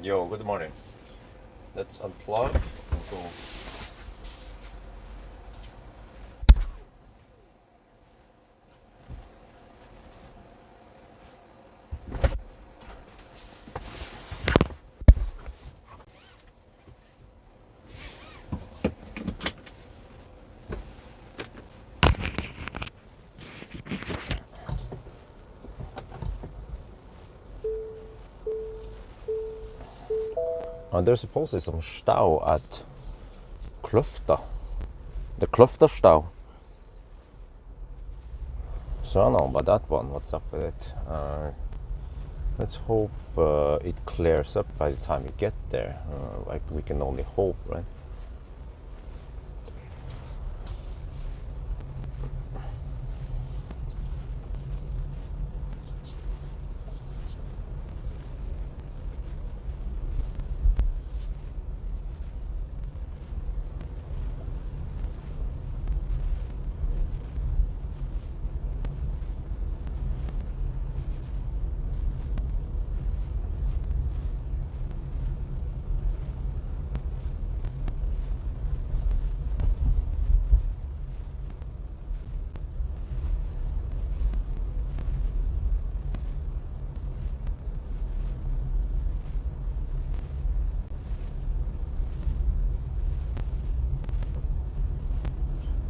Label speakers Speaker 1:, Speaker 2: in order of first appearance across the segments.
Speaker 1: Yo, good morning. Let's unplug and go. There's supposedly some stau at Kløfta. The Kløfta stau. So I don't know about that one. What's up with it? Let's hope it clears up by the time we get there. Like we can only hope, right?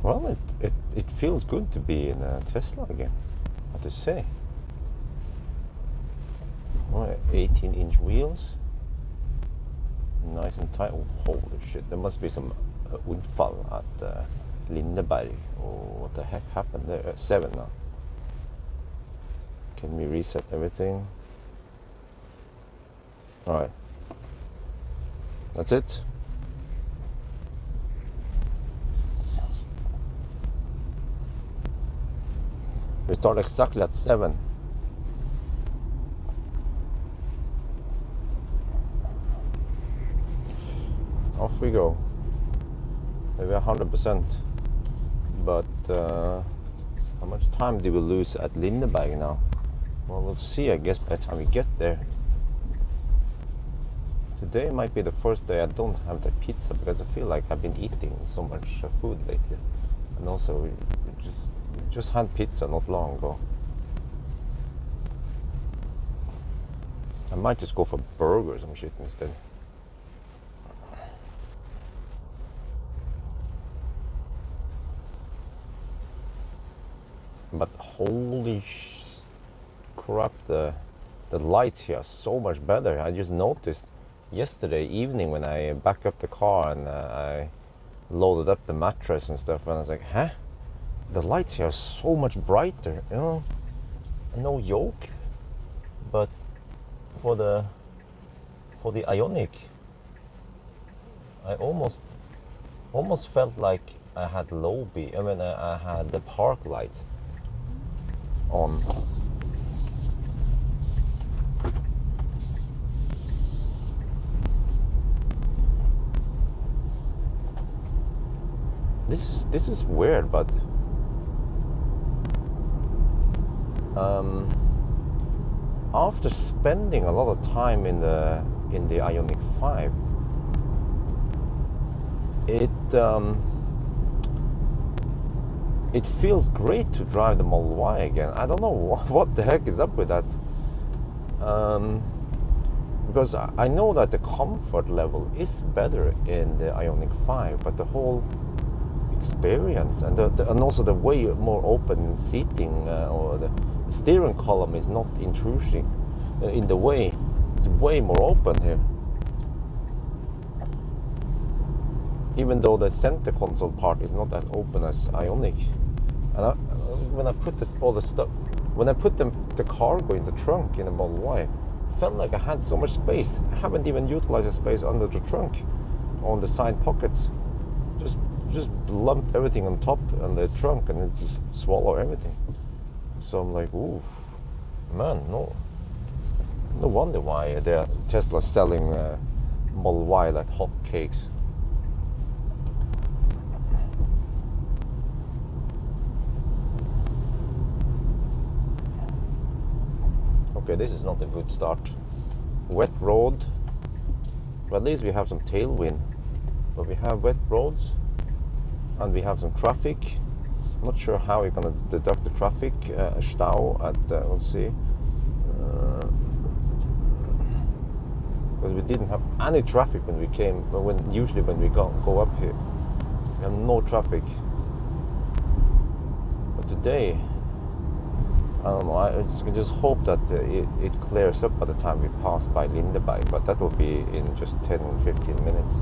Speaker 1: Well, it feels good to be in a Tesla again, I have to say. 18-inch wheels, nice and tight. Oh, holy shit, there must be some Udfall at Lindeberg. Oh, what the heck happened there? 7 now. Can we reset everything? Alright. That's it. We start exactly at 7. Off we go. Maybe 100%. But how much time do we lose at Lindeberg now? Well, we'll see, I guess, by the time we get there. Today might be the first day I don't have the pizza because I feel like I've been eating so much food lately. And also, we just had pizza not long ago. I might just go for burgers and shit instead. But holy crap, the lights here are so much better. I just noticed yesterday evening when I backed up the car and I loaded up the mattress and stuff, and I was like, huh? The lights here are so much brighter, you know. No yoke, but for the Ioniq, I almost felt like I had low beam. I mean, I had the park lights on. This is weird, but after spending a lot of time in the Ioniq 5, it feels great to drive the Model Y again. I don't know what the heck is up with that. Because I know that the comfort level is better in the Ioniq 5, but the whole experience and also the way more open seating or the steering column is not intruding in the way. It's way more open here. Even though the center console part is not as open as Ioniq. And when I put all the stuff, when I put the cargo in the trunk in the Model Y, it felt like I had so much space. I haven't even utilized the space under the trunk, on the side pockets. Just lumped everything on top on the trunk and it just swallowed everything. So I'm like, ooh, man, no wonder why they're Tesla selling Model Y like hotcakes. Okay, this is not a good start. Wet road, But at least we have some tailwind. But we have wet roads and we have some traffic. Not sure how we're gonna deduct the traffic. Stau at we'll see. Because we didn't have any traffic when we came. Usually when we go up here, we have no traffic. But today, I don't know. I just hope that it clears up by the time we pass by Lindeberg. But that will be in just 10-15 minutes.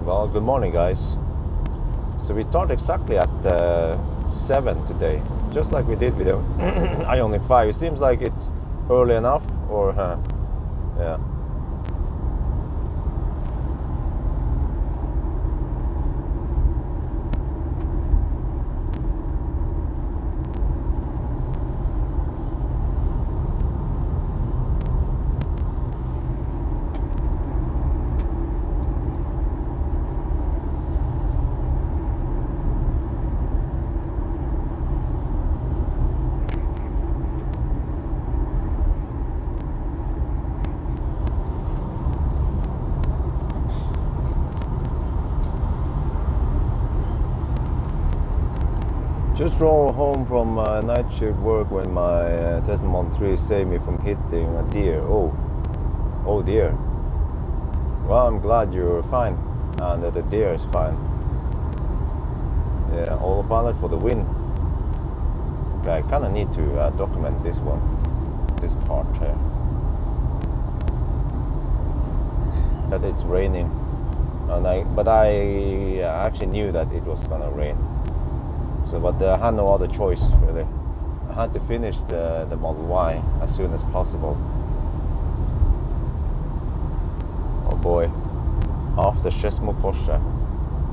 Speaker 1: Well, good morning, guys. So we start exactly at 7 today, just like we did with the Ioniq 5. It seems like it's early enough, or yeah. Just drove home from night shift work when my Tesla Model 3 saved me from hitting a deer. Oh dear. Well, I'm glad you're fine and that the deer is fine. Yeah, autopilot for the win. Okay, I kind of need to document this one, this part here. That it's raining, but I actually knew that it was gonna rain. So, but I had no other choice, really. I had to finish the Model Y as soon as possible. Oh boy. After Skedsmokorset,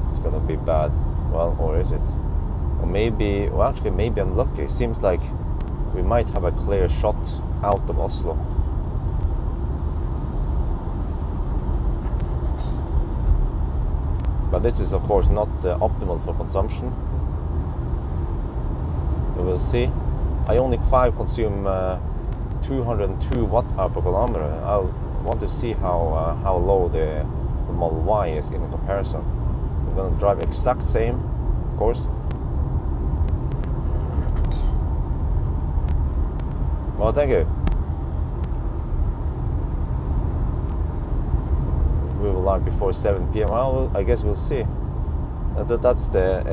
Speaker 1: it's gonna be bad. Well, or is it? Or maybe, well actually maybe I'm lucky. It seems like we might have a clear shot out of Oslo. But this is of course not optimal for consumption. We will see. Ioniq 5 consume 202 watt-hour per kilometer. I want to see how low the Model Y is in comparison. We're going to drive exact same, of course. Well, thank you. We will live before 7 p.m. Well, I guess we'll see. That's the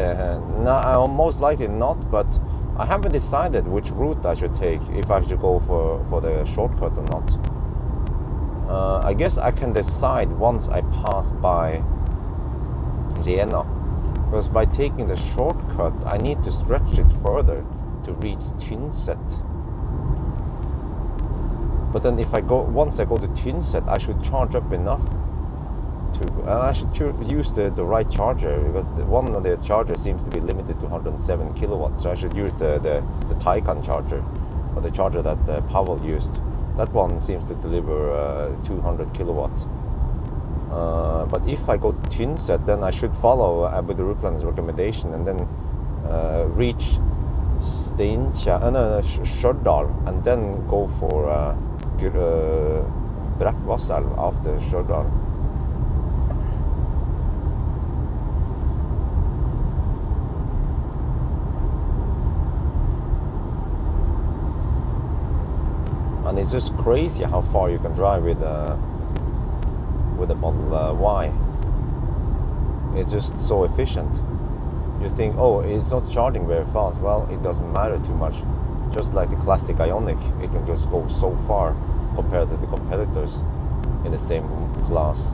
Speaker 1: no, most likely not, but I haven't decided which route I should take, if I should go for the shortcut or not. I guess I can decide once I pass by Rena, because by taking the shortcut I need to stretch it further to reach Tynset. But then if once I go to Tynset, I should charge up enough I should use the right charger, because one of the chargers seems to be limited to 107 kilowatts. So I should use the Taycan charger, or the charger that Pawel used. That one seems to deliver 200 kilowatts. But if I go to Tynset, then I should follow Abu Rupland's recommendation and then reach Stjørdal and then go for Brekkvassel after Stjørdal. And it's just crazy how far you can drive with a Model Y. It's just so efficient. You think, oh, it's not charging very fast. Well, it doesn't matter too much. Just like the classic Ioniq, it can just go so far compared to the competitors in the same class.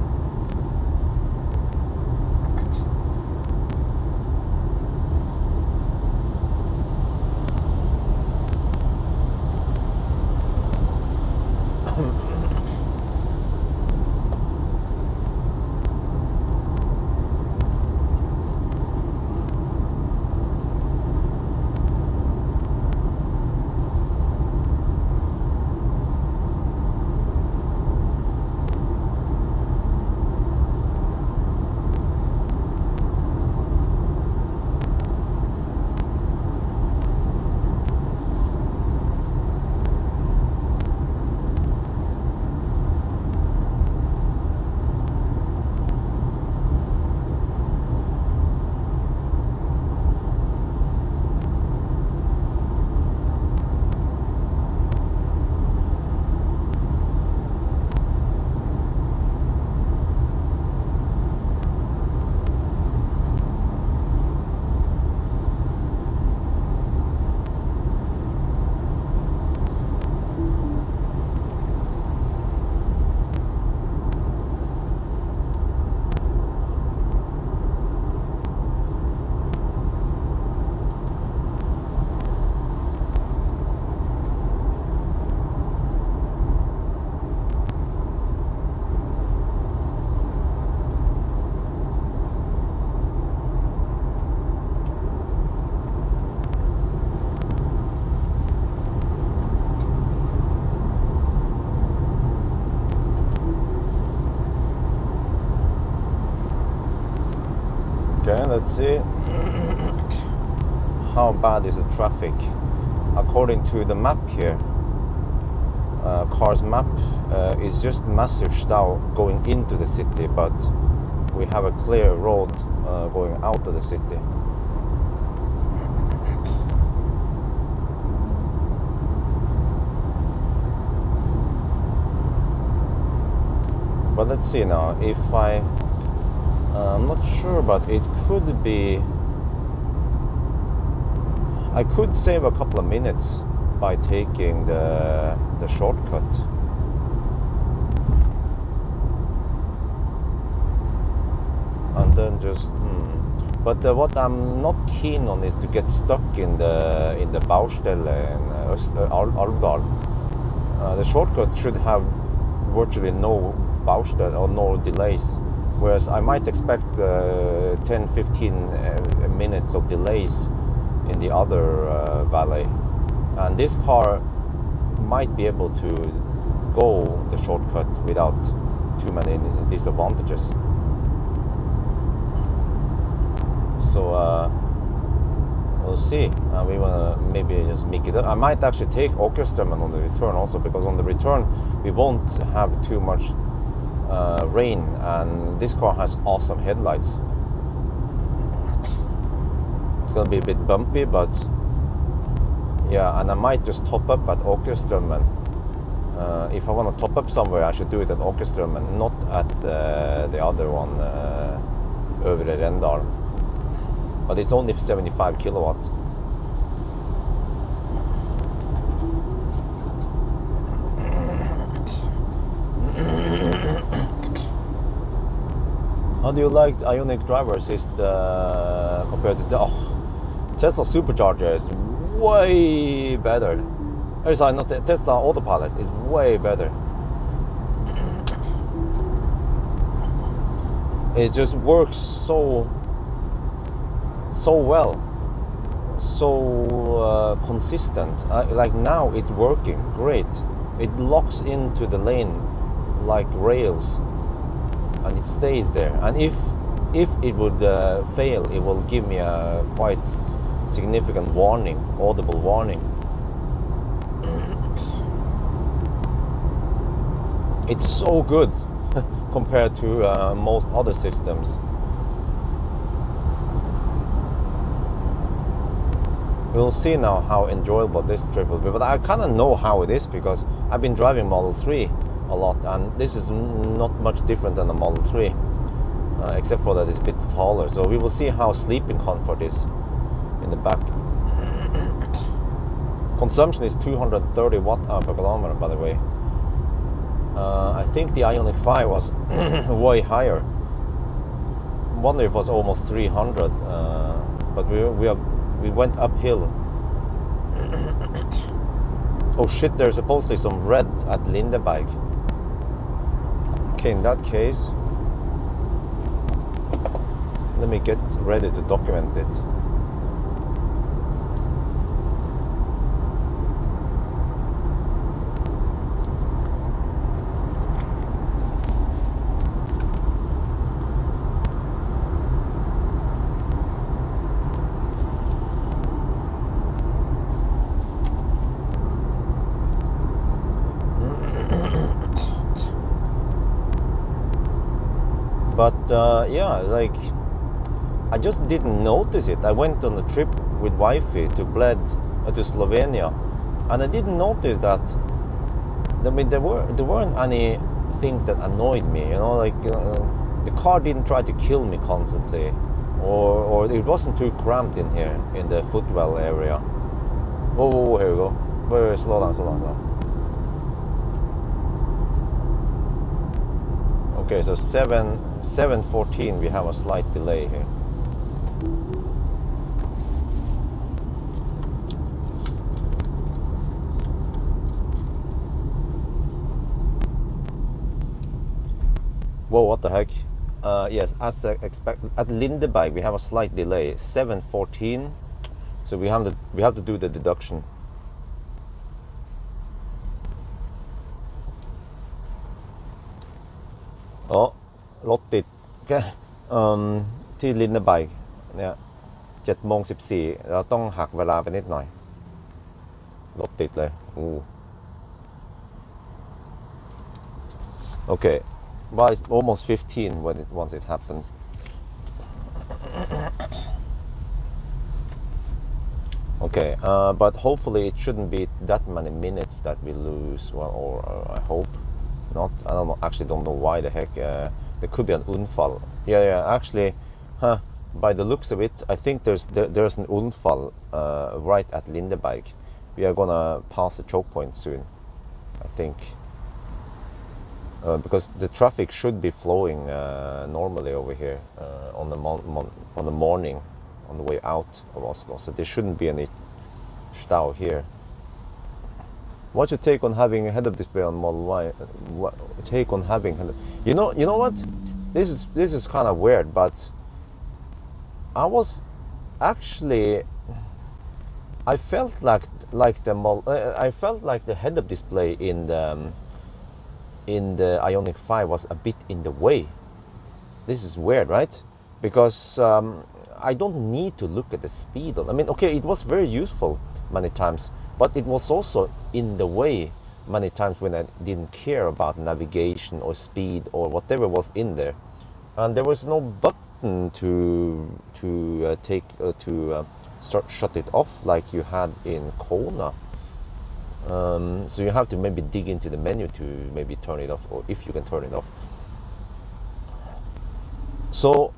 Speaker 1: let's see. How bad is the traffic? According to the map here, car's map, is just massive stau going into the city, but we have a clear road going out of the city. But let's see now, if I'm not sure, but it could be, I could save a couple of minutes by taking the shortcut. And then just, But what I'm not keen on is to get stuck in the Baustelle in Alvdal. The shortcut should have virtually no Baustelle or no delays, whereas I might expect 10-15 minutes of delays in the other valley, and this car might be able to go the shortcut without too many disadvantages. So we'll see. We wanna maybe just make it up. I might actually take Åkerströmmen on the return also, because on the return we won't have too much rain, and this car has awesome headlights. It's gonna be a bit bumpy, but yeah, and I might just top up at Åkerströmmen. If I want to top up somewhere, I should do it at Åkerströmmen, not at the other one, Övre Rendal. But it's only 75 kilowatt. How do you like the Ioniq Drive Assist compared to the Tesla Supercharger? Is way better. Sorry, not Tesla Autopilot is way better. It just works so well, so consistent. Like now it's working great. It locks into the lane like rails, and it stays there. And if it would fail, it will give me a quite significant warning, audible warning. It's so good compared to most other systems. We'll see now how enjoyable this trip will be, but I kind of know how it is because I've been driving Model 3 a lot, and this is not much different than the Model 3, except for that it's a bit taller. So we will see how sleeping comfort is in the back. Consumption is 230 watt-hour per kilometer, by the way. I think the Ioniq 5 was way higher. Wonder if it was almost 300, but we went uphill. Oh shit, there's supposedly some red at Lindeberg. Okay, in that case, let me get ready to document it. But yeah, like I just didn't notice it. I went on a trip with wifey to Bled, to Slovenia, and I didn't notice that. I mean, there weren't any things that annoyed me. You know, like the car didn't try to kill me constantly, or it wasn't too cramped in here in the footwell area. Whoa, here we go. Wait, slow down. Okay, so 7:14, we have a slight delay here. Whoa, what the heck? Yes, as expected, at Lindeberg we have a slight delay, 7:14. So we have to do the deduction. Lotti, okay. Till Lindeberg เนี่ย7:14เราต้องหักเวลาไปนิดหน่อยรถติดเลยOkay, well, it's almost 15 once it happens. Okay, but hopefully it shouldn't be that many minutes that we lose. Well, or I hope not. I actually don't know why the heck. There could be an unfall. Yeah. Actually, by the looks of it, I think there's an unfall right at Lindeberg. We are gonna pass the choke point soon, I think. Because the traffic should be flowing normally over here on the morning on the way out of Oslo, so there shouldn't be any stau here. What's your take on having a head-up display on Model Y? What take on having head-up? You know what? This is kind of weird, but I was actually I felt like the head-up display in the Ioniq 5 was a bit in the way. This is weird, right? Because I don't need to look at the speed. I mean, okay, it was very useful many times, but it was also in the way many times when I didn't care about navigation or speed or whatever was in there, and there was no button to shut it off like you had in Kona. So you have to maybe dig into the menu to maybe turn it off, or if you can turn it off. So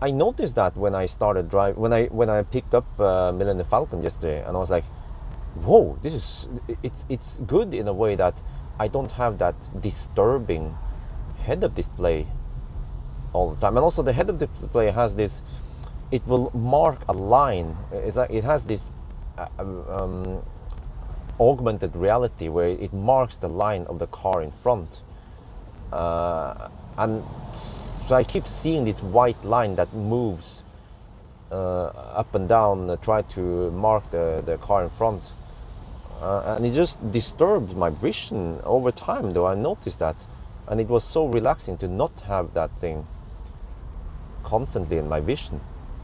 Speaker 1: I noticed that when I started driving, when I picked up Millennium Falcon yesterday, and I was like, whoa, it's good in a way that I don't have that disturbing head-up display all the time. And also the head-up display has this, it will mark a line. It has this augmented reality where it marks the line of the car in front, and so I keep seeing this white line that moves up and down, try to mark the car in front, and it just disturbs my vision over time, though I noticed that, and it was so relaxing to not have that thing constantly in my vision.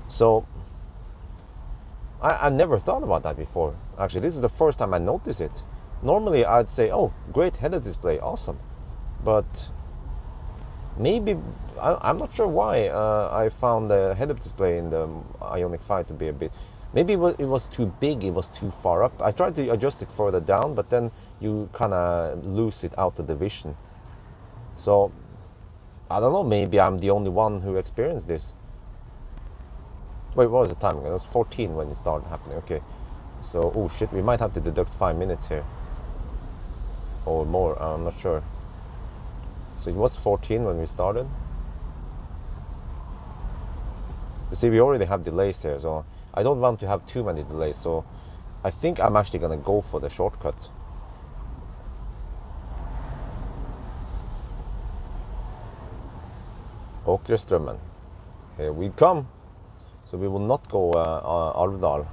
Speaker 1: So I never thought about that before. Actually, this is the first time I noticed it. Normally I'd say, oh, great head-up display, awesome. But maybe, I'm not sure why I found the head-up display in the Ioniq 5 to be a bit, maybe it was too big, it was too far up. I tried to adjust it further down, but then you kind of lose it out of the vision. So, I don't know, maybe I'm the only one who experienced this. Wait, what was the time? It was 14 when it started happening. Okay, so oh shit, we might have to deduct 5 minutes here or more. I'm not sure. So it was 14 when we started. You see, we already have delays here, so I don't want to have too many delays. So I think I'm actually gonna go for the shortcut. Åkrestrømmen, here we come. So we will not go Alvdal.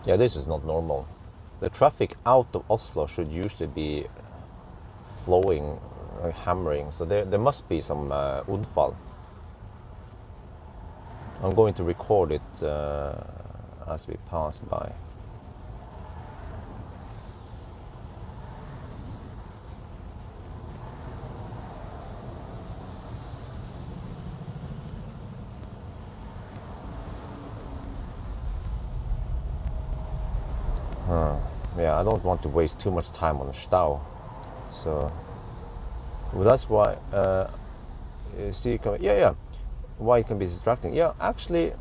Speaker 1: Yeah, this is not normal. The traffic out of Oslo should usually be flowing, hammering. So there must be some unfall. I'm going to record it as we pass by. Yeah, I don't want to waste too much time on stau, so well, that's why. See, yeah, why it can be distracting. Yeah, actually,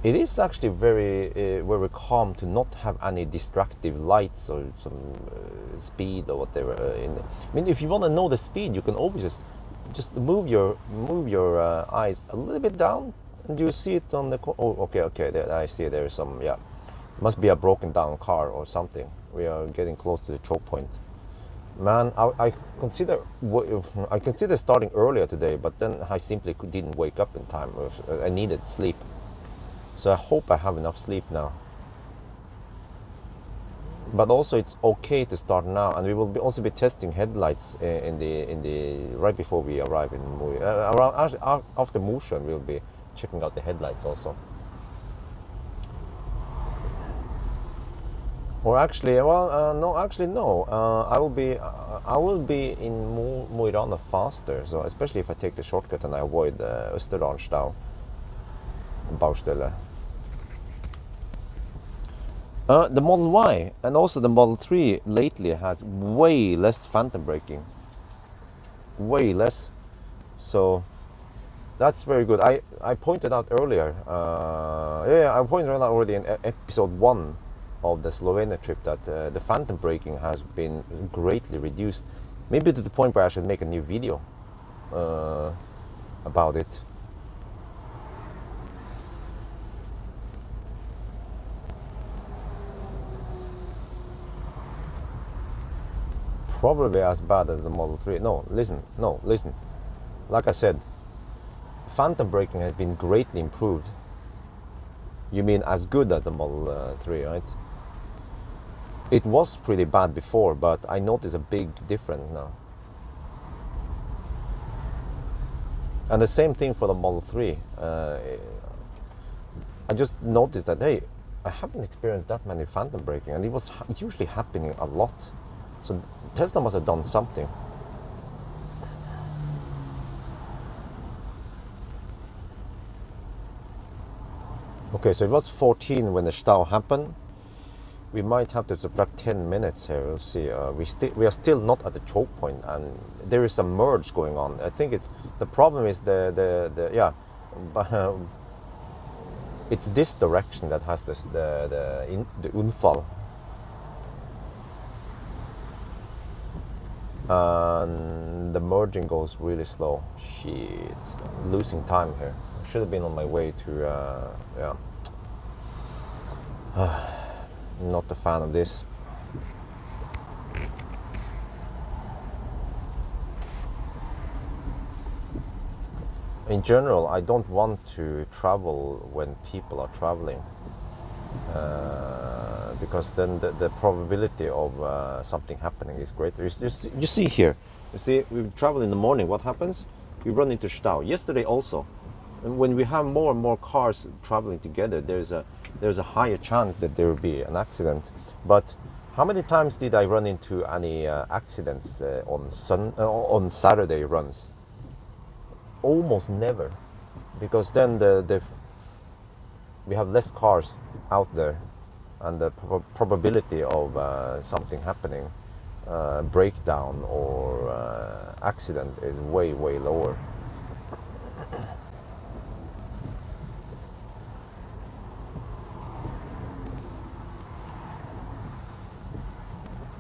Speaker 1: it is actually very calm to not have any distractive lights or some speed or whatever. I mean, if you want to know the speed, you can always just just move your eyes a little bit down, and you see it on the. Oh, okay. There, I see there is some. Yeah, must be a broken down car or something. We are getting close to the choke point. Man, I consider starting earlier today, but then I simply didn't wake up in time. I needed sleep, so I hope I have enough sleep now. But also, it's okay to start now, and we will also be testing headlights in the right before we arrive in Mo. Around after Mosjøen, we'll be checking out the headlights also. Or actually, no, actually no. I will be in Mo i Rana faster. So especially if I take the shortcut and I avoid Østerdalsstad, Baustelle. The Model Y and also the Model 3 lately has way less phantom braking. Way less. So that's very good. I pointed out earlier. I pointed out already in episode 1 of the Slovenia trip that the phantom braking has been greatly reduced. Maybe to the point where I should make a new video about it. Probably as bad as the Model 3. No, listen. Like I said, phantom braking has been greatly improved. You mean as good as the Model 3, right? It was pretty bad before, but I notice a big difference now. And the same thing for the Model 3. I just noticed that, hey, I haven't experienced that many phantom braking, and it was usually happening a lot. So Tesla must have done something. Okay, so it was 14 when the stau happened. We might have to subtract 10 minutes here. We'll see. We are still not at the choke point, and there is a merge going on. I think it's the problem is the it's this direction that has this the unfall. And the merging goes really slow. Shit, I'm losing time here. I should have been on my way to not a fan of this. In general, I don't want to travel when people are traveling, because then the probability of something happening is greater. You see here, you see, we travel in the morning. What happens? We run into stau. Yesterday also, and when we have more and more cars traveling together, there's a higher chance that there will be an accident. But how many times did I run into any accidents on Saturday runs? Almost never, because then we have less cars out there, and the probability of something happening, breakdown or accident, is way lower.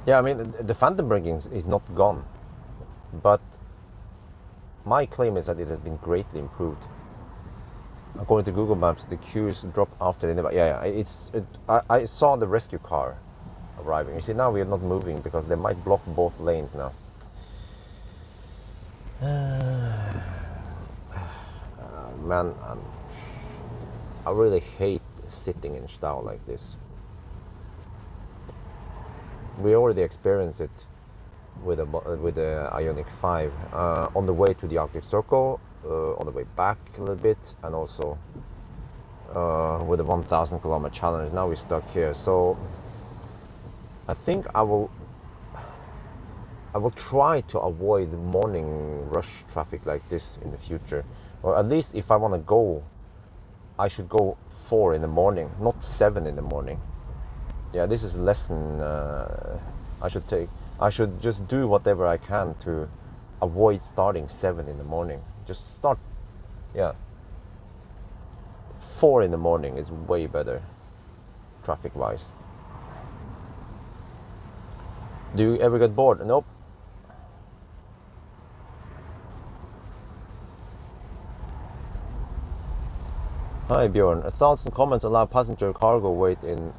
Speaker 1: Yeah, I mean, the phantom braking is not gone, but my claim is that it has been greatly improved. According to Google Maps, the queues drop after I saw the rescue car arriving. You see, now we are not moving because they might block both lanes now. Man, I really hate sitting in stau like this. We already experienced it with the Ioniq 5 on the way to the Arctic Circle, on the way back a little bit, and also with the 1,000 kilometer challenge. Now we're stuck here, so I think I will try to avoid morning rush traffic like this in the future, or at least if I want to go, I should go 4 in the morning, not 7 in the morning. Yeah, this is a lesson I should take. I should just do whatever I can to avoid starting 7 in the morning. Just start, 4 in the morning is way better, traffic-wise. Do you ever get bored? Nope. Hi Bjorn, thoughts and comments allow passenger cargo weight in...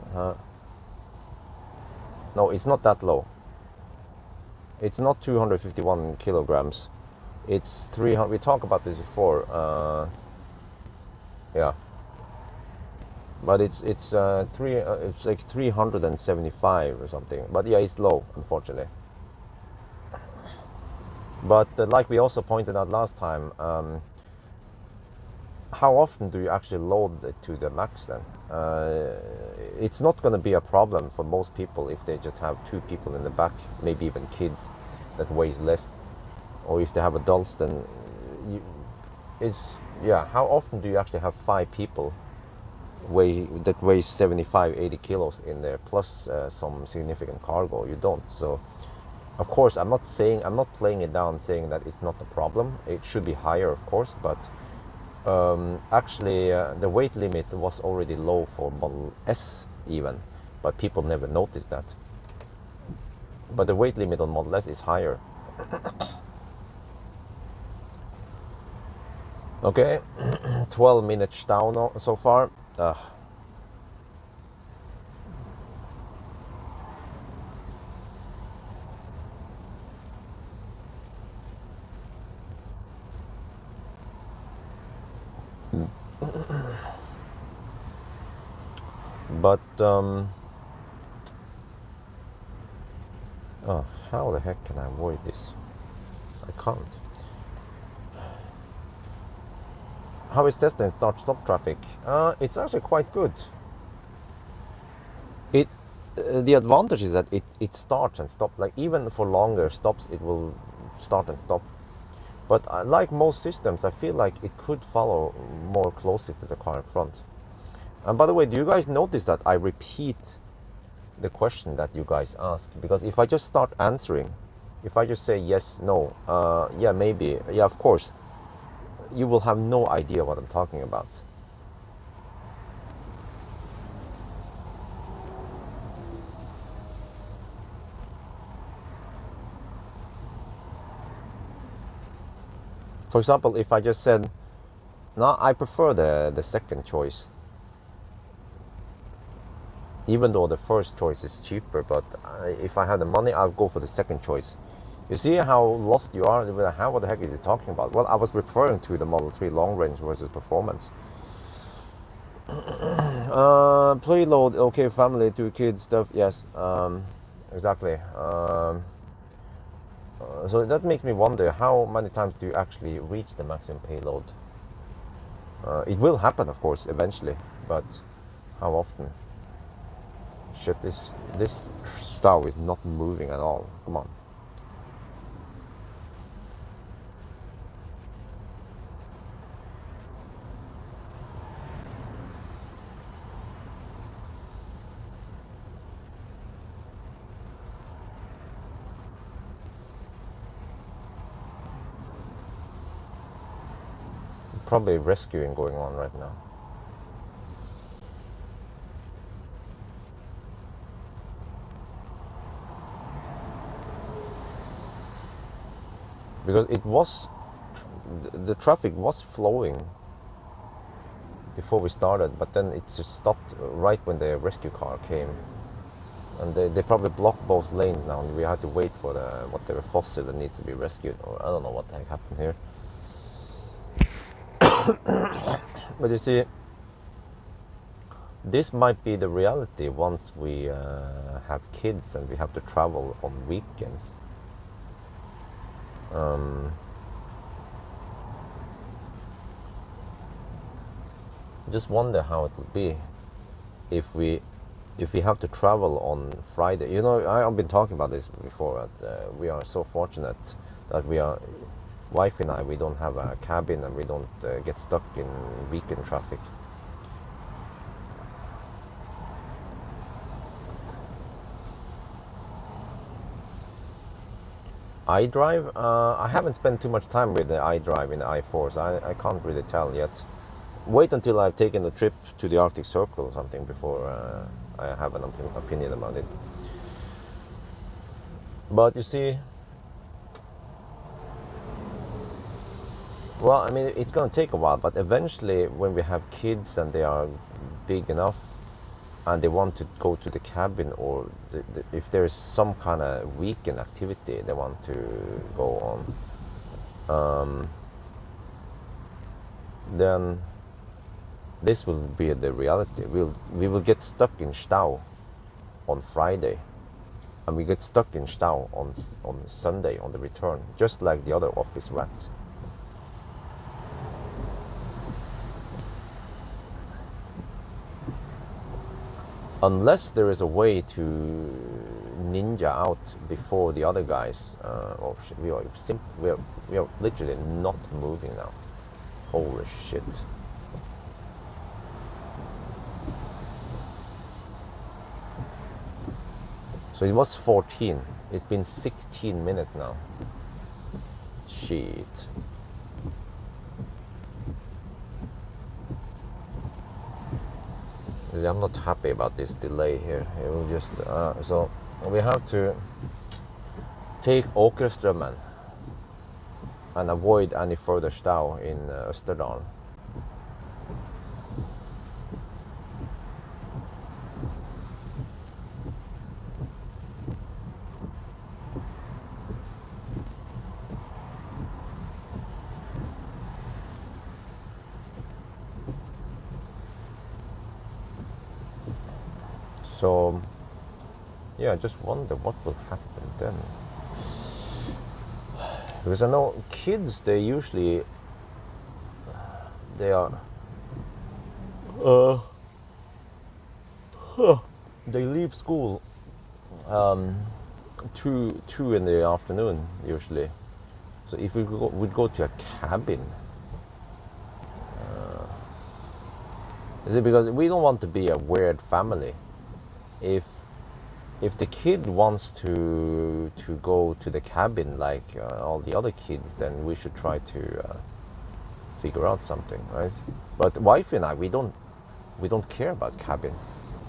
Speaker 1: No, it's not that low. It's not 251 kilograms. It's 300. We talked about this before. Yeah, but it's like 375 or something. But yeah, it's low, unfortunately. But like we also pointed out last time, how often do you actually load it to the max then? It's not going to be a problem for most people if they just have two people in the back, maybe even kids that weighs less, or if they have adults, then you, yeah, how often do you actually have five people that weighs 75-80 kilos in there plus some significant cargo? You don't. So of course I'm not playing it down saying that it's not a problem. It should be higher, of course, but actually the weight limit was already low for Model S even, but people never noticed that. But the weight limit on Model S is higher. Okay, 12 minutes down so far. But oh, how the heck can I avoid this? I can't. How is testing start-stop traffic? It's actually quite good. The advantage is that it starts and stops. Like even for longer stops, it will start and stop. But like most systems, I feel like it could follow more closely to the car in front. And by the way, do you guys notice that I repeat the question that you guys ask? Because if I just start answering, if I just say yes, no, yeah, maybe, yeah, of course, you will have no idea what I'm talking about. For example, if I just said, no, I prefer the second choice, even though the first choice is cheaper, but if I have the money, I'll go for the second choice. You see how lost you are? How, what the heck is he talking about? Well, I was referring to the Model 3 long range versus performance. Preload, okay, family, 2 kids, stuff, yes, exactly. So that makes me wonder, how many times do you actually reach the maximum payload? It will happen, of course, eventually, but how often? Shit, this stove is not moving at all. Come on. Probably rescuing going on right now. Because the traffic was flowing before we started, but then it just stopped right when the rescue car came. And they probably blocked both lanes now, and we had to wait for whatever fossil that needs to be rescued, or I don't know what the heck happened here. But you see, this might be the reality once we have kids and we have to travel on weekends. Just wonder how it would be if we have to travel on Friday. You know, I've been talking about this before, that we are so fortunate that wife and I, we don't have a cabin and we don't get stuck in weekend traffic. iDrive? I haven't spent too much time with the iDrive in the i4, so I can't really tell yet. Wait until I've taken the trip to the Arctic Circle or something before I have an opinion about it. But you see, Well, I mean, it's gonna take a while, but eventually, when we have kids and they are big enough and they want to go to the cabin, or if there is some kind of weekend activity they want to go on, then this will be the reality. We will get stuck in Stau on Friday, and we get stuck in Stau on Sunday on the return, just like the other office rats. Unless there is a way to ninja out before the other guys. Oh shit, we are literally not moving now. Holy shit. So it was 14. It's been 16 minutes now. Shit. I'm not happy about this delay here. It will just so we have to take Åkerströmmen and avoid any further Stau in Österdal. So, yeah, I just wonder what will happen then. Because I know kids, they usually, they are, they leave school 2 in the afternoon usually. So if we would go to a cabin, is it because we don't want to be a weird family? If the kid wants to go to the cabin like all the other kids, then we should try to figure out something, right? But wife and I, we don't care about cabin.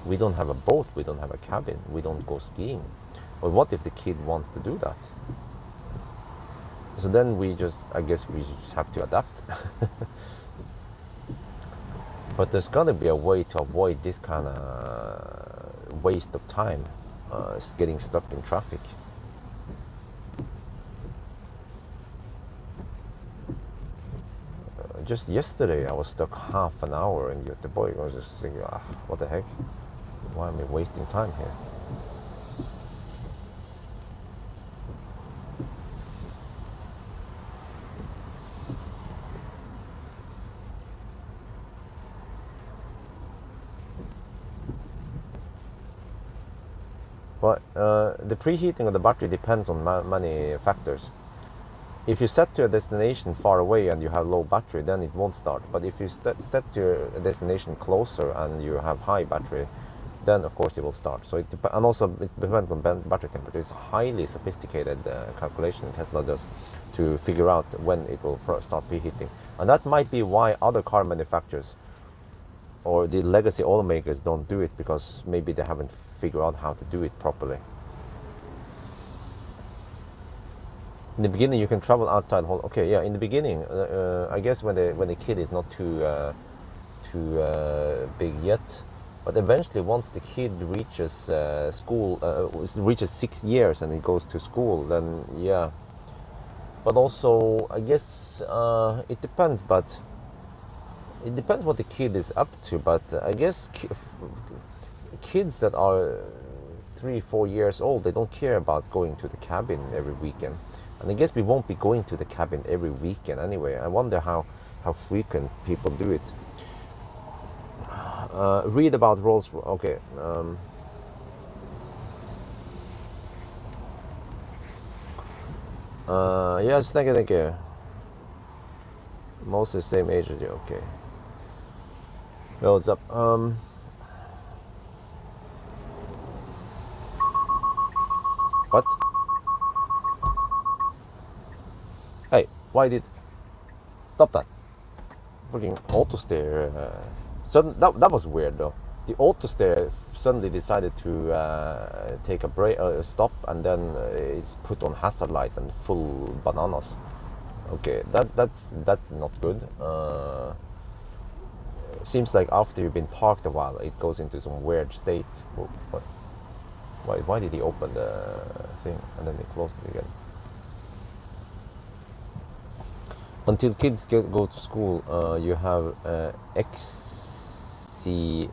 Speaker 1: We don't have a boat. We don't have a cabin. We don't go skiing. But what if the kid wants to do that? So then I guess we just have to adapt. But there's got to be a way to avoid this kind of waste of time, getting stuck in traffic. Just yesterday I was stuck half an hour in Göteborg. I was just thinking, what the heck? Why am I wasting time here? But the preheating of the battery depends on many factors. If you set to a destination far away and you have low battery, then it won't start. But if you set to a destination closer and you have high battery, then of course it will start. So and also it depends on battery temperature. It's a highly sophisticated calculation Tesla does to figure out when it will start preheating. And that might be why other car manufacturers or the legacy automakers don't do it, because maybe they haven't figured out how to do it properly. In the beginning, you can travel outside. Okay, yeah. In the beginning, I guess when the kid is not too big yet, but eventually, once the kid reaches school, reaches 6 years and he goes to school, then yeah. But also, I guess it depends. But it depends what the kid is up to. But I guess kids that are 3-4 years old, they don't care about going to the cabin every weekend. And I guess we won't be going to the cabin every weekend anyway. I wonder how frequent people do it. Read about Rolls. Okay. Yes, thank you. Mostly the same age as you. Okay. Well, what's up? What? Hey, why did... Stop that. Freaking auto steer. That was weird though. The auto steer suddenly decided to take a stop, and then it's put on hazard light and full bananas. Okay, that's not good. Seems like after you've been parked a while, it goes into some weird state. Oh, what? Why did he open the thing and then he closed it again? Until kids go to school, you have XC.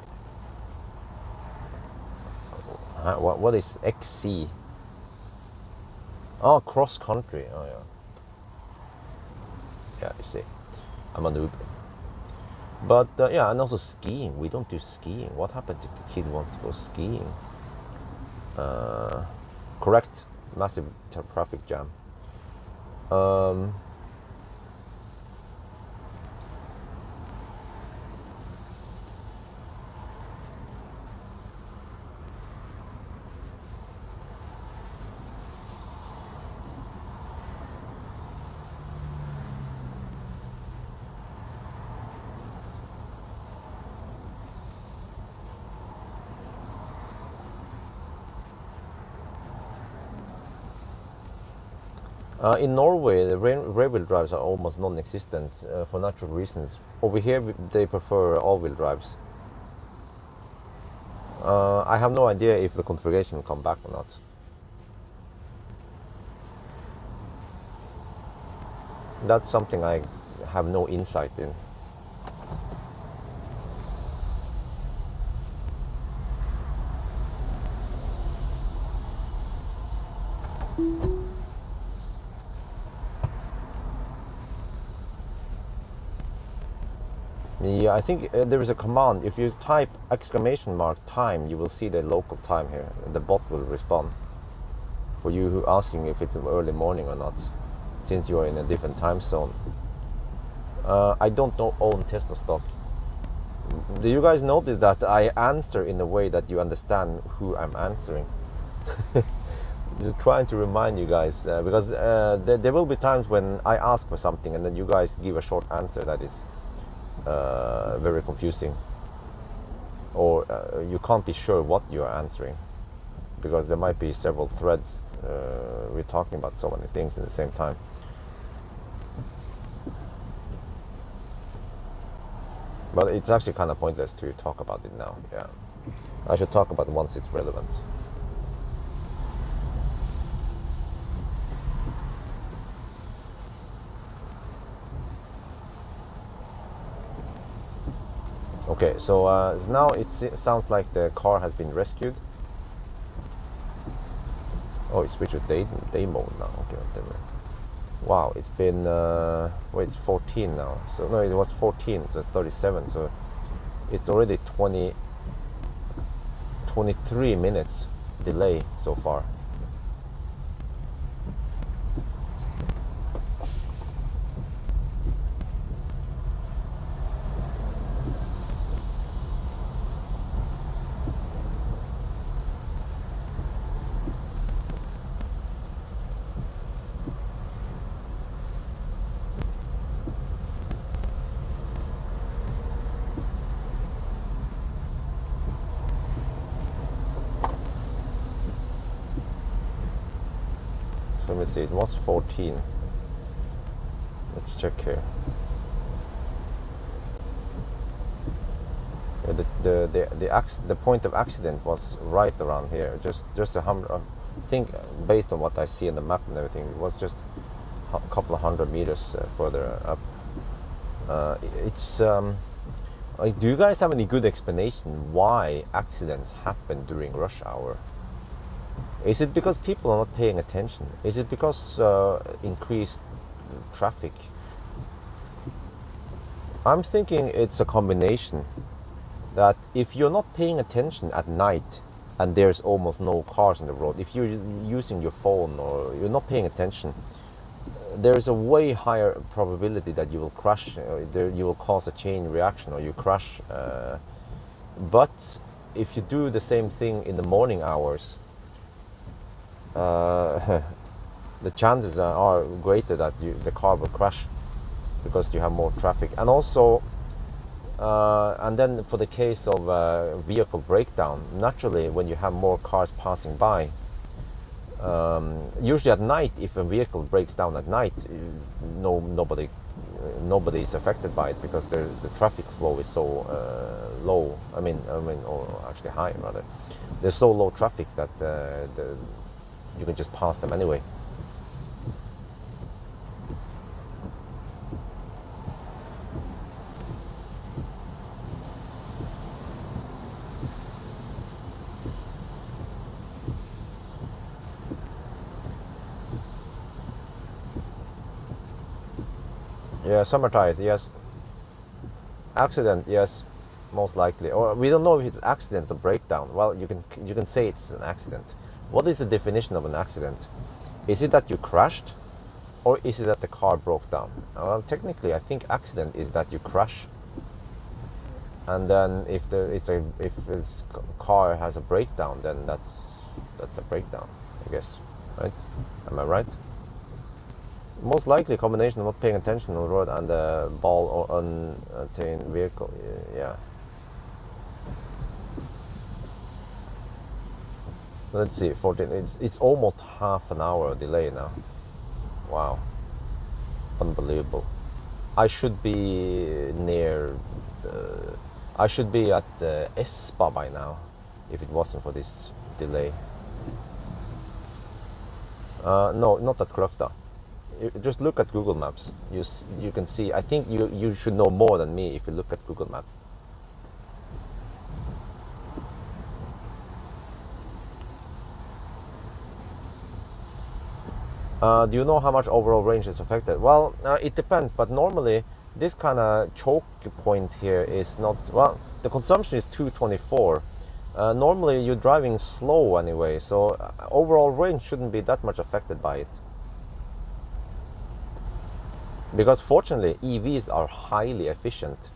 Speaker 1: What is XC? Oh, cross country. Oh yeah. Yeah, you see, I'm a noob. But yeah, and also skiing. We don't do skiing. What happens if the kid wants to go skiing? Correct. Massive traffic jam. In Norway, the rear-wheel drives are almost non-existent for natural reasons. Over here, they prefer all-wheel drives. I have no idea if the configuration will come back or not. That's something I have no insight in. Yeah, I think there is a command. If you type !time, you will see the local time here. The bot will respond for you who asking if it's early morning or not, since you are in a different time zone. I don't own Tesla stock. Do you guys notice that I answer in a way that you understand who I'm answering? Just trying to remind you guys, because there will be times when I ask for something and then you guys give a short answer that is very confusing, or you can't be sure what you are answering, because there might be several threads. We're talking about so many things at the same time. But it's actually kind of pointless to talk about it now. Yeah, I should talk about it once it's relevant. Okay, so now it sounds like the car has been rescued. Oh, it switched to day mode now. Okay, whatever. Wow, it's been wait, it's 14 now. So no, it was 14, so it's 37. So it's already 23 minutes delay so far. Let me see, it was 14. Let's check here. The point of accident was right around here. Just a hundred. I think based on what I see in the map and everything, it was just a couple of 100 meters further up. Do you guys have any good explanation why accidents happen during rush hour? Is it because people are not paying attention? Is it because increased traffic? I'm thinking it's a combination. That if you're not paying attention at night and there's almost no cars on the road, if you're using your phone or you're not paying attention, there is a way higher probability that you will crash, you will cause a chain reaction or you crash. But if you do the same thing in the morning hours, the chances are greater that the car will crash because you have more traffic. And also, and then for the case of vehicle breakdown, naturally when you have more cars passing by, Usually at night, if a vehicle breaks down at night, nobody is affected by it because the traffic flow is so low. Or actually high rather. There's so low traffic that you can just pass them anyway. Yeah, summer tires, yes. Accident, yes, most likely. Or we don't know if it's accident or breakdown. Well, you can say it's an accident. What is the definition of an accident? Is it that you crashed, or is it that the car broke down? Well, technically, I think accident is that you crash, and then if this car has a breakdown, then that's a breakdown, I guess, right? Am I right? Most likely a combination of not paying attention on the road and the ball or untamed vehicle. Yeah. Let's see, 14. It's almost half an hour delay now. Wow. Unbelievable. I should be near. I should be at Espa by now, if it wasn't for this delay. No, not at Kløfta. Just look at Google Maps. You can see. I think you should know more than me if you look at Google Maps. Do you know how much overall range is affected? Well, it depends, but normally this kind of choke point here is not, well, the consumption is 224. Normally you're driving slow anyway, so overall range shouldn't be that much affected by it. Because fortunately, EVs are highly efficient,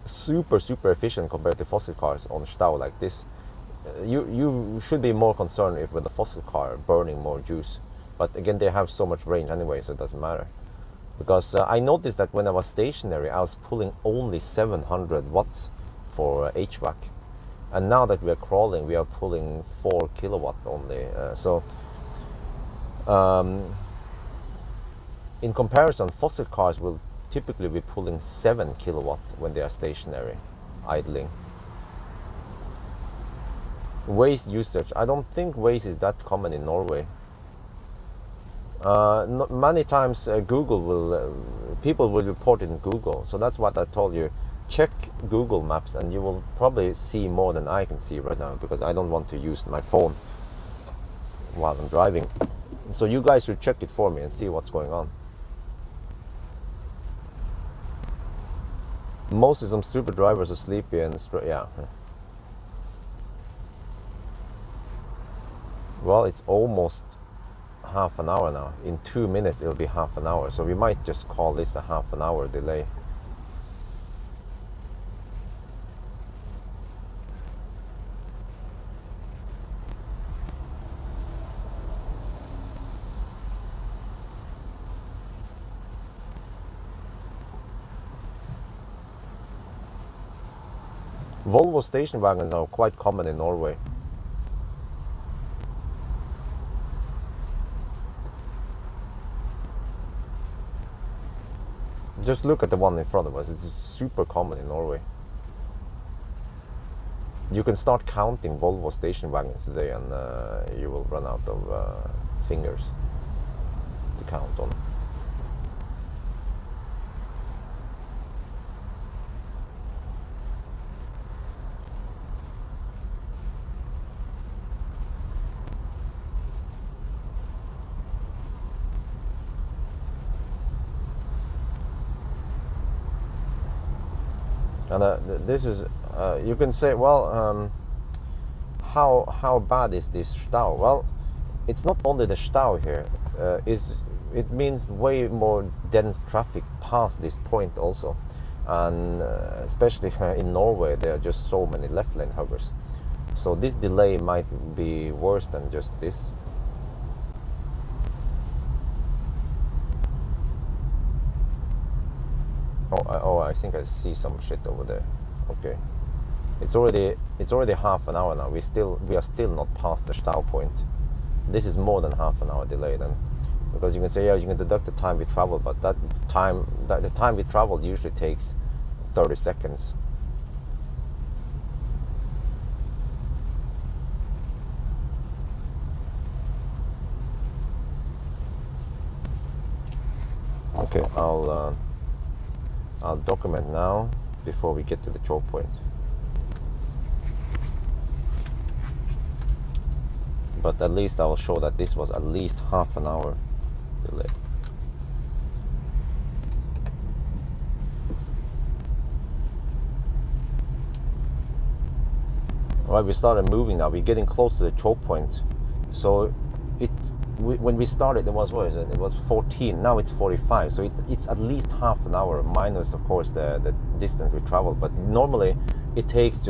Speaker 1: super efficient compared to fossil cars on Stau like this. You should be more concerned if with a fossil car burning more juice. But again, they have so much range anyway, so it doesn't matter. Because I noticed that when I was stationary, I was pulling only 700 watts for HVAC. And now that we are crawling, we are pulling 4 kilowatt only. In comparison, fossil cars will typically be pulling 7 kilowatt when they are stationary, idling. Waste usage. I don't think waste is that common in Norway. Many times people will report it in Google, so that's what I told you. Check Google Maps and you will probably see more than I can see right now, because I don't want to use my phone while I'm driving. So you guys should check it for me and see what's going on. Most of some stupid drivers are sleepy and yeah. Well, it's almost half an hour now. In 2 minutes it'll be half an hour, so we might just call this a half an hour delay. Volvo station wagons are quite common in Norway. Just look at the one in front of us. It's super common in Norway. You can start counting Volvo station wagons today and you will run out of fingers to count on. And this is, you can say, well, how bad is this Stau? Well, it's not only the Stau here. It means way more dense traffic past this point also. And especially in Norway, there are just so many left lane huggers. So this delay might be worse than just this. Oh, I think I see some shit over there. Okay, it's already half an hour now. We are still not past the Stau point. this is more than half an hour delay then, because you can say, yeah, you can deduct the time we traveled, but the time we traveled usually takes 30 seconds. Okay, I'll document now before we get to the choke point. But at least I will show that this was at least half an hour delay. Alright, we started moving now. We're getting close to the choke point. So when we started, it was, what is it? It was 14. Now it's 45. So it's at least half an hour, minus of course the distance we traveled. But normally it takes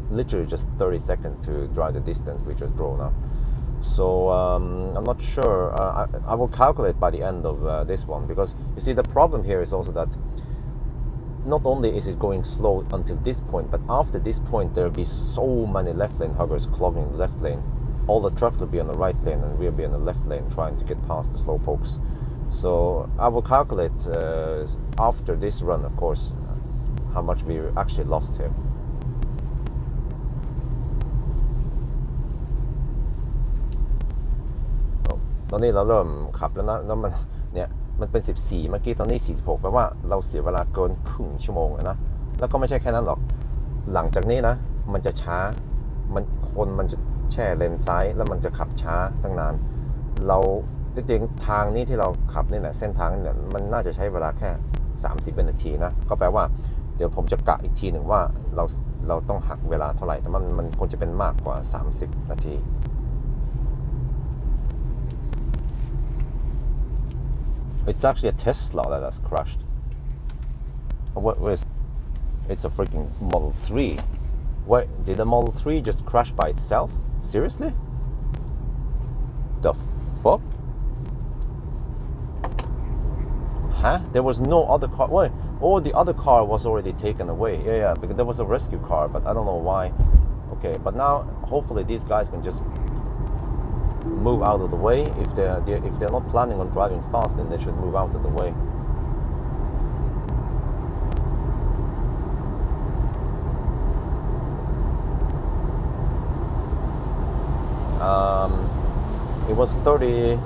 Speaker 1: literally just 30 seconds to drive the distance we just drove now. So I'm not sure. I will calculate by the end of this one, because you see the problem here is also that not only is it going slow until this point, but after this point there will be so many left lane huggers clogging the left lane. All the trucks will be on the right lane and we'll be in the left lane trying to get past the slow pokes. So I will calculate after this run, of course, how much we actually lost here. ตอนนี้เราเริ่มขับแล้วนะแล้วมันเป็น14เมื่อกี้ตอนนี้46แปลว่าเราเสียเวลาเกินครึ่งชั่วโมงเลยนะแล้วก็ไม่ใช่แค่นั้นหรอกหลังจากนี้นะมันจะช้ามันจะแช่เลนซ้ายแล้วมันจะขับช้าตั้งนานเราจริงๆทางนี้ที่เราขับนี่แหละเส้นทางเนี่ยมันน่าจะใช้เวลาแค่30นาทีนะก็แปลว่าเดี๋ยวผมจะกะอีกทีหนึ่งว่าเราต้องหักเวลาเท่าไหร่แต่มันควรจะเป็นมากกว่า30นาทีIt's actually a Tesla that has crashed. It's a freaking Model 3. What, did the Model 3 just crash by itself? Seriously? The fuck? Huh? There was no other car. Wait, the other car was already taken away. Yeah, because there was a rescue car, but I don't know why. Okay, but now hopefully these guys can just move out of the way. If they're not planning on driving fast, then they should move out of the way. It was 30.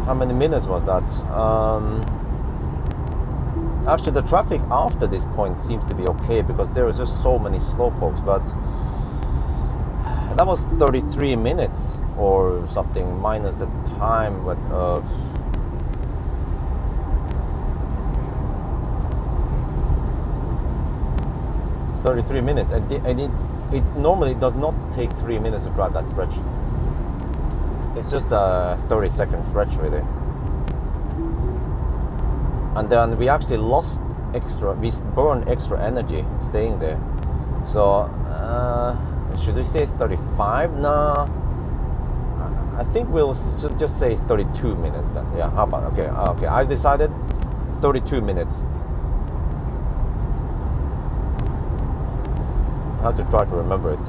Speaker 1: How many minutes was that? Actually, the traffic after this point seems to be okay because there are just so many slowpokes, but that was 33 minutes or something minus the time. But 33 minutes, and it normally does not take 3 minutes to drive that stretch. It's just a 30-second stretch, really. And then we actually lost we burned extra energy staying there. So should we say 35? No, I think we'll just say 32 minutes then. Yeah, how about, okay, I've decided 32 minutes. I have to try to remember it.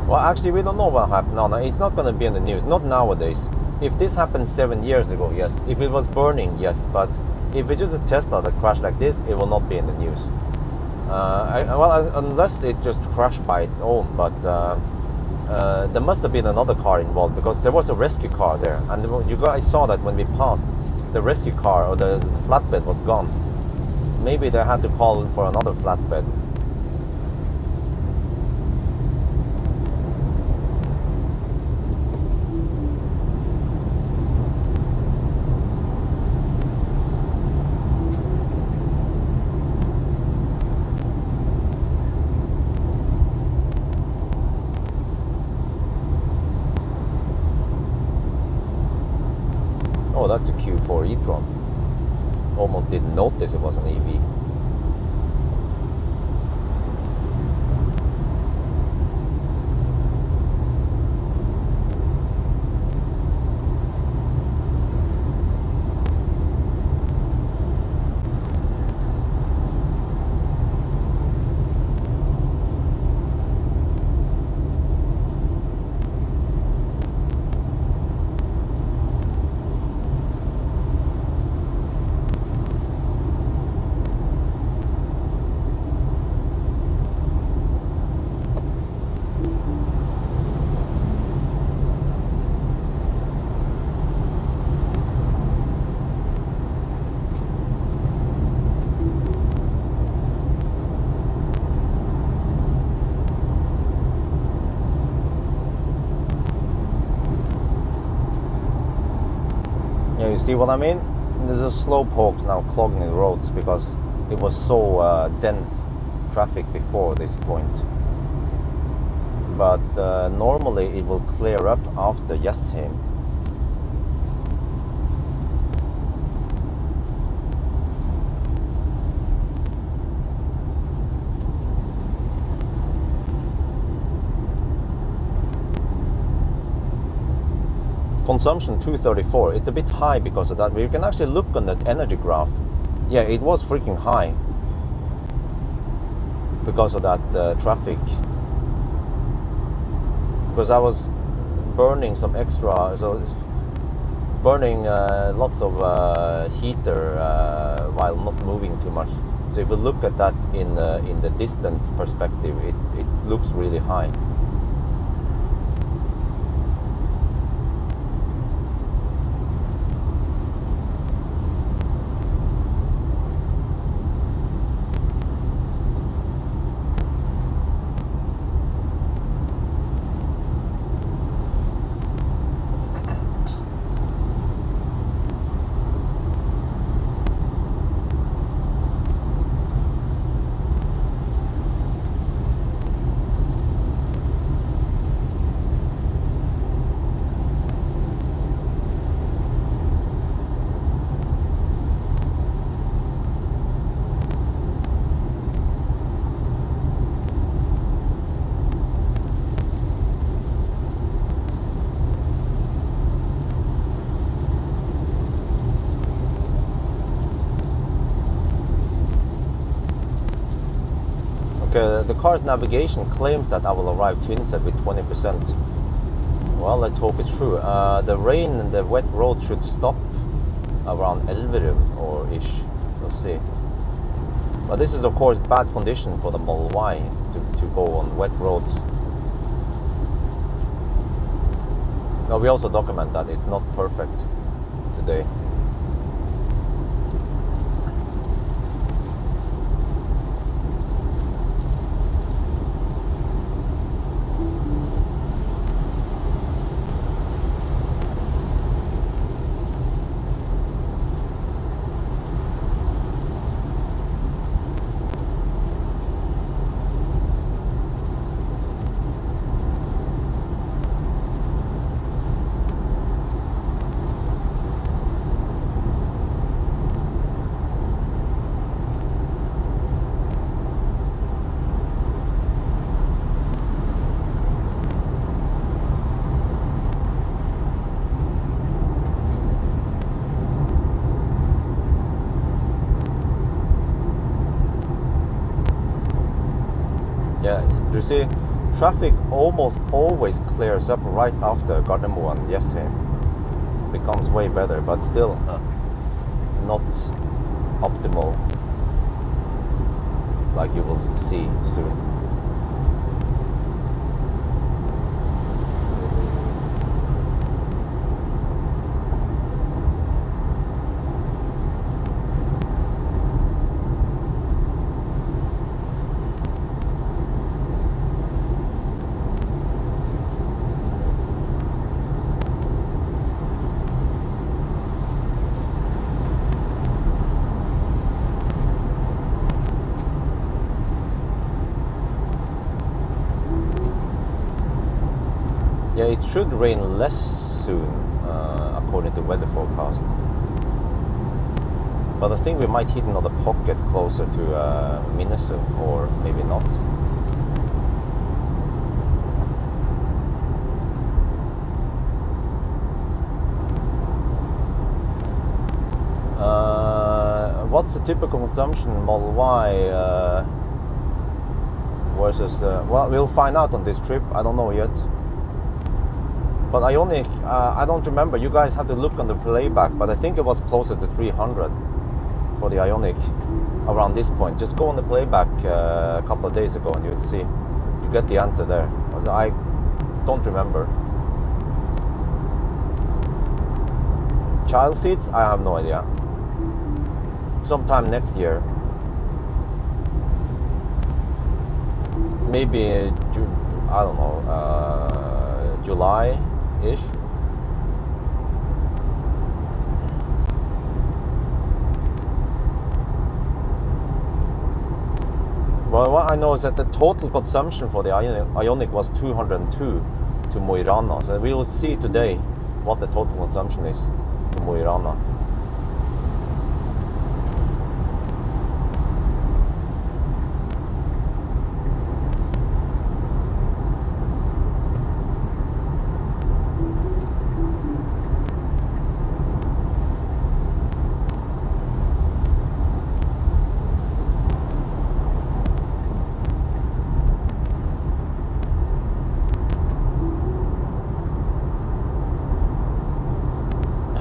Speaker 1: Well, actually, we don't know what happened. No, it's not going to be in the news. Not nowadays. If this happened 7 years ago, yes. If it was burning, yes. But if it's just a Tesla that crashed like this, it will not be in the news. Unless it just crashed by its own. But there must have been another car involved because there was a rescue car there. And you guys saw that when we passed, the rescue car or the flatbed was gone. Maybe they had to call for another flatbed. Oh, that's a Q4 e-tron. Almost didn't notice it was an EV. You see what I mean? There's a slope hoax now clogging the roads because it was so dense traffic before this point. But normally it will clear up after Jessheim. Consumption 234, it's a bit high because of that. We can actually look on that energy graph. Yeah, it was freaking high because of that traffic. Because I was burning some extra, so burning lots of heater while not moving too much. So if you look at that in the distance perspective, it looks really high. The car's navigation claims that I will arrive to Tynset with 20%. Well, let's hope it's true. The rain and the wet road should stop around Elverum or ish. We'll see. But this is of course bad condition for the Model Y to go on wet roads. Now we also document that it's not perfect today. Yeah, you see, traffic almost always clears up right after Gardermoen and Jessheim. Becomes way better, but still not optimal, like you will see soon. Yeah, it should rain less soon, according to weather forecast. But I think we might hit another pocket closer to Minnesota, or maybe not. What's the typical consumption Model Y versus... well, we'll find out on this trip. I don't know yet. But Ioniq, I don't remember. You guys have to look on the playback, but I think it was closer to 300 for the Ioniq around this point. Just go on the playback a couple of days ago and you'll see. You get the answer there. I don't remember. Child seats? I have no idea. Sometime next year. Maybe, I don't know, July-ish. Well, what I know is that the total consumption for the Ioniq was 202 to Mo i Rana. So we will see today what the total consumption is to Mo i Rana.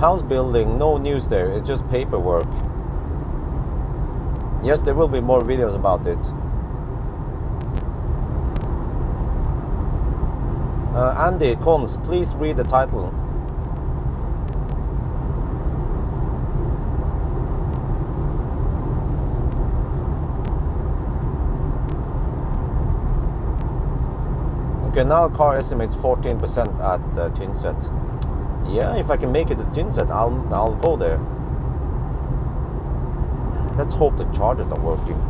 Speaker 1: House building, no news there, it's just paperwork. Yes, there will be more videos about it. Andy Cons, please read the title. Okay, now car estimates 14% at Tynset. Yeah, if I can make it to Tynset, I'll go there. Let's hope the chargers are working.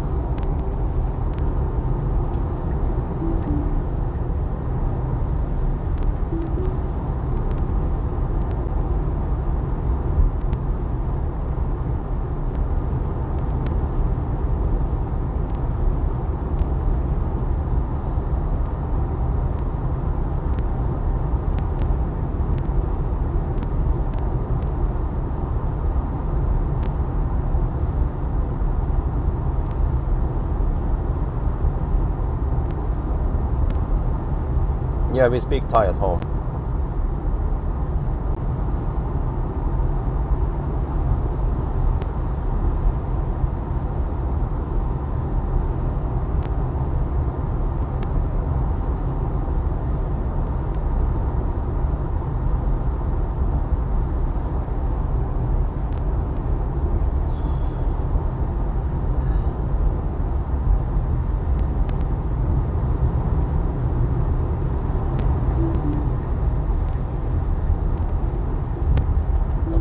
Speaker 1: Yeah, we speak Thai at home.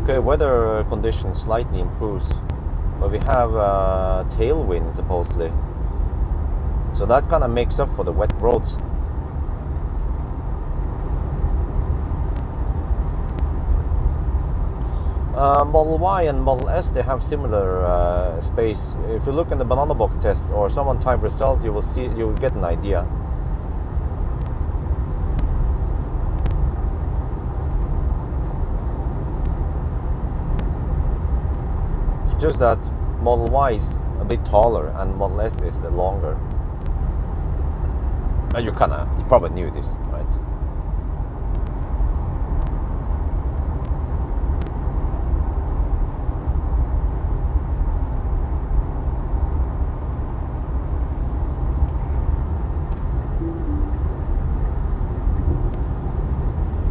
Speaker 1: Okay, weather conditions slightly improves, but we have tailwind supposedly, so that kind of makes up for the wet roads. Model Y and Model S, they have similar space. If you look in the banana box test or someone type result, you will get an idea. Just that Model Y is a bit taller and Model S is longer. You probably knew this, right?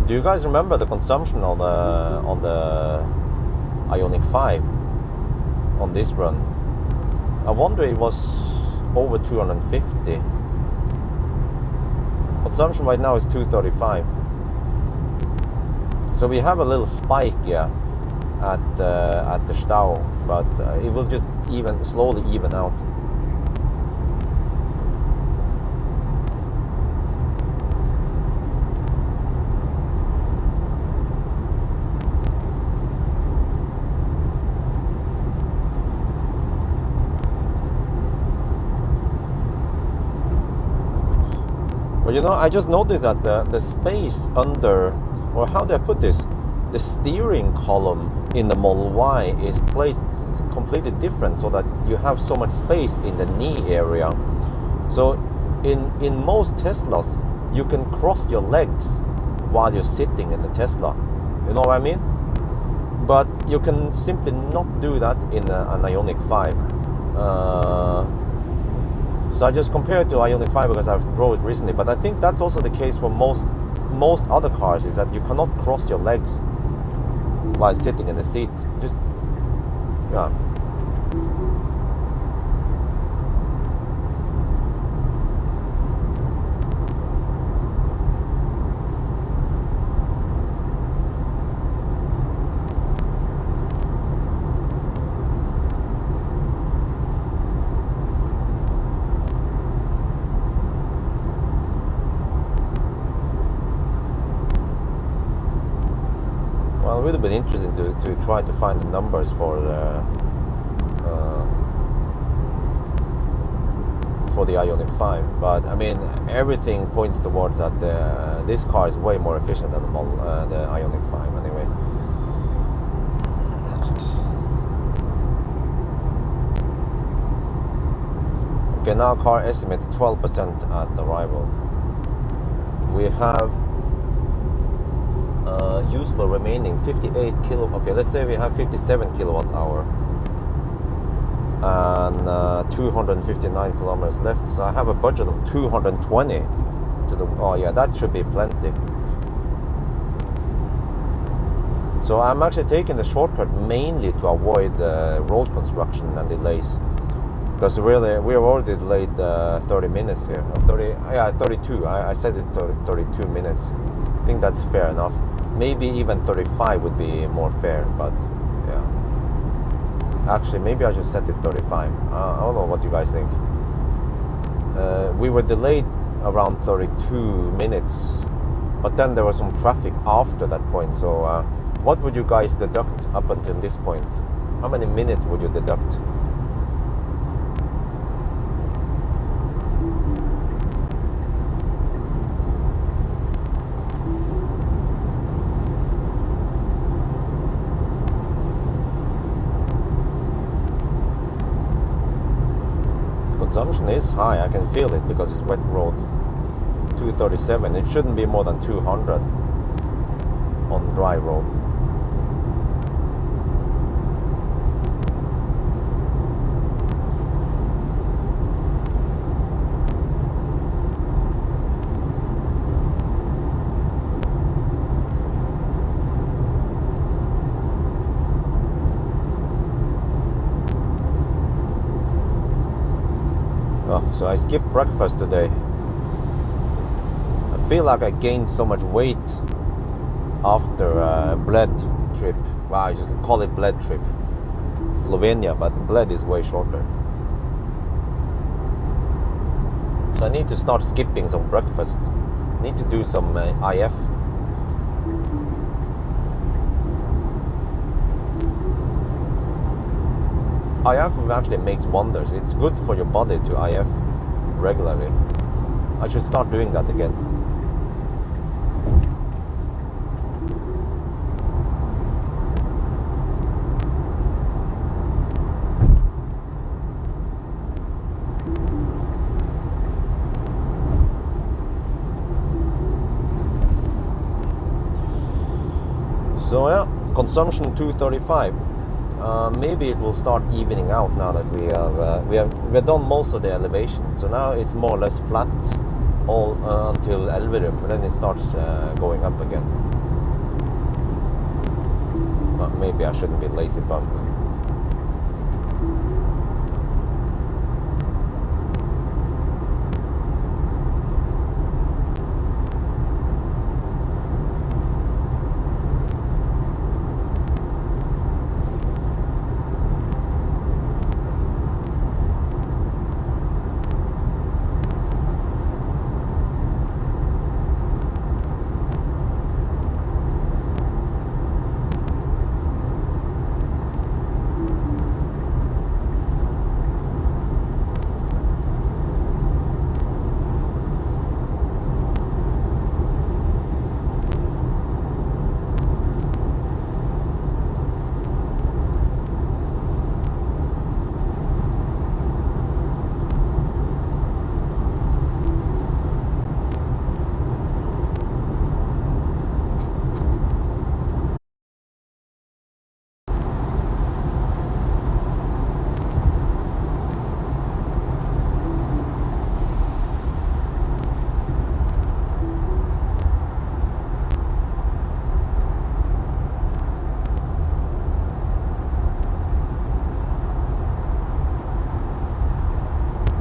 Speaker 1: Do you guys remember the consumption on the Ioniq 5? On this run, I wonder it was over 250. Consumption right now is 235. So we have a little spike, yeah, at the Stau, but it will just slowly even out. You know, I just noticed that the space under, or how do I put this, the steering column in the Model Y is placed completely different, so that you have so much space in the knee area. So in most Teslas, you can cross your legs while you're sitting in the Tesla. You know what I mean? But you can simply not do that in an Ioniq 5. So I just compared to Ioniq 5 because I drove it recently, but I think that's also the case for most other cars, is that you cannot cross your legs while sitting in the seat. Just, yeah. would have been interesting to try to find the numbers for the Ioniq 5, but I mean everything points towards that this car is way more efficient than the Ioniq 5 anyway. Okay, now car estimates 12% at arrival. We have usable remaining 58 kilo. Okay, let's say we have 57 kilowatt hour and 259 kilometers left. So I have a budget of 220 to the. Oh yeah, that should be plenty. So I'm actually taking the shortcut mainly to avoid road construction and delays. Because really, we are already delayed 30 minutes here. 32. I said it 32 minutes. I think that's fair enough. Maybe even 35 would be more fair, but yeah. Actually, maybe I just set it 35. I don't know what you guys think. We were delayed around 32 minutes, but then there was some traffic after that point. So what would you guys deduct up until this point? How many minutes would you deduct? Consumption is high, I can feel it because it's wet road. 237, it shouldn't be more than 200 on dry road. So I skipped breakfast today. I feel like I gained so much weight after a bled trip. Well, I just call it bled trip. Slovenia, but bled is way shorter. So I need to start skipping some breakfast. Need to do some IF. IF actually makes wonders. It's good for your body to IF regularly. I should start doing that again. So yeah, consumption 235. Maybe it will start evening out now that we've done most of the elevation. So now it's more or less flat all until Elverum, and then it starts going up again. Maybe I shouldn't be lazy bum.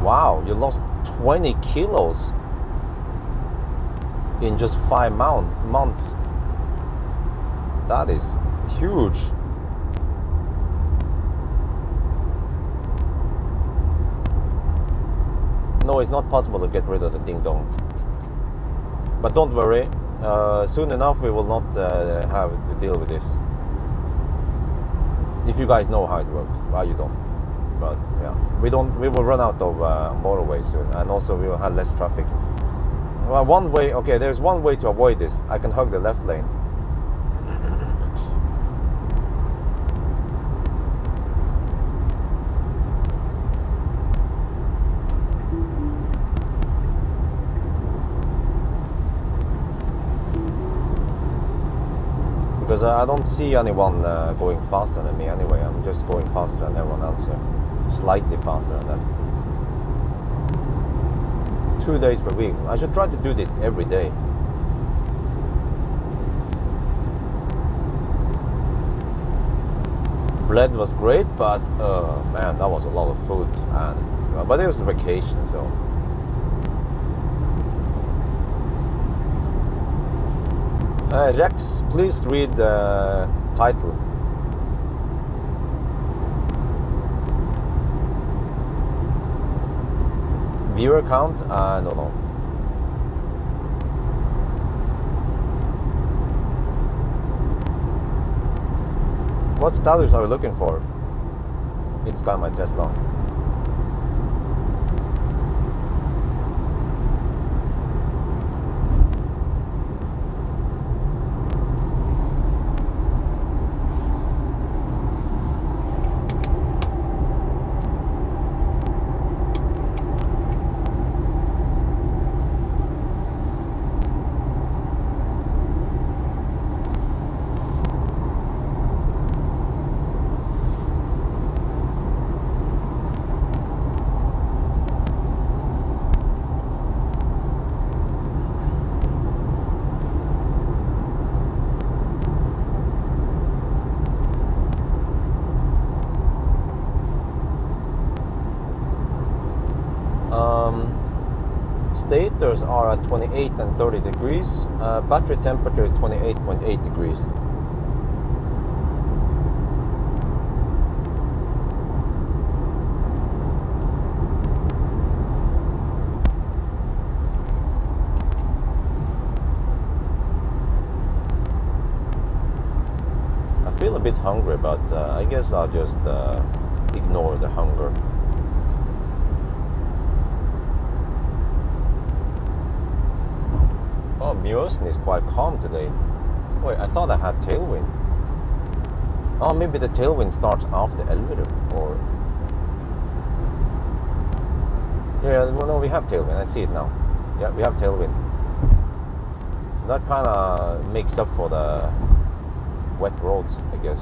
Speaker 1: Wow, you lost 20 kilos in just 5 months. That is huge. No, it's not possible to get rid of the ding dong. But don't worry, soon enough we will not have to deal with this. If you guys know how it works, well, you don't. But yeah, we don't. We will run out of motorways soon, and also we will have less traffic. Well, one way. Okay, there's one way to avoid this. I can hug the left lane. Because I don't see anyone going faster than me anyway. I'm just going faster than everyone else here. Slightly faster than them. 2 days per week. I should try to do this every day. Bread was great, but man, that was a lot of food. And but it was a vacation, so. Rex, please read the title. Viewer count? I don't know. What status are we looking for? It's got my Tesla. Stators are at 28 and 30 degrees. Battery temperature is 28.8 degrees. I feel a bit hungry, but I guess I'll just ignore the hunger. Oh, Mjøsen is quite calm today. Wait, I thought I had tailwind. Oh, maybe the tailwind starts after Elverum, or... Yeah, well, no, we have tailwind. I see it now. Yeah, we have tailwind. That kind of makes up for the wet roads, I guess.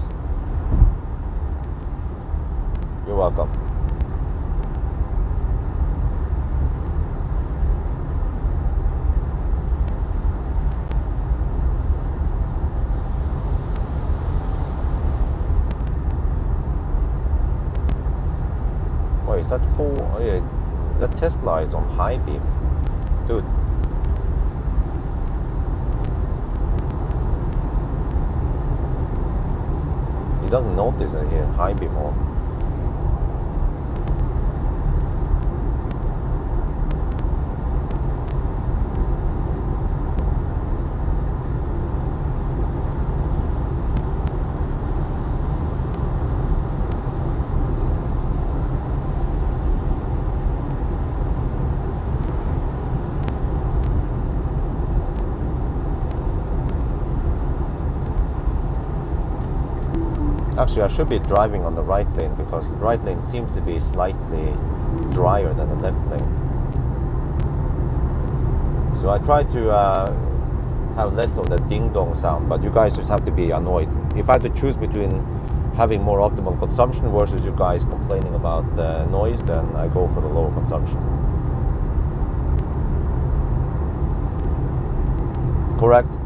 Speaker 1: You're welcome. Is that full? Oh, yeah, that Tesla is on high beam, dude. He doesn't notice that he has high beam on. Actually, I should be driving on the right lane because the right lane seems to be slightly drier than the left lane. So I try to have less of the ding-dong sound, but you guys just have to be annoyed. If I had to choose between having more optimal consumption versus you guys complaining about the noise, then I go for the lower consumption. Correct?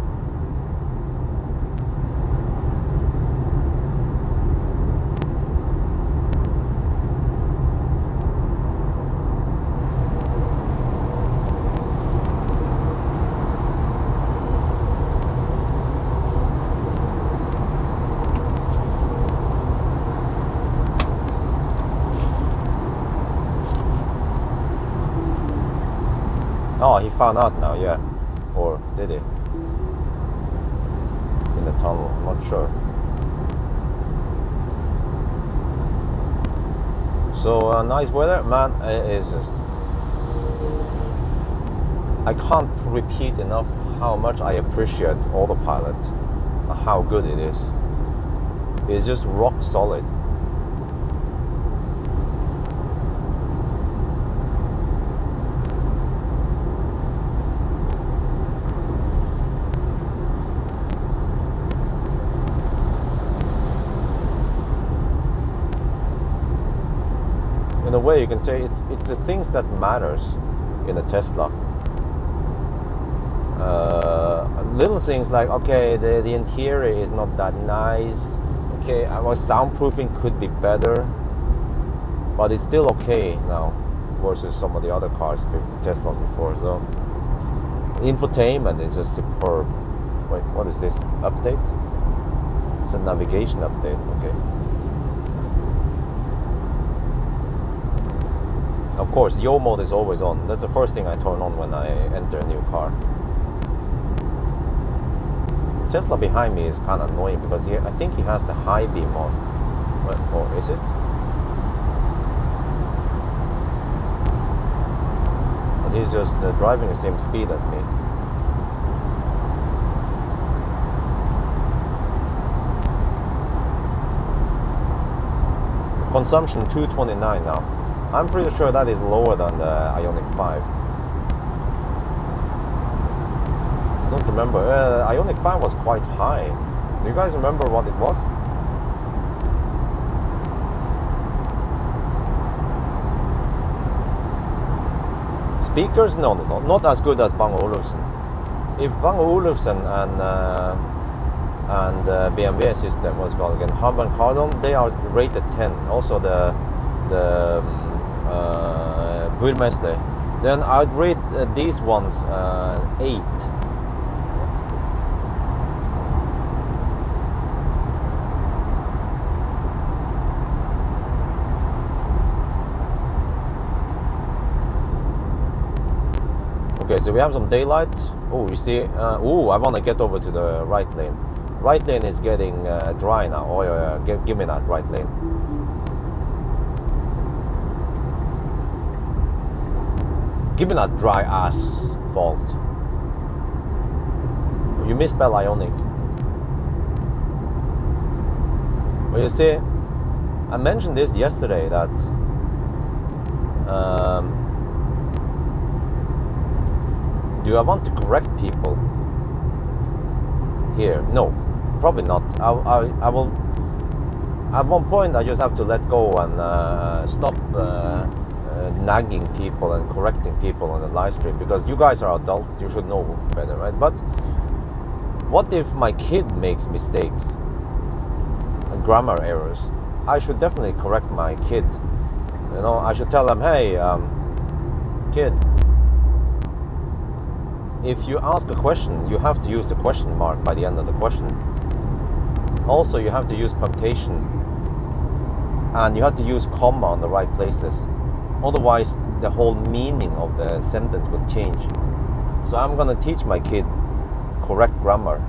Speaker 1: Oh, he found out now, yeah. Or did he? In the tunnel, I'm not sure. So nice weather, man. It is just, I can't repeat enough how much I appreciate autopilot, how good it is. It's just rock solid. In a way, you can say it's the things that matters in a Tesla. Little things like, okay, the interior is not that nice. Okay, our soundproofing could be better, but it's still okay now versus some of the other cars, Teslas before. So infotainment is just superb. Wait, what is this? Update? It's a navigation update. Okay. Of course, Yo mode is always on. That's the first thing I turn on when I enter a new car. Tesla behind me is kind of annoying because I think he has the high beam on. Or is it? But he's just driving the same speed as me. Consumption 229 now. I'm pretty sure that is lower than the Ioniq 5. I don't remember. Ioniq 5 was quite high. Do you guys remember what it was? Speakers? No, not as good as Bang & Olufsen. If Bang & Olufsen and BMW system, what's called again, Hub and Cardon, they are rated 10. Also the Burmester. Then I'd rate these ones 8. Okay, so we have some daylight. Oh, you see, I want to get over to the right lane. Right lane is getting dry now. Oh yeah, give me that right lane. Give me that dry asphalt. You misspell Ioniq. Well, you see, I mentioned this yesterday that do I want to correct people here? No, probably not. I will. At one point, I just have to let go and stop nagging people and correcting people on the live stream, because you guys are adults. You should know better, right? But what if my kid makes mistakes and grammar errors? I should definitely correct my kid. You know, I should tell them, hey, kid, if you ask a question, you have to use the question mark by the end of the question. Also, you have to use punctuation, and you have to use comma on the right places. Otherwise, the whole meaning of the sentence will change. So I'm gonna teach my kid correct grammar.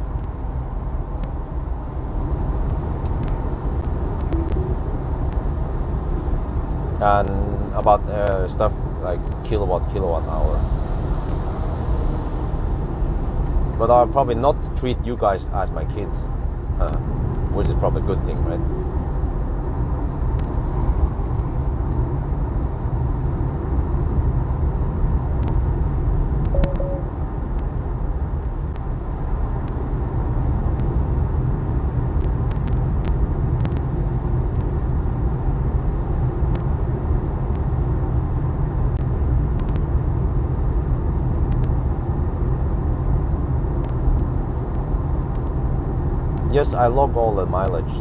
Speaker 1: And about stuff like kilowatt hour. But I'll probably not treat you guys as my kids, which is probably a good thing, right? Yes, I log all the mileage.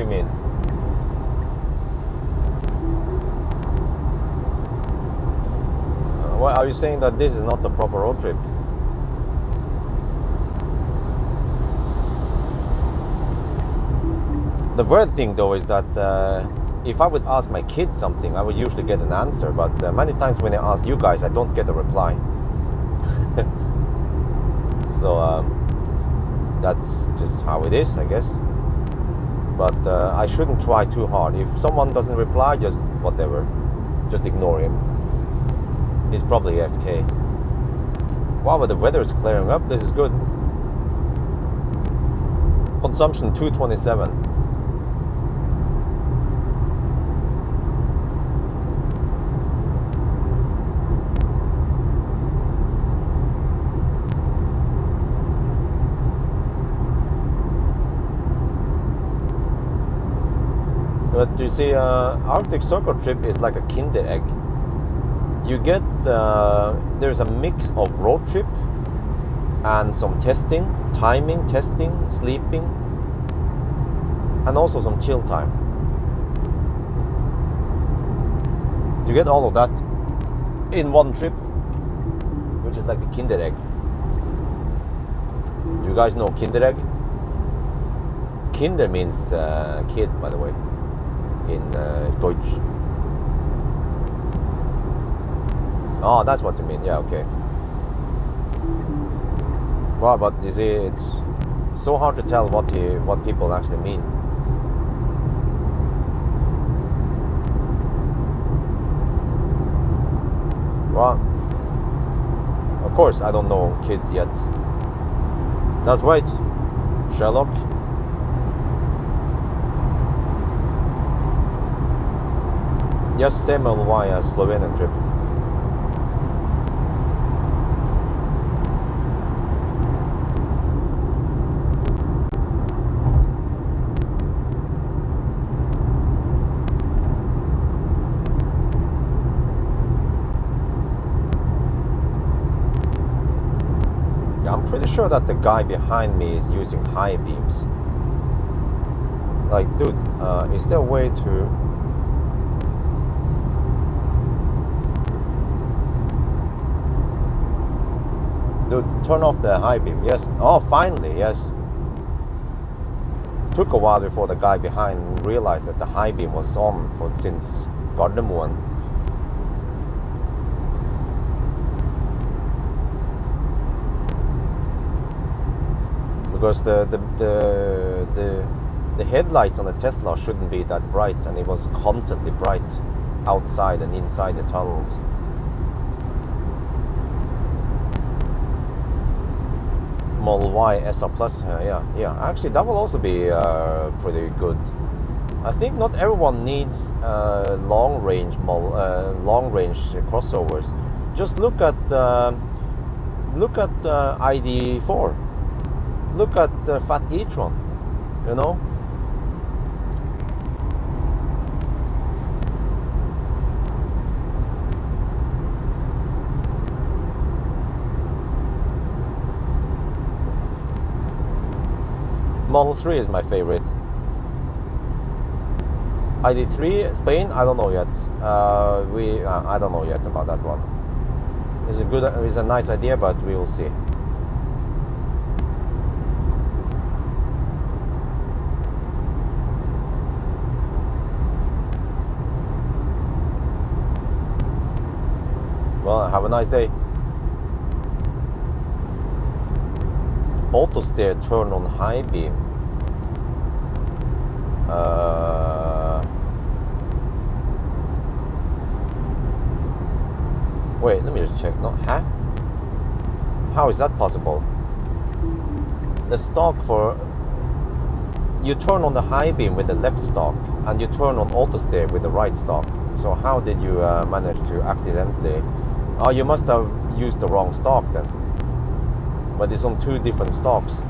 Speaker 1: you mean? Well, are you saying that this is not the proper road trip? The weird thing though is that if I would ask my kids something, I would usually get an answer, but many times when I ask you guys, I don't get a reply. So that's just how it is, I guess. But I shouldn't try too hard. If someone doesn't reply, just whatever. Just ignore him. He's probably AFK. Wow, but the weather is clearing up. This is good. Consumption 227. But you see, Arctic Circle trip is like a Kinder egg. You get, there's a mix of road trip and some testing, timing, testing, sleeping, and also some chill time. You get all of that in one trip, which is like a Kinder egg. You guys know Kinder egg? Kinder means kid, by the way, in Deutsch. Oh, that's what you mean. Yeah, okay. Well, but you see, it's so hard to tell what people actually mean. Well, of course, I don't know kids yet. That's right, Sherlock. Yes, Samuel, why a Slovenian trip? I'm pretty sure that the guy behind me is using high beams. Like, dude, is there a way to... Dude, turn off the high beam, yes. Oh, finally, yes. Took a while before the guy behind realized that the high beam was on since Gardermoen. Because the headlights on the Tesla shouldn't be that bright, and it was constantly bright outside and inside the tunnels. Model Y SR Plus, yeah. Actually, that will also be pretty good. I think not everyone needs long range crossovers. Just look at ID4. Look at Fat e-tron, you know. Model 3 is my favorite. ID3 Spain, I don't know yet. I don't know yet about that one. It's a nice idea, but we will see. Well, have a nice day. Auto steer turn on high beam. Wait, let me just check. No, huh? How is that possible? The stock for... You turn on the high beam with the left stock, and you turn on auto steer with the right stock. So how did you manage to accidentally... Oh, you must have used the wrong stock then. But it's on two different stocks.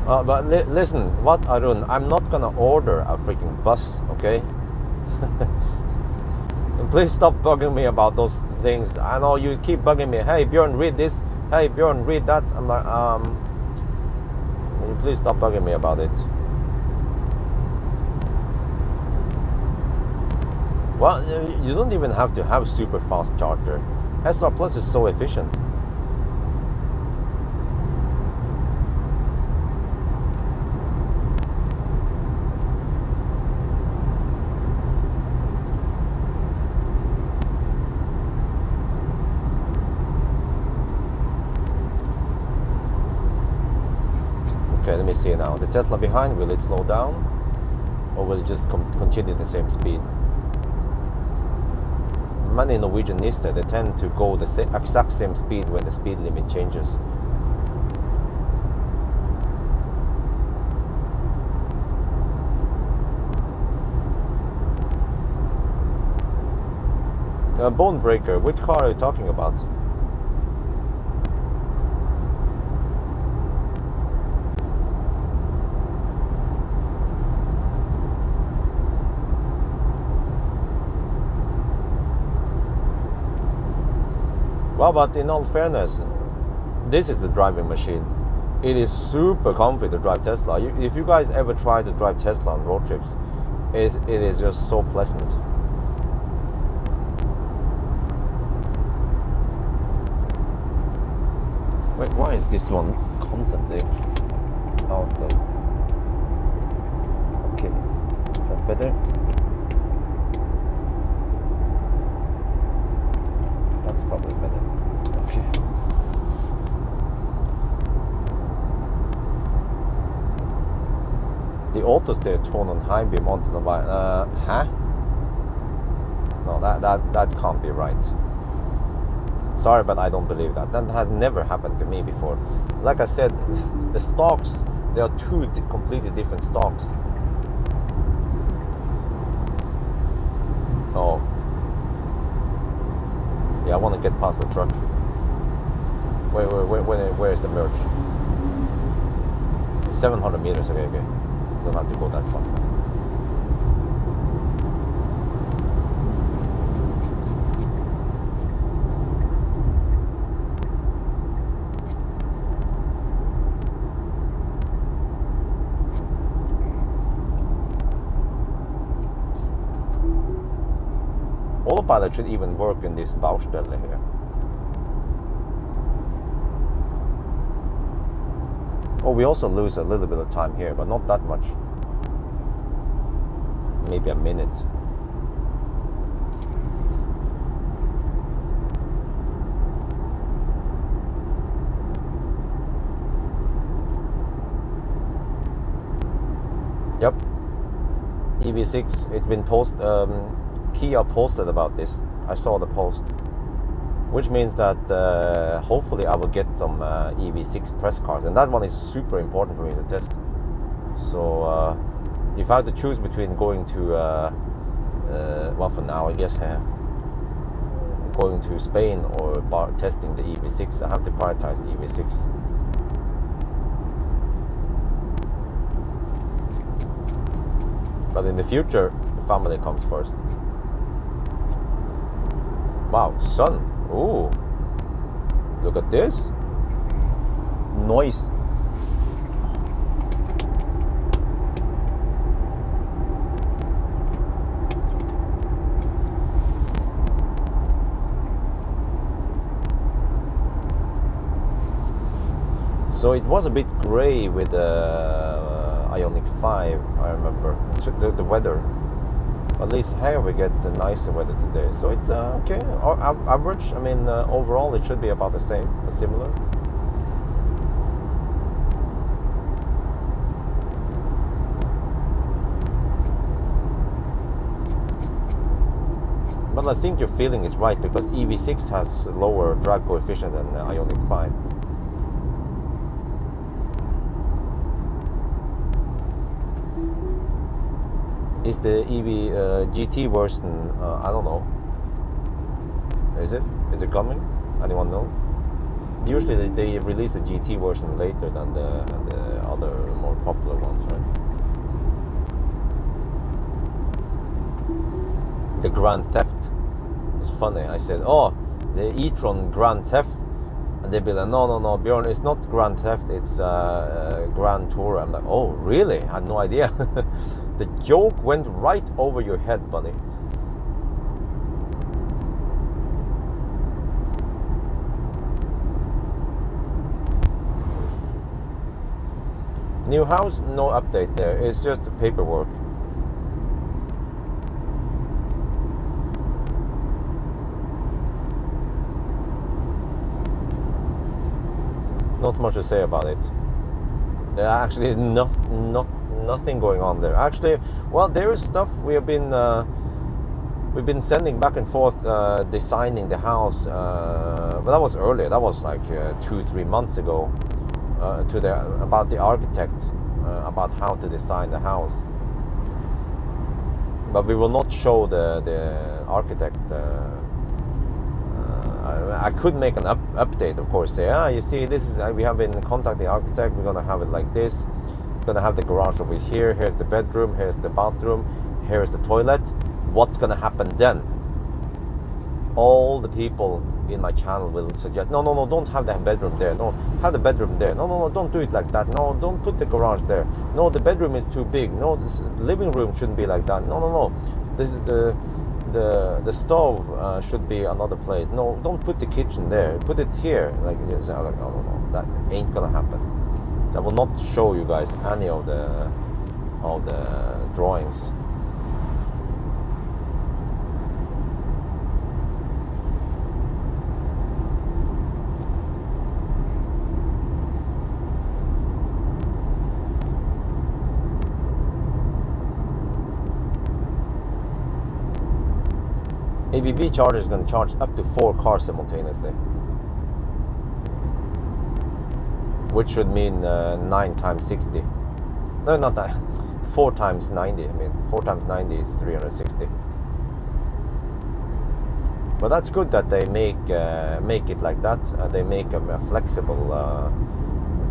Speaker 1: But listen, what Arun, I'm not gonna order a freaking bus, okay? And please stop bugging me about those things. I know you keep bugging me. Hey Bjørn, read this. Hey Bjørn, read that. I'm like, will you please stop bugging me about it? Well, you don't even have to have super fast charger. Tesla Plus is so efficient. Okay, let me see now. The Tesla behind, will it slow down? Or will it just continue the same speed? Many Norwegian Nissan, they tend to go the exact same speed when the speed limit changes. Bone Breaker, which car are you talking about? Well, but in all fairness, this is the driving machine. It is super comfy to drive Tesla. If you guys ever try to drive Tesla on road trips, it is just so pleasant. Wait, why is this one constantly out of... Okay, is that better? That's probably better. Okay. The auto steer tone on high beam onto the line. Huh? No, that can't be right. Sorry, but I don't believe that. That has never happened to me before. Like I said, the stocks, there are two completely different stocks. Oh. Yeah, I want to get past the truck. Where is the merge? 700 meters, okay. Don't have to go that fast. Autopilot should even work in this Baustelle here. Oh, we also lose a little bit of time here, but not that much. Maybe a minute. Yep. EV6, it's been Kia posted about this. I saw the post, which means that hopefully I will get some EV6 press cars, and that one is super important for me to test. So if I have to choose between going to well, for now I guess going to Spain or testing the EV6, I have to prioritize EV6. But in the future, the family comes first. Wow, sun. Ooh. Look at this. Noise. So it was a bit gray with the Ioniq 5, I remember. The weather. At least here we get the nicer weather today, so it's okay. Average. I mean, overall it should be about the same, similar. But I think your feeling is right, because EV6 has lower drag coefficient than Ioniq 5. Is the EV GT version, I don't know. Is it? Is it coming? Anyone know? Usually they release the GT version later than the other more popular ones, right? The Grand Theft. funny. I said, oh, the e-tron Grand Theft, and they'd be like, no, Bjørn, it's not Grand Theft, it's Grand Tour. I'm like, oh, really? I had no idea. The joke went right over your head, buddy. New house, no update there. It's just paperwork. Not much to say about it. There actually nothing going on there. Actually, well, there is stuff we've been sending back and forth, designing the house. But that was earlier. That was like 2-3 months ago. About the architect, about how to design the house. But we will not show the architect. I could make an update, of course. Say, you see, this is we have been contacting the architect. We're gonna have it like this. We're gonna have the garage over here. Here's the bedroom. Here's the bathroom. Here's the toilet. What's gonna happen then? All the people in my channel will suggest, no, don't have the bedroom there. No, have the bedroom there. No, don't do it like that. No, don't put the garage there. No, the bedroom is too big. No, the living room shouldn't be like that. No. The stove should be another place. No, don't put the kitchen there. Put it here. Like, no, that ain't gonna happen. So I will not show you guys any of the drawings. ABB charger is going to charge up to 4 cars simultaneously, which should mean 9 times 60. No, not that. 4 times 90. I mean, 4 times 90 is 360. But that's good that they make it like that. They make a flexible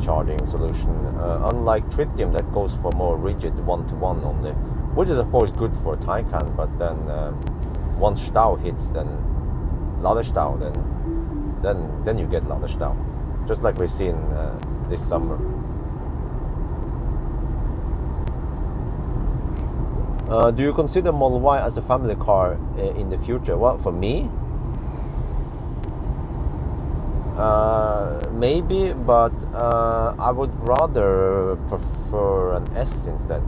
Speaker 1: charging solution, unlike tritium that goes for more rigid 1-to-1 only, which is of course good for Taycan, but then once stau hits, then ladestau, then you get ladestau, just like we've seen this summer. Do you consider Model Y as a family car in the future? Well, for me, maybe, but I would rather prefer an S instead.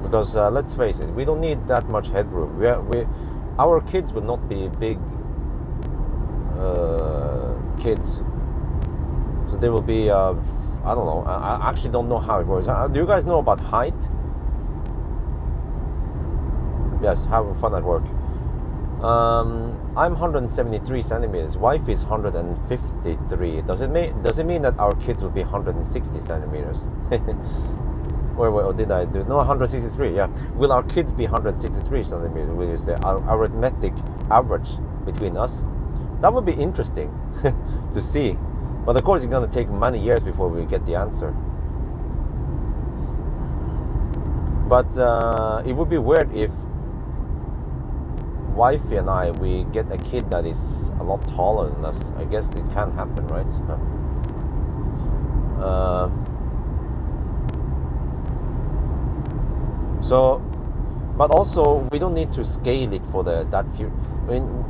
Speaker 1: Because let's face it, we don't need that much headroom. Our kids will not be big kids, so they will be I don't know, I actually don't know how it works. Do you guys know about height? Yes, having fun at work. I'm 173 centimeters. Wife is 153. Does it mean that our kids will be 160 centimeters? Or did I do? No, 163. Yeah. Will our kids be 163 centimeters? Which is the arithmetic average between us? That would be interesting to see. But of course, it's going to take many years before we get the answer. But it would be weird if wifey and we get a kid that is a lot taller than us. I guess it can happen, right? So, but also we don't need to scale it for that few. I mean,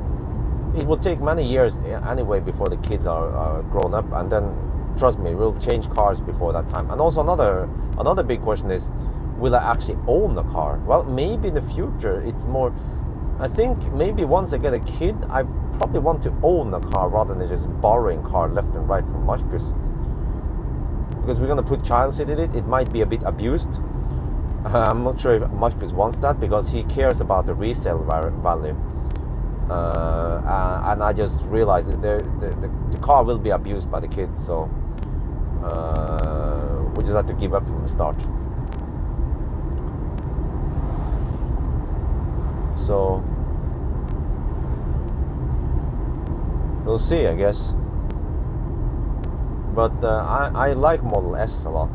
Speaker 1: it will take many years anyway before the kids are grown up, and then trust me, we'll change cars before that time. And also another big question is, will I actually own a car? Well, maybe in the future it's more. I think maybe once I get a kid, I probably want to own a car rather than just borrowing car left and right from Marcus, because we're gonna put child seat in it. It might be a bit abused. I'm not sure if Marcus wants that, because he cares about the resale value. And I just realized that the car will be abused by the kids, so we just have to give up from the start. So we'll see, I guess. But I like Model S a lot.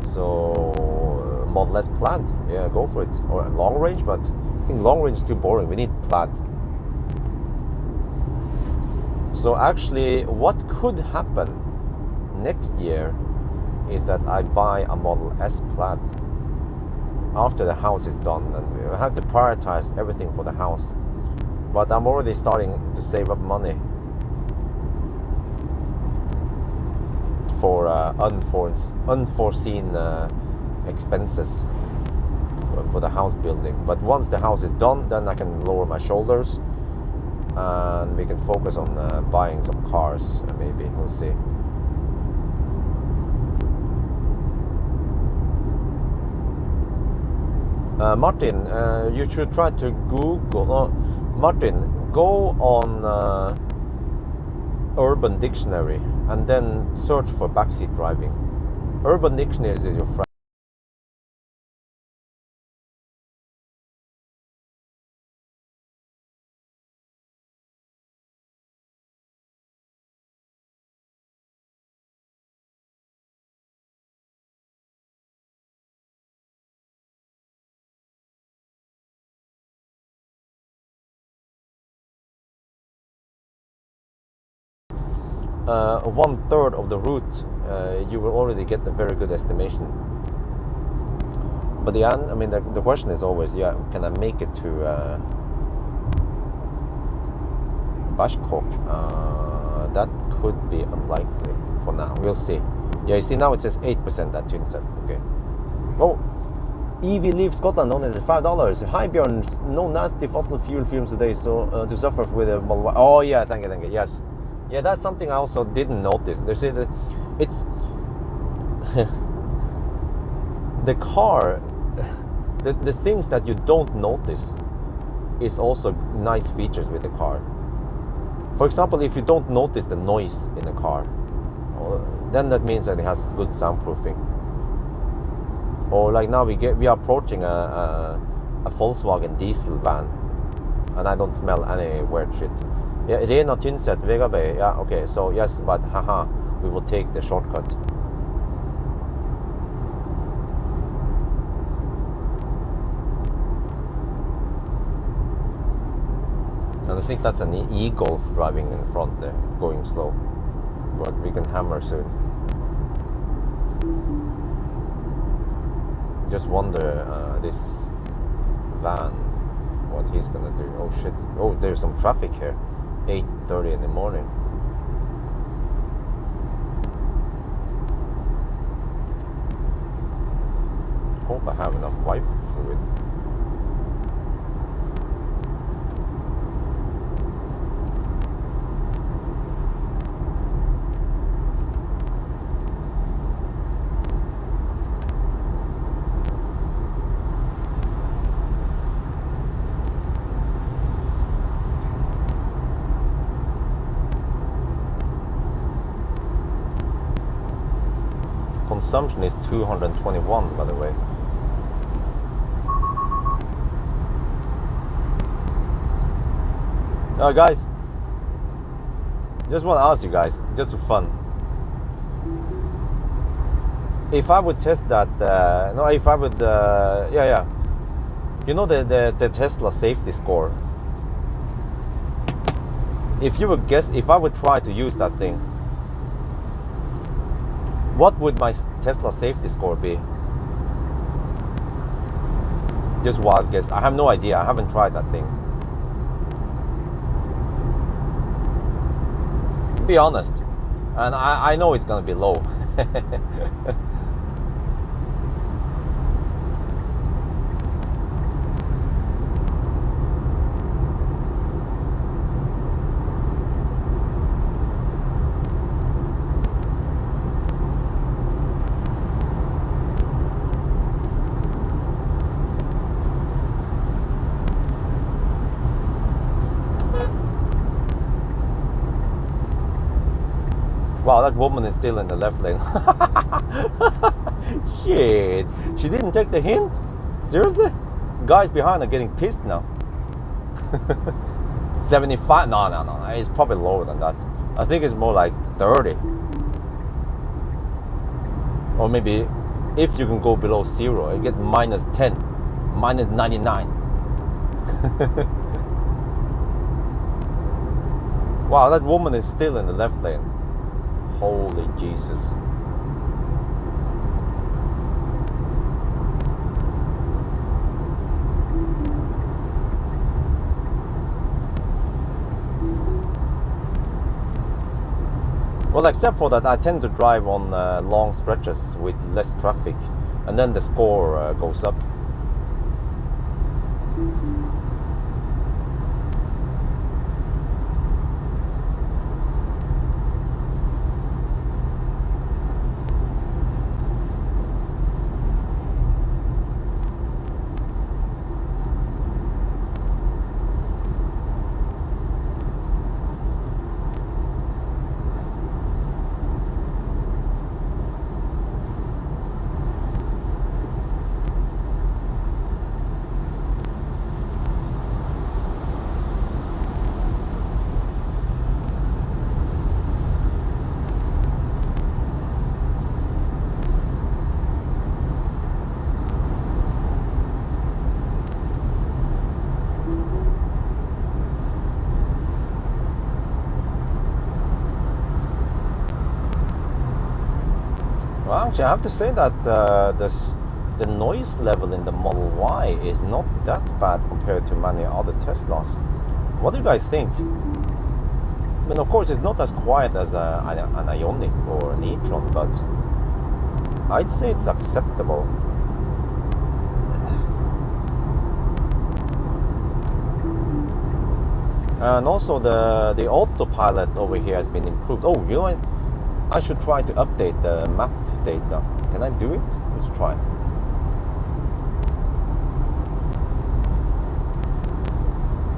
Speaker 1: So Model S Plaid, yeah, go for it. Or long range, but I think long range is too boring. We need Plaid. So actually, what could happen next year is that I buy a Model S Plaid after the house is done, and we have to prioritize everything for the house. But I'm already starting to save up money for unforeseen expenses for the house building. But once the house is done, then I can lower my shoulders and we can focus on buying some cars. Maybe we'll see. Martin, you should try to Google. Martin, go on Urban Dictionary and then search for backseat driving. Urban Dictionary is your friend. One third of the route, you will already get a very good estimation. But the question is always, yeah, can I make it to Bashkok? That could be unlikely for now. We'll see. Yeah, you see now it says 8% at Tynset. Okay. Oh, EV leave Scotland only at $5. Hi Bjørn, no nasty fossil fuel fumes today, so to suffer with a Model Y. Oh yeah, thank you. Yes. Yeah, that's something I also didn't notice. They say that it's the car, the things that you don't notice is also nice features with the car. For example, if you don't notice the noise in the car, then that means that it has good soundproofing. Or like now we are approaching a Volkswagen diesel van, and I don't smell any weird shit. Yeah, Rena Tynset, Vegabay. Yeah, okay. So yes, but haha, we will take the shortcut. And I think that's an e-Golf driving in front there, going slow. But we can hammer soon. Just wonder this van, what he's gonna do. Oh shit! Oh, there's some traffic here. 8:30 in the morning. Hope I have enough wipe fluid. Consumption is 221, by the way. Guys, just want to ask you guys, just for fun, if I would test that, you know the Tesla safety score. If you would guess, if I would try to use that thing, what would my Tesla safety score be? Just wild guess. I have no idea. I haven't tried that thing. Be honest. And I know it's gonna be low. Wow, that woman is still in the left lane. Shit, she didn't take the hint? Seriously? Guys behind are getting pissed now. 75? No, it's probably lower than that. I think it's more like 30. Or maybe if you can go below 0, you get -10, -99. Wow, that woman is still in the left lane. Holy Jesus. Well, except for that, I tend to drive on long stretches with less traffic, and then the score goes up. Well, actually, I have to say that the noise level in the Model Y is not that bad compared to many other Teslas. What do you guys think? I mean, of course, it's not as quiet as an Ioniq or an e-tron, but I'd say it's acceptable. And also the autopilot over here has been improved. Oh, you know what? I should try to update the map data. Can I do it? Let's try.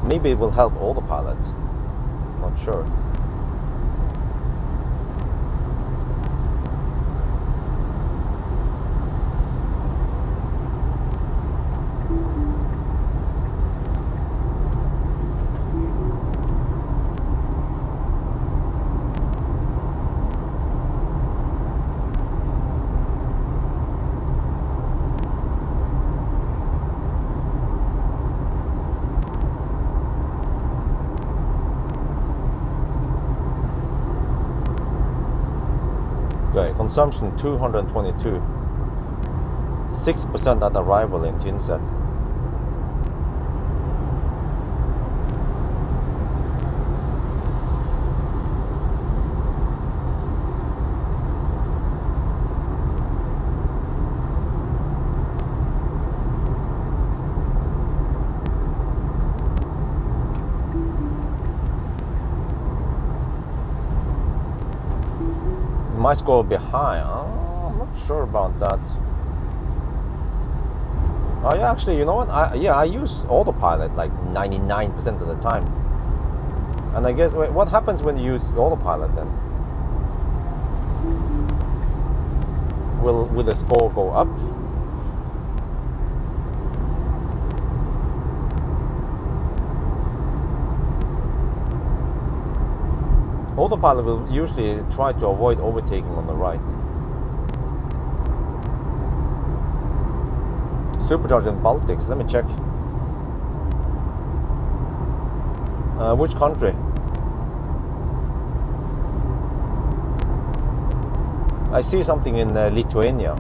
Speaker 1: Maybe it will help autopilot. Not sure. Okay, consumption 222. 6% at arrival in Tinset. My score will be high. Oh, I'm not sure about that. Oh yeah, actually, you know what? I use autopilot like 99% of the time. And I guess, wait, what happens when you use autopilot then? Will the score go up? Autopilot will usually try to avoid overtaking on the right. Supercharged in Baltics, let me check. Which country? I see something in Lithuania.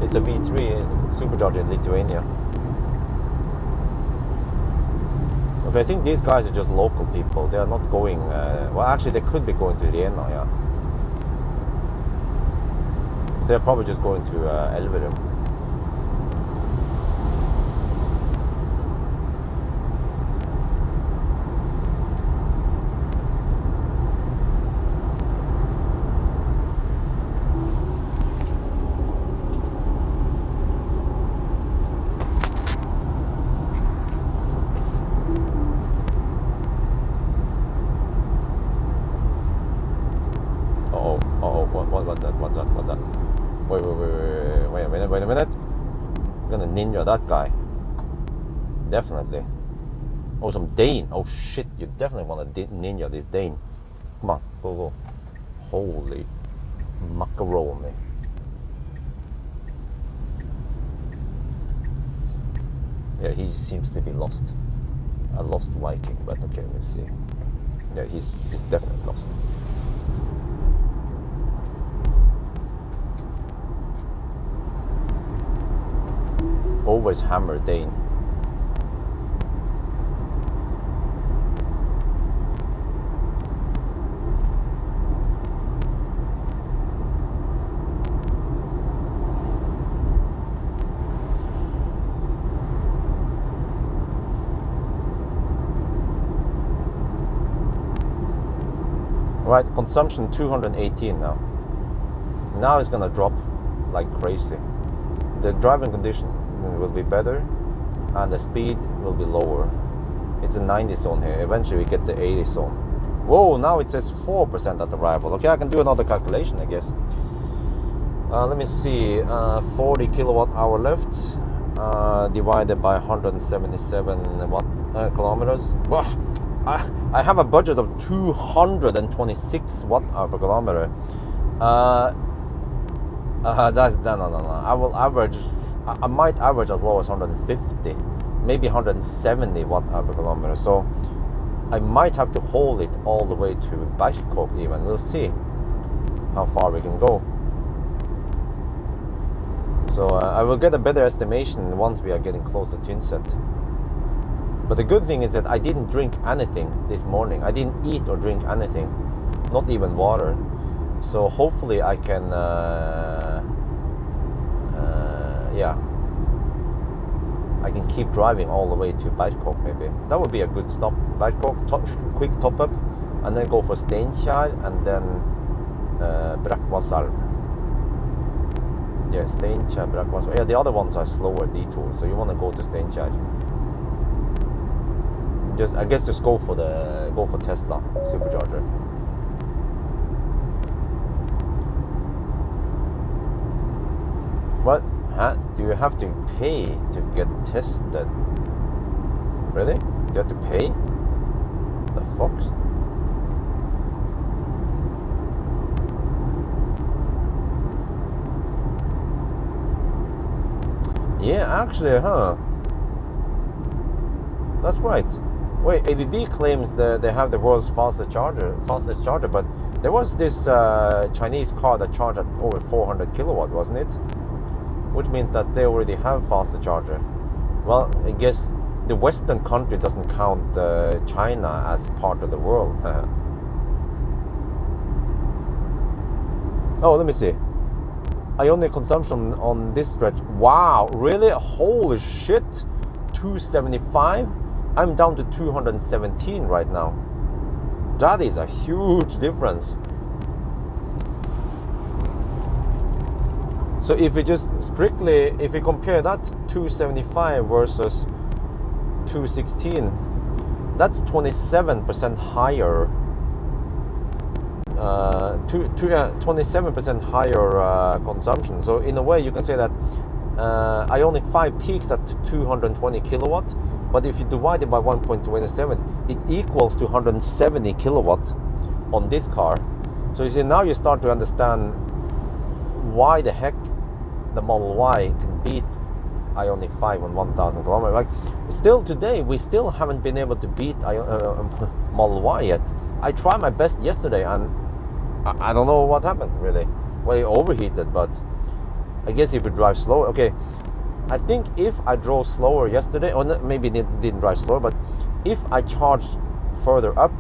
Speaker 1: It's a V3 supercharged in Lithuania. Okay, I think these guys are just local people. They are not going... well, actually, they could be going to Vienna, yeah. They're probably just going to Elverum. What's that? Wait a minute. I'm gonna ninja that guy. Definitely. Oh, some Dane. Oh shit, you definitely want to ninja this Dane. Come on, go, go. Holy macaroni. Yeah, he seems to be lost. A lost Viking, but okay, let's see. Yeah, he's definitely lost. Always hammer Dane. Right, consumption 218 now. Now it's gonna drop like crazy. The driving condition will be better and the speed will be lower. It's a 90 zone here. Eventually we get the 80 zone. Whoa, now it says 4% at arrival. Okay, I can do another calculation, I guess. Let me see, 40 kilowatt hour left, divided by 177 watt kilometers. Whoa. I have a budget of 226 watt hour per kilometer. That's no. I will average. I might average as low as 150, maybe 170 watt hour per kilometer. So I might have to hold it all the way to Bangkok even. We'll see how far we can go. So I will get a better estimation once we are getting close to Tynset. But the good thing is that I didn't drink anything this morning. I didn't eat or drink anything, not even water. So hopefully I can, yeah, I can keep driving all the way to Bangkok maybe. That would be a good stop. Bangkok, quick top up, and then go for Steinkjer and then Brekkvassal. Yeah, Steinkjer, Brekkvassal. Yeah, the other ones are slower detours, so you want to go to Steinkjer. I guess just go for Tesla supercharger. What? Huh? Do you have to pay to get tested? Really? Do you have to pay? The fuck? Yeah, actually, huh? That's right. Wait, ABB claims that they have the world's fastest charger, but there was this Chinese car that charged at over 400 kilowatt, wasn't it? Which means that they already have faster charger. Well, I guess the Western country doesn't count China as part of the world. Oh, let me see. Ionic consumption on this stretch. Wow, really? Holy shit! 275? I'm down to 217 right now. That is a huge difference. So if we just strictly, if we compare that 275 versus 216, that's 27% higher. 27% higher consumption. So in a way, you can say that Ioniq 5 peaks at 220 kilowatt. But if you divide it by 1.27, it equals to 170 kilowatt on this car. So you see, now you start to understand why the heck the Model Y can beat Ioniq 5 on 1,000 kilometers. Like, still today, we still haven't been able to beat Model Y yet. I tried my best yesterday, and I don't know what happened, really. Well, it overheated, but I guess if you drive slow, okay. I think if I drove slower yesterday, or maybe didn't drive slower, but if I charged further up,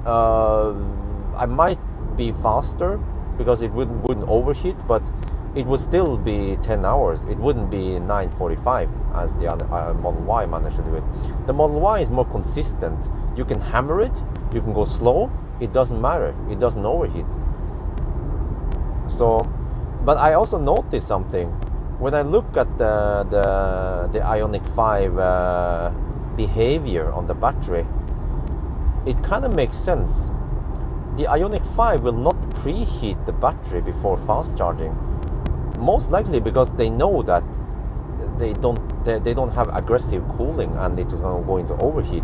Speaker 1: I might be faster because it wouldn't overheat, but it would still be 10 hours. It wouldn't be 9:45 as the other Model Y managed to do it. The Model Y is more consistent. You can hammer it, you can go slow, it doesn't matter. It doesn't overheat. So, but I also noticed something. When I look at the Ioniq 5 behavior on the battery, it kind of makes sense. The Ioniq 5 will not preheat the battery before fast charging. Most likely because they know that they they don't have aggressive cooling and it's going to overheat.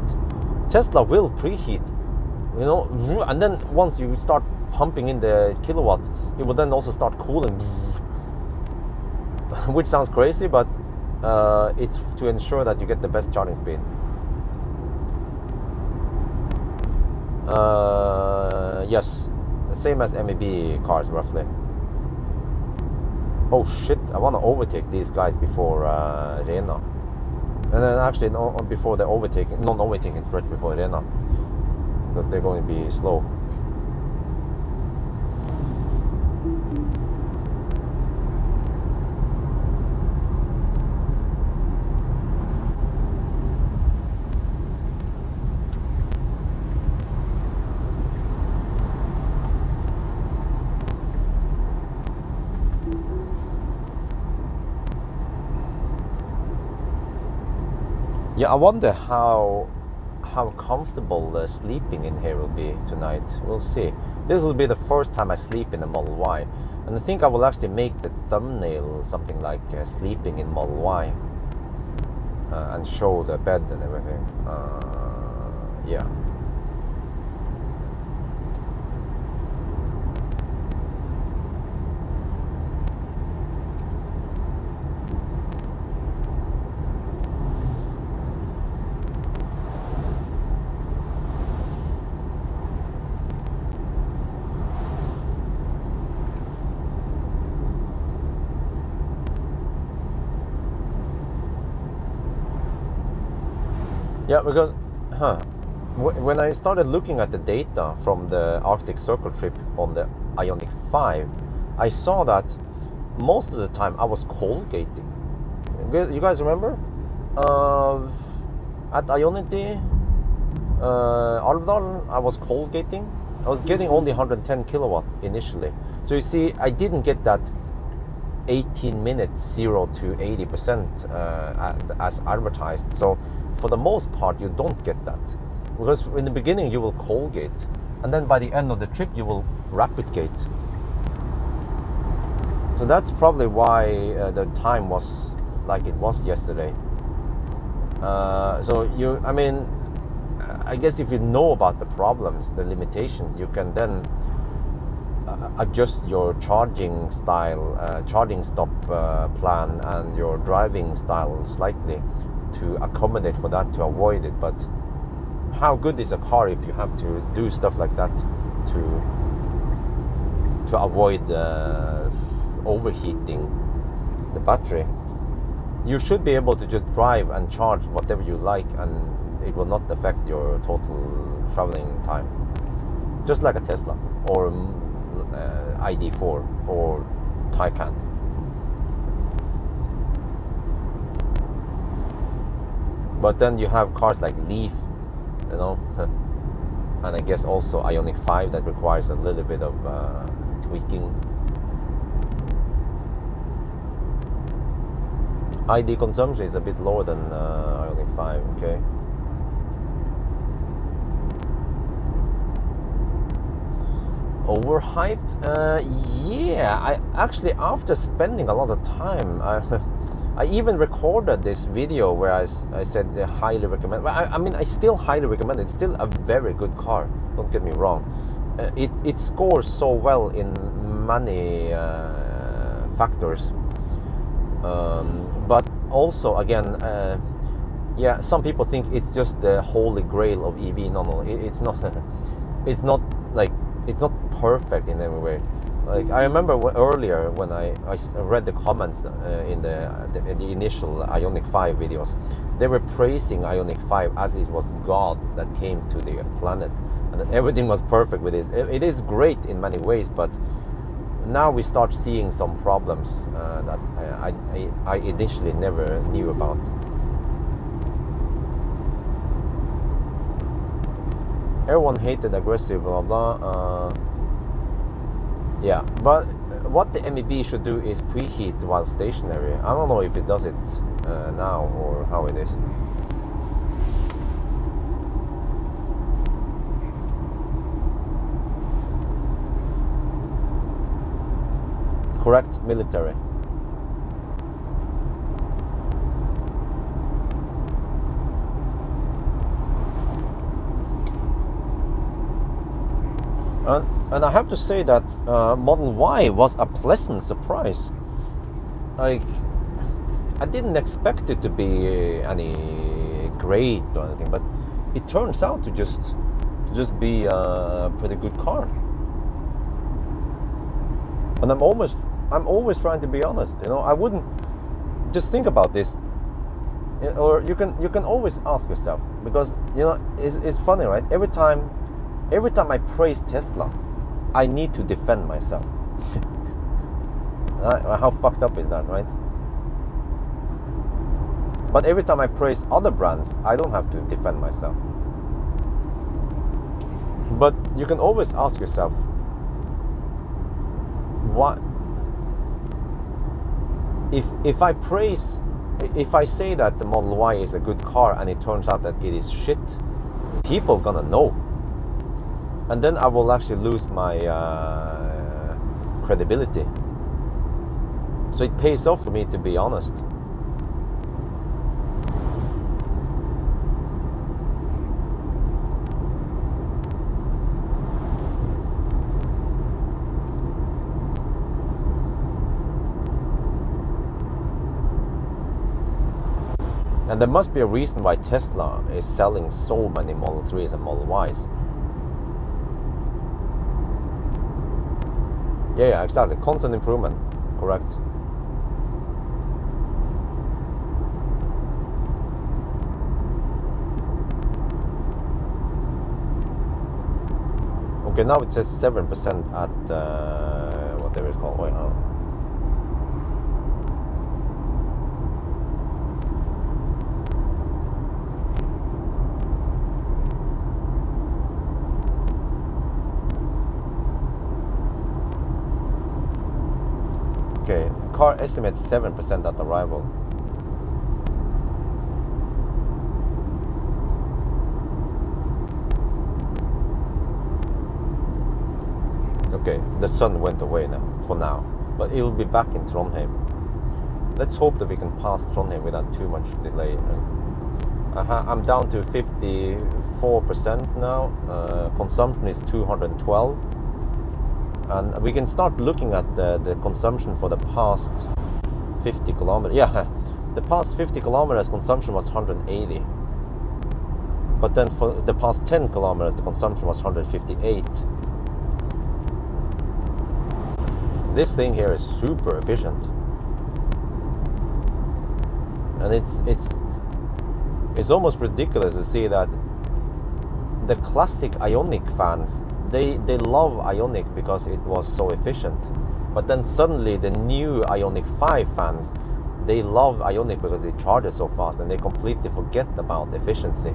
Speaker 1: Tesla will preheat, you know, and then once you start pumping in the kilowatt, it will then also start cooling, which sounds crazy, but it's to ensure that you get the best charging speed. Yes, the same as MEB cars roughly. Oh shit, I want to overtake these guys before Rena. And then actually before the overtaking, non-overtaking stretch before Rena. Because they're going to be slow. Yeah, I wonder how comfortable sleeping in here will be tonight. We'll see. This will be the first time I sleep in a Model Y, and I think I will actually make the thumbnail something like sleeping in Model Y, and show the bed and everything. Yeah. Yeah, because when I started looking at the data from the Arctic Circle trip on the Ioniq 5, I saw that most of the time I was cold gating. You guys remember? At Ionity, Alvdal, I was cold gating. I was getting only 110 kilowatt initially. So you see, I didn't get that 18 minutes 0 to 80% as advertised. So for the most part, you don't get that, because in the beginning you will cold gate, and then by the end of the trip you will rapid gate. So that's probably why the time was like it was yesterday. So I guess if you know about the problems, the limitations, you can then adjust your charging style, charging stop plan, and your driving style slightly to accommodate for that, to avoid it. But how good is a car if you have to do stuff like that to avoid overheating the battery? You should be able to just drive and charge whatever you like, and it will not affect your total traveling time, just like a Tesla or ID4 or Taycan. But then you have cars like Leaf, you know, and I guess also Ioniq 5 that requires a little bit of tweaking. ID consumption is a bit lower than Ioniq 5, okay. Overhyped? Yeah, I actually, after spending a lot of time, I even recorded this video where I said I highly recommend. I mean, I still highly recommend it. It's still a very good car, don't get me wrong. It scores so well in many factors. But also, again, yeah, some people think it's just the holy grail of EV. No, it's not. It's not like, it's not perfect in every way. Like, I remember earlier when I read the comments in the initial Ioniq 5 videos, they were praising Ioniq 5 as it was God that came to the planet, and that everything was perfect with it. It is great in many ways, but now we start seeing some problems that I initially never knew about. Everyone hated aggressive, blah blah. Yeah, but what the MEB should do is preheat while stationary. I don't know if it does it now or how it is. Correct, military. And I have to say that Model Y was a pleasant surprise. Like, I didn't expect it to be any great or anything, but it turns out to just be a pretty good car. And I'm always trying to be honest. You know, I wouldn't just think about this. Or you can always ask yourself, because you know it's funny, right? Every time I praise Tesla, I need to defend myself. How fucked up is that, right? But every time I praise other brands, I don't have to defend myself. But you can always ask yourself, what if I say that the Model Y is a good car and it turns out that it is shit, people gonna know, and then I will actually lose my credibility. So it pays off for me to be honest. And there must be a reason why Tesla is selling so many Model 3s and Model Ys. Yeah, exactly. Constant improvement. Correct. Okay, now it says 7% at whatever it's called. Wait, Okay, car estimates 7% at arrival. Okay, the sun went away now, for now, but it will be back in Trondheim. Let's hope that we can pass Trondheim without too much delay. I'm down to 54% now. Consumption is 212. And we can start looking at the consumption for the past 50 kilometers. Yeah, the past 50 kilometers consumption was 180. But then for the past 10 kilometers, the consumption was 158. This thing here is super efficient. And it's almost ridiculous to see that the classic Ioniq fans, they love Ioniq because it was so efficient. But then suddenly the new Ioniq 5 fans, they love Ioniq because it charges so fast, and they completely forget about efficiency,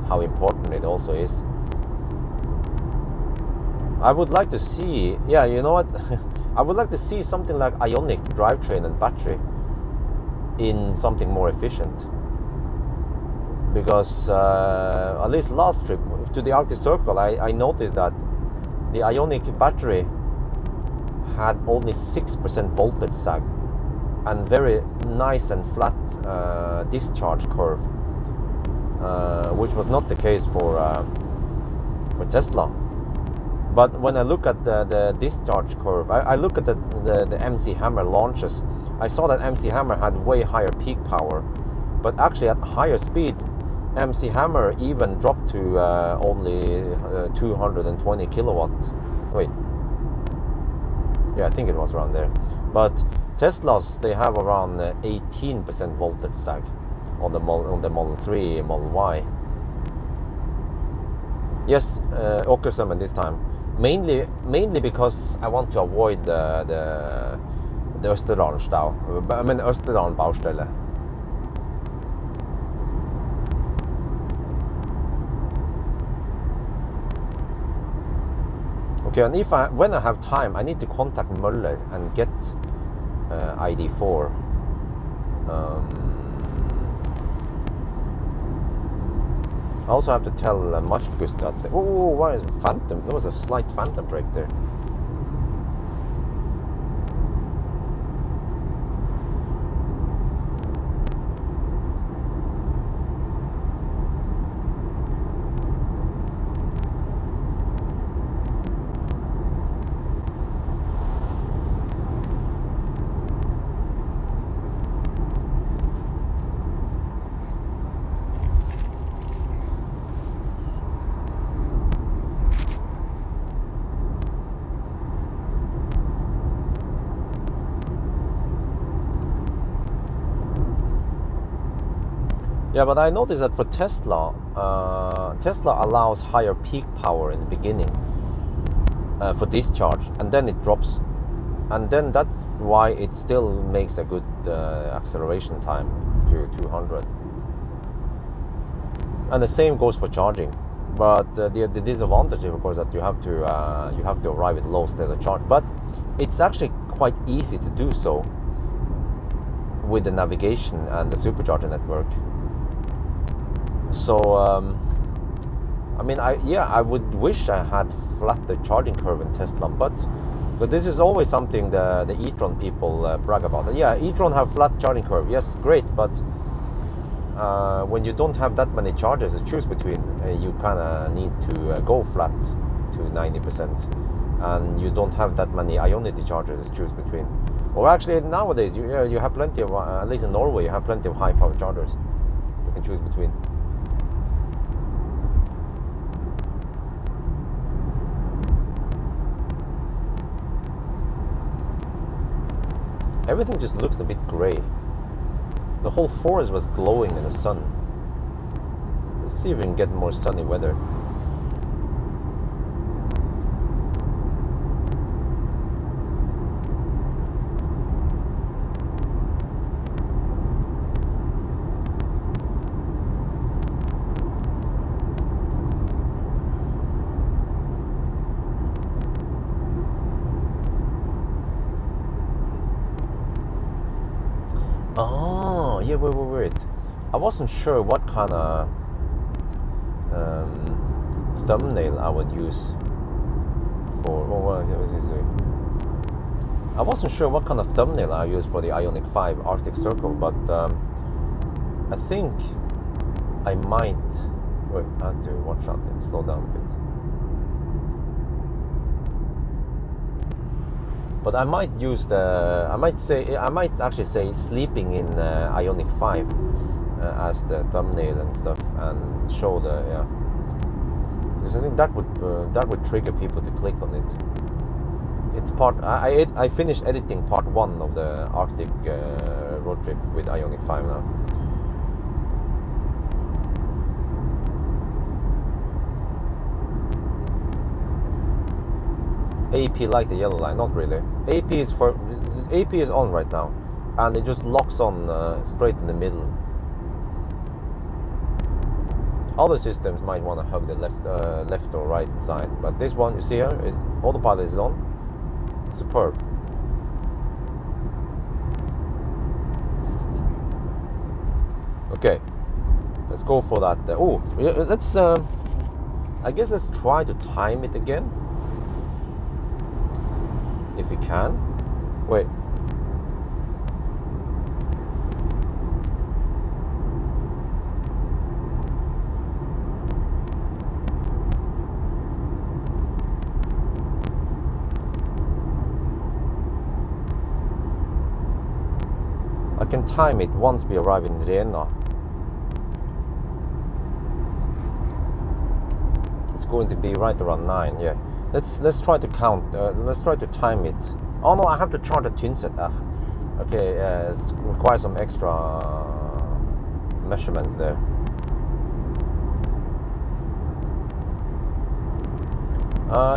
Speaker 1: how important it also is. I would like to see, yeah, you know what? I would like to see something like Ioniq drivetrain and battery in something more efficient. Because at least last trip to the Arctic Circle, I noticed that the Ioniq battery had only 6% voltage sag and very nice and flat discharge curve, which was not the case for Tesla. But when I look at the discharge curve, I look at the MC Hammer launches, I saw that MC Hammer had way higher peak power, but actually at higher speed, MC Hammer even dropped to only 220 kilowatt. Wait, yeah, I think it was around there. But Teslas, they have around 18% voltage sag on the Model 3, Model Y. Yes, Åkersømmen this time. Mainly because I want to avoid the Østerdalen stau. I mean Østerdalen baustelle. Okay, and when I have time, I need to contact Møller and get ID4. I also have to tell Marcus that. Oh, why is Phantom? There was a slight Phantom break there. Yeah, but I noticed that for Tesla, Tesla allows higher peak power in the beginning for discharge, and then it drops, and then that's why it still makes a good acceleration time to 200. And the same goes for charging, but the disadvantage is, of course, that you have to arrive at low state of charge. But it's actually quite easy to do so with the navigation and the supercharger network. So I mean, I would wish I had flat the charging curve in Tesla, but this is always something the e-tron people brag about. Yeah, e-tron have flat charging curve. Yes, great, but when you don't have that many chargers to choose between, you kind of need to go flat to 90%, and you don't have that many Ionity chargers to choose between. Or actually, nowadays you have plenty of, at least in Norway, you have plenty of high power chargers you can choose between. Everything just looks a bit grey. The whole forest was glowing in the sun. Let's see if we can get more sunny weather. Oh, yeah, wait. I wasn't sure what kind of thumbnail I would use for. I wasn't sure what kind of thumbnail I use for the Ioniq 5 Arctic Circle, but I think I might. Wait, I have to watch out and slow down a bit. But I might use I might actually say sleeping in Ioniq 5 as the thumbnail and stuff, and show because I think that would trigger people to click on it. It's I finished editing part 1 of the Arctic road trip with Ioniq 5 now. AP like the yellow line, not really. AP is on right now, and it just locks on straight in the middle. Other systems might want to hug the left or right side, but this one, you see here, autopilot is on. Superb. Okay, let's go for that. Let's. I guess let's try to time it again. If you can. Wait. I can time it once we arrive in Rena. It's going to be right around 9, yeah. Let's try to count. Let's try to time it. Oh no, I have to charge a Tynset. Okay, it requires some extra measurements there.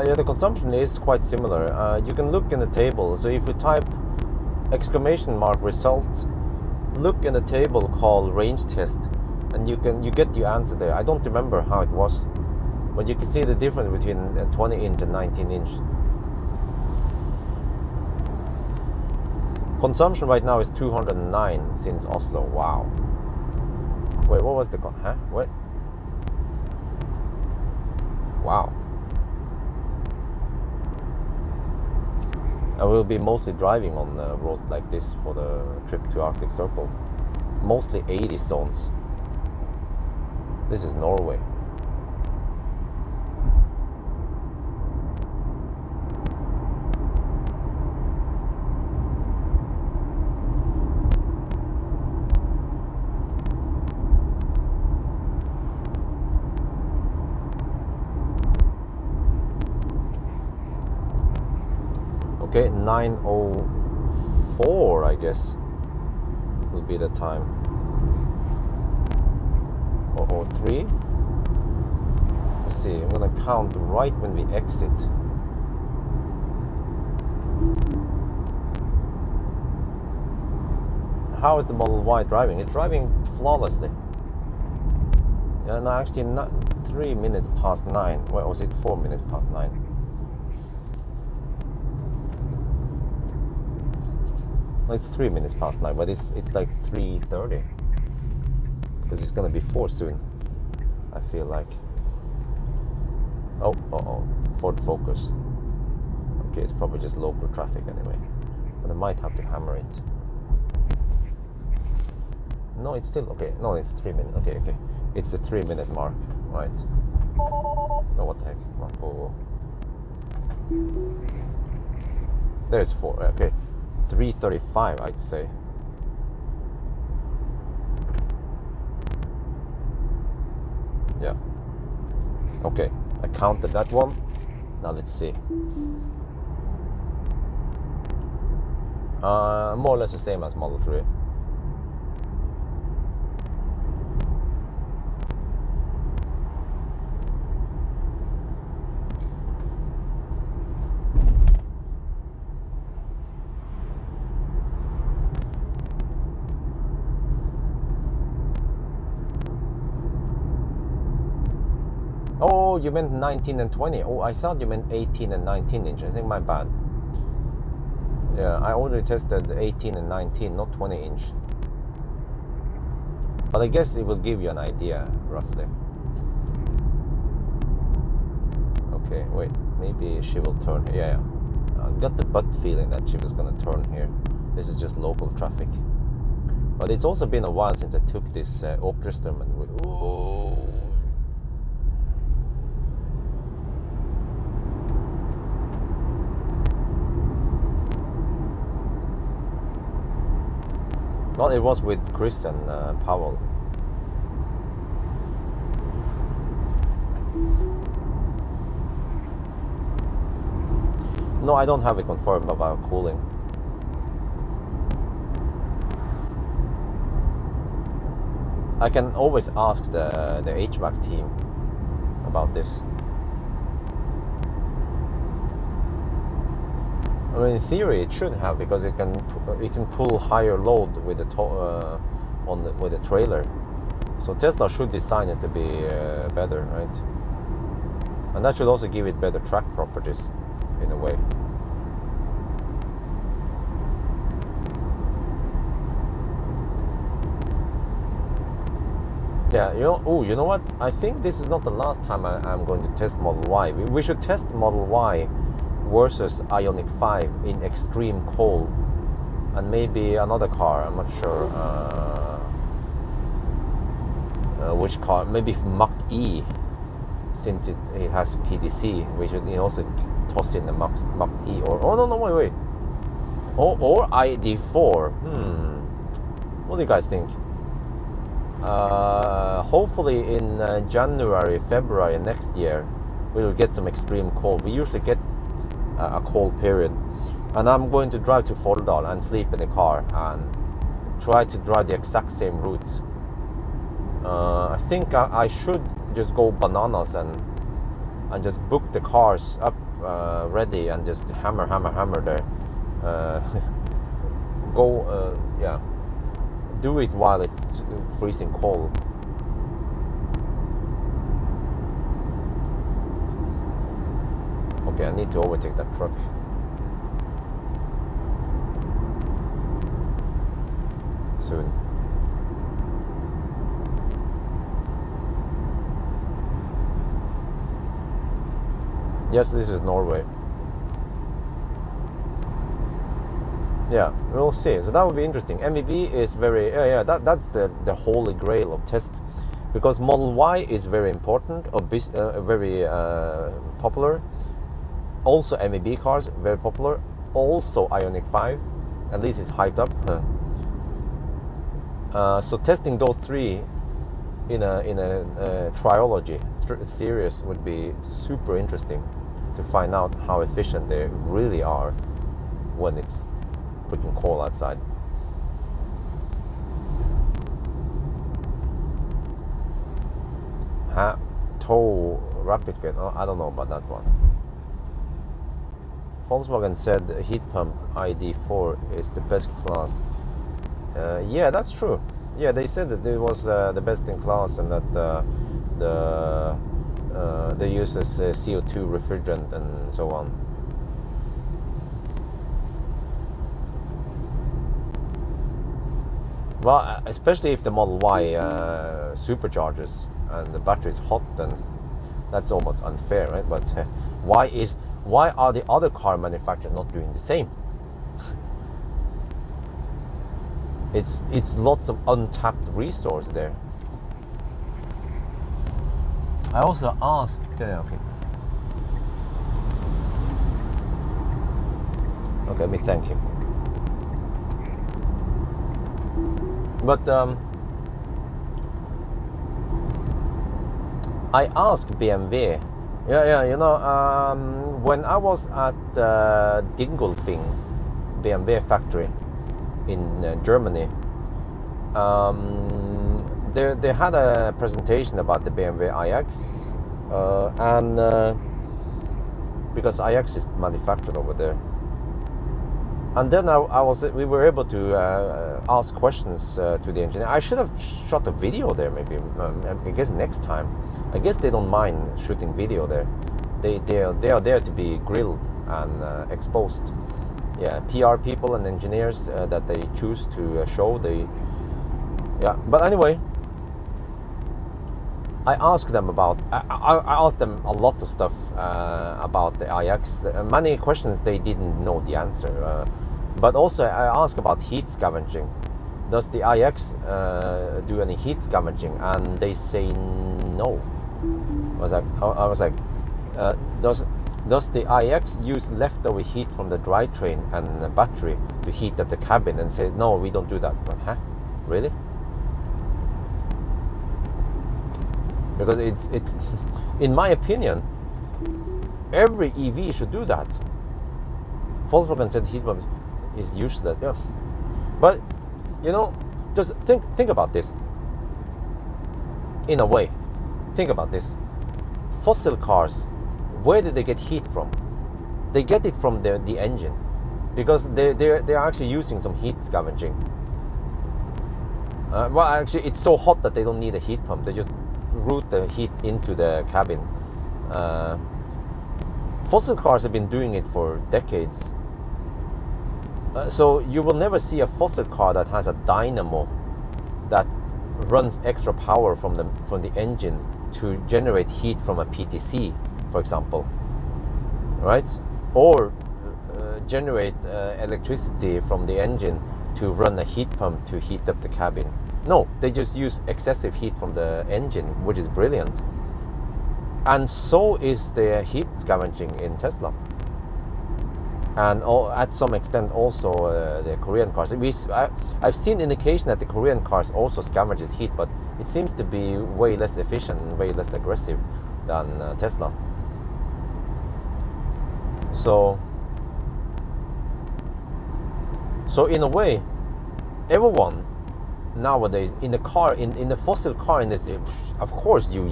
Speaker 1: Yeah, the consumption is quite similar. You can look in the table. So if you type !result, look in the table called range test, and you get your answer there. I don't remember how it was, but you can see the difference between 20-inch and 19-inch. Consumption right now is 209 since Oslo. Wow. Wait, what was the What? Wow. I will be mostly driving on a road like this for the trip to Arctic Circle. Mostly 80 zones. This is Norway. Okay, 9:04, I guess, will be the time. or 3. Let's see, I'm gonna count right when we exit. How is the Model Y driving? It's driving flawlessly. Yeah, no, actually not 3 minutes past 9. Well, was it 4 minutes past 9? No, it's 3 minutes past 9, but it's like 3:30. Because it's gonna be 4 soon, I feel like. Oh, Ford Focus. Okay, it's probably just local traffic anyway. But I might have to hammer it. No, it's still okay. No, it's 3 minutes. Okay. It's the 3 minute mark, right? No, what the heck? Oh. There's 4. Okay, 3:35, I'd say. Yeah. Okay, I counted that one. Now let's see. More or less the same as Model 3. Oh, you meant 19 and 20. Oh, I thought you meant 18 and 19 inch. I think my bad. Yeah, I already tested 18 and 19, not 20 inch. But I guess it will give you an idea, roughly. Okay, wait. Maybe she will turn here. Yeah. I got the gut feeling that she was gonna turn here. This is just local traffic. But it's also been a while since I took this Åkerström and well, it was with Chris and Pawel. No, I don't have it confirmed about cooling. I can always ask the HVAC team about this. I mean, in theory, it should have, because it can pull higher load with the with the trailer. So Tesla should design it to be better, right? And that should also give it better track properties, in a way. Yeah, you know what? I think this is not the last time I'm going to test Model Y. We should test Model Y versus Ioniq 5 in extreme cold, and maybe another car. I'm not sure which car. Maybe Mach-E, since it has PDC. We should also toss in the Mach-E, or no, wait, or ID4. What do you guys think? Hopefully in January, February next year, we will get some extreme cold. We usually get a cold period, and I'm going to drive to Folldal and sleep in the car and try to drive the exact same routes. I think I should just go bananas and just book the cars up ready and just hammer there. Yeah, do it while it's freezing cold. Okay, I need to overtake that truck. Soon. Yes, this is Norway. Yeah, we'll see. So that would be interesting. MEB is very, that's the holy grail of test, because Model Y is very important, or very popular. Also MEB cars, very popular. Also Ioniq 5, at least it's hyped up. So testing those three in a triology series would be super interesting to find out how efficient they really are when it's freaking cold outside. Tow rapid gate. Oh, I don't know about that one. Volkswagen said heat pump ID4 is the best class. Yeah, that's true. Yeah, they said that it was the best in class, and that they use CO2 refrigerant and so on. Well, especially if the Model Y supercharges and the battery is hot, then that's almost unfair, right? But why are the other car manufacturers not doing the same? It's lots of untapped resource there. I also asked, okay, let me thank him. But I asked BMW, when I was at Dingolfing BMW factory in Germany, they had a presentation about the BMW iX, and because iX is manufactured over there. And then we were able to ask questions to the engineer. I should have shot a video there, maybe. I guess next time. I guess they don't mind shooting video there. They are there to be grilled and exposed. Yeah, PR people and engineers that they choose to show. But anyway, I asked them about. I asked them a lot of stuff about the iX. Many questions they didn't know the answer. But also I asked about heat scavenging. Does the iX do any heat scavenging? And they say no. I was like, does the iX use leftover heat from the drivetrain and the battery to heat up the cabin? And say no, we don't do that. But, huh? Really? Because it's in my opinion, every EV should do that. Volkswagen said heat pump is useless. Yeah, but just think about this. In a way, think about this. Fossil cars, where did they get heat from? They get it from the engine, because they're actually using some heat scavenging. Well, actually, it's so hot that they don't need a heat pump. They just route the heat into the cabin. Fossil cars have been doing it for decades. So you will never see a fossil car that has a dynamo that runs extra power from the engine to generate heat from a PTC, for example, right? Or generate electricity from the engine to run a heat pump to heat up the cabin. No, they just use excessive heat from the engine, which is brilliant. And so is the heat scavenging in Tesla. And at some extent also the Korean cars. I've seen indication that the Korean cars also scavenges heat, but it seems to be way less efficient and way less aggressive than Tesla. So in a way, everyone nowadays in the car, in the fossil car industry, of course you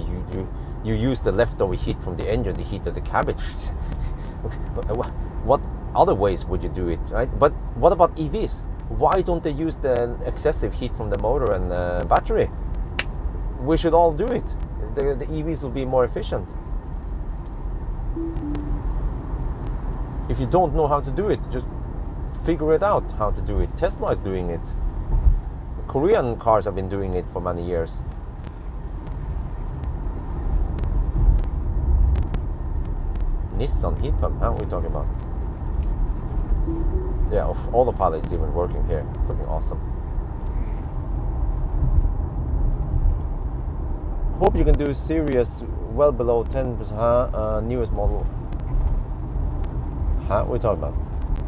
Speaker 1: use the leftover heat from the engine to heat up the cabin. What other ways would you do it, right? But what about EVs? Why don't they use the excessive heat from the motor and the battery? We should all do it. The EVs will be more efficient. If you don't know how to do it, just figure it out how to do it. Tesla is doing it. Korean cars have been doing it for many years. Nissan heat pump, huh? What are we talking about? Yeah, autopilot's even working here. Freaking awesome. Hope you can do serious well below 10% newest model. Huh? What are we talking about?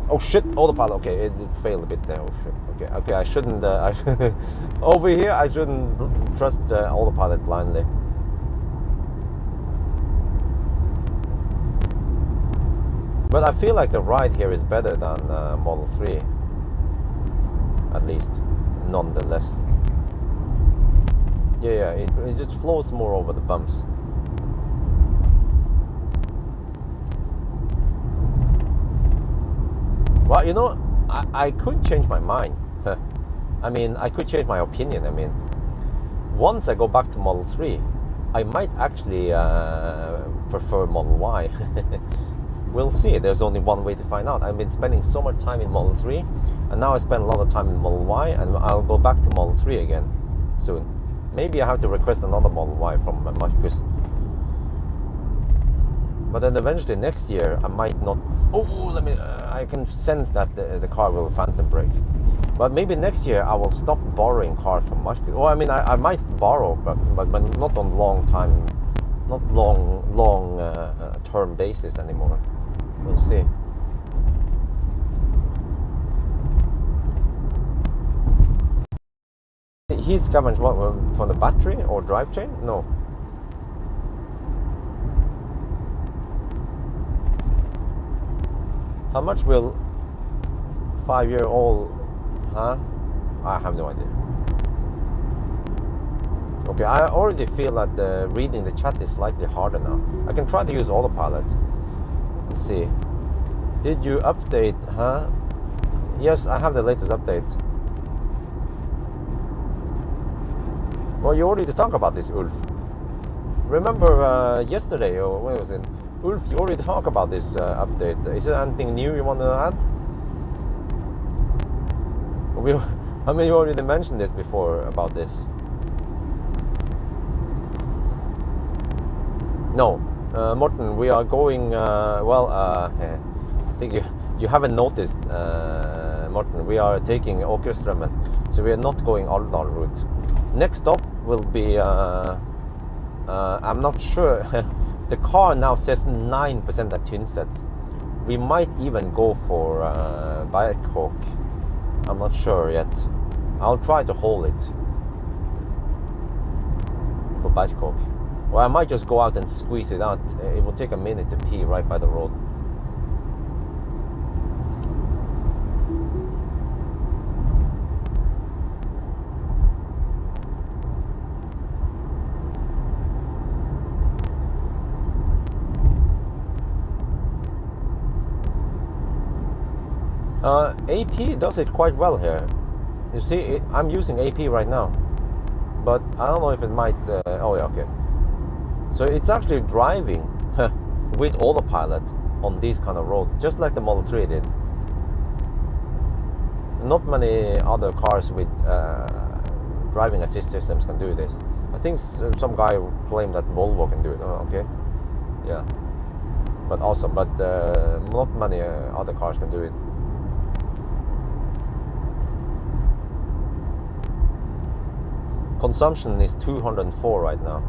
Speaker 1: Oh shit, autopilot. Okay, it failed a bit there. Oh shit. Okay, I shouldn't. Over here, I shouldn't trust the autopilot blindly. But I feel like the ride here is better than Model 3, at least, nonetheless. Yeah, it just flows more over the bumps. Well, you know, I could change my mind. I mean, I could change my opinion. I mean, once I go back to Model 3, I might actually prefer Model Y. We'll see. There's only one way to find out. I've been spending so much time in Model 3, and now I spend a lot of time in Model Y, and I'll go back to Model 3 again soon. Maybe I have to request another Model Y from Marcus. But then eventually next year I might not. Oh, I can sense that the car will phantom brake. But maybe next year I will stop borrowing cars from Marcus. Oh, I mean I might borrow, but not on long time, not long term basis anymore. We'll see. He's scavenged what from the battery or drivetrain? No. How much will 5-year-old? Huh? I have no idea. Okay, I already feel that reading the chat is slightly harder now. I can try to use autopilot. Let's see. Did you update? Huh? Yes, I have the latest update. Well, you already talked about this, Ulf. Remember yesterday, or when was it? Ulf, you already talked about this update. Is there anything new you want to add? I mean, you already mentioned this before about this. No, Morten, we are going. I think you haven't noticed, Morten. We are taking Åkerströmmen, so we are not going Alvdal route. Next stop will be. I'm not sure. The car now says 9% at Tynset. We might even go for Berghåk. I'm not sure yet. I'll try to hold it for Berghåk. Or I might just go out and squeeze it out. It will take a minute to pee right by the road. AP does it quite well here. You see, I'm using AP right now, but I don't know if it might. Oh yeah, okay. So it's actually driving with autopilot on these kind of roads, just like the Model 3 did. Not many other cars with driving assist systems can do this. I think some guy claimed that Volvo can do it. Oh, okay, yeah, but awesome. But not many other cars can do it. Consumption is 204 right now.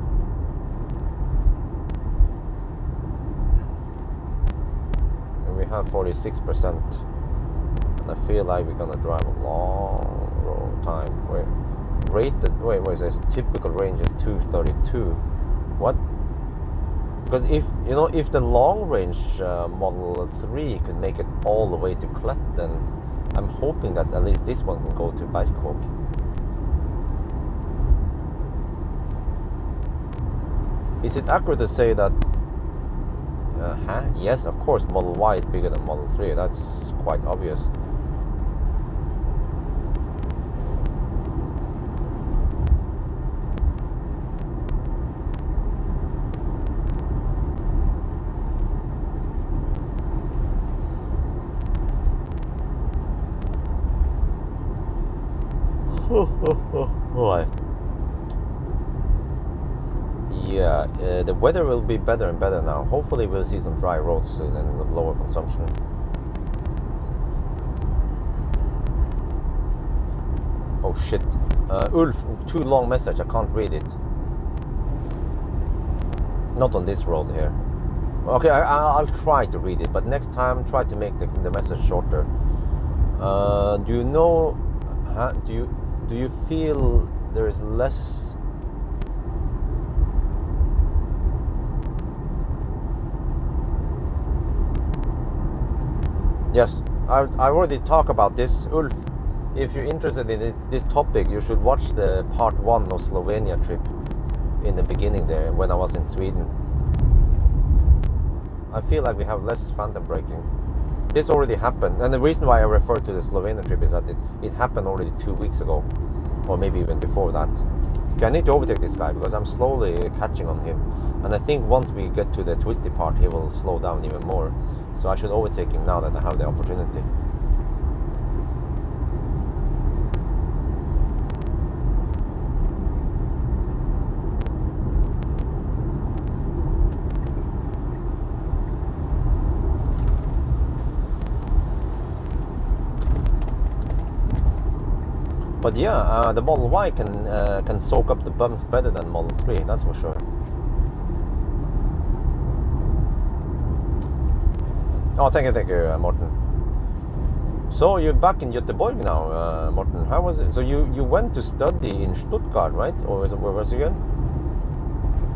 Speaker 1: And we have 46%. And I feel like we're gonna drive a long time. Wait, what is this? Typical range is 232. What? Because if the long range Model 3 could make it all the way to Kletten, I'm hoping that at least this one can go to Berghåk. Is it accurate to say that? Yes, of course, Model Y is bigger than Model 3. That's quite obvious. Boy. Yeah, the weather will be better and better now. Hopefully we'll see some dry roads soon and some lower consumption. Oh shit. Ulf, too long message, I can't read it. Not on this road here. Okay, I'll try to read it, but next time try to make the message shorter. Do you know, do you feel there is less? Yes, I already talked about this, Ulf. if you're interested in this topic, you should watch the part 1 of Slovenia trip in the beginning there when I was in Sweden. I feel like we have less phantom braking. This already happened, and the reason why I refer to the Slovenia trip is that it happened already 2 weeks ago, or maybe even before that. Okay, I need to overtake this guy because I'm slowly catching on him, and I think once we get to the twisty part, he will slow down even more. So I should overtake him now that I have the opportunity. But yeah, the Model Y can soak up the bumps better than Model 3, that's for sure. Oh, thank you, Morten. So you're back in Göteborg now, Morten. How was it? So you went to study in Stuttgart, right? Or where was it again?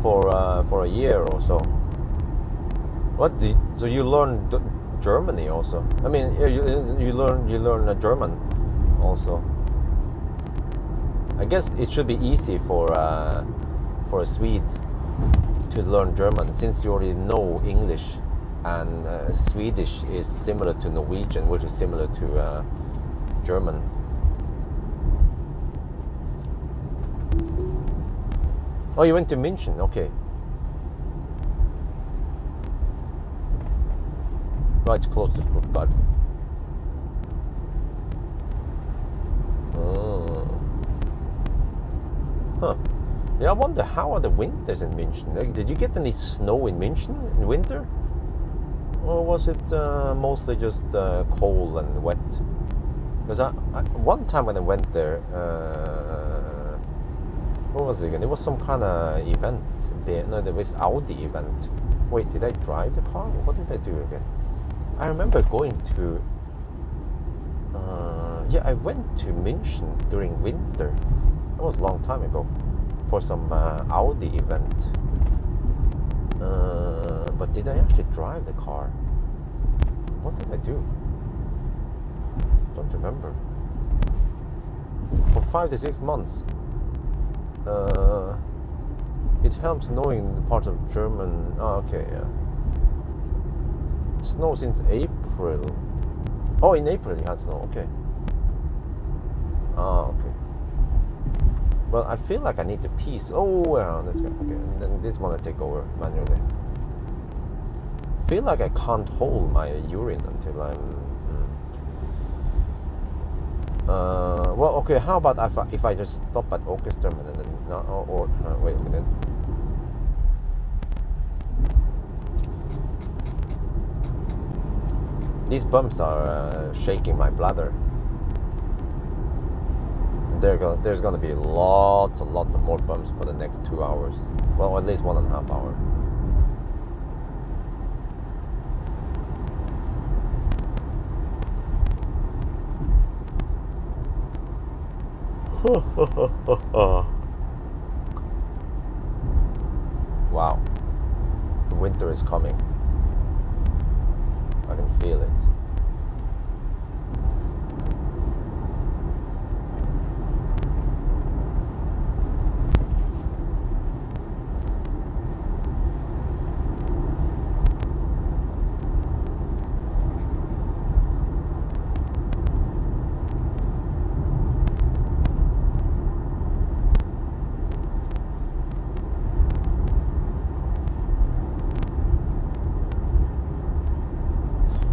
Speaker 1: For a year or so. So you learned Germany also? I mean, you learn German also. I guess it should be easy for a Swede to learn German, since you already know English, and Swedish is similar to Norwegian, which is similar to German. Oh, you went to München, okay. Oh, it's close to Stuttgart. Huh. Yeah, I wonder how are the winters in München? Like, did you get any snow in München in winter? Or was it mostly just cold and wet? Because one time when I went there, what was it again? It was some kind of event. No, there was Audi event. Wait, did I drive the car? What did I do again? I remember going to... yeah, I went to München during winter. That was a long time ago, for some Audi event. But did I actually drive the car? What did I do? Don't remember. For 5 to 6 months. It helps knowing the parts of German. Oh, okay, yeah. Snow since April. Oh, in April you had snow. Okay. Ah, okay. Well, I feel like I need to pee. Oh, well, that's good. Okay, and then this one I take over manually. I feel like I can't hold my urine until I'm... well, okay, how about if I just stop at Åkeström and then... No, or wait a minute. These bumps are shaking my bladder. There's going to be lots and lots of more bumps for the next 2 hours. Well, at least 1.5 hours. Wow. The winter is coming. I can feel it.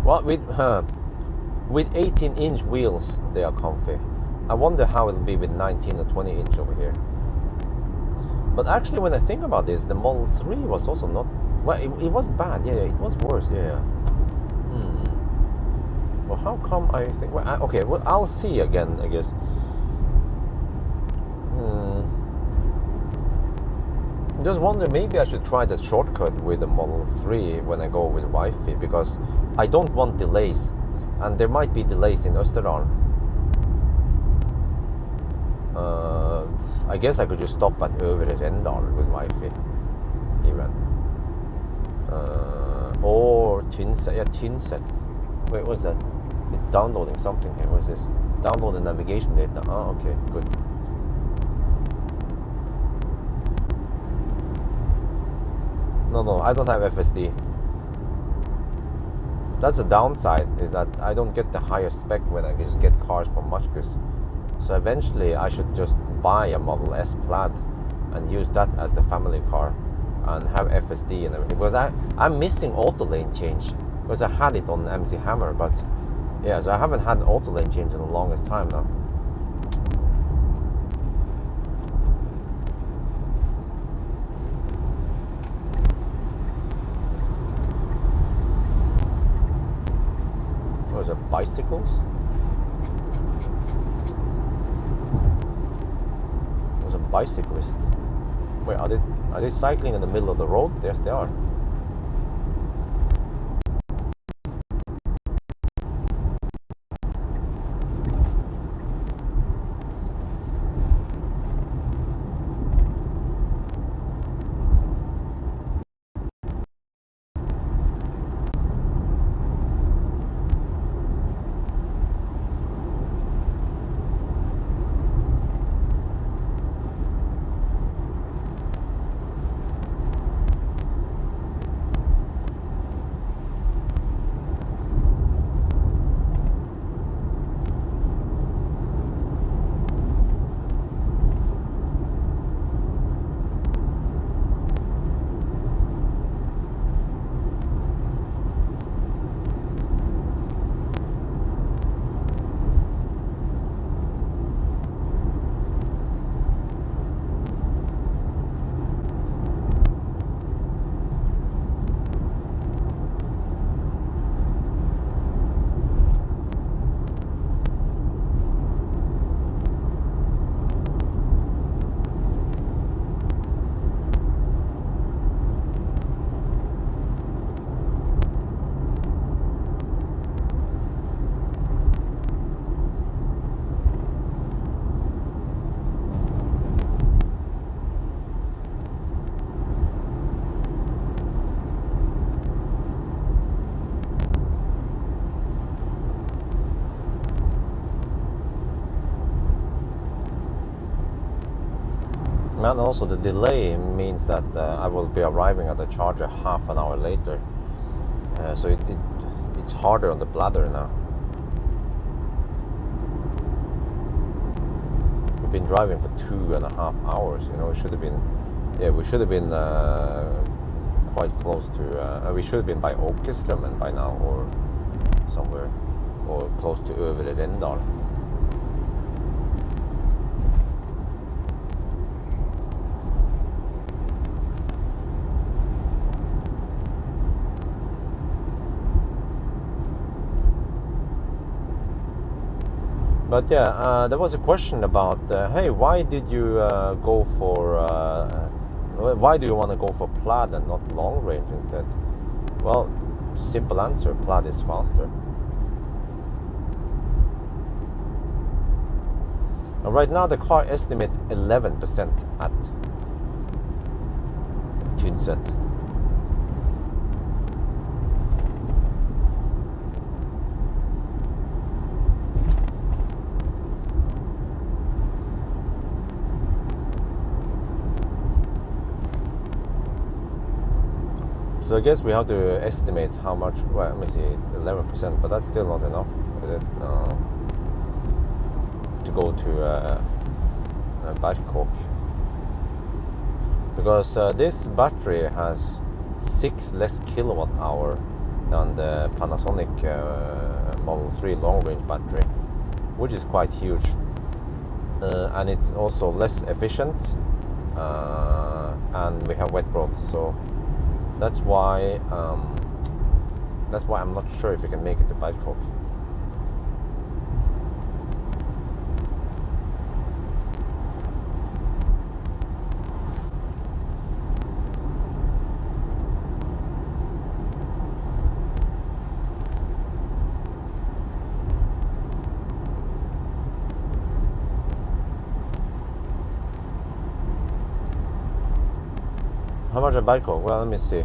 Speaker 1: Well, with 18-inch wheels, they are comfy. I wonder how it'll be with 19 or 20-inch over here. But actually, when I think about this, the Model 3 was also not... Well, it was bad. Yeah, it was worse. Yeah. Well, how come I think... Well, okay, well, I'll see again, I guess. Just wonder, maybe I should try the shortcut with the Model 3 when I go with Wi-Fi, because I don't want delays, and there might be delays in Österdalen. I guess I could just stop at Övre Rendal with Wi-Fi even. Or Tynset. Yeah, Tynset. Wait, what's that? It's downloading something here. What's this? Download the navigation data. Oh, okay, good. No, I don't have FSD. That's the downside, is that I don't get the higher spec when I just get cars from Marcus. So eventually I should just buy a Model S Plaid and use that as the family car and have FSD and everything. Because I'm missing auto lane change, because I had it on MC Hammer, but yeah, so I haven't had auto lane change in the longest time now. Those are bicycles? There's a bicyclist. Wait, are they cycling in the middle of the road? Yes, they are. And also the delay means that I will be arriving at the charger half an hour later. So it's harder on the bladder now. We've been driving for 2.5 hours. You know, we should have been quite close to. We should have been by Åkeströmmen by now, or somewhere, or close to Övre Rendal. But yeah, there was a question about, hey, why did you go for, why do you want to go for Plaid and not long range instead? Well, simple answer, Plaid is faster. And right now the car estimates 11% at Tynset. So I guess we have to estimate how much, well, let me see, 11%, but that's still not enough, is it? To go to Bergkåk. Because this battery has 6 less kilowatt hour than the Panasonic Model 3 long range battery, which is quite huge. And it's also less efficient, and we have wet roads, so that's why I'm not sure if we can make it to Bergkåk. How much at Bergkåk? Well, let me see.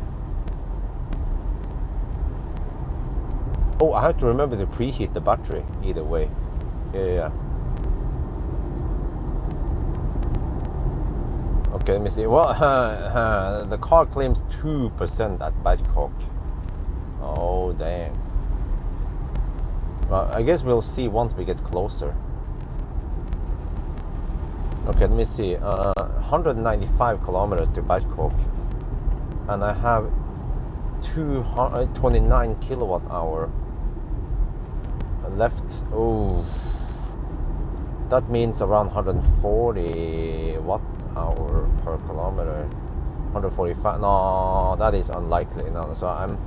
Speaker 1: Oh, I have to remember to preheat the battery either way. Yeah. Okay, let me see. Well, the car claims 2% at Bangkok. Oh, dang. Well, I guess we'll see once we get closer. Okay, let me see. 195 kilometers to Bangkok. And I have 229 kilowatt hour left. Oh, that means around 140 watt hour per kilometer. 145. No, that is unlikely. No, so I'm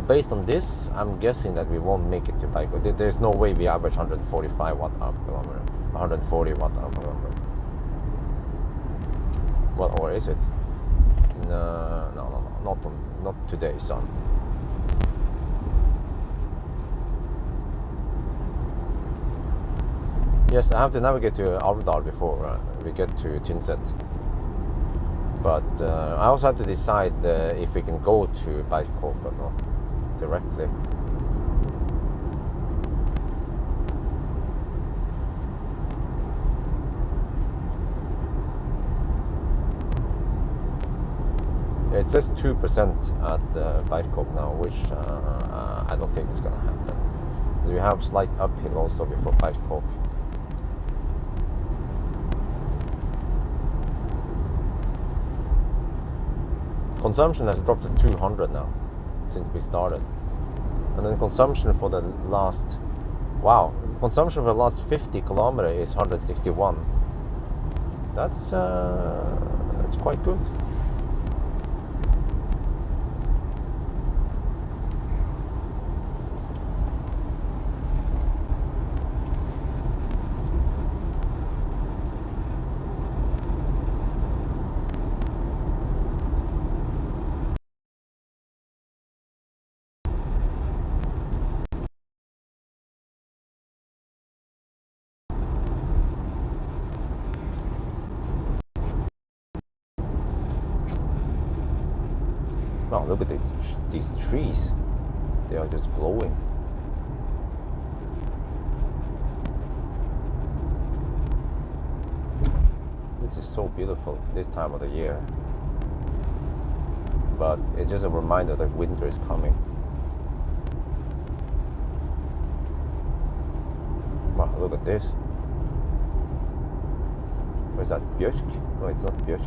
Speaker 1: based on this, I'm guessing that we won't make it to Bangkok. There's no way we average 145 watt hour per kilometer, 140 watt hour per kilometer. Well, or is it? No, not today, son. Yes, I have to navigate to Alvdal before we get to Tynset. But I also have to decide if we can go to Bangkok or not directly. It says 2% at Bangkok now, which I don't think is going to happen. We have slight uphill also before Bangkok. Consumption has dropped to 200 now since we started. And then consumption for the last, consumption for the last 50 kilometers is 161. That's quite good. Wow, look at these trees. They are just glowing. This is so beautiful this time of the year. But it's just a reminder that winter is coming. Wow, look at this. Or is that Bjørk? No, it's not Bjørk.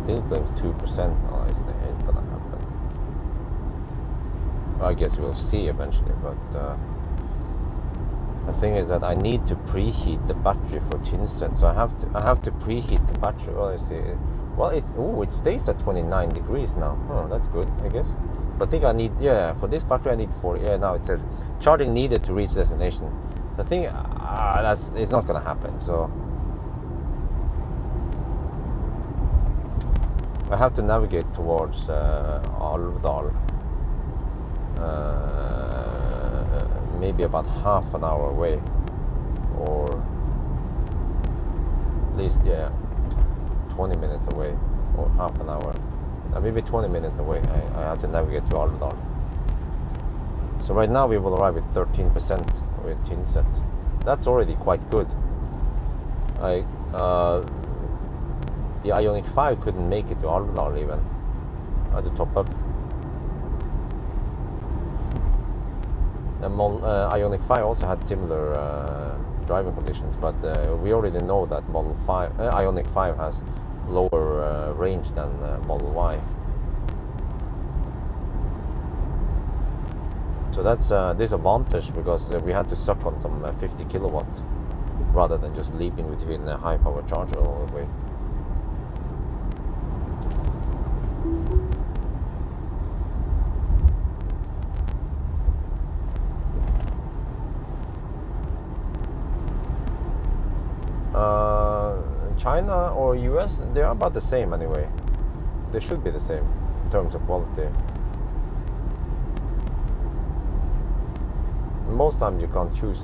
Speaker 1: Still claims 2%. No, it ain't gonna happen. Well, I guess we'll see eventually, but the thing is that I need to preheat the battery for Tynset, so I have to preheat the battery. Well, I see. Well, it stays at 29 degrees now. Oh, that's good, I guess. But I think I need, for this battery I need 40. Yeah, now it says charging needed to reach destination. The thing, it's not gonna happen. So I have to navigate towards Alvdal, maybe about half an hour away, or at least 20 minutes away, or half an hour, maybe 20 minutes away. I have to navigate to Alvdal. So right now we will arrive at 13% with Tynset. That's already quite good. The Ioniq 5 couldn't make it to Alvdal even. I had to top up. The Ioniq 5 also had similar driving conditions, but we already know that Ioniq 5 has lower range than Model Y. So that's a disadvantage because we had to suck on some 50 kilowatts rather than just leaping between a high power charger all the way. China or US, they are about the same anyway. They should be the same in terms of quality. Most times you can't choose.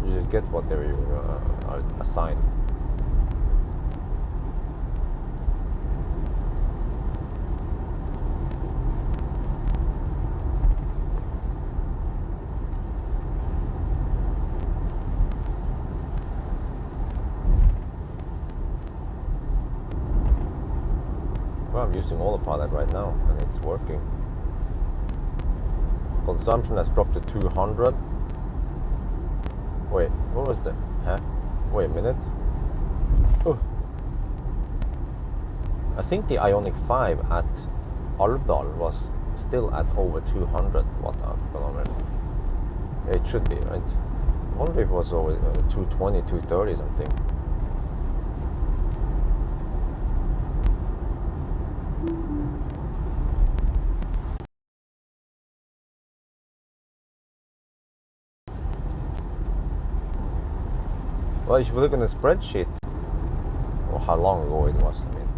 Speaker 1: You just get whatever you are assigned. Well, I'm using autopilot right now and it's working. Consumption has dropped to 200. Wait, what was the... Huh? Wait a minute. Oh. I think the Ioniq 5 at Alvdal was still at over 200 watt-hour per kilometer. It should be, right? I wonder if it was over 220, 230 something. Well, if you look in the spreadsheet, or how long ago it was, I mean.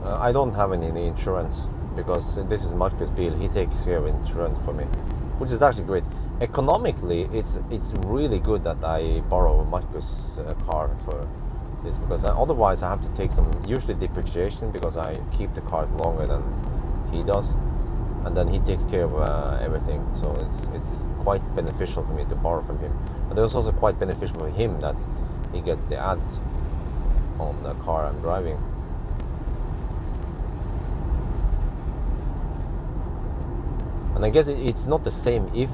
Speaker 1: I don't have any insurance because this is Marcus' bill. He takes care of insurance for me, which is actually great. Economically, it's really good that I borrow Marcus' car for this, because otherwise I have to take some usually depreciation because I keep the cars longer than he does, and then he takes care of everything. So it's quite beneficial for me to borrow from him. But it's also quite beneficial for him that he gets the ads on the car I'm driving. And I guess it's not the same if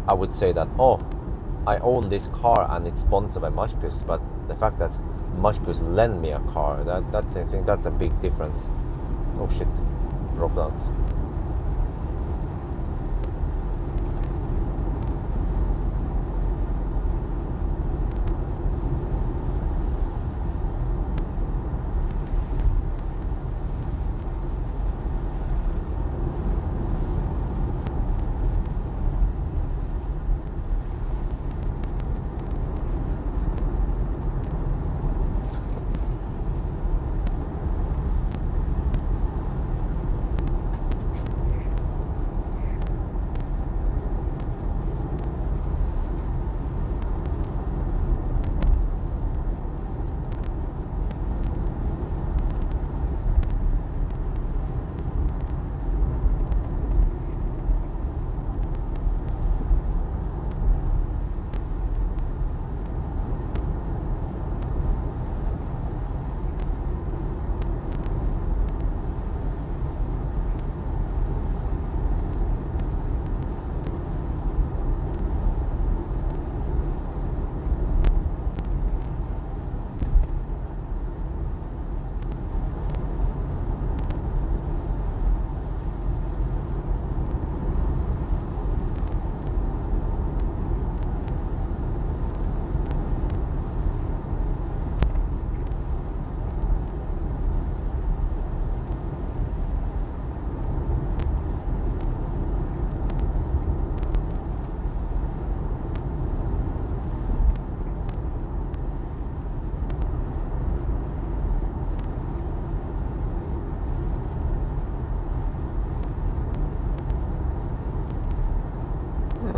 Speaker 1: I would say that, oh, I own this car and it's sponsored by Marcus, but the fact that Marcus lend me a car, I think that's a big difference. Oh shit, dropped out.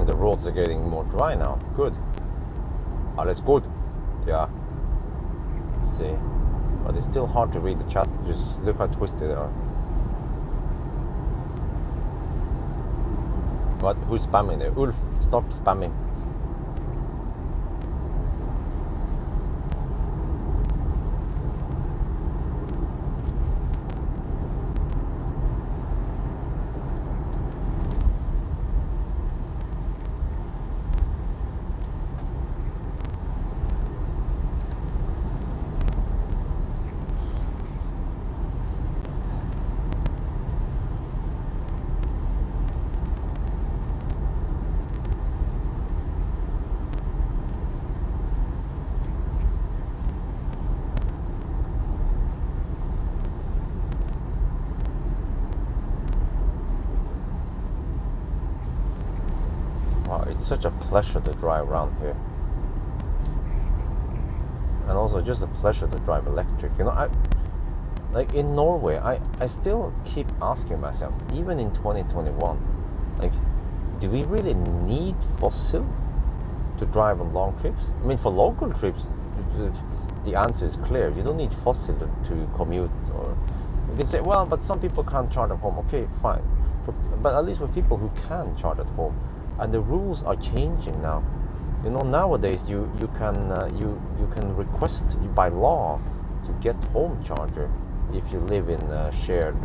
Speaker 1: The roads are getting more dry now. Good. Alles good. Yeah. Let's see. But it's still hard to read the chat. Just look how twisted they are. What? Who's spamming there? Ulf, stop spamming. such a pleasure to drive around here. And also just a pleasure to drive electric. You know, like in Norway, I still keep asking myself, even in 2021, like, do we really need fossil to drive on long trips? I mean, for local trips, the answer is clear. You don't need fossil to commute. Or you can say, well, but some people can't charge at home. Okay, fine. But at least for people who can charge at home, and the rules are changing now. You know, nowadays you can request by law to get home charger if you live in a shared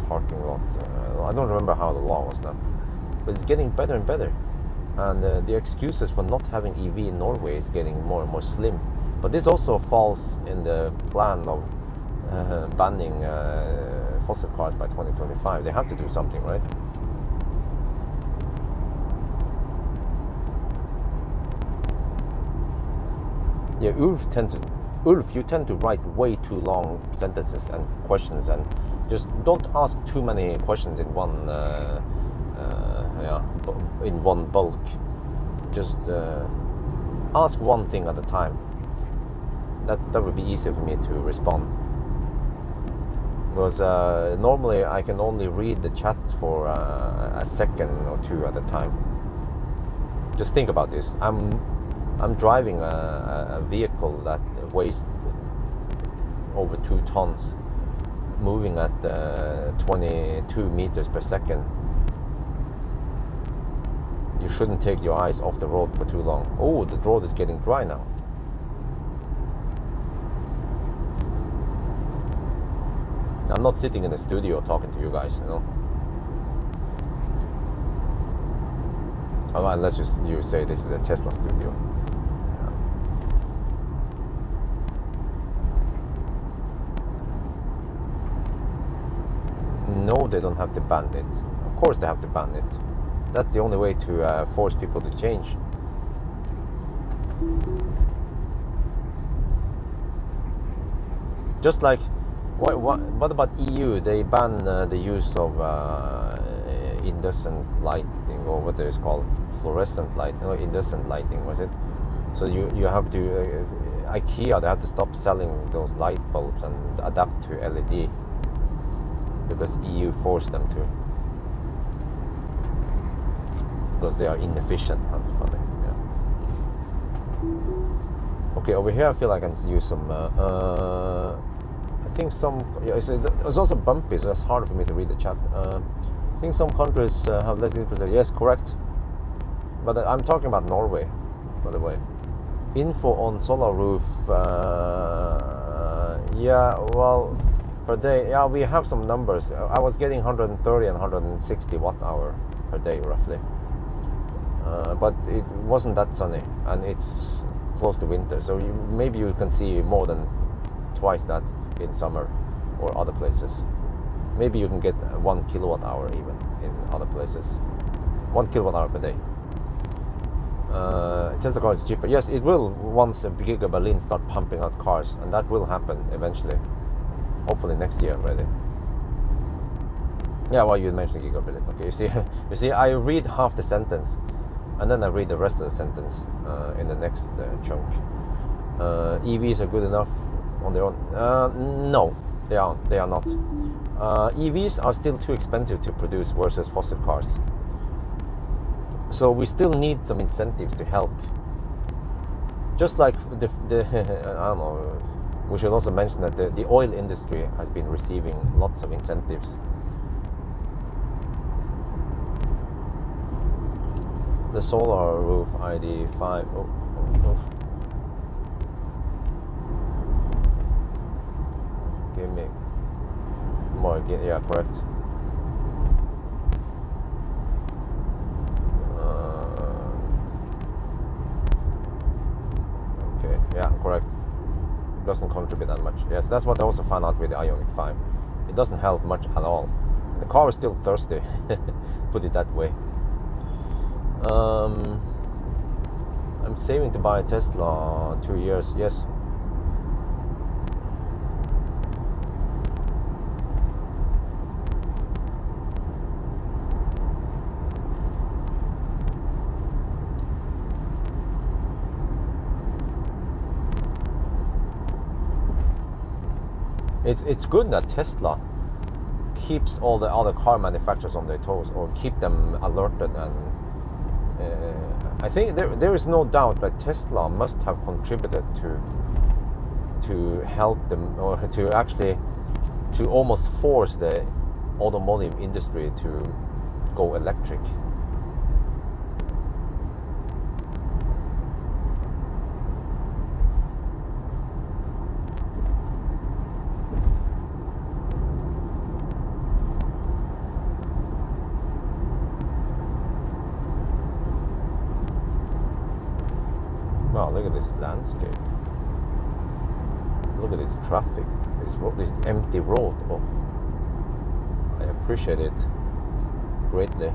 Speaker 1: parking lot. I don't remember how the law was now, but it's getting better and better. And the excuses for not having EV in Norway is getting more and more slim. But this also falls in the plan of banning fossil cars by 2025. They have to do something, right? Yeah, Ulf, you tend to write way too long sentences and questions, and just don't ask too many questions in one in one bulk. Just ask one thing at a time. That would be easier for me to respond. Because normally I can only read the chat for a second or two at a time. Just think about this. I'm driving a vehicle that weighs over 2 tons, moving at 22 meters per second. You shouldn't take your eyes off the road for too long. Oh, the road is getting dry now. I'm not sitting in the studio talking to you guys, you know. Oh, unless you say this is a Tesla studio. No, they don't have to ban it. Of course they have to ban it. That's the only way to force people to change. Just like, what about EU? They ban the use of incandescent lighting, or what it is called, fluorescent light, no, incandescent lighting, was it? So you have to, IKEA, they have to stop selling those light bulbs and adapt to LED. Because EU forced them to. Because they are inefficient. Funny. Yeah. Okay, over here I feel like I can use some. I think some. Yeah, it's also bumpy, so it's harder for me to read the chat. I think some countries have less influence. Yes, correct. But I'm talking about Norway, by the way. Info on solar roof. Yeah, well. Per day, yeah, we have some numbers. I was getting 130 and 160 watt hour per day, roughly. But it wasn't that sunny, and it's close to winter, so maybe you can see more than twice that in summer or other places. Maybe you can get 1 kilowatt hour even in other places. 1 kilowatt hour per day. Tesla car is cheaper. Yes, it will once Giga Berlin start pumping out cars, and that will happen eventually. Hopefully next year already. Yeah, well, you mentioned Giga Berlin. Okay, you see, I read half the sentence, and then I read the rest of the sentence in the next chunk. EVs are good enough on their own. No, they are not. EVs are still too expensive to produce versus fossil cars. So we still need some incentives to help. Just like the I don't know. We should also mention that the oil industry has been receiving lots of incentives. The solar roof ID 5. Oh. Give me more. Yeah, correct. Okay, yeah, correct. Doesn't contribute that much. Yes, that's what I also found out with the Ioniq 5. It doesn't help much at all. The car is still thirsty, put it that way. I'm saving to buy a Tesla 2 years. Yes. it's good that Tesla keeps all the other car manufacturers on their toes, or keep them alerted. And I think there is no doubt that Tesla must have contributed to help them, or to actually to almost force the automotive industry to go electric. Wow, look at this landscape. Look at this traffic. This empty road. Oh, I appreciate it greatly.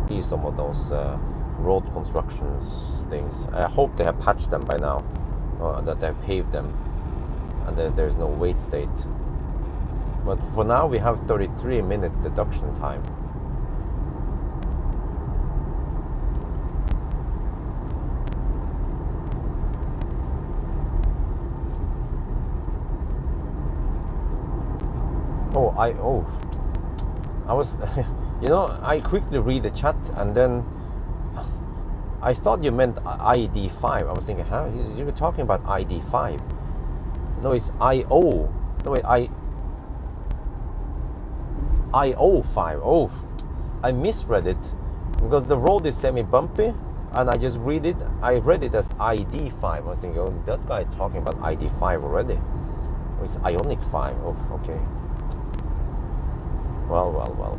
Speaker 1: See some of those road constructions things. I hope they have patched them by now, that they have paved them, and that there's no wait state. But for now, we have 33-minute deduction time. I was, I quickly read the chat, and then I thought you meant ID5. I was thinking, huh? You were talking about ID5. No, it's IO. No, wait, IO5. Oh, I misread it because the road is semi-bumpy, and I just read it. I read it as ID5. I was thinking, oh, that guy talking about ID5 already. Oh, it's Ionic 5. Oh, okay. Well.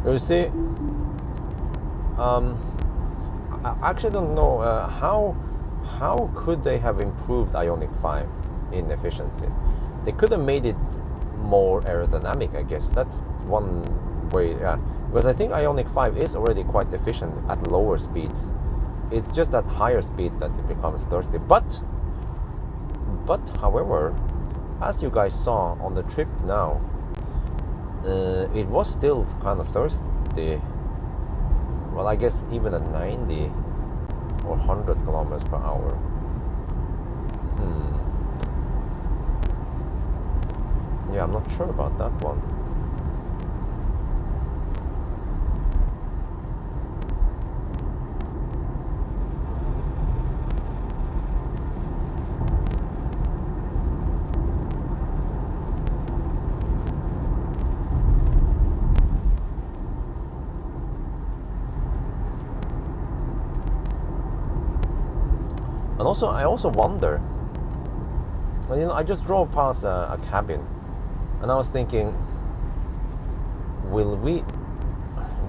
Speaker 1: You see, I actually don't know how could they have improved Ionic 5 in efficiency. They could have made it more aerodynamic, I guess. That's one way, because I think Ionic 5 is already quite efficient at lower speeds. It's just at higher speeds that it becomes thirsty. But however, as you guys saw on the trip now, it was still kind of thirsty. Well, I guess even at 90 or 100 kilometers per hour. Yeah, I'm not sure about that one. And also, I also wonder, I just drove past a cabin, and I was thinking,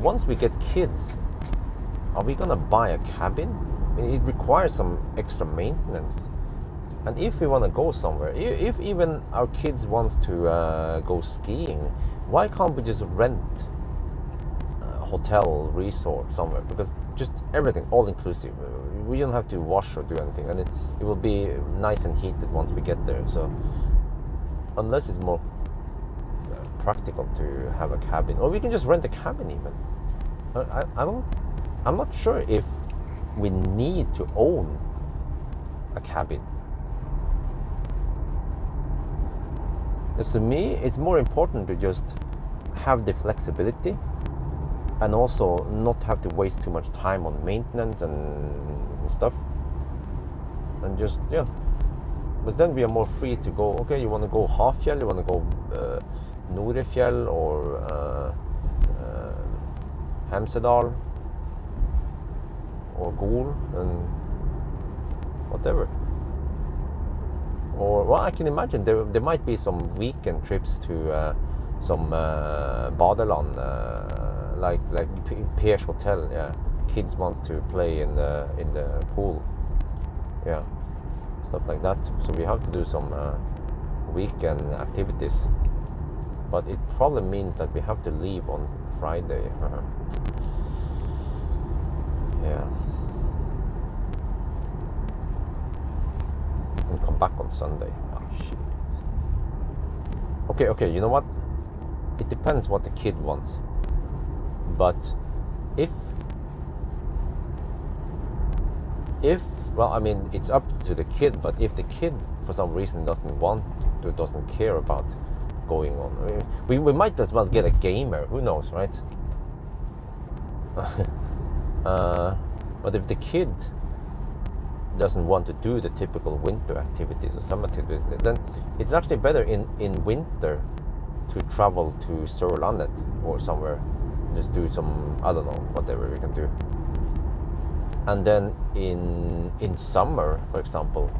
Speaker 1: once we get kids, are we gonna buy a cabin? It requires some extra maintenance. And if we want to go somewhere, if even our kids wants to go skiing, why can't we just rent a hotel, resort somewhere? Because just everything, all inclusive. We don't have to wash or do anything, and it will be nice and heated once we get there. So unless it's more practical to have a cabin, or we can just rent a cabin even. I'm not sure if we need to own a cabin. Because to me, it's more important to just have the flexibility, and also not have to waste too much time on maintenance and stuff, and just but then we are more free to go. Okay, you want to go Hafjell, you want to go Norefjell or Hemsedal or Gol and whatever. Or, well, I can imagine there might be some weekend trips to some badeland, like Pers Hotel. Yeah, kids want to play in the pool. Yeah, stuff like that. So we have to do some weekend activities. but it probably means that we have to leave on Friday. Yeah. And come back on Sunday. Oh shit. Okay, you know what? It depends what the kid wants. But if well, I mean, it's up to the kid, but if the kid for some reason doesn't care about going on, we might as well get a gamer, who knows, right? But if the kid doesn't want to do the typical winter activities or summer activities, then it's actually better in winter to travel to Sørlandet or somewhere, just do some, I don't know, whatever we can do. And then in summer, for example,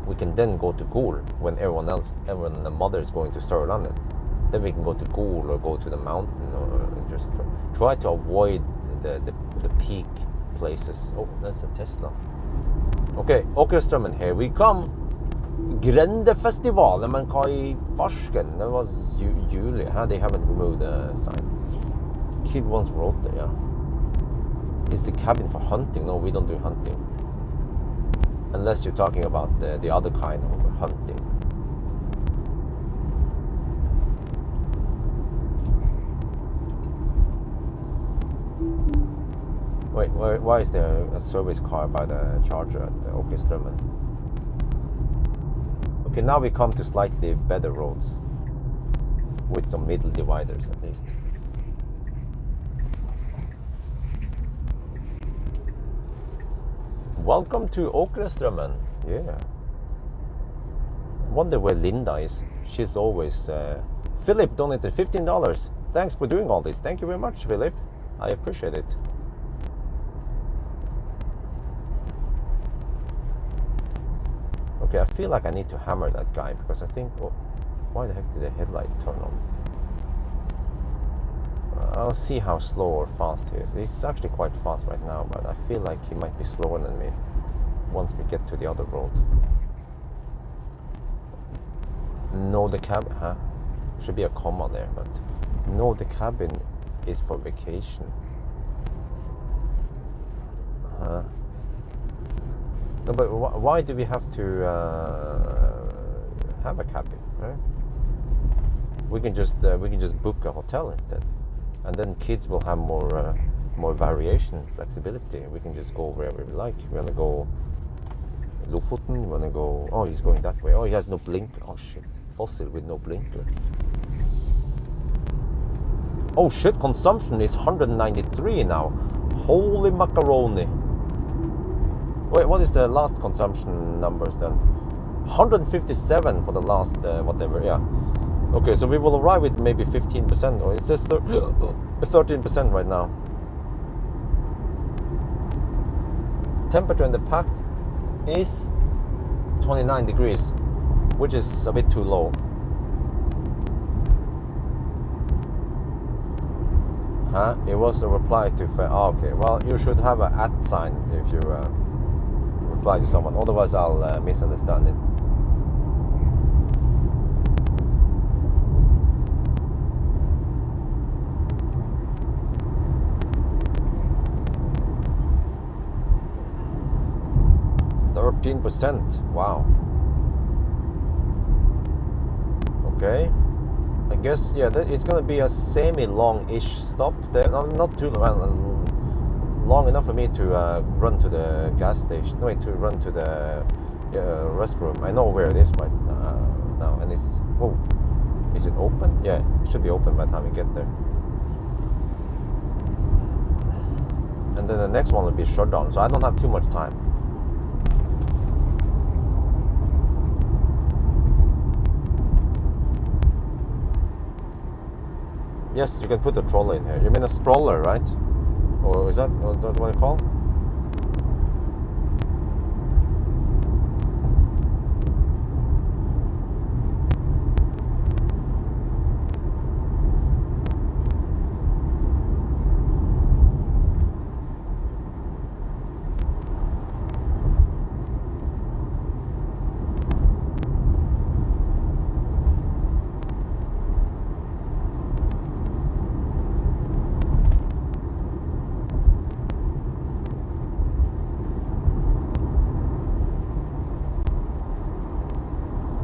Speaker 1: we can then go to Gol when everyone the mother is going to Sørlandet. Then we can go to Gol or go to the mountain, or just try to avoid the peak places. Oh, that's a Tesla. Okay, Åkerströmmen, here we come. Grendefestivalen, men hva i farsken? That was juli. They haven't removed the sign. Kid once wrote there, yeah. Is the cabin for hunting? No, we don't do hunting. Unless you're talking about the other kind of hunting. Wait, why is there a service car by the charger at Åkerströmmen? Okay, now we come to slightly better roads. With some middle dividers at least. Welcome to Åkerströmmen. Yeah. Wonder where Linda is. She's always... Philip donated $15. Thanks for doing all this. Thank you very much, Philip. I appreciate it. Okay, I feel like I need to hammer that guy because I think... Oh, why the heck did the headlight turn on? I'll see how slow or fast he is. He's actually quite fast right now, but I feel like he might be slower than me once we get to the other road. No, the cabin, huh? Should be a comma there, but no, the cabin is for vacation. Huh? No, but why do we have to have a cabin, right? We can just book a hotel instead. And then kids will have more variation, flexibility. We can just go wherever we like. We want to go Lofoten. We want to go. Oh, he's going that way. Oh, he has no blinker. Oh shit, fossil with no blinker. Oh shit, consumption is 193 now. Holy macaroni. Wait, what is the last consumption numbers then? 157 for the last whatever. Yeah. Okay, so we will arrive with maybe 15%, or it's just 13% right now. Temperature in the pack is 29 degrees, which is a bit too low. Huh? It was a reply to... Oh, okay, well, you should have an @ sign if you reply to someone, otherwise I'll misunderstand it. %. Wow. Okay. I guess, yeah, it's gonna be a semi-long-ish stop there. Not too long enough for me to run to the gas station. No, to run to the restroom. I know where it is right now, and it's... Oh, is it open? Yeah, it should be open by the time we get there. And then the next one will be shut down, so I don't have too much time. Yes, you can put a trolley in here. You mean a stroller, right? Or is that what you call?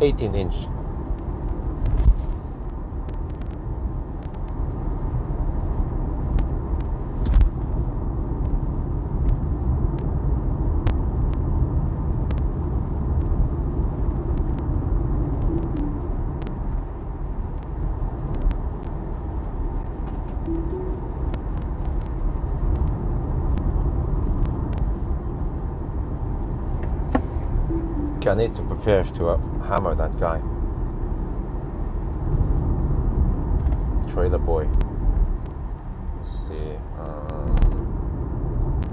Speaker 1: 18-inch. I need to prepare to hammer that guy. Trailer boy. Let's see.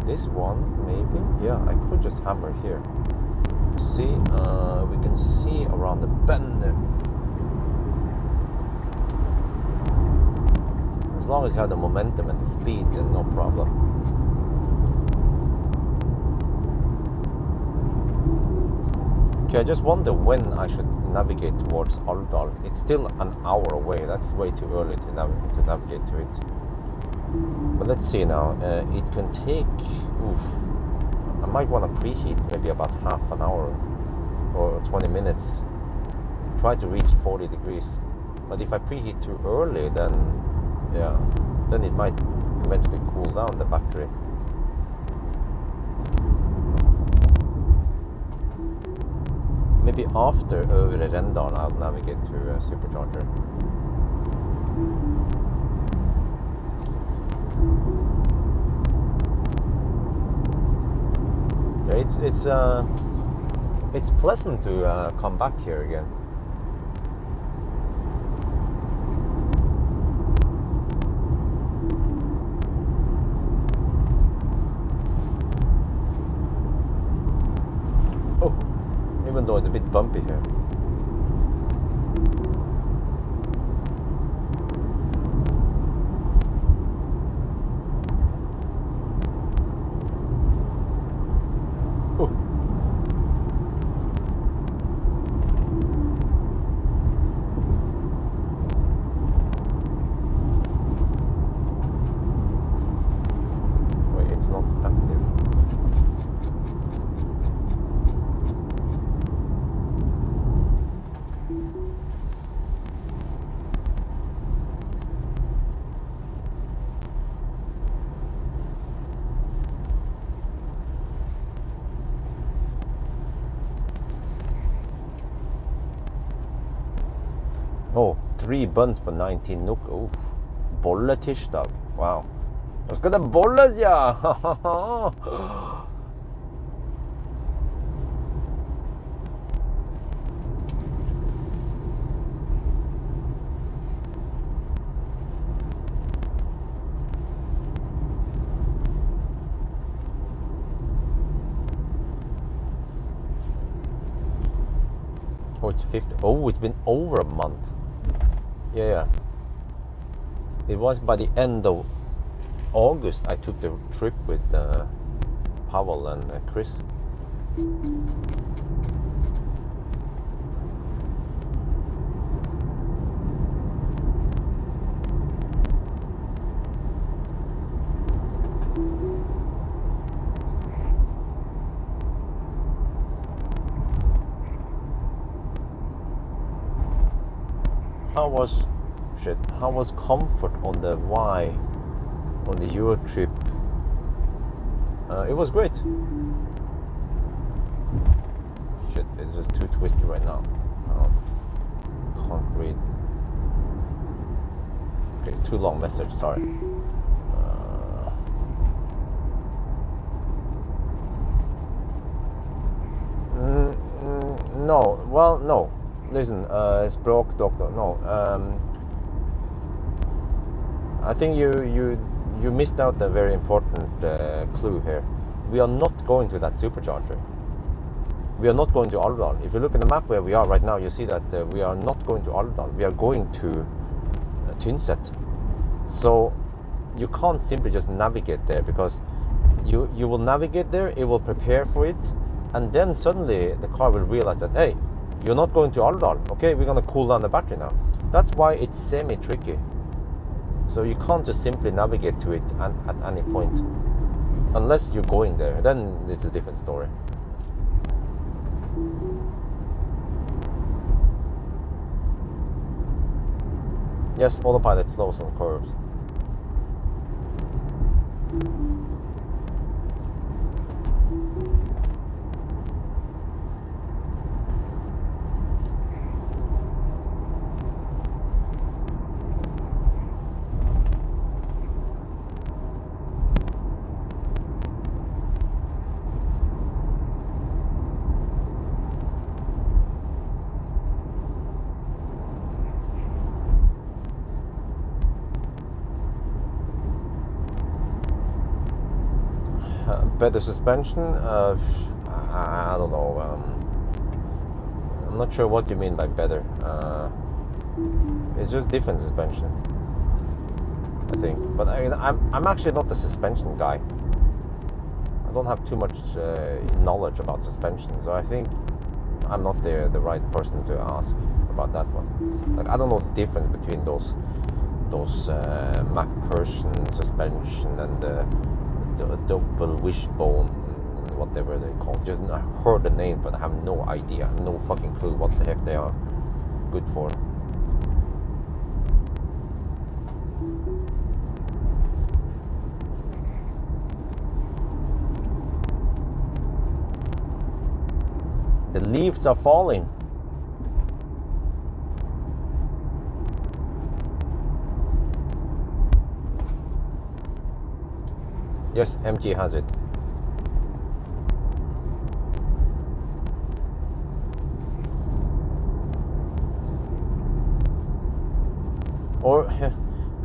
Speaker 1: This one, maybe? Yeah, I could just hammer here. See, we can see around the bend there. As long as you have the momentum and the speed, then no problem. Okay, I just wonder when I should navigate towards Alvdal. It's still an hour away. That's way too early to navigate to it. But let's see now. It can take... Oof, I might want to preheat maybe about half an hour or 20 minutes. Try to reach 40 degrees. But if I preheat too early, then... yeah, then it might eventually cool down the battery. Maybe after Øvre Rendal I'll navigate to a supercharger. Yeah, it's pleasant to come back here again. Even though it's a bit bumpy here. Ooh. Wait, it's not active. Oh, 3 buns for 19 NOK. Oh, bolletirsdag. Wow. Nå skal det bolles, ja! Oh, it's 50. Oh, it's been over a month. Yeah. It was by the end of August I took the trip with Pawel and Chris. How was comfort on the Y on the Euro trip? It was great. Shit, it's just too twisty right now. Can't read. Okay, it's too long message, sorry. No, well, no. Listen, språkdoktor, no. I think you missed out a very important clue here. We are not going to that supercharger. We are not going to Alvdal. If you look at the map where we are right now, you see that we are not going to Alvdal. We are going to Tynset. So you can't simply just navigate there, because you will navigate there, it will prepare for it, and then suddenly the car will realize that, hey, you're not going to Alvdal. Okay, we're going to cool down the battery now. That's why it's semi-tricky. So you can't just simply navigate to it at any point. Unless you're going there, then it's a different story. Yes, autopilot slows on curves. Better suspension? I don't know. I'm not sure what you mean by better. It's just different suspension, I think. But I'm actually not the suspension guy. I don't have too much knowledge about suspension, so I think I'm not the right person to ask about that one. Like, I don't know the difference between those MacPherson suspension and the double wishbone, whatever they call it. Just I heard the name, but I have no idea, no fucking clue what the heck they are good for. The leaves are falling. Yes, MG has it. Or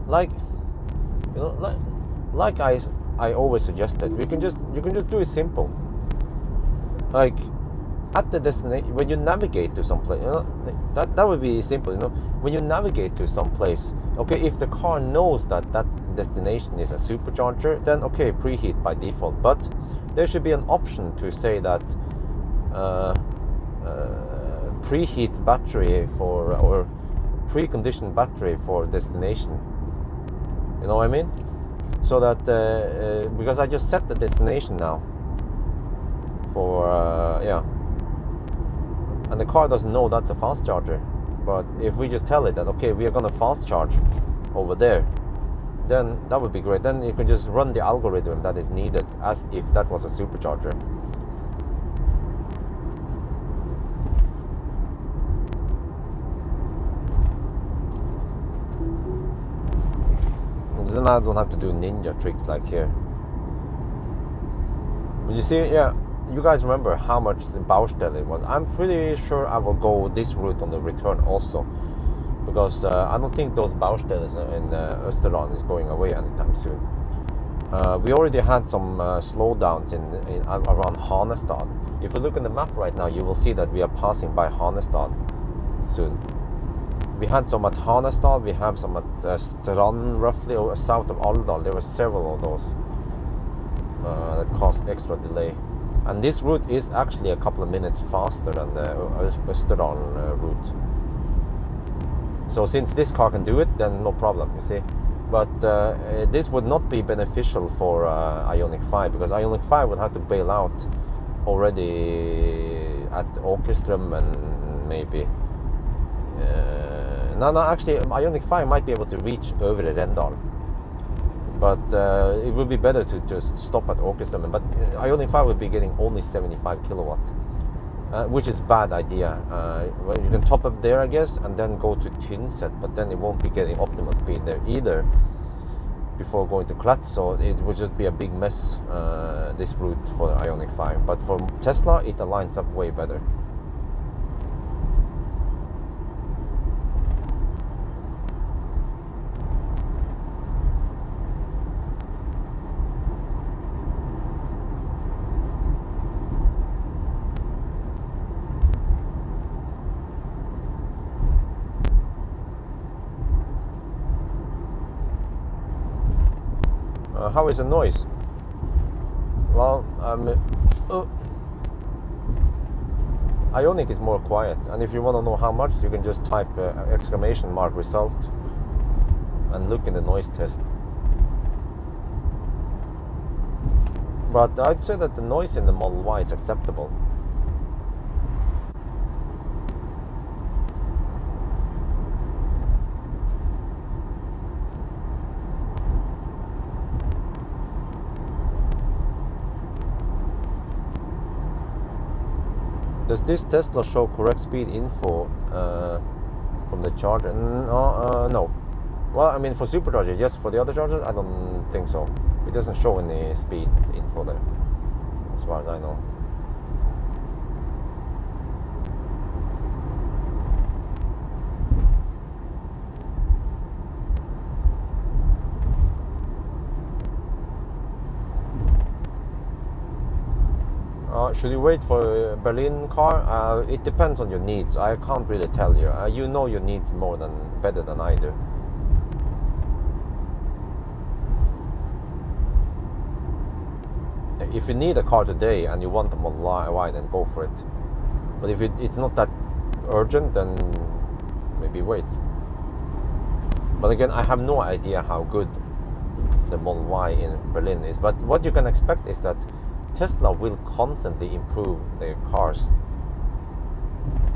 Speaker 1: like, you know, like I always suggested, you can just do it simple. Like, at the destination, when you navigate to some place, you know, that would be simple. You know, when you navigate to some place, okay, if the car knows that destination is a supercharger, then okay, preheat by default. But there should be an option to say that preheat battery for, or preconditioned battery for destination. You know what I mean? So that because I just set the destination now for yeah, and the car doesn't know that's a fast charger. But if we just tell it that okay, we are gonna fast charge over there, then that would be great. Then you can just run the algorithm that is needed as if that was a supercharger. Then I don't have to do ninja tricks like here. But you see, yeah, you guys remember how much Baustelle it was. I'm pretty sure I will go this route on the return also, because I don't think those Baustelles in Österland is going away anytime soon. We already had some slowdowns in around Hanestad. If you look at the map right now, you will see that we are passing by Hanestad soon. We had some at Hanestad, we have some at Strand, roughly, or south of Alvdal. There were several of those that caused extra delay. And this route is actually a couple of minutes faster than the Österdal route. So since this car can do it, then no problem, you see. But this would not be beneficial for Ioniq 5, because Ioniq 5 would have to bail out already at Åkerström and maybe... No, actually, Ioniq 5 might be able to reach over Rendal. But it would be better to just stop at Åkerström. But Ioniq 5 would be getting only 75 kilowatts, which is a bad idea. Well, you can top up there, I guess, and then go to Tynset, but then it won't be getting optimal speed there either before going to Klatz, so it would just be a big mess, this route for the Ioniq 5. But for Tesla, it aligns up way better. How is the noise? Well, Ioniq is more quiet, and if you want to know how much, you can just type exclamation mark result and look in the noise test. But I'd say that the noise in the Model Y is acceptable. Does this Tesla show correct speed info from the charger? No. Well, I mean, for superchargers, yes. For the other chargers, I don't think so. It doesn't show any speed info there, as far as I know. Should you wait for a Berlin car? It depends on your needs. I can't really tell you. You know your needs better than I do. If you need a car today and you want the Model Y, then go for it. But if it's not that urgent, then maybe wait. But again, I have no idea how good the Model Y in Berlin is. But what you can expect is that Tesla will constantly improve their cars.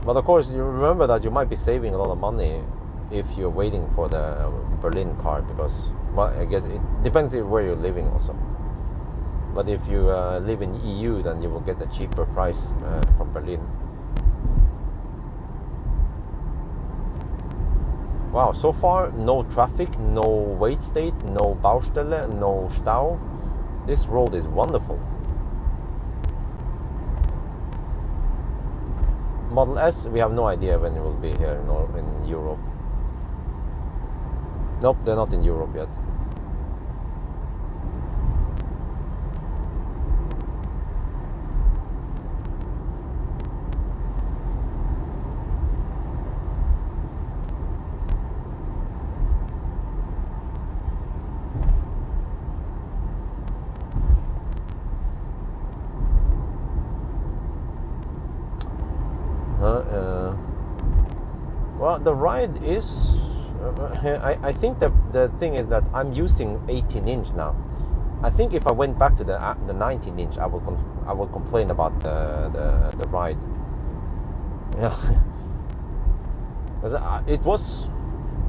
Speaker 1: But of course, you remember that you might be saving a lot of money if you're waiting for the Berlin car, because, well, I guess it depends where you're living also. But if you live in EU, then you will get a cheaper price from Berlin. Wow, so far no traffic, no wait state, no Baustelle, no Stau. This road is wonderful. Model S, we have no idea when it will be here in Europe. Nope, they're not in Europe yet. Well, the ride is... I think the thing is that I'm using 18-inch now. I think if I went back to the 19-inch, I will complain about the ride. Yeah, it was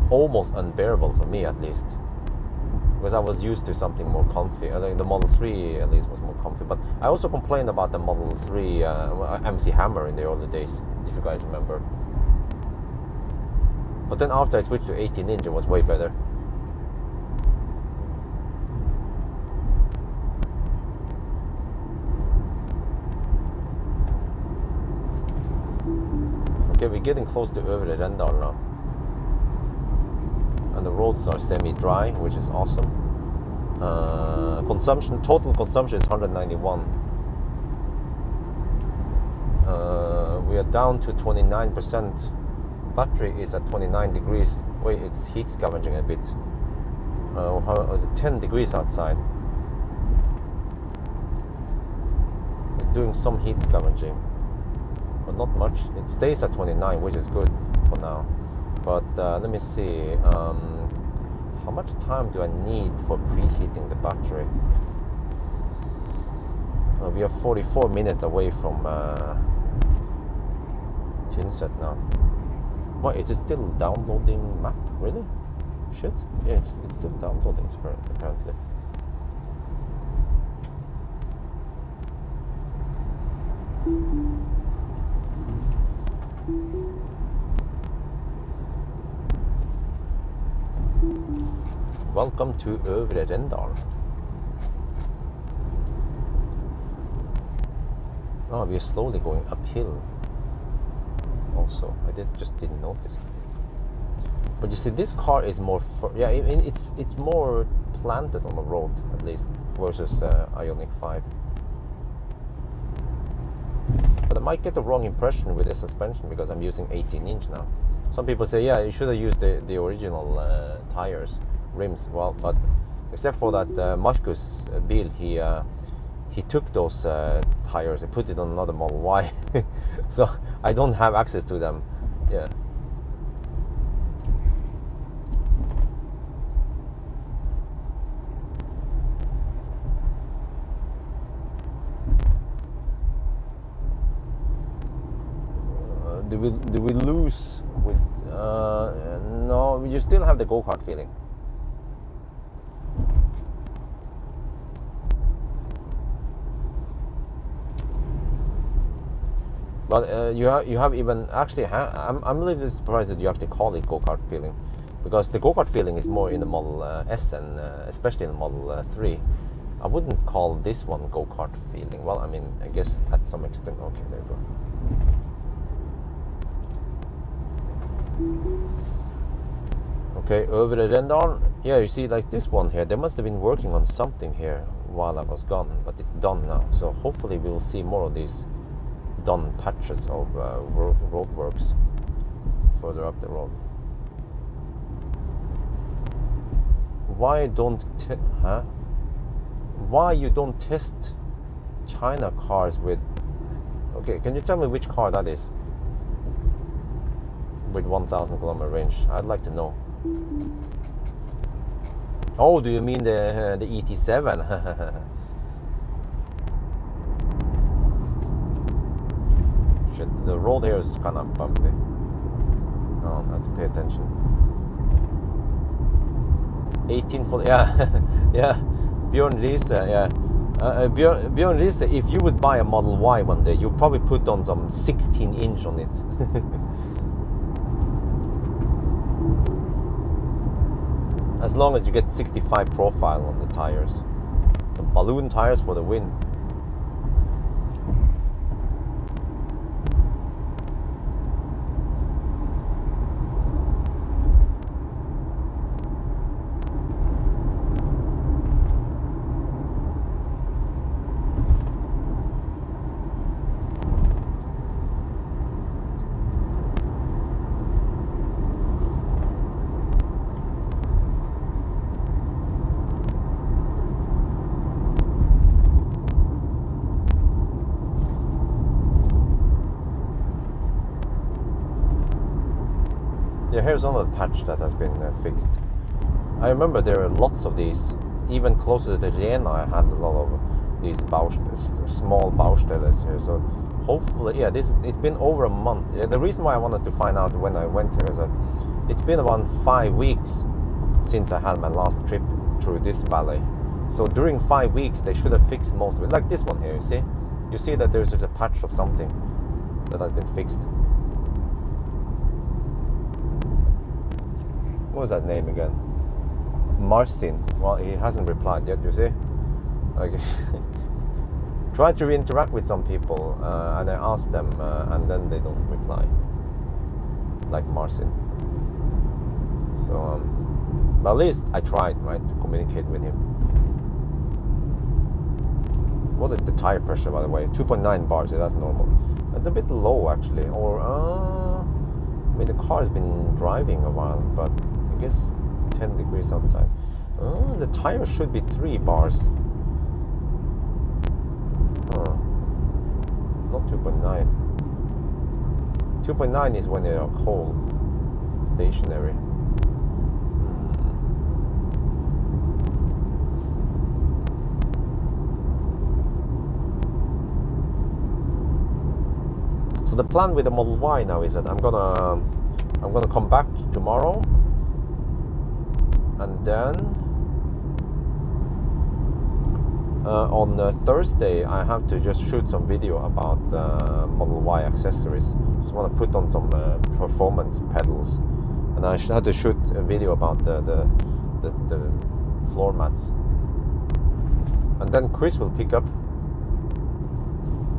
Speaker 1: almost unbearable for me, at least, because I was used to something more comfy. I think the Model 3 at least was more comfy. But I also complained about the Model 3 MC Hammer in the early days, if you guys remember. But then after I switched to 18-inch, it was way better. Okay, we're getting close to Øvre Rendal now. And the roads are semi-dry, which is awesome. Total consumption is 191. We are down to 29%. Battery is at 29 degrees. Wait, it's heat scavenging a bit. How is it? 10 degrees outside. It's doing some heat scavenging, but not much. It stays at 29, which is good for now. But let me see. How much time do I need for preheating the battery? We are 44 minutes away from Tynset now. What, is it still downloading map? Really? Shit. Yeah, it's still downloading apparently. Welcome to Øvre Rendal. Oh, we are slowly going uphill. Also, I just didn't notice. But you see, this car is more, it's more planted on the road, at least, versus Ioniq 5. But I might get the wrong impression with the suspension because I'm using 18-inch now. Some people say, yeah, you should have used the original tires, rims. Well, but except for that Marcus Bill, he took those tires and put it on another Model Y. So I don't have access to them. Yeah. Do we lose with no, you still have the go-kart feeling. But you have even actually. I'm a little bit surprised that you actually call it go-kart feeling, because the go-kart feeling is more in the Model S and especially in the Model 3. I wouldn't call this one go-kart feeling. Well, I mean, I guess at some extent. Okay, there you go. Okay, Övre Rendalen. Yeah, you see, like this one here, they must have been working on something here while I was gone, but it's done now. So hopefully we will see more of these done patches of roadworks further up the road. Why you don't test China cars with? Okay, can you tell me which car that is with 1,000 kilometer range? I'd like to know. Oh, do you mean the ET7? Shit, the road here is kind of bumpy. Oh, I have to pay attention. 18 for, yeah, yeah. Bjørn Riise, yeah. Bjørn Riise, if you would buy a Model Y one day, you'd probably put on some 16-inch on it. As long as you get 65 profile on the tires. The balloon tires for the win. Yeah, here's another patch that has been fixed. I remember there are lots of these. Even closer to Rena, I had a lot of these small Baustelles here. So hopefully, yeah, it's been over a month. Yeah, the reason why I wanted to find out when I went here is that it's been around 5 weeks since I had my last trip through this valley. So during 5 weeks, they should have fixed most of it. Like this one here, you see? You see that there's just a patch of something that has been fixed. What was that name again? Marcin. Well, he hasn't replied yet, you see? Okay. Try to interact with some people and I ask them and then they don't reply. Like Marcin. So, but at least I tried, right, to communicate with him. What is the tire pressure, by the way? 2.9 bars, yeah, that's normal. That's a bit low, actually. Or, I mean, the car has been driving a while, but I guess 10 degrees outside. The tire should be 3 bars. Not 2.9. 2.9 is when they are cold, stationary. So the plan with the Model Y now is that I'm gonna come back tomorrow, and then on Thursday I have to just shoot some video about Model Y accessories. Just want to put on some performance pedals, and I had to shoot a video about the floor mats, and then Chris will pick up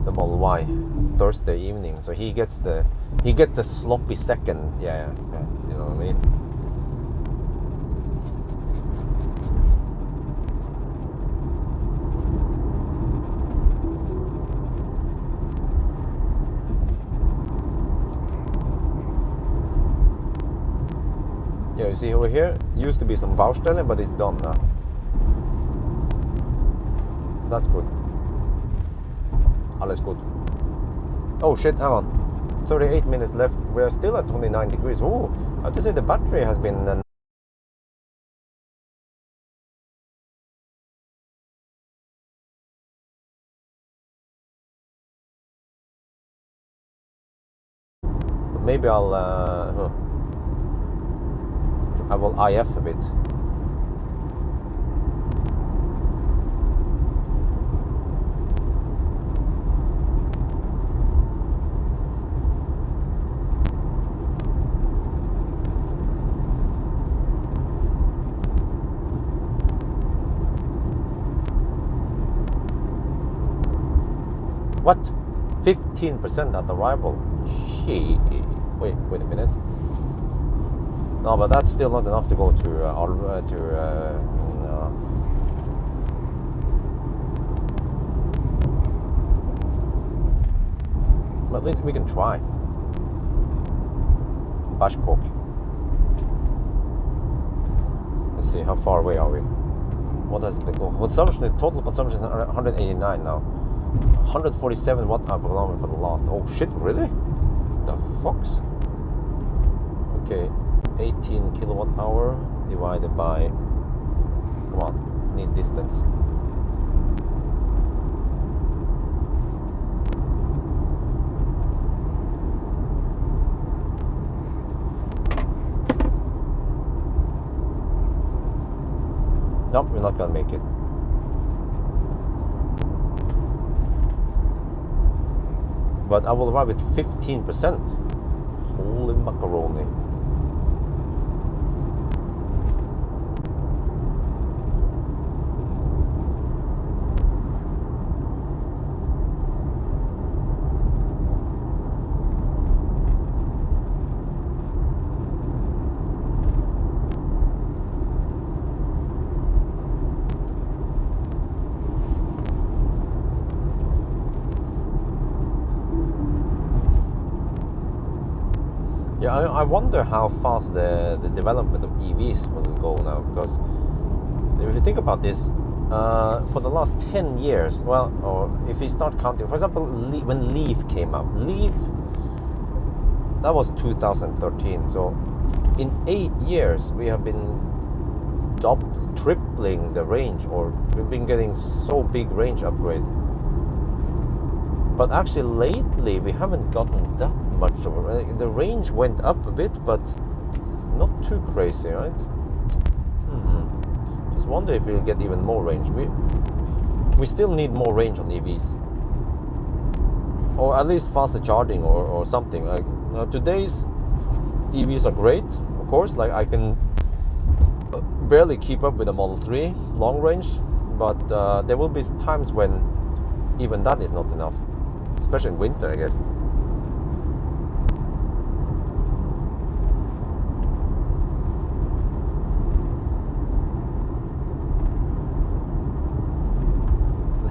Speaker 1: the Model Y Thursday evening, so he gets the sloppy second. Yeah, you know what I mean. Yeah, you see over here, used to be some Baustelle, but it's done now. So that's good. Alles good. Oh shit, hang on. 38 minutes left. We are still at 29 degrees. Oh, I have to say the battery has been... maybe I will IF a bit. What? 15% at arrival? Shit. Wait a minute. No, but that's still not enough to go to no. But at least we can try. Bashkok. Let's see, how far away are we? What does it go? Total consumption is 189 now. 147 watt hour per kilometer for the last. Oh shit, really? The fucks? Okay, 18 kilowatt hour divided by, come on, need distance. Nope, we're not gonna make it. But I will arrive at 15%. Holy macaroni. Yeah, I wonder how fast the development of EVs will go now, because if you think about this, for the last 10 years, well, or if you start counting, for example, when Leaf came out, that was 2013, so in 8 years we have been tripling the range, or we've been getting so big range upgrade. But actually lately we haven't gotten that much of it. The range went up a bit, but not too crazy, right? Just wonder if we'll get even more range. We still need more range on EVs, or at least faster charging, or something. Like today's EVs are great, of course. Like I can barely keep up with the Model 3 long range, but there will be times when even that is not enough, especially in winter, I guess.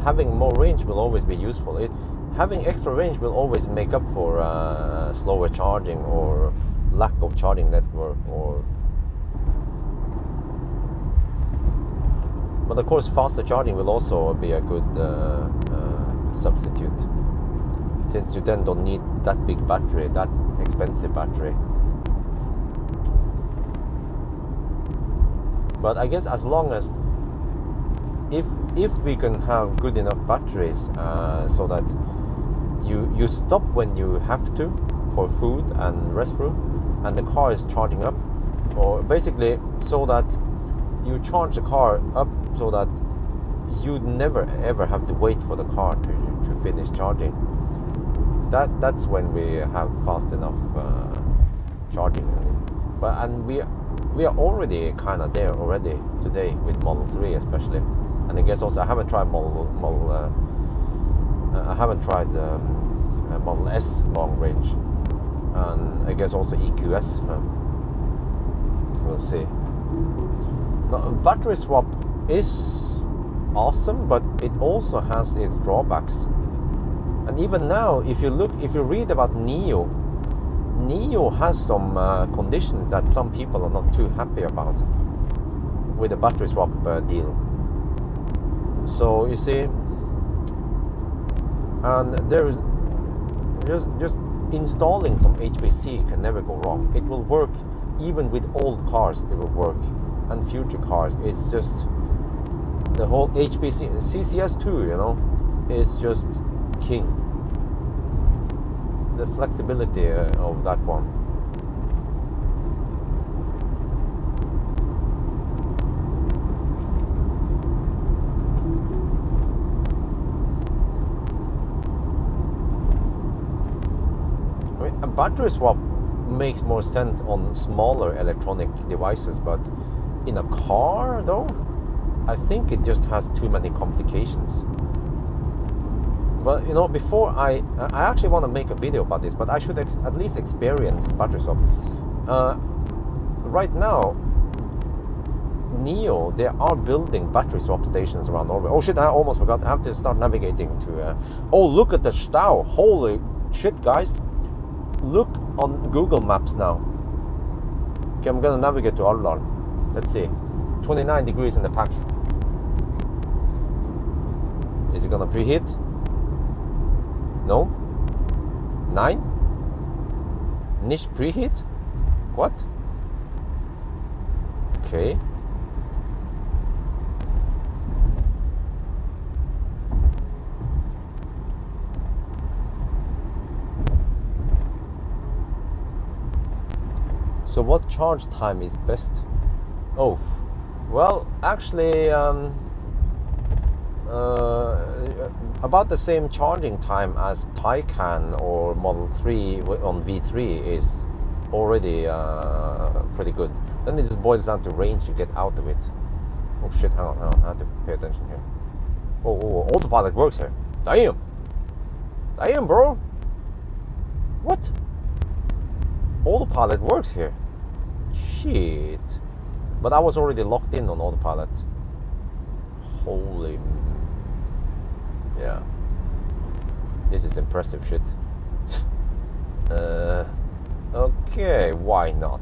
Speaker 1: Having more range will always be useful. Having extra range will always make up for slower charging or lack of charging network, but of course faster charging will also be a good substitute, since you then don't need that big battery, that expensive battery. But I guess as long as if we can have good enough batteries so that you stop when you have to for food and restroom, and the car is charging up, or basically so that you charge the car up so that you never ever have to wait for the car to finish charging. That's when we have fast enough charging. And we are already kind of there already today with Model 3 especially. And I guess also I haven't tried Model S long range, and I guess also EQS. We'll see. Now, battery swap is awesome, but it also has its drawbacks. And even now, if you read about NIO has some conditions that some people are not too happy about with the battery swap deal. So you see, and there is just installing some HPC can never go wrong. It will work even with old cars. It will work, and future cars. It's just the whole HPC CCS2, is just king. The flexibility of that one. A battery swap makes more sense on smaller electronic devices, but in a car, though, I think it just has too many complications. Well, you know, before I actually want to make a video about this, but I should at least experience battery swap. Right now, Neo, they are building battery swap stations around Norway. Oh shit, I almost forgot. I have to start navigating to... oh, look at the Stau. Holy shit, guys. Look on Google Maps now. Okay, I'm gonna navigate to Alvdal. Let's see. 29 degrees in the pack. Is it gonna preheat? No? 9? Niche preheat? What? Okay. So what charge time is best? Oh, well, actually, about the same charging time as Taycan or Model 3 on V3 is already pretty good. Then it just boils down to range you get out of it. Oh shit, hang on, I have to pay attention here. Oh, autopilot works here. Damn! Damn, bro! What? Autopilot works here. Shit. But I was already locked in on autopilot. Holy... yeah. This is impressive shit. Okay, why not?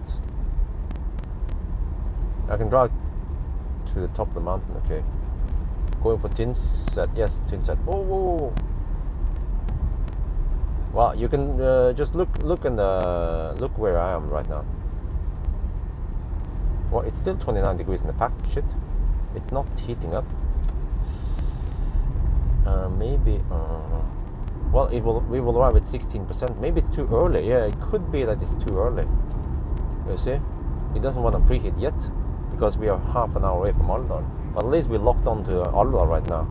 Speaker 1: I can drive to the top of the mountain, okay. Going for Tynset, yes, Tynset. Oh, whoa, whoa. Well, you can just look where I am right now. Well, it's still 29 degrees in the pack. Shit, it's not heating up. Maybe. Well, we will arrive at 16%. Maybe it's too early. Yeah, it could be that it's too early. You see, it doesn't want to preheat yet because we are half an hour away from Alvdal. But at least we're locked on to Alvdal right now.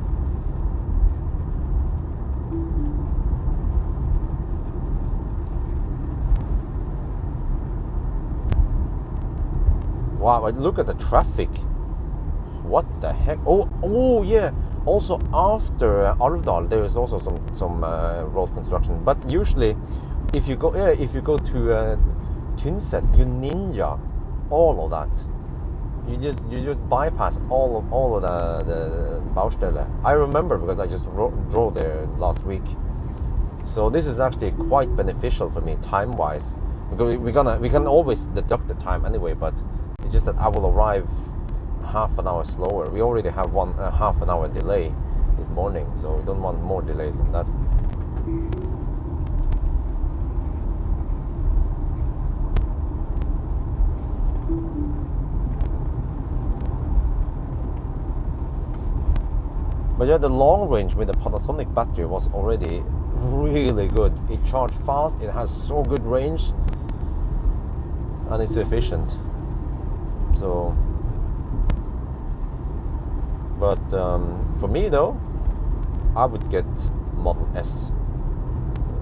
Speaker 1: Wow, look at the traffic. What the heck? Oh yeah. Also after Alvdal, there is also some road construction. But usually, if you go to Tynset, you ninja all of that. You just bypass all of the Baustelle. I remember because I just drove there last week. So this is actually quite beneficial for me time-wise, because we can always deduct the time anyway. But it's just that I will arrive half an hour slower. We already have half an hour delay this morning, so we don't want more delays than that. But yeah, the long range with the Panasonic battery was already really good. It charged fast, it has so good range, and it's efficient. So, but for me though, I would get Model S.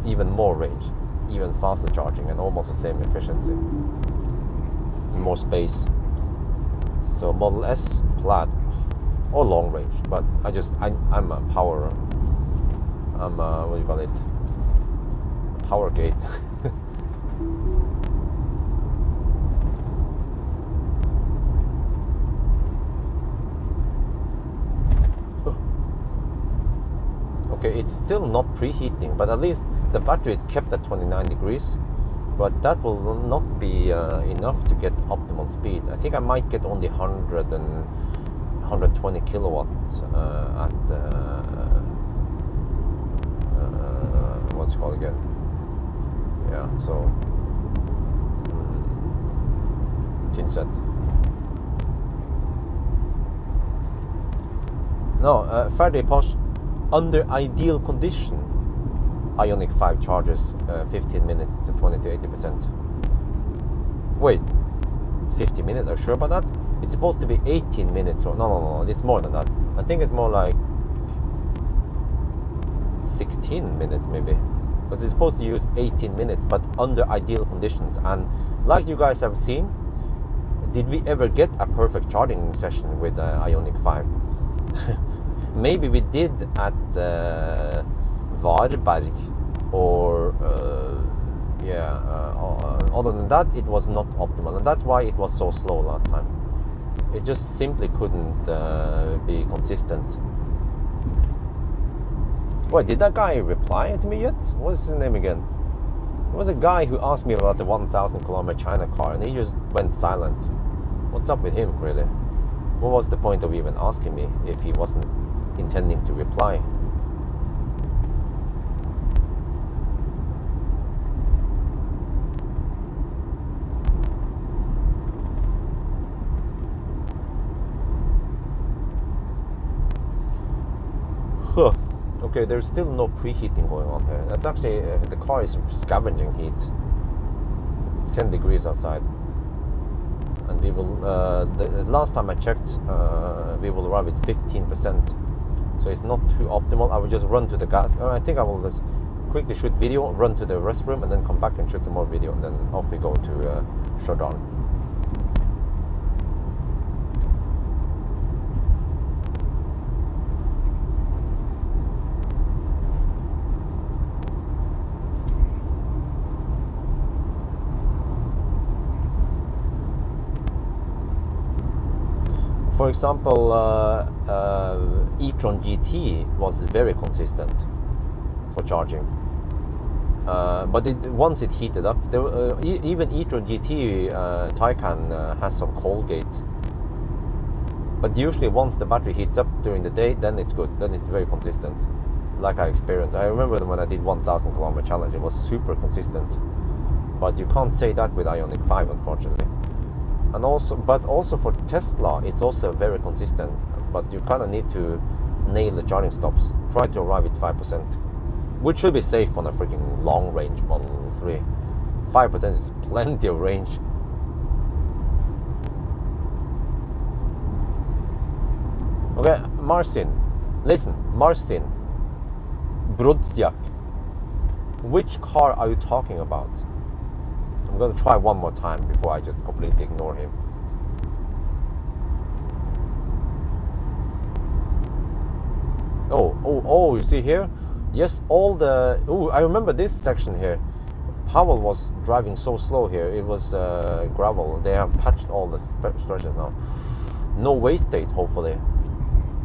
Speaker 1: Even more range, even faster charging, and almost the same efficiency, more space. So Model S, Plaid, or long range. But I'm a power. I'm what do you call it? Power gate. Okay, it's still not preheating, but at least the battery is kept at 29 degrees. But that will not be enough to get optimal speed. I think I might get only 120 kilowatts at what's it called again? Yeah, so Tynset. No, Ferdig Posh. Under ideal condition, Ioniq 5 charges 15 minutes to 20 to 80%. Wait, 50 minutes? Are you sure about that? It's supposed to be 18 minutes. Or no, it's more than that. I think it's more like 16 minutes maybe. But it's supposed to use 18 minutes, but under ideal conditions. And like you guys have seen, did we ever get a perfect charging session with Ioniq 5? Maybe we did at Varberg, or other than that, it was not optimal, and that's why it was so slow last time. It just simply couldn't be consistent. Wait, did that guy reply to me yet? What's his name again? There was a guy who asked me about the 1,000 kilometer China car, and he just went silent. What's up with him, really? What was the point of even asking me if he wasn't intending to reply? Huh. Okay, there's still no preheating going on here. That's actually, the car is scavenging heat. It's 10 degrees outside. And we will, the last time I checked, we will arrive at 15%. So it's not too optimal. I will just run to the gas. I think I will just quickly shoot video, run to the restroom, and then come back and shoot some more video, and then off we go to Stjørdal. For example, e-tron GT was very consistent for charging, but once it heated up, even e-tron GT Taycan has some Colgate. But usually, once the battery heats up during the day, then it's good. Then it's very consistent, like I experienced. I remember when I did 1,000 kilometer challenge; it was super consistent. But you can't say that with Ioniq 5, unfortunately. And also for Tesla, it's also very consistent, but you kind of need to nail the charging stops. Try to arrive at 5%, which should be safe on a freaking long range Model 3. 5% is plenty of range. Okay, Marcin, listen, Marcin Brodziak, which car are you talking about? I'm going to try one more time before I just completely ignore him. Oh, you see here? Yes, all the... Oh, I remember this section here. Pawel was driving so slow here. It was gravel. They have patched all the stretches now. No waste state, hopefully.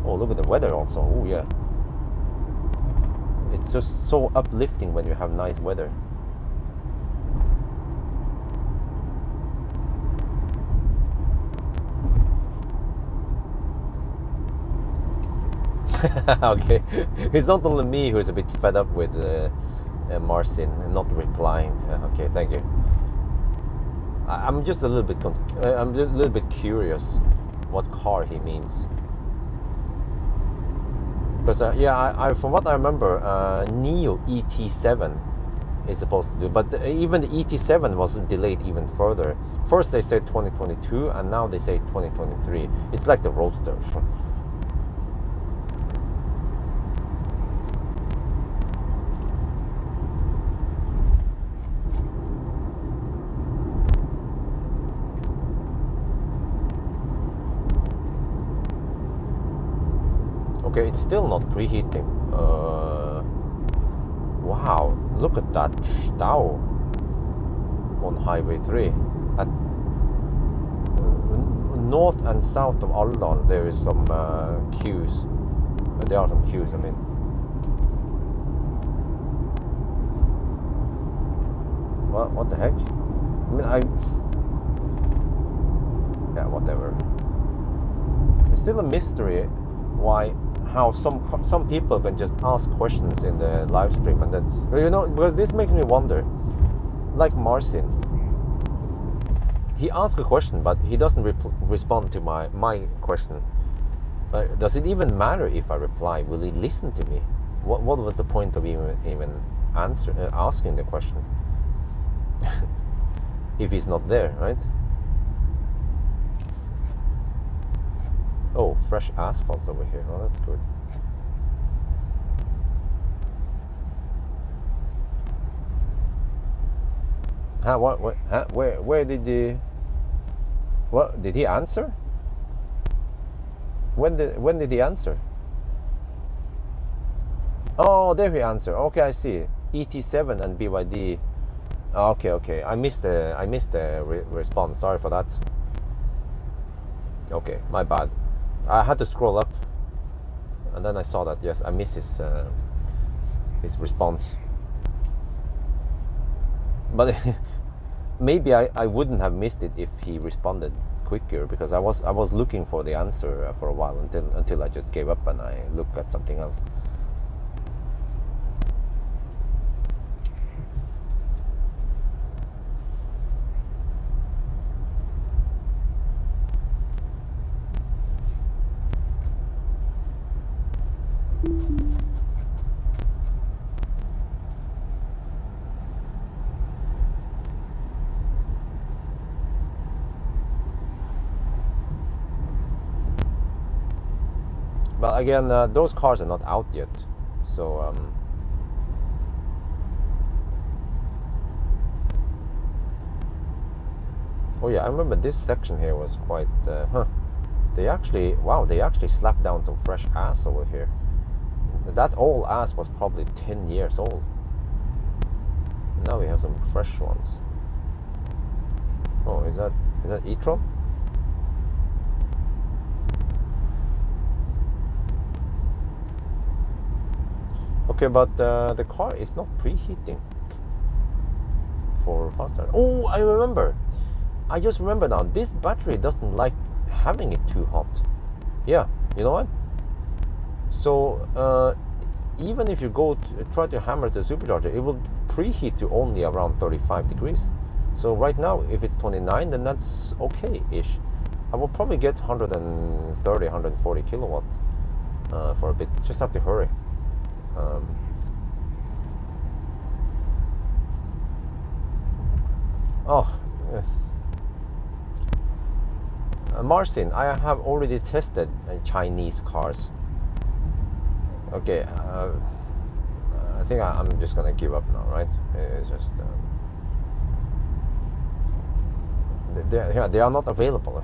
Speaker 1: Oh, look at the weather also. Oh, yeah. It's just so uplifting when you have nice weather. Okay, it's not only me who's a bit fed up with Marcin not replying. Okay, thank you. I'm just a little bit I'm a little bit curious what car he means, because I from what I remember, Neo ET7 is supposed to do, but even the ET7 was delayed even further. First they said 2022, and now they say 2023. It's like the Roadster. Okay, it's still not preheating. Wow, look at that stau on Highway 3. At north and south of Alvdal, there is some queues. There are some queues, I mean. What the heck? I mean, yeah, whatever. It's still a mystery how some people can just ask questions in the live stream, and then, you know, because this makes me wonder, like Marcin, he asked a question but he doesn't respond to my question. Does it even matter if I reply? Will he listen to me? What was the point of even asking the question if he's not there, right? Oh, fresh asphalt over here. Oh, that's good. Where did he... What did he answer? When did he answer? Oh, there he answered. Okay, I see. ET7 and BYD. Okay, okay. I missed the response. Sorry for that. Okay, my bad. I had to scroll up, and then I saw that. Yes, I missed his response. But maybe I wouldn't have missed it if he responded quicker, because I was looking for the answer for a while until I just gave up and I looked at something else. But again, those cars are not out yet, so oh yeah, I remember this section here was quite they actually slapped down some fresh ass over here. That old ass was probably 10 years old. Now we have some fresh ones. Oh, is that e-tron? Okay, but the car is not preheating for fast charge. Oh, I remember. I just remember now. This battery doesn't like having it too hot. Yeah, you know what? So even if you try to hammer the supercharger, it will preheat to only around 35 degrees. So right now, if it's 29, then that's okay-ish. I will probably get 130, 140 kilowatt for a bit. Just have to hurry. Marcin, I have already tested Chinese cars. Okay, I think I'm just gonna give up now, right? It's just they are not available.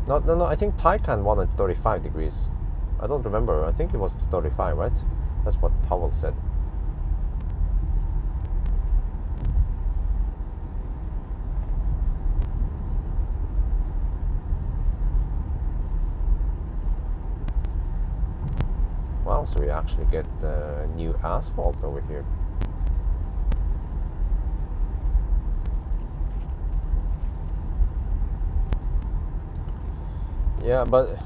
Speaker 1: No. I think Taycan wanted 35 degrees. I don't remember. I think it was 35, right? That's what Pawel said. Wow, so we actually get new asphalt over here. Yeah, but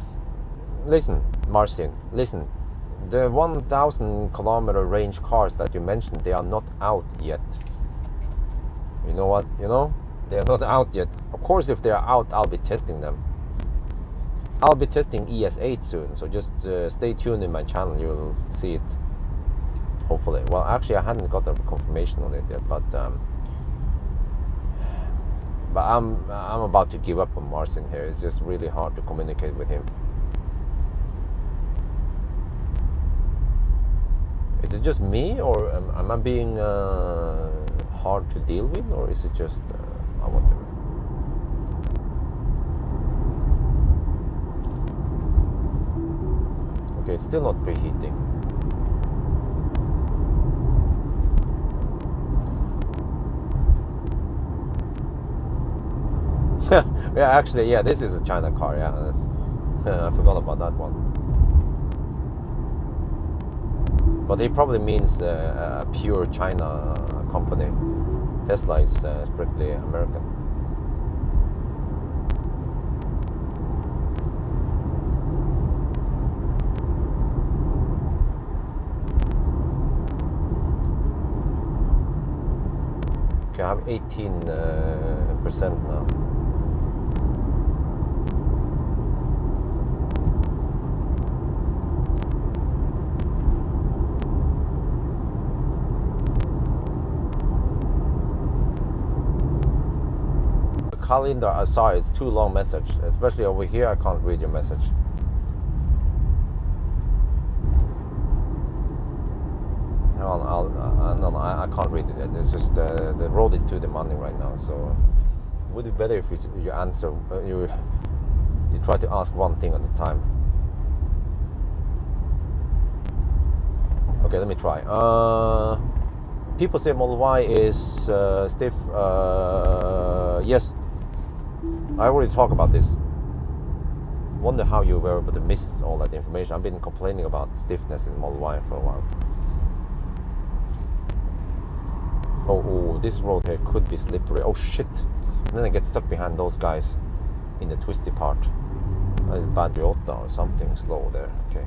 Speaker 1: listen, Marcin, listen. The 1,000 kilometer range cars that you mentioned, they are not out yet. You know what? You know, they are not out yet. Of course, if they are out, I'll be testing them. I'll be testing ES8 soon, so just stay tuned in my channel. You'll see it, hopefully. Well, actually, I hadn't got a confirmation on it yet, but I'm about to give up on Marcin here. It's just really hard to communicate with him. Is it just me, or am I being hard to deal with, or is it just whatever? Okay, it's still not preheating. Yeah, actually, yeah, this is a China car. Yeah, I forgot about that one. But he probably means a pure China company. Tesla is strictly American. Okay, I have 18% now. Calendar, sorry, it's too long message. Especially over here, I can't read your message. No, I can't read it. It's just the road is too demanding right now. So, would it be better if you answer? You try to ask one thing at a time. Okay, let me try. People say Model Y is stiff. Yes, I already talked about this. Wonder how you were able to miss all that information. I've been complaining about stiffness in Model Y for a while. Oh, this road here could be slippery. Oh shit! And then I get stuck behind those guys in the twisty part. That is bad Toyota or something slow there. Okay,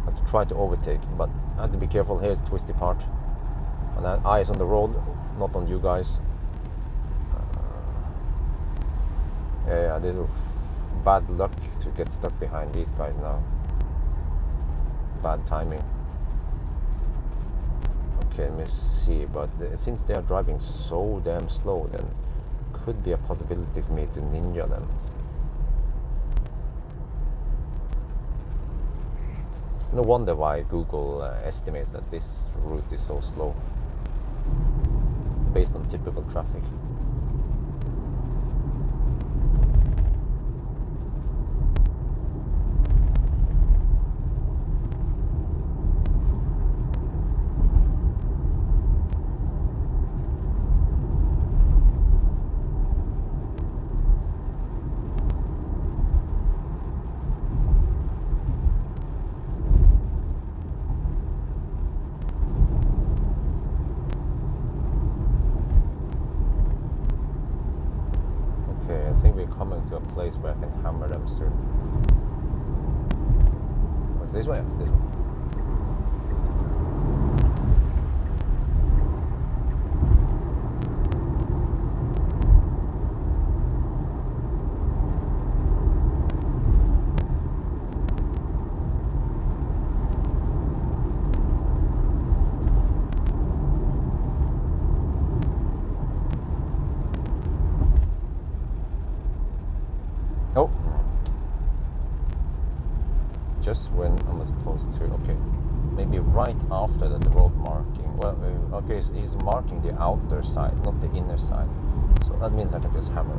Speaker 1: I have to try to overtake, but I have to be careful. Here's the twisty part, and that eyes on the road, not on you guys. Yeah, this is bad luck to get stuck behind these guys now. Bad timing. Okay, let me see, but since they are driving so damn slow, then could be a possibility for me to ninja them. No wonder why Google estimates that this route is so slow, based on typical traffic. Coming to a place where I can hammer them soon. What's this way? This way. Oh, just when I'm supposed to. Okay, maybe right after the road marking. Well, okay, he's marking the outer side, not the inner side. So that means I can just hammer.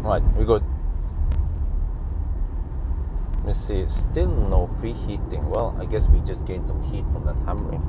Speaker 1: Right, we're good. Let me see, still no preheating. Well, I guess we just gained some heat from that hammering.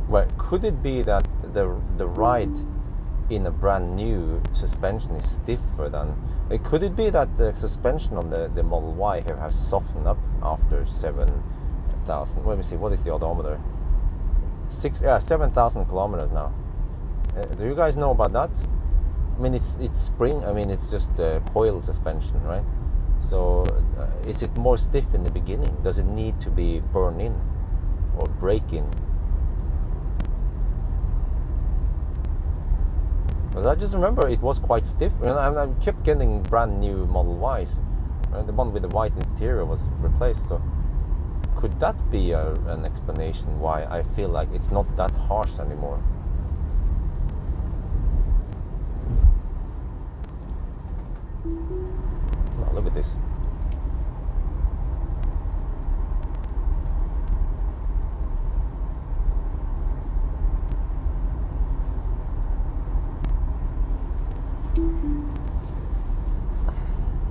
Speaker 1: Well, could it be that the ride in a brand new suspension is stiffer than? Could it be that the suspension on the Model Y here has softened up after 7,000? Let me see. What is the odometer? 7,000 kilometers now. Do you guys know about that? I mean, it's spring. I mean, it's just Pawel suspension, right? So, is it more stiff in the beginning? Does it need to be burn in or break in? Because I just remember it was quite stiff. And I kept getting brand new Model Ys. The one with the white interior was replaced. So, could that be an explanation why I feel like it's not that harsh anymore? Oh, look at this.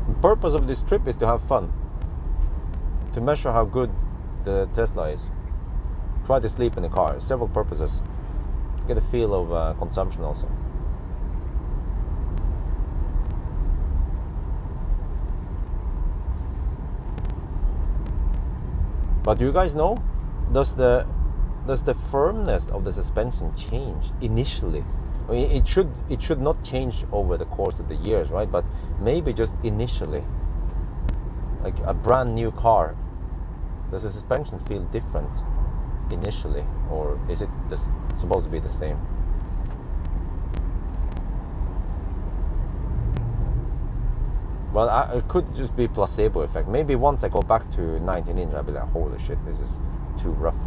Speaker 1: The purpose of this trip is to have fun, to measure how good the Tesla is. Try to sleep in the car. Several purposes. Get a feel of consumption also. But do you guys know, does the firmness of the suspension change initially? I mean, it should not change over the course of the years, right? But maybe just initially, like a brand new car, does the suspension feel different initially, or is it just supposed to be the same? Well, it could just be placebo effect. Maybe once I go back to 19 inch, I'll be like, holy shit, this is too rough.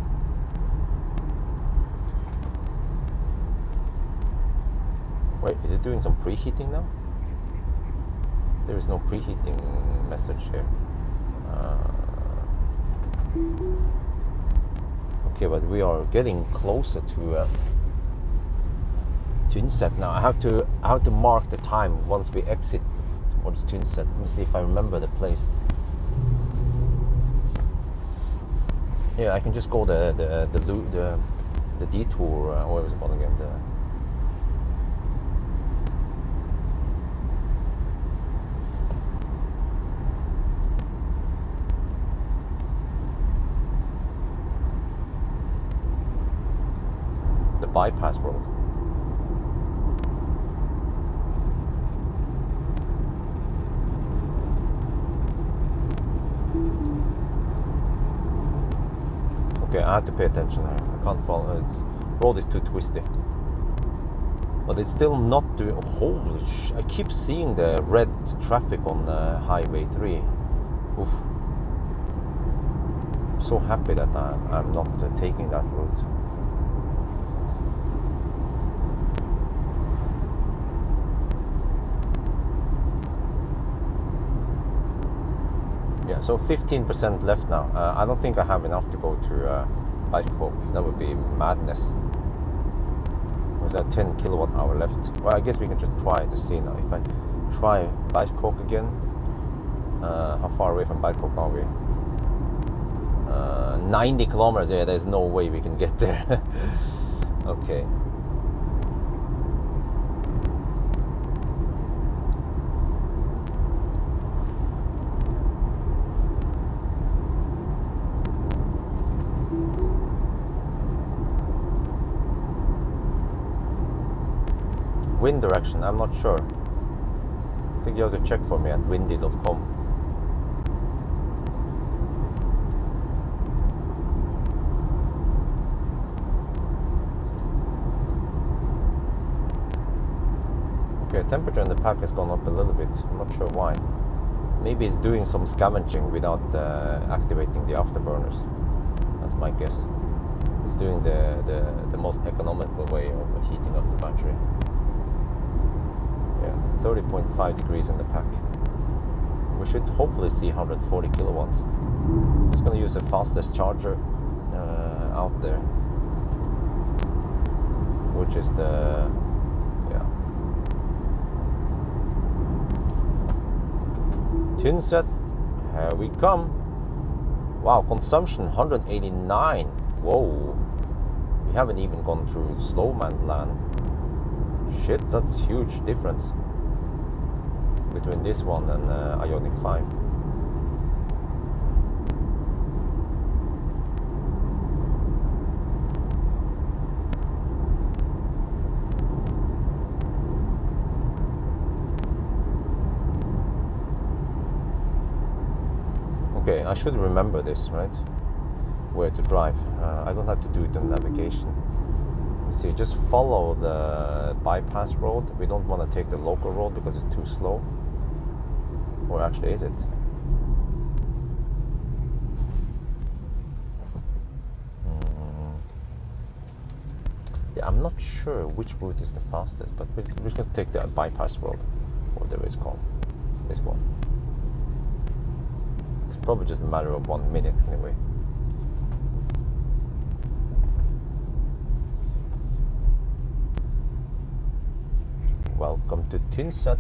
Speaker 1: Wait, is it doing some preheating now? There is no preheating message here. Okay, but we are getting closer to Tynset now. I have to mark the time once we exit towards Tynset. Let me see if I remember the place. Yeah, I can just go the detour. What was it called again? The bypass road. Okay, I have to pay attention here. I can't follow. Road is too twisty. But it's still not doing. Holy sh! I keep seeing the red traffic on Highway 3. Oof. I'm so happy that I'm not taking that route. Yeah, so 15% left now. I don't think I have enough to go to Bangkok. That would be madness. Was that 10 kilowatt hour left? Well, I guess we can just try to see now. If I try Bangkok again, how far away from Bangkok are we? 90 kilometers. Yeah, there's no way we can get there. Okay. Wind direction, I'm not sure. I think you have to check for me at windy.com. Okay, temperature in the pack has gone up a little bit. I'm not sure why. Maybe it's doing some scavenging without activating the afterburners. That's my guess. It's doing the most economical way of heating up the battery. 30.5 degrees in the pack. We should hopefully see 140 kilowatts. I'm just going to use the fastest charger out there, which is the Tynset. Here we come. Wow, consumption 189. Whoa, we haven't even gone through slow man's land. Shit, that's huge difference between this one and Ioniq 5. Okay, I should remember this, right? Where to drive. I don't have to do it in navigation. See, just follow the bypass road. We don't want to take the local road because it's too slow. Or actually, is it? Yeah, I'm not sure which route is the fastest, but we're just going to take the bypass road, whatever it's called. This one. It's probably just a matter of 1 minute anyway. Welcome to Tynset.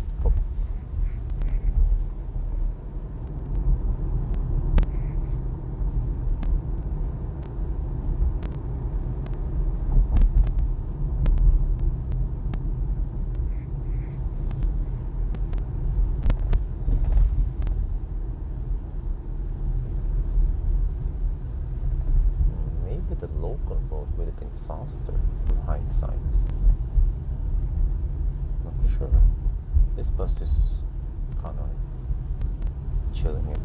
Speaker 1: the local boat would have been faster in hindsight. Not sure. This bus is kind of chilling it.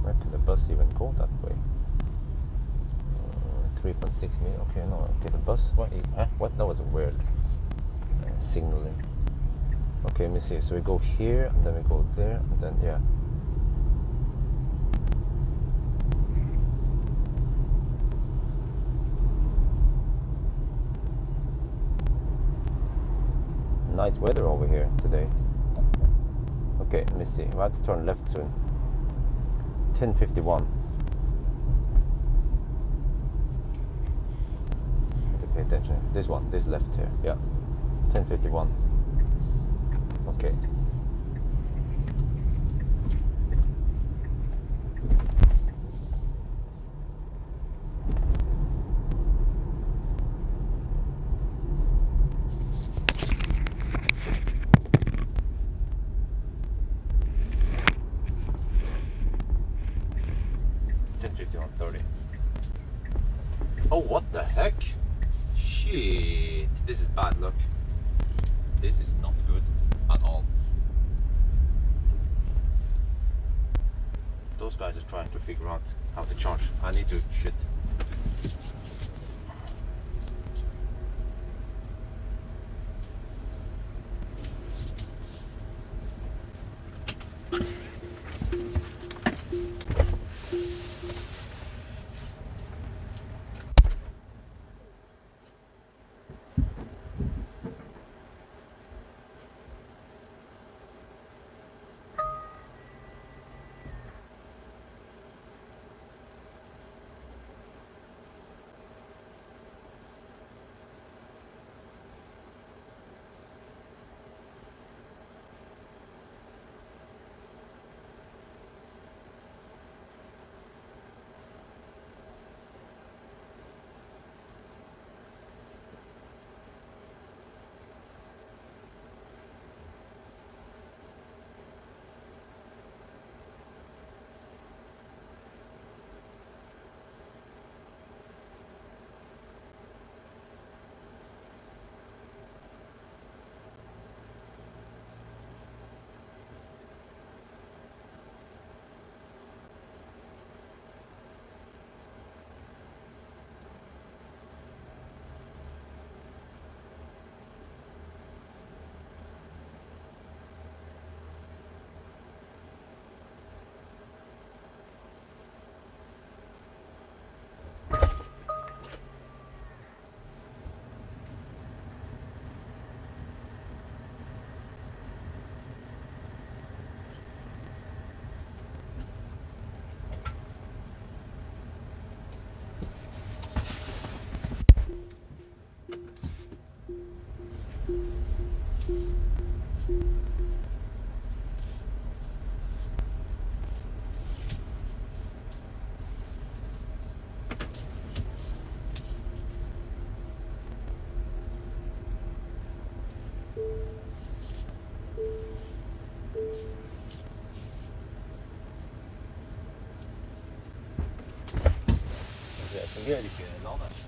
Speaker 1: Where did the bus even go that way? 3.6 meters. Okay, no. Okay, the bus. What? What? That was weird. Signaling. Okay, let me see. So we go here, and then we go there, and then yeah. Nice weather over here today. Okay, let me see. We have to turn left soon. 10:51. Pay attention. This one, this left here. Yeah. 10:51. Okay. Oh, what the heck? Shit, this is bad luck. This is not good at all. Those guys are trying to figure out how to charge. I need to shit. fungerer ikke lavere.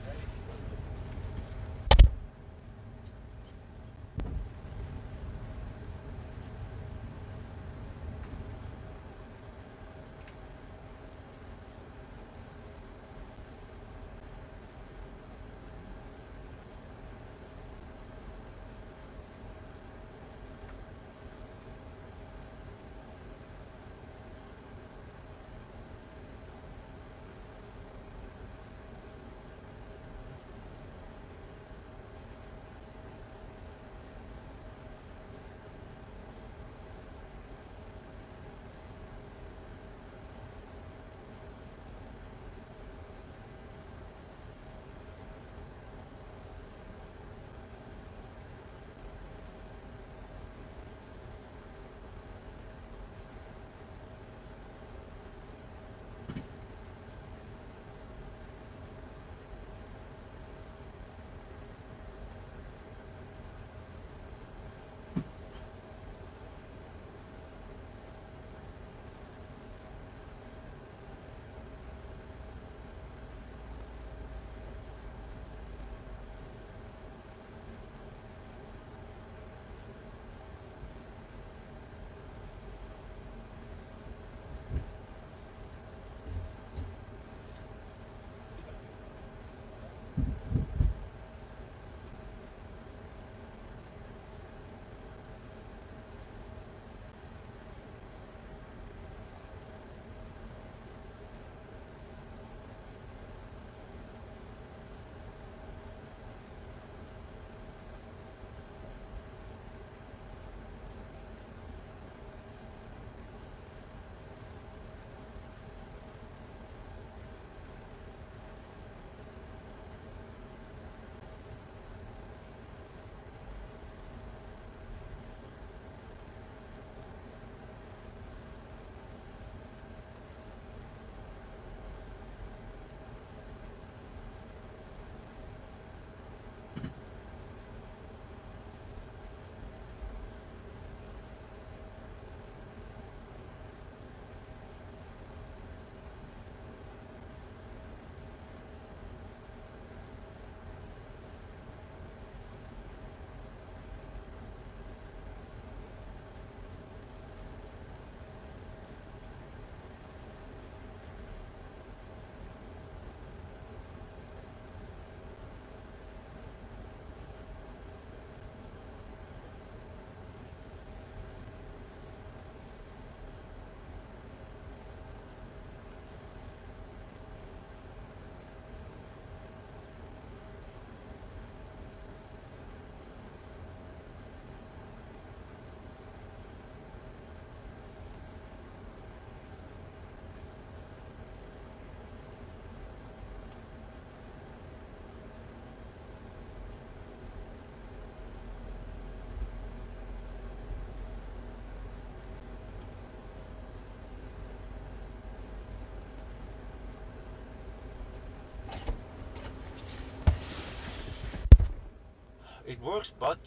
Speaker 1: it works, but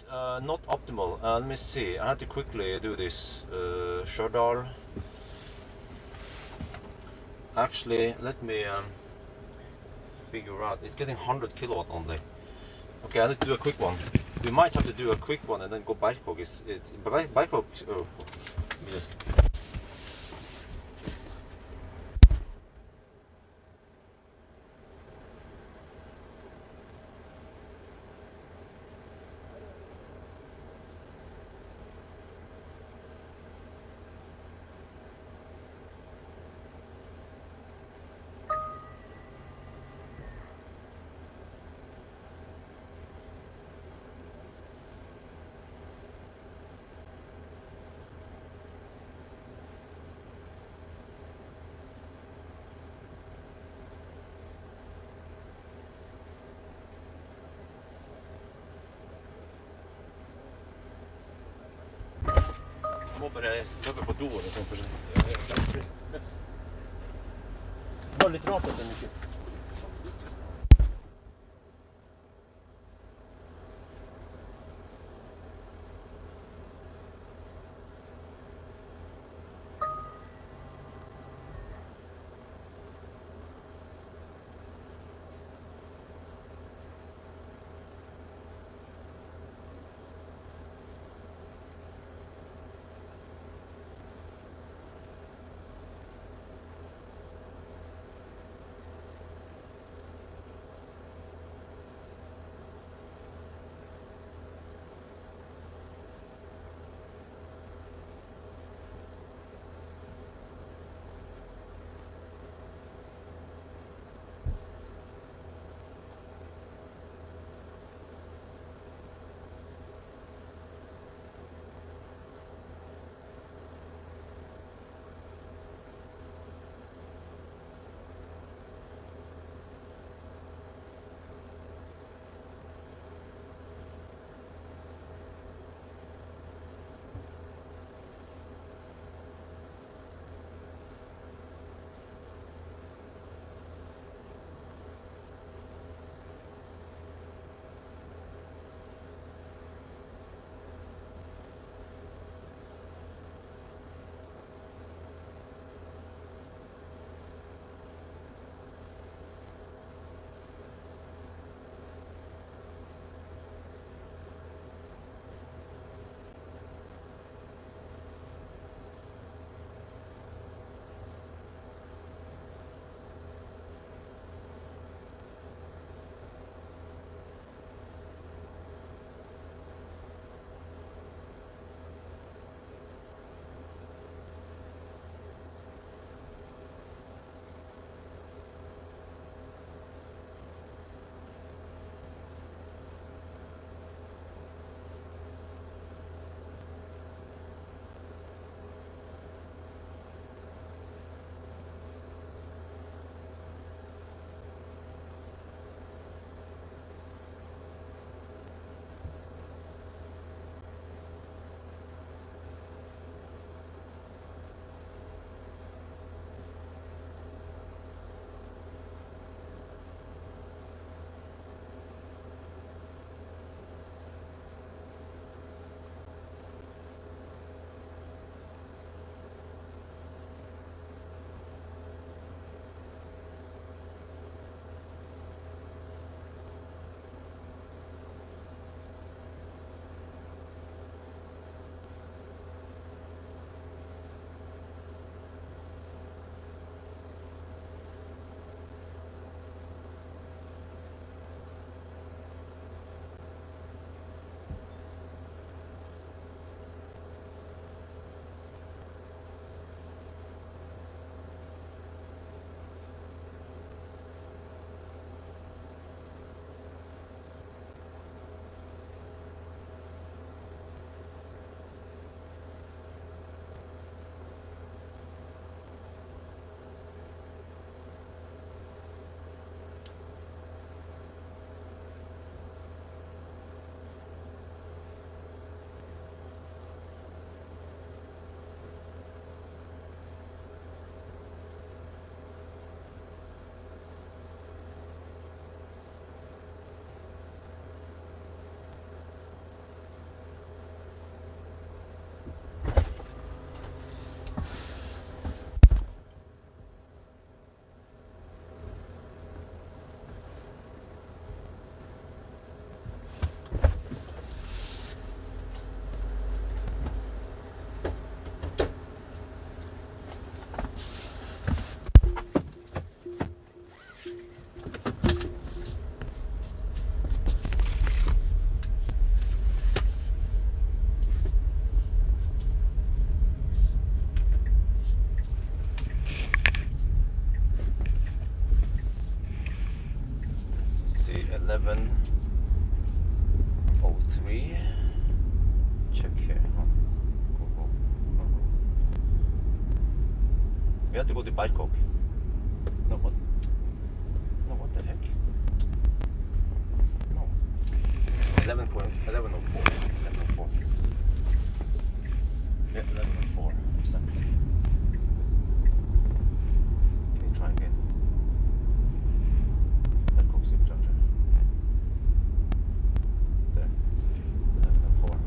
Speaker 1: not optimal. Let me see. I have to quickly do this. Stjørdal. Actually, let me figure out. It's getting 100 kilowatt only. Okay, I need to do a quick one. We might have to do a quick one and then go Berkvåg. It's Berkvåg. Oh, just. Må bare løpe på doen og sånn for seg. Det var litt rart at den ikke... We have to go to Bangkok. No, what? No, what the heck? No. 11.1104. 1104. Yeah, 1104. Exactly. Can you try again? Bangkok supercharger. There. 1104.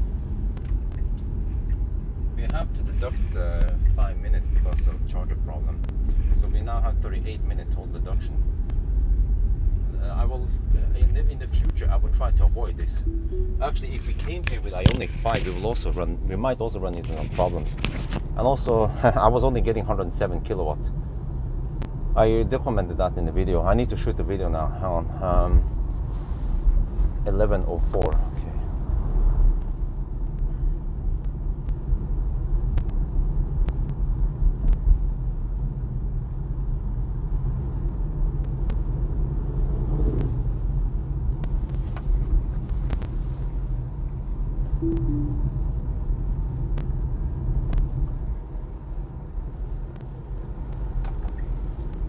Speaker 1: We have to deduct 5 minutes because of charger problem. So we now have 38-minute total deduction. I will in the future I will try to avoid this. Actually, if we came here with Ioniq 5, we might also run into some problems. And also, I was only getting 107 kilowatt. I documented that in the video. I need to shoot the video now. Hang on. 1104. Okay.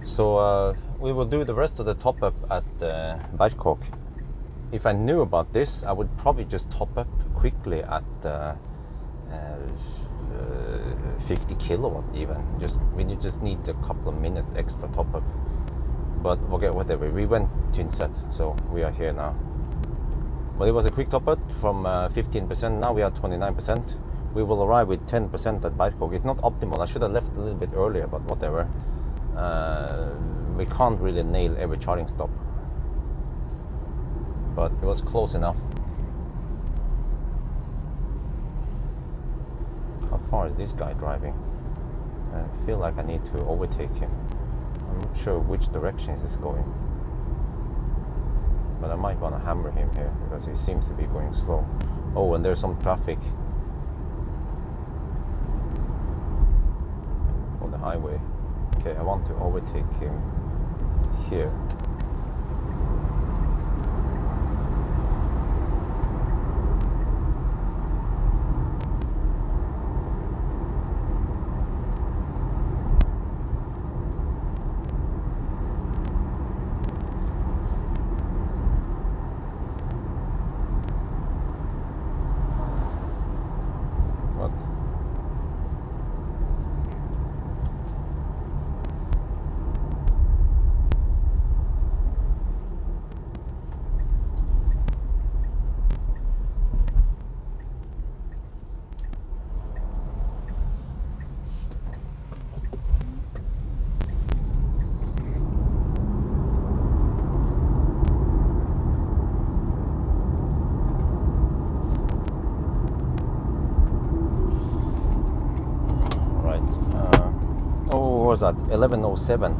Speaker 1: So we will do the rest of the top up at Bangkok. If I knew about this, I would probably just top up quickly at 50 kilowatt even. We just need a couple of minutes extra top up. But okay, whatever. We went to inset, so we are here now. But it was a quick top up from 15%. Now we are 29%. We will arrive with 10% at Bangkok. It's not optimal. I should have left a little bit earlier, but whatever. We can't really nail every charging stop, but it was close enough. How far is this guy driving? I feel like I need to overtake him. I'm not sure which direction is this going, but I might want to hammer him here because he seems to be going slow. Oh, and there's some traffic on the highway. Okay, I want to overtake him here. What? What was that? 1107.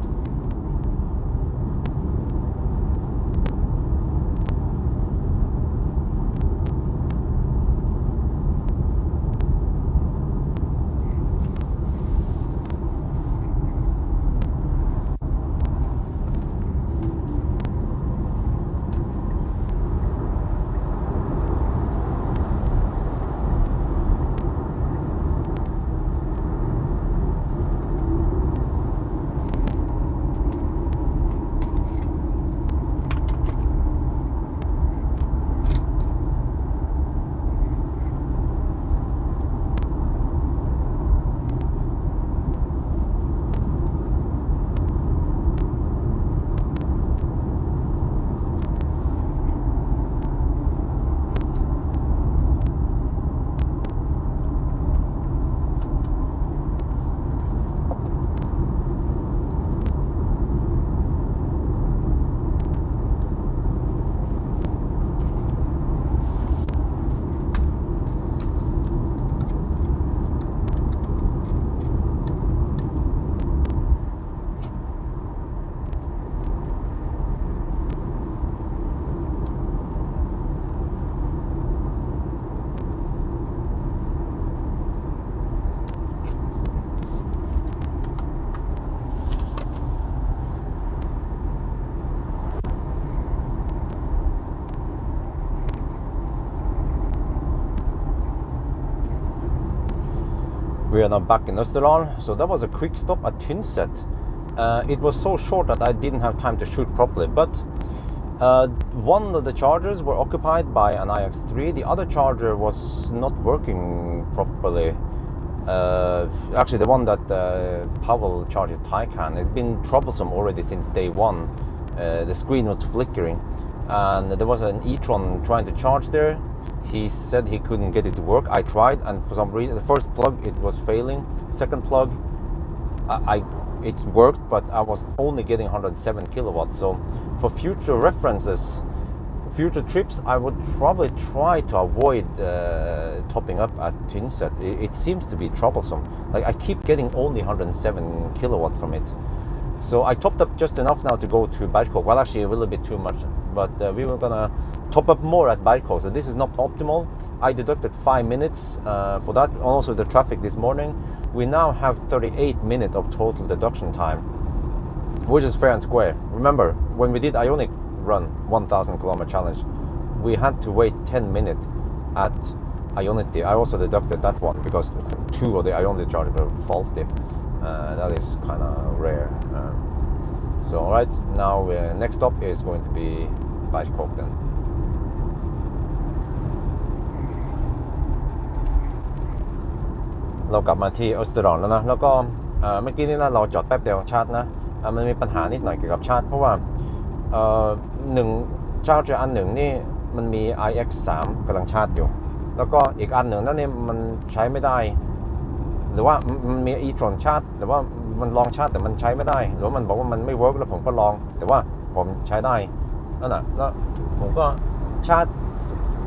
Speaker 1: We are now back in Østerdalen, so that was a quick stop at Tynset. It was so short that I didn't have time to shoot properly, but one of the chargers were occupied by an iX3. The other charger was not working properly. Actually, the one that Pawel charges Taycan, it's been troublesome already since day one. The screen was flickering, and there was an e-tron trying to charge there. He said he couldn't get it to work. I tried, and for some reason, the first plug it was failing. Second plug, it worked, but I was only getting 107 kilowatts. So for future references, future trips, I would probably try to avoid topping up at Tynset. It seems to be troublesome. Like, I keep getting only 107 kilowatt from it. So I topped up just enough now to go to Berkåk. Well, actually a little bit too much, but we were gonna top up more at Berkåk. So this is not optimal. I deducted 5 minutes for that. Also the traffic this morning. We now have 38 minutes of total deduction time, which is fair and square. Remember, when we did Ionic run 1000 kilometer challenge, we had to wait 10 minutes at Ionity. I also deducted that one because 2 of the Ionity chargers were faulty. That is kind of rare. So alright, now next stop is going to be Berkåk then. เรากลับมาที่ออสเตรเลียแล้วนะแล้วก็เมื่อกี้นี่นะเราจอดแป๊บเดียวชาร์จนะมันมีปัญหานิดหน่อยเกี่ยวกับชาร์จเพราะว่าหนึ่งชาร์จอันหนึ่งนี่มันมี iX3 กำลังชาร์จอยู่แล้วก็อีกอันหนึ่งนั่นนี่มันใช้ไม่ได้หรือว่ามันมี e-tron ชาร์จแต่ว่ามันลองชาร์จแต่มันใช้ไม่ได้หรือว่ามันบอกว่ามันไม่เวิร์กแล้วผมก็ลองแต่ว่าผมใช้ได้นั่นน่ะแล้วผมก็ชาร์จ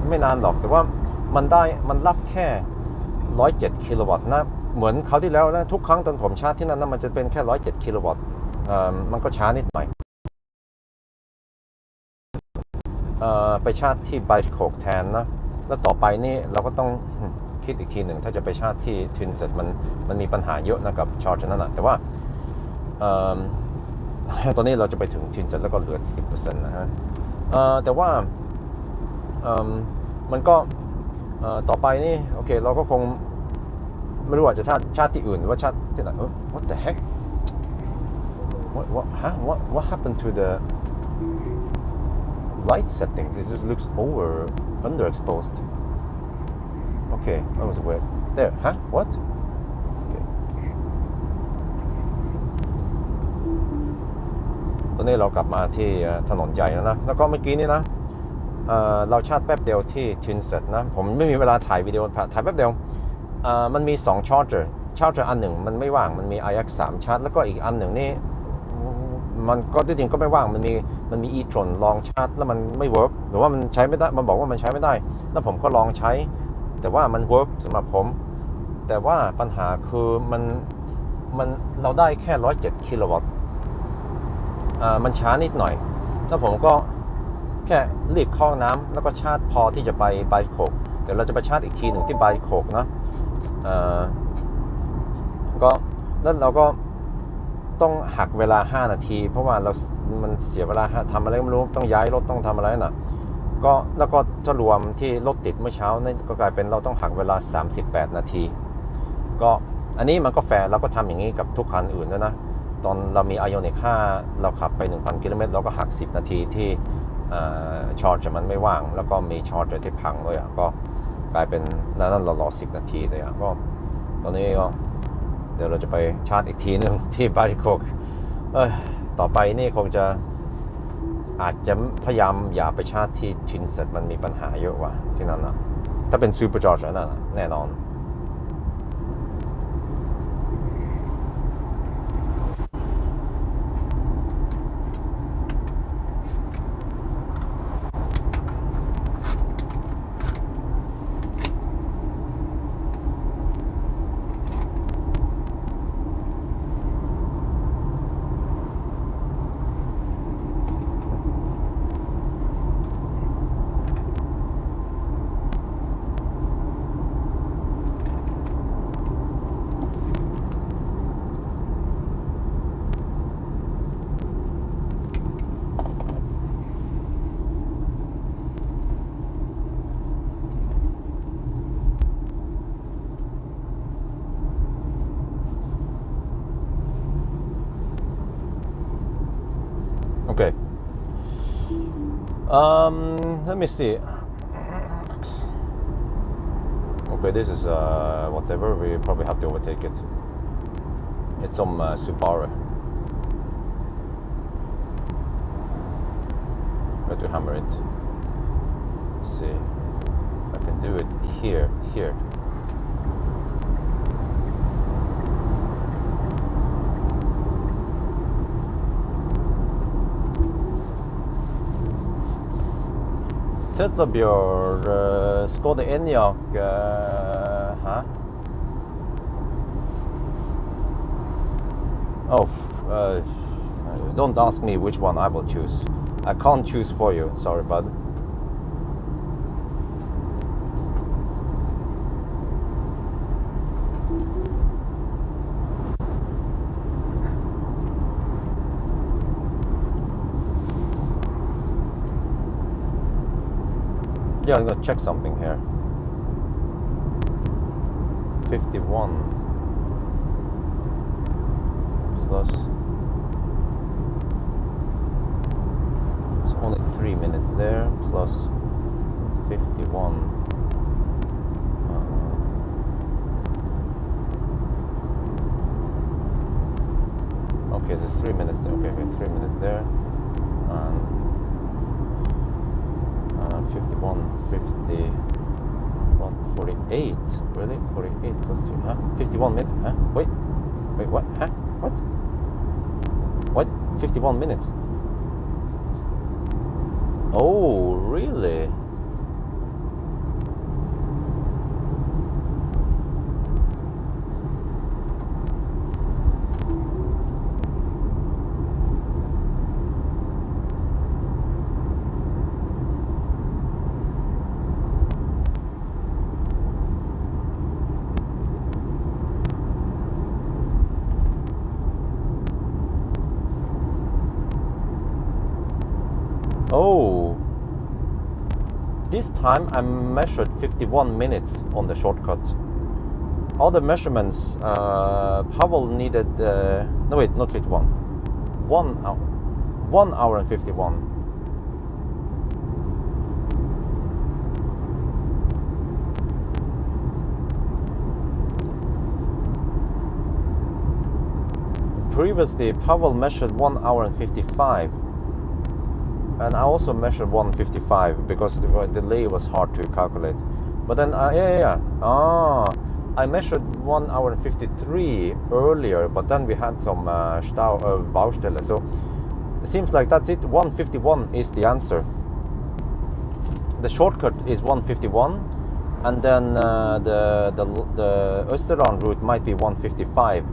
Speaker 1: ไม่นานหรอกแต่ว่ามันรับแค่107 กิโลวัตต์นะเหมือนคราวที่แล้วนะทุกครั้งตอนผมชาร์จที่นั่นนะมันจะเป็นแค่107 กิโลวัตต์มันก็ช้านิดหน่อยไปชาร์จที่ไบโคกแทนนะแล้วต่อไปนี่เราก็ต้องคิดอีกทีหนึ่งถ้าจะไปชาร์จที่ทินเสร็จมันมีปัญหาเยอะนะกับชาร์จนั้นนะแต่ว่าตอนนี้เราจะไปถึงทินเสร็จแล้วก็เหลือ 10% นะฮะแต่ว่ามันก็ต่อไปนี่โอเคเราก็คงไม่รู้ว่าจะชาติที่อื่นหรือว่าชาติที่ไหนwhat the heck what happened to the light settings? It just looks underexposed. Okay, that was weird. There, what? Okay. ตอนนี้เรากลับมาที่ถนนใหญ่แล้วนะแล้วก็เมื่อกี้นี่นะเราชาร์จแป๊บเดียวที่ทินเสร็จนะผมไม่มีเวลาถ่ายวิดีโอถ่ายแป๊บเดียวมันมี2 charger อันหนึ่งมันไม่ว่างมันมี iX3 ชาร์จแล้วก็อีกอันหนึ่งนี่มันก็จริงๆก็ไม่ว่างมันมี e-tron ลองชาร์จแล้วมันไม่เวิร์กหรือว่ามันใช้ไม่ได้มันบอกว่ามันใช้ไม่ได้แล้วผมก็ลองใช้แต่ว่ามันเวิร์กสำหรับผมแต่ว่าปัญหาคือมันเราได้แค่107 กิโลวัตต์มันช้านิดหน่อยแล้วผมก็แค่รีบเข้าห้องน้ำแล้วก็ชาร์จพอที่จะไปไบโคกเดี๋ยวเราจะไปชาร์จอีกทีหนึ่งที่ไบโคกนะก็แล้วเราก็ต้องหักเวลา5 นาทีเพราะว่ามันเสียเวลาทำอะไรไม่รู้ต้องย้ายรถต้องทำอะไรน่ะก็แล้วก็จะรวมที่รถติดเมื่อเช้านี่ก็กลายเป็นเราต้องหักเวลา38 นาทีก็อันนี้มันก็แฟร์เราก็ทำอย่างนี้กับทุกคันอื่นด้วยนะตอนเรามี Ioniq 5เราขับไป 1,000 กิโลเมตรเราก็หัก10 นาทีที่ชาร์จมันไม่ว่างแล้วก็มีชาร์จที่พังเลยก็กลายเป็นนั้นเรารอ10 นาทีเลยก็ตอนนี้ก็เดี๋ยวเราจะไปชาร์จอีกทีหนึ่งที่ไบโคกต่อไปนี่คงจะอาจจะพยายามอย่าไปชาร์จที่ทินเสร็จมันมีปัญหาเยอะกว่าที่นั่นนะถ้าเป็นซูเปอร์ชาร์จนั่นแน่นอน โ Okay. Let me see. Okay, this is whatever. We probably have to overtake it. It's some Subaru. We have to hammer it. Let's see. I can do it here. Tesla Bjørn, Skoda Enyaq, huh? Oh, don't ask me which one I will choose. I can't choose for you, sorry bud. Yeah, I'm gonna check something here. 51 plus. It's only 3 minutes there, plus 51. Okay, there's 3 minutes there. Okay, 3 minutes there. And 51, 50, 48. Really? 48 plus 2. Huh? 51 minutes? Huh? Wait, what? Huh? What? 51 minutes? Oh, really? Oh, this time I measured 51 minutes on the shortcut. All the measurements, Pawel needed, no wait, not 51, 1 hour, 1 hour and 51. Previously, Pawel measured 1 hour and 55. And I also measured 155 because the delay was hard to calculate. But then, I measured 1 hour and 53 earlier, but then we had some Baustelle. So it seems like that's it. 151 is the answer. The shortcut is 151, and then the Österland route might be 155.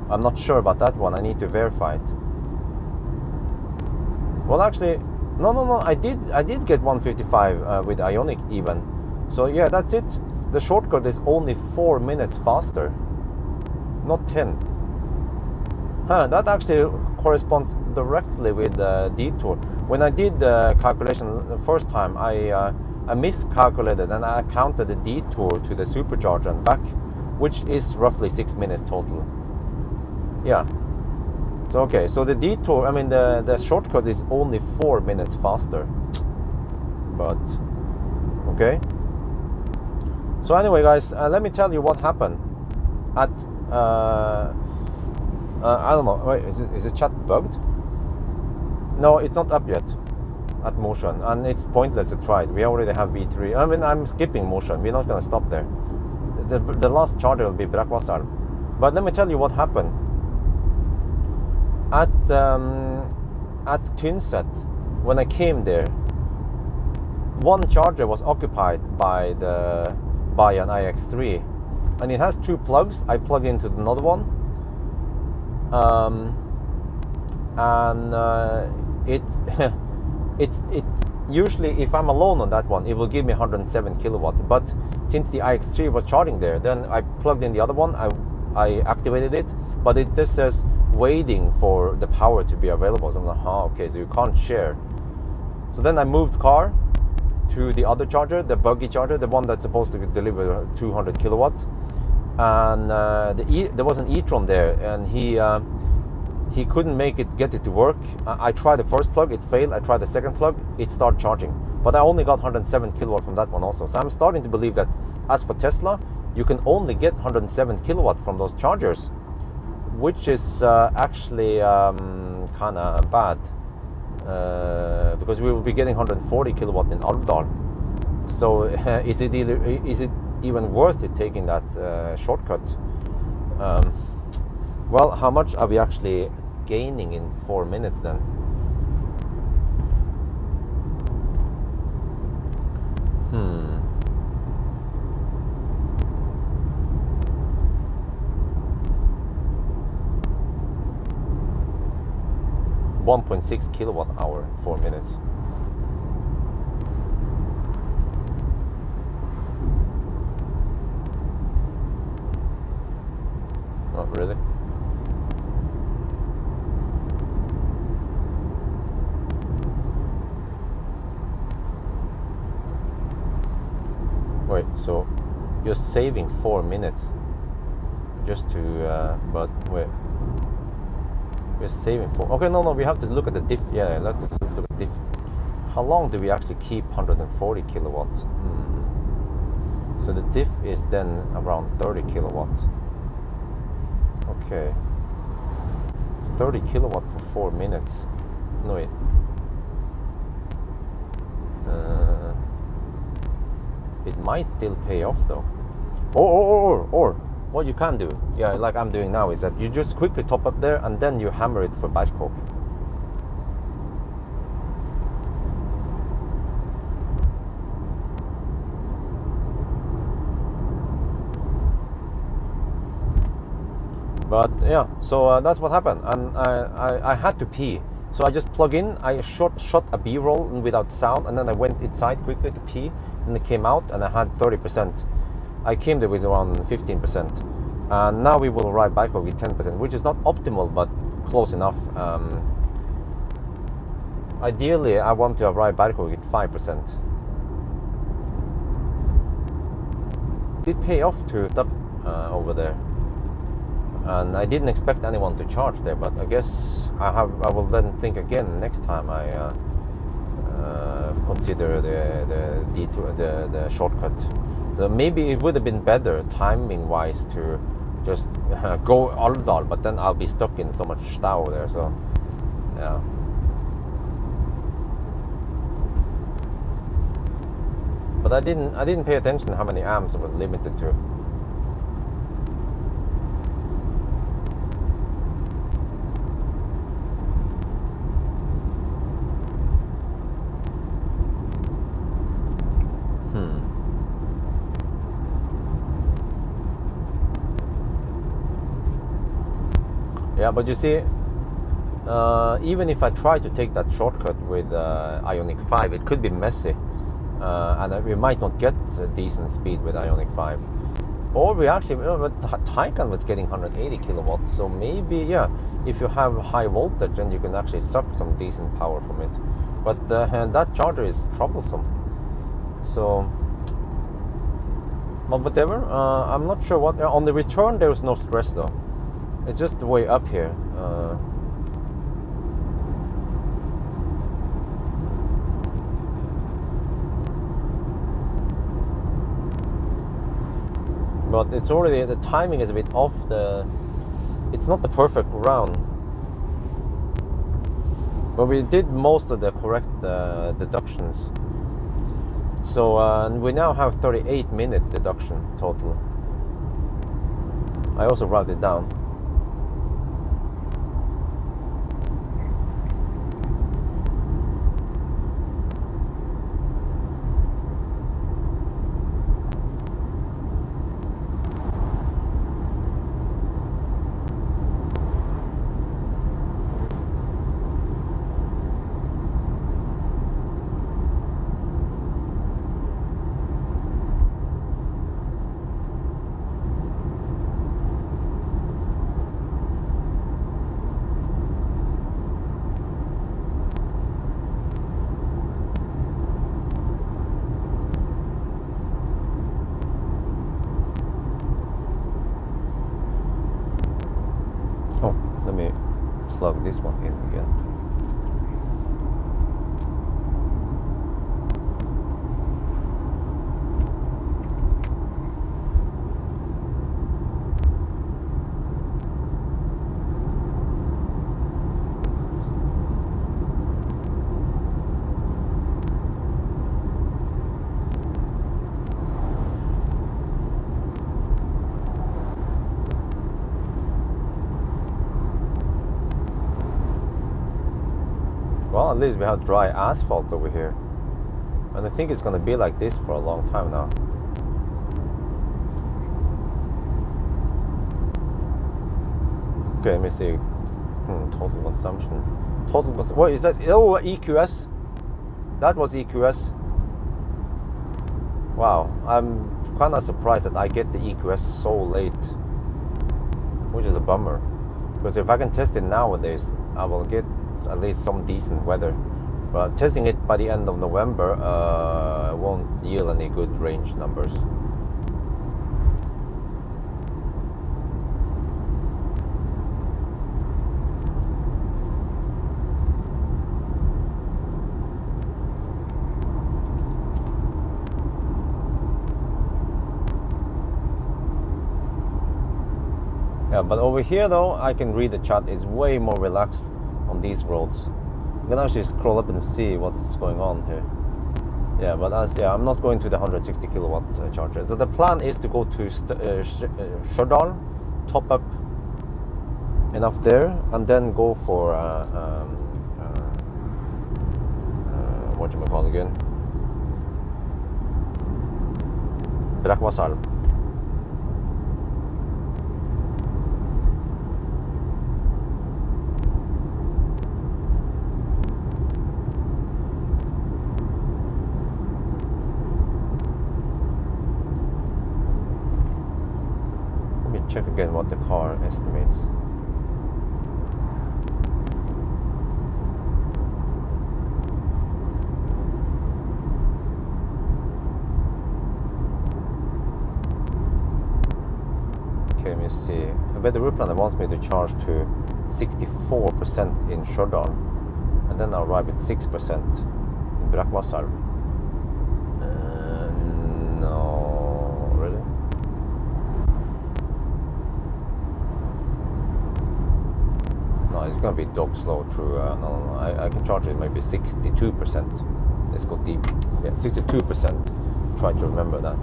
Speaker 1: I'm not sure about that one. I need to verify it. Well, actually. No, I did get 155 with Ioniq even. So yeah, that's it. The shortcut is only 4 minutes faster, not 10. Huh, that actually corresponds directly with the detour. When I did the calculation the first time, I miscalculated and I counted the detour to the supercharger and back, which is roughly 6 minutes total. Yeah. So okay, so the detour, I mean the shortcut is only 4 minutes faster. But okay. So anyway, guys, let me tell you what happened at I don't know. Wait, is the chat bugged? No, it's not up yet at Motion, and it's pointless to try it. We already have V3. I mean, I'm skipping Motion. We're not gonna stop there. The last charger will be Brakkvassar. But let me tell you what happened. At Tynset, when I came there, one charger was occupied by an iX3, and it has 2 plugs. I plugged into another one, and it usually, if I'm alone on that one, it will give me 107 kilowatt. But since the iX3 was charging there, then I plugged in the other one. I activated it, but it just says waiting for the power to be available. So I'm like, okay, so you can't share. So then I moved car to the other charger, the buggy charger, the one that's supposed to deliver 200 kilowatts. And there was an e-tron there, and he couldn't get it to work. I tried the first plug, it failed. I tried the second plug, it started charging. But I only got 107 kilowatt from that one also. So I'm starting to believe that as for Tesla, you can only get 107 kilowatt from those chargers, which is actually kind of bad, because we will be getting 140 kilowatt in Alvdal. So is it even worth it taking that shortcut? Well, how much are we actually gaining in 4 minutes then? Hmm. 1.6 kilowatt hour, 4 minutes. Not really. Wait, so you're saving 4 minutes just to, but wait. We're saving 4. Okay, no, we have to look at the diff. Yeah, let's look at the diff. How long do we actually keep 140 kilowatts? So the diff is then around 30 kilowatts. Okay. 30 kilowatt for 4 minutes. No, wait. It might still pay off though. Or what you can do, yeah, like I'm doing now, is that you just quickly top up there and then you hammer it for batch coke. But yeah, so that's what happened, and I had to pee, so I just plug in. I shot a B-roll without sound, and then I went inside quickly to pee, and it came out, and I had 30%. I came there with around 15%, and now we will ride back with 10%, which is not optimal, but close enough. Ideally, I want to ride back with 5%. It paid off to stop over there. And I didn't expect anyone to charge there, but I guess I will then think again next time I consider the detour, the shortcut. So maybe it would have been better timing wise to just go Alvdal, but then I'll be stuck in so much stau there. So yeah. But I didn't pay attention how many amps it was limited to. Yeah, but you see, even if I try to take that shortcut with Ioniq 5, it could be messy, and we might not get a decent speed with Ioniq 5. Or we actually, but Taycan was getting 180 kilowatts, so maybe, yeah, if you have high voltage, then you can actually suck some decent power from it. But that charger is troublesome. So, but whatever, I'm not sure what, on the return there was no stress though. It's just the way up here. But it's already, the timing is a bit off. It's not the perfect round. But we did most of the correct deductions. So we now have 38-minute deduction total. I also wrote it down. plug this one in again. Well, at least we have dry asphalt over here. And I think it's going to be like this for a long time now. Okay, let me see. Total consumption. What is that? Oh, EQS. That was EQS. Wow, I'm kind of surprised that I get the EQS so late, which is a bummer. Because if I can test it nowadays, I will get at least some decent weather. But testing it by the end of November won't yield any good range numbers. Yeah, but over here though, I can read the chat. It's way more relaxed on these roads. You can actually scroll up and see what's going on here. Yeah, but I'm not going to the 160 kilowatt charger. So the plan is to go to Stjørdal, top up enough there, and then go for what you call it again? Brakvassal. Check again what the car estimates. Okay, let me see. I bet the route planner wants me to charge to 64% in Stjørdal, and then I'll arrive at 6% in Brakvassal. No, really? No, it's gonna be dog slow through. No, I can charge it maybe 62%. Let's go deep. Yeah, 62%. Try to remember that.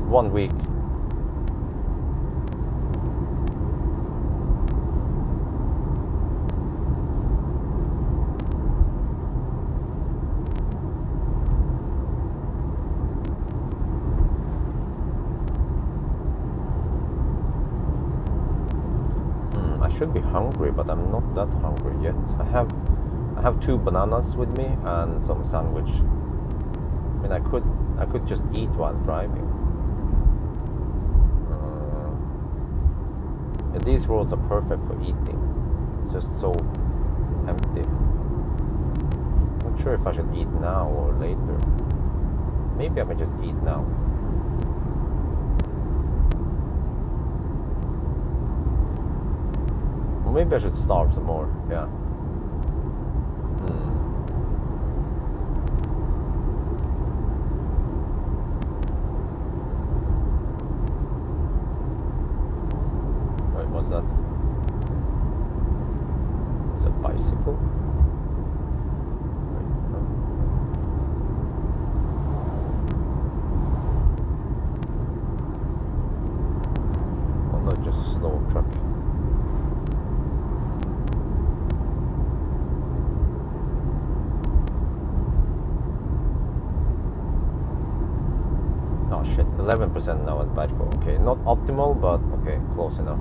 Speaker 1: 1 week. I should be hungry, but I'm not that hungry yet. I have 2 bananas with me and some sandwich. I mean, I could just eat while driving. Yeah, these roads are perfect for eating. It's just so empty. Not sure if I should eat now or later. Maybe I can just eat now. Maybe I should starve some more, yeah. Wait, what's that? It's a bicycle? Wait, no. Oh, not just a slow truck. Oh shit, 11% now at Badco. Okay, not optimal, but okay, close enough.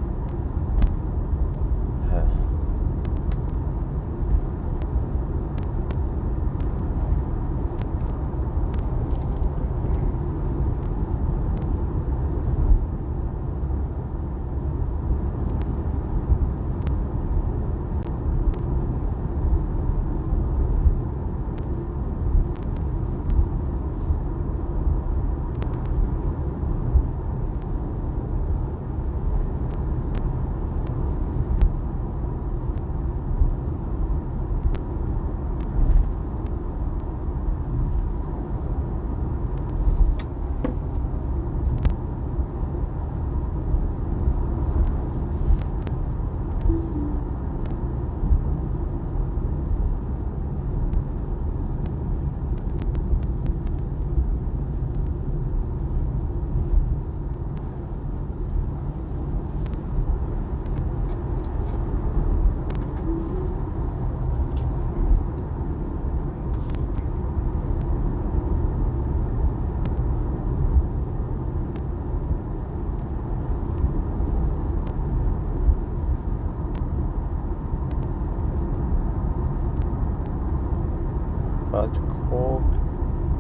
Speaker 1: Bad Coke.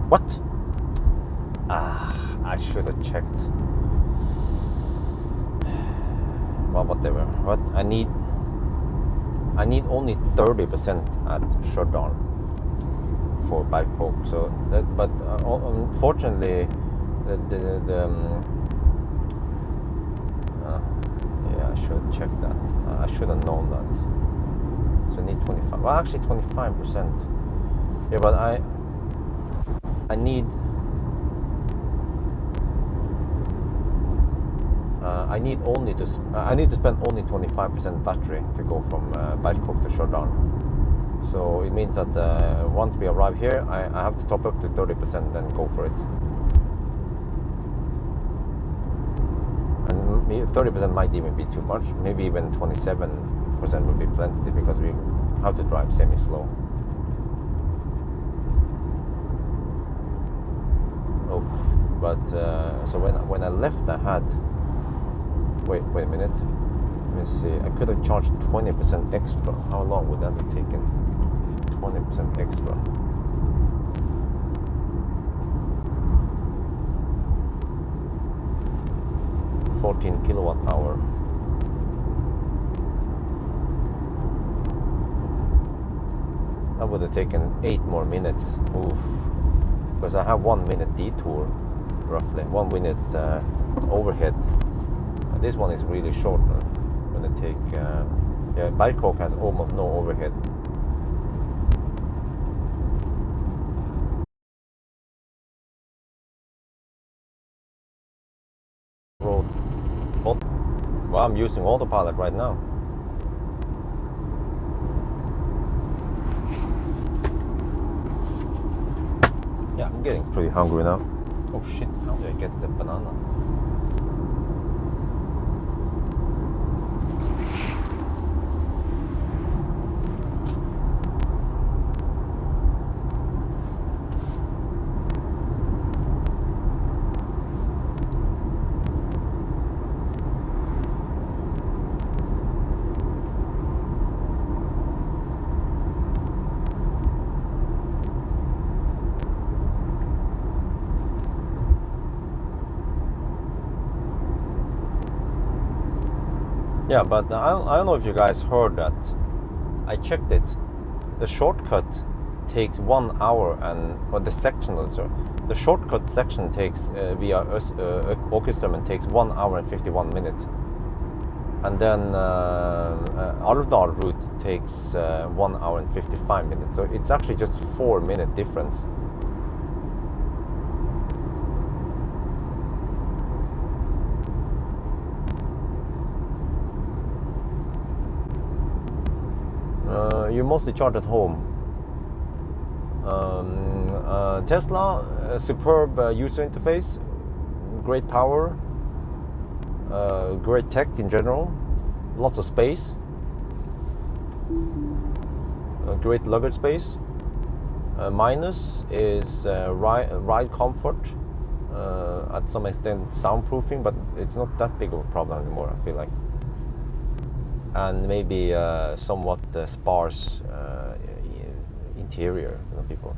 Speaker 1: What? I should have checked. Well, whatever. What I need only 30% at shutdown for Bad Coke. So that, but unfortunately, yeah, I should have checked that. I should have known that. So I need 25. Well, actually 25%. Yeah, but I need. I need to spend only 25% battery to go from Bad Coke to shutdown. So it means that once we arrive here, I have to top up to 30%, then go for it. And 30% might even be too much. Maybe even 27% would be plenty, because we have to drive semi-slow. Oh, but so when I left, I had. Wait a minute. Let me see. I could have charged 20% extra. How long would that have taken? 20% extra. $14 kilowatt hour. That would have taken 8 more minutes. Oof. Because I have 1 minute detour, roughly 1 minute overhead. This one is really short. I'm gonna take. Yeah, Bad Coke has almost no overhead. Road. Well, I'm using autopilot right now. Yeah, I'm getting pretty hungry now. Oh shit! How do I get the banana? Yeah, but I don't know if you guys heard that. I checked it. The shortcut takes 1 hour the shortcut section takes via Åkeströmmen takes 1 hour and 51 minutes. And then Alvdal route takes 1 hour and 55 minutes. So it's actually just 4-minute difference. You mostly charge at home. Tesla, superb user interface, great power, great tech in general, lots of space, great luggage space. Minus is ride comfort, at some extent soundproofing, but it's not that big of a problem anymore, I feel like. And maybe somewhat sparse interior, people.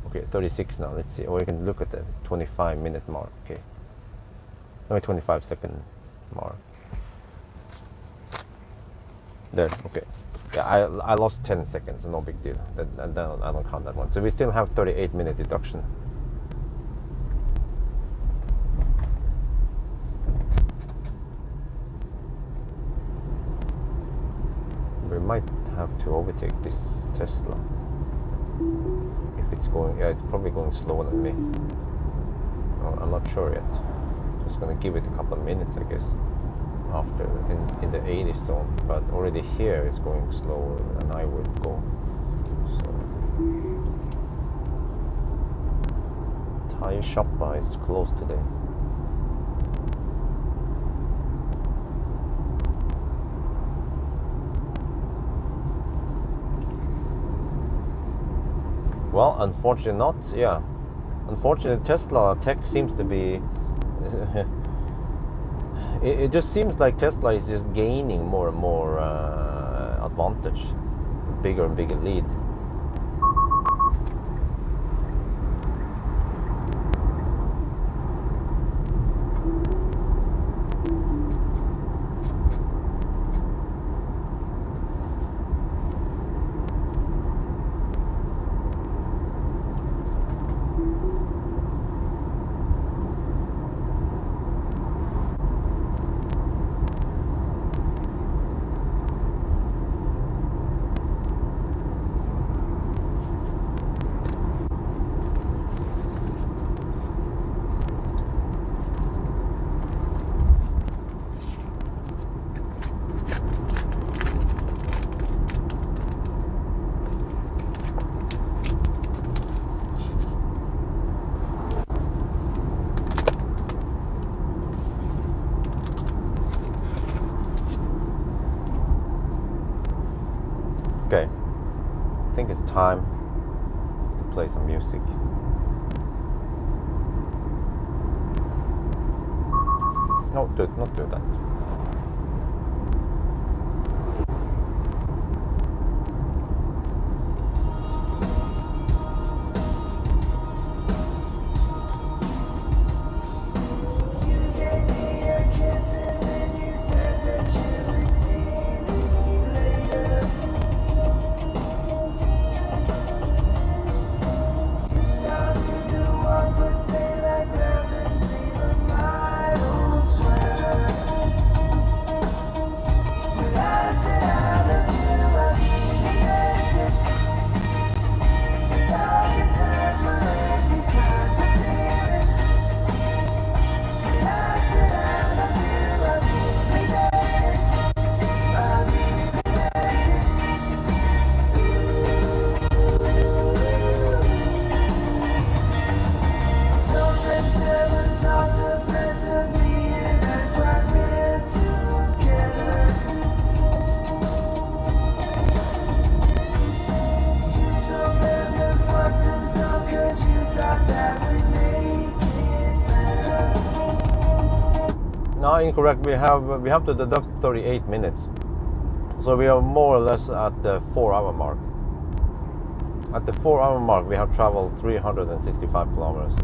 Speaker 1: Okay, 36 now. Let's see. Or you can look at the 25-minute mark. Okay, 25-second mark. There. Okay. Yeah, I lost 10 seconds. No big deal. And then I don't count that one. So we still have 38-minute deduction. We might have to overtake this Tesla. If it's going, yeah, it's probably going slower than me. Oh, I'm not sure yet. Just gonna give it a couple of minutes, I guess, after in the 80 zone. But already here it's going slower than I would go. So tire shop is closed today. Well, unfortunately not, yeah. Unfortunately, Tesla tech seems to be... it just seems like Tesla is just gaining more and more advantage. Bigger and bigger lead. Okay, I think it's time to play some music. No, not do that. No, incorrect. We have to deduct 38 minutes. So we are more or less at the 4-hour mark. At the 4-hour mark, we have traveled 365 kilometers.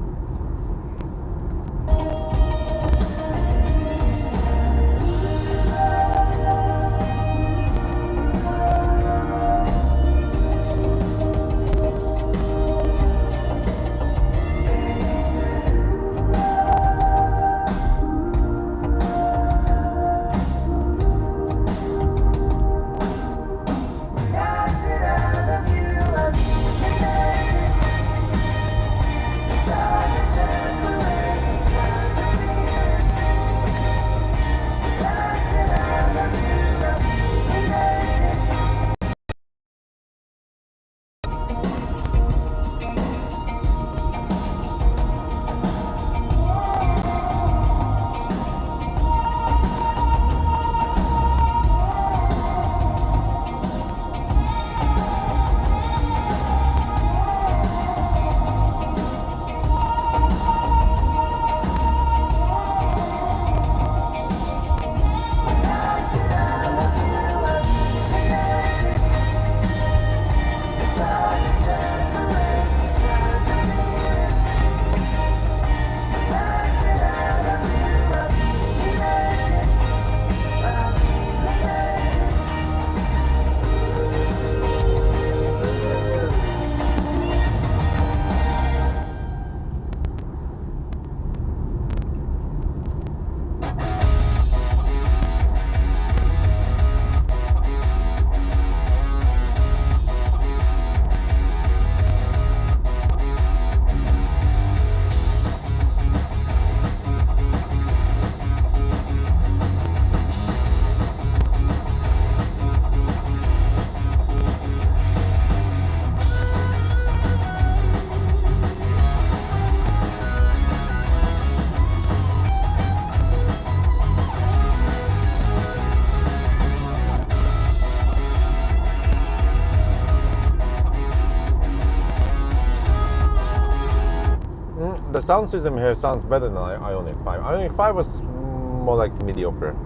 Speaker 1: The sound system here sounds better than Ioniq 5. Ioniq 5 was more like mediocre.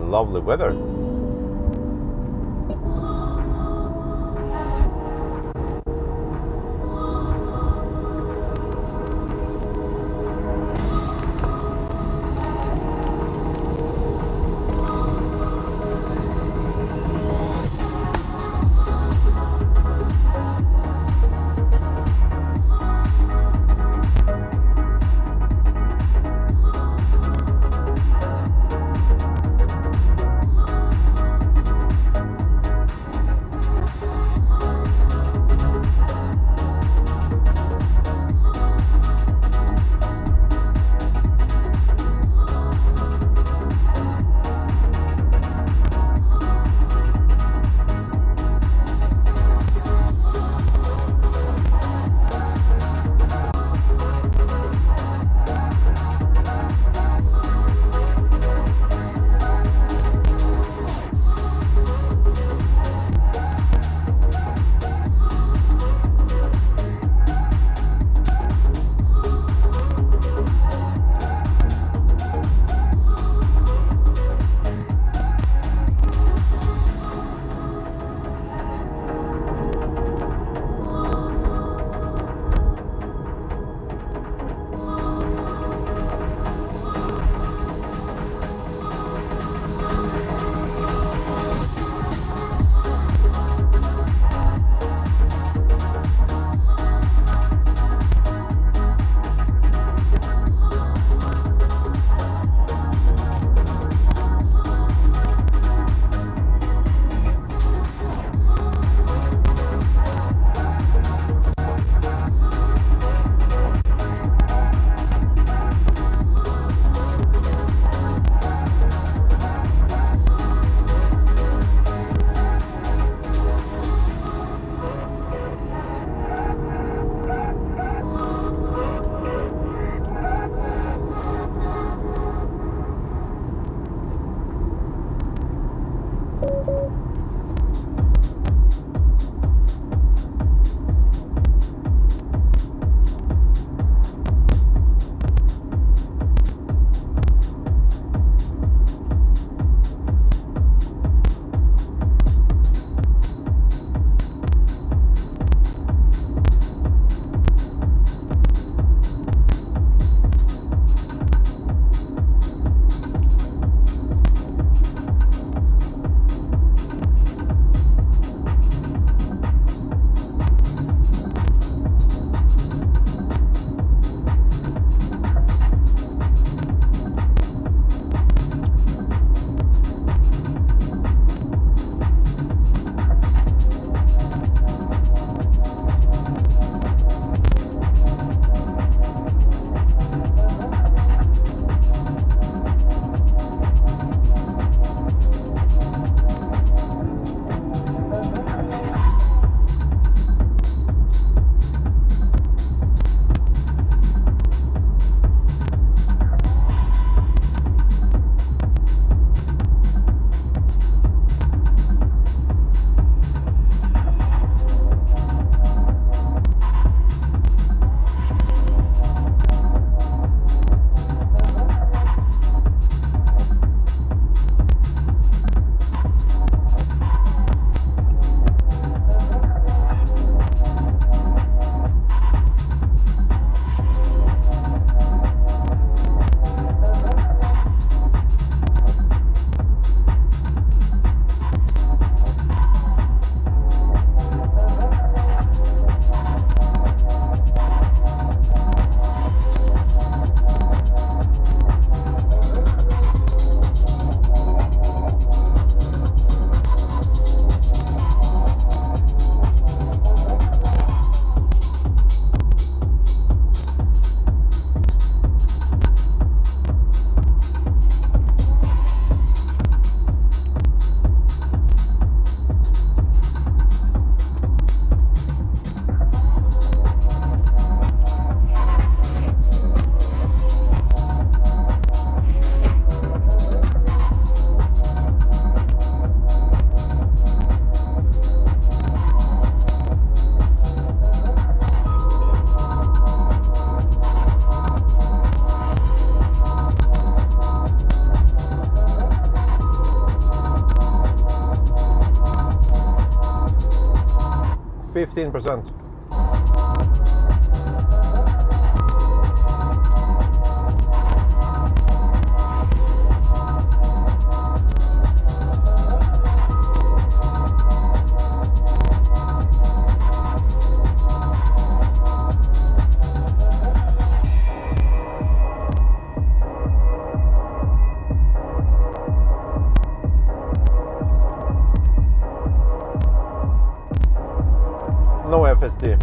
Speaker 1: lovely weather. 15%. No FSD.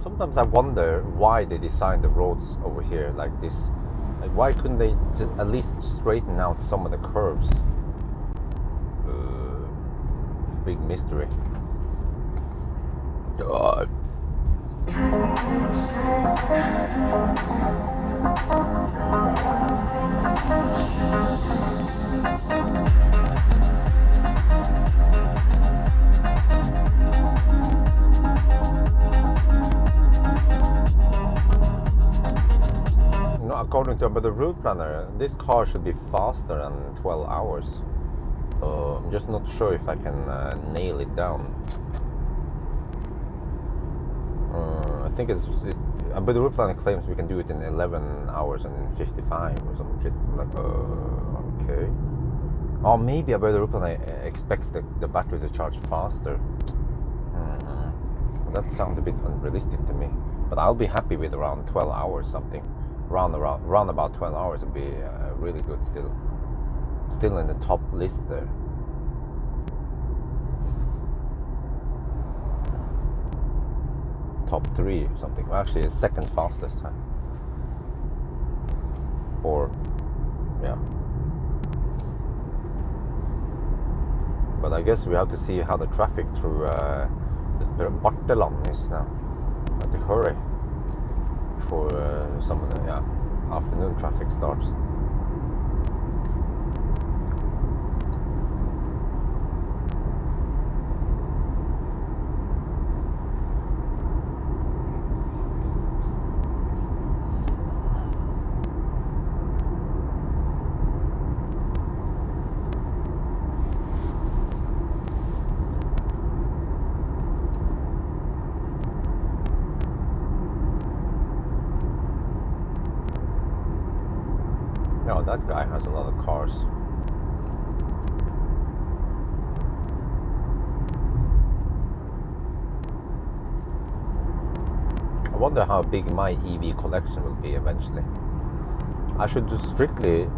Speaker 1: Sometimes I wonder why they designed the roads over here like this. Like, why couldn't they just at least straighten out some of the curves? Big mystery. God. No, according to the route planner, this car should be faster than 12 hours. I'm just not sure if I can nail it down. I think but the route planner claims we can do it in 11 hours and 55 or some shit. Like, okay. Or maybe the route planner expects the battery to charge faster. That sounds a bit unrealistic to me. But I'll be happy with around 12 hours something. Round about 12 hours would be really good still. Still in the top list there. Top 3 or something. Well, actually, it's second fastest. Huh? Or, yeah. But I guess we have to see how the traffic through the Barteland is now. We have to hurry before some of the afternoon traffic starts. No, that guy has a lot of cars. I wonder how big my EV collection will be eventually. I should just strictly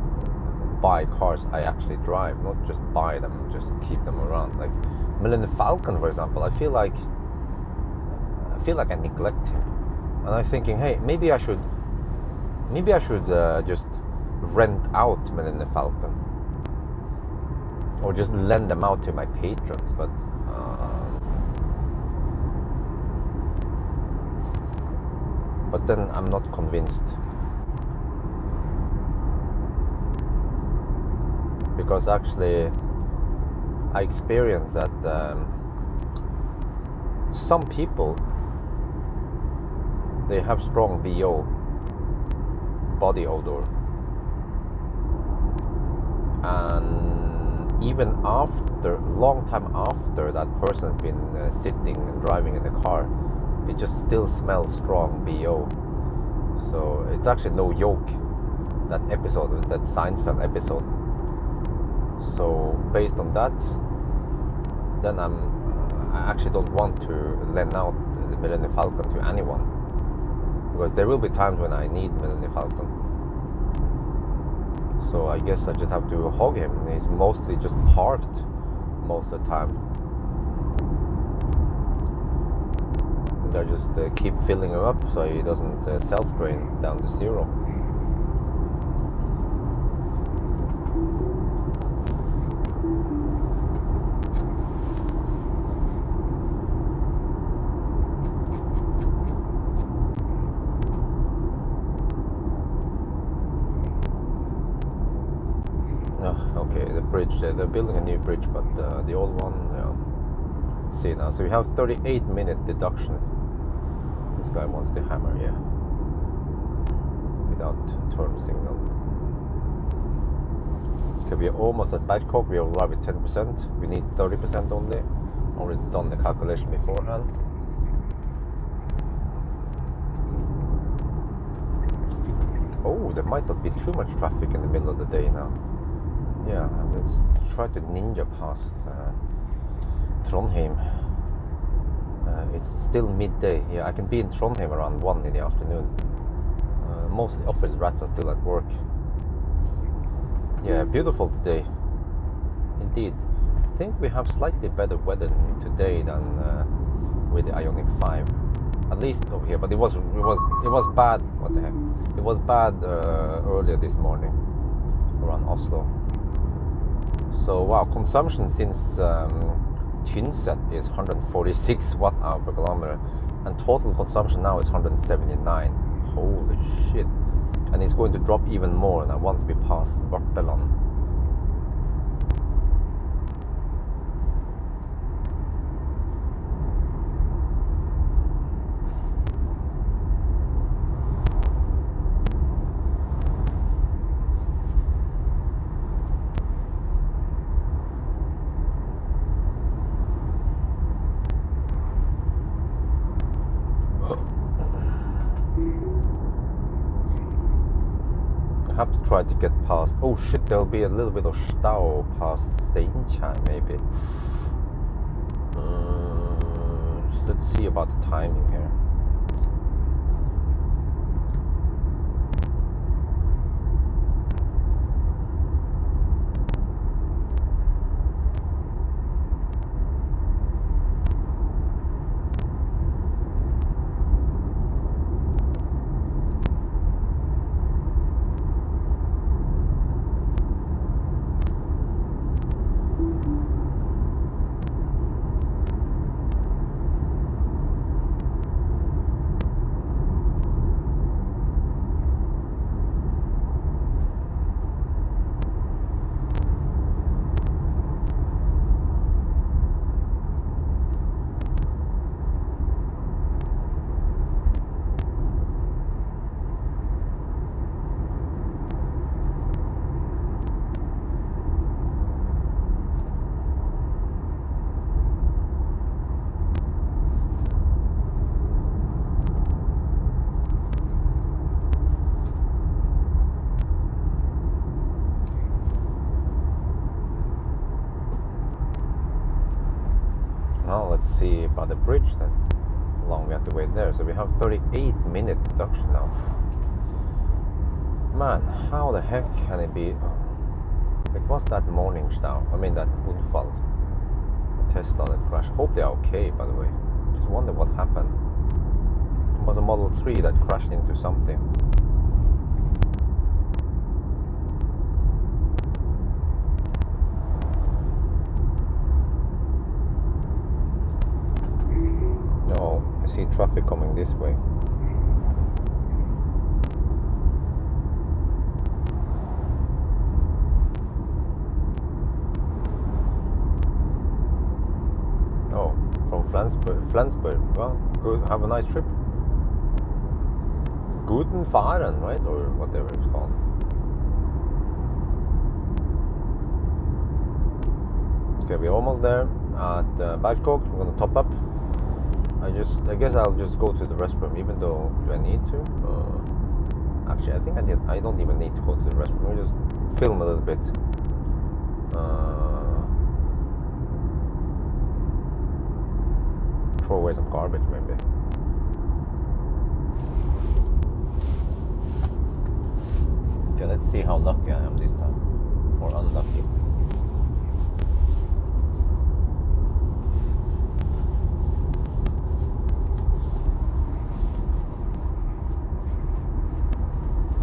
Speaker 1: buy cars I actually drive, not just buy them, just keep them around. Like Millennium Falcon, for example, I feel like I neglect him, and I'm thinking, hey, maybe I should just rent out Millennium Falcon, or just lend them out to my patrons. But then I'm not convinced, because actually I experienced that some people, they have strong BO, body odor, and even after, long time after that person has been sitting and driving in the car, it just still smells strong BO. So it's actually no joke, that episode, that Seinfeld episode. So based on that, then I actually don't want to lend out the Millennium Falcon to anyone, because there will be times when I need Millennium Falcon. So I guess I just have to hog him. He's mostly just parked most of the time. And I just keep filling him up so he doesn't self-drain down to zero. Okay, the bridge, they're building a new bridge, but the old one, let's see now. So we have 38-minute deduction. This guy wants the hammer, yeah, without turn signal. Okay, we're almost at Babcock. We arrive with 10%. We need 30% only. Already done the calculation beforehand. Oh, there might not be too much traffic in the middle of the day now. Yeah, let's try to ninja past Trondheim. It's still midday. Yeah, I can be in Trondheim around 1 in the afternoon. Most office rats are still at work. Yeah, beautiful today. Indeed. I think we have slightly better weather today than with the Ioniq 5. At least over here, but it was bad. What the heck? It was bad earlier this morning around Oslo. So wow, consumption since Tynset is 146 watt-hour per kilometer, and total consumption now is 179. Holy shit! And it's going to drop even more now once we pass Barteland. Have to try to get past. Oh shit, there'll be a little bit of stau past Steinkjer maybe. let's see about the timing here. Now let's see about the bridge then. How long we have to wait there. So we have 38-minute deduction now. Man, how the heck can it be? It was that Morningstar. I mean that Unfall. The Tesla that crashed. Hope they're okay, by the way. Just wonder what happened. It was a Model 3 that crashed into something. Oh, I see traffic coming this way. Oh, from Flensburg. Well, good. Have a nice trip. Guten Fahren, right? Or whatever it's called. Okay, we're almost there at Babcock. I'm gonna top up. I guess I'll just go to the restroom, even though, do I need to? Actually, I think I don't even need to go to the restroom. I'll just film a little bit. Throw away some garbage, maybe. Okay, let's see how lucky I am this time. Or unlucky.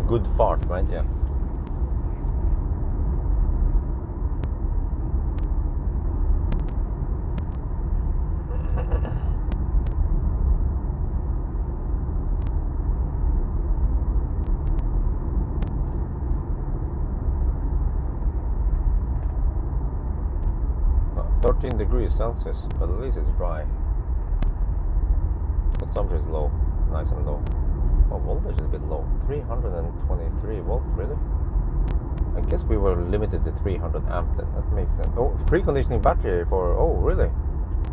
Speaker 1: Good fart, right? Yeah. Well, 13 degrees Celsius, but at least it's dry. Consumption is low, nice and low. Oh, voltage is a bit low. 323 volts, really? I guess we were limited to 300 amp then. That makes sense. Oh, preconditioning battery for... Oh, really?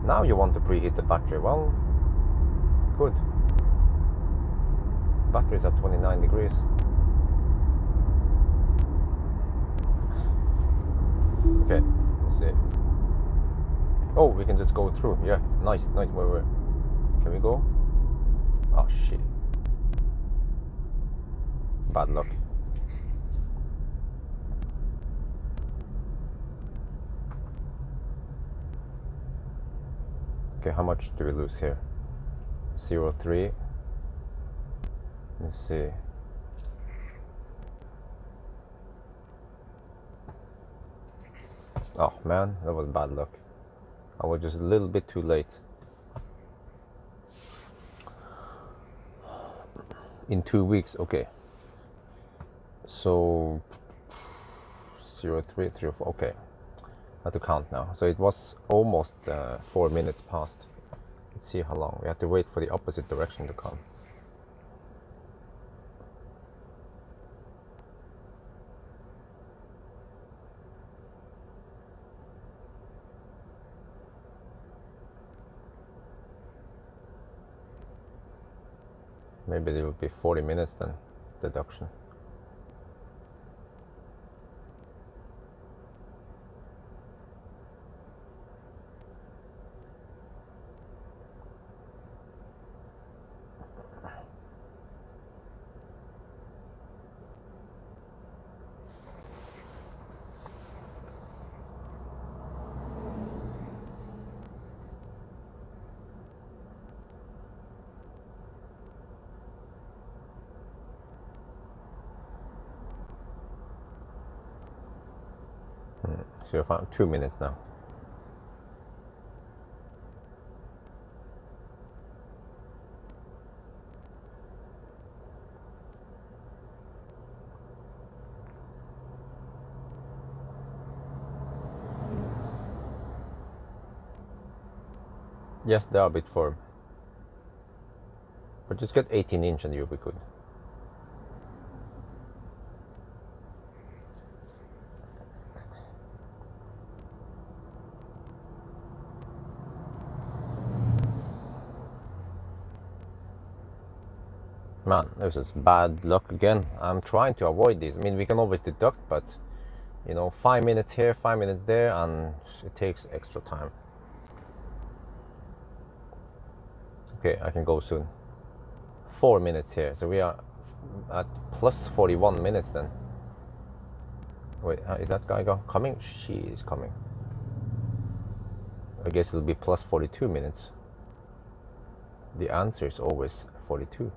Speaker 1: Now you want to preheat the battery. Well, good. Battery's at 29 degrees. Okay, let's see. Oh, we can just go through. Yeah, nice. Where? Can we go? Oh, shit. Bad luck. Okay, how much do we lose here? 0.3. Let's see. Oh man, that was bad luck. I was just a little bit too late. In 2 weeks, okay. So 0.3, 0.4, okay. I have to count now. So it was almost 4 minutes past. Let's see how long. We have to wait for the opposite direction to come. Maybe it will be 40 minutes then, deduction. we're fine. 2 minutes now. Yes, they are a bit firm. But just get 18-inch and you'll be good. Man, this is bad luck again. I'm trying to avoid this. I mean, we can always deduct, but you know, 5 minutes here, 5 minutes there, and it takes extra time. Okay, I can go soon. 4 minutes here, so we are at plus 41 minutes then. Wait, is that guy coming? She is coming. I guess it'll be plus 42 minutes. The answer is always 42.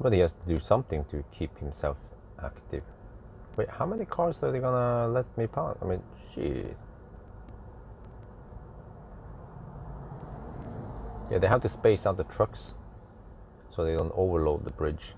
Speaker 1: But he has to do something to keep himself active. Wait, how many cars are they gonna let me pass? I mean, shit. Yeah, they have to space out the trucks so they don't overload the bridge.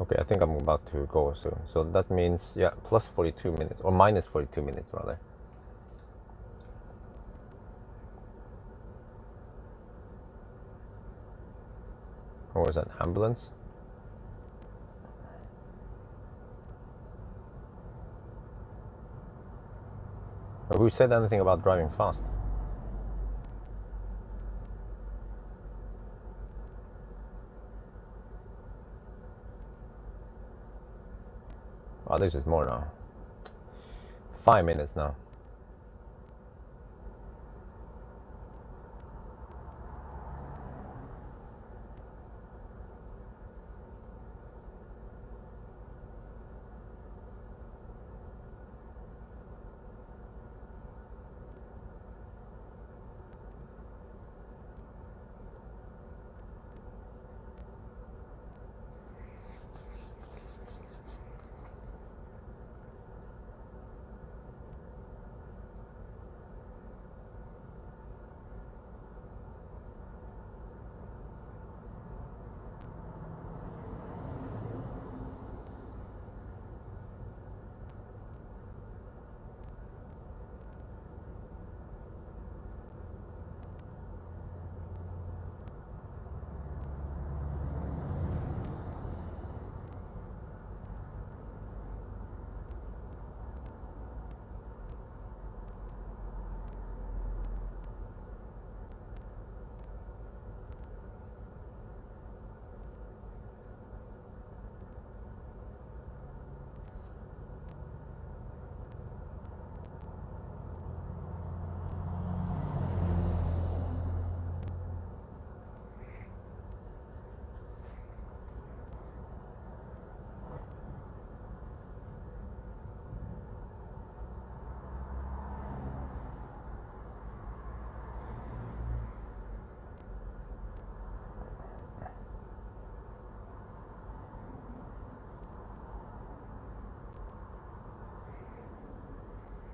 Speaker 1: Okay, I think I'm about to go soon. So that means, yeah, plus 42 minutes, or minus 42 minutes rather. Or is that ambulance? Or who said anything about driving fast? Oh, this is more now. 5 minutes now.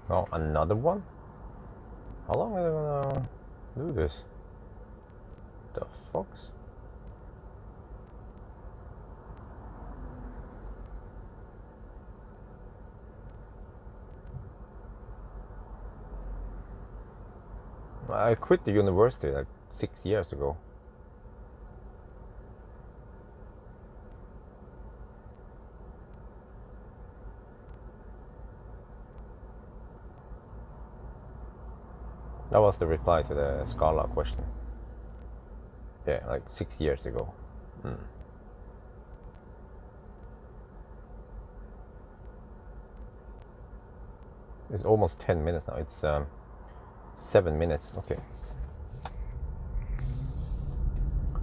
Speaker 1: Oh, another one? How long are they gonna do this? The fucks? I quit the university like 6 years ago. That was the reply to the Scala question. Yeah, like 6 years ago. It's almost 10 minutes now. It's 7 minutes. Okay.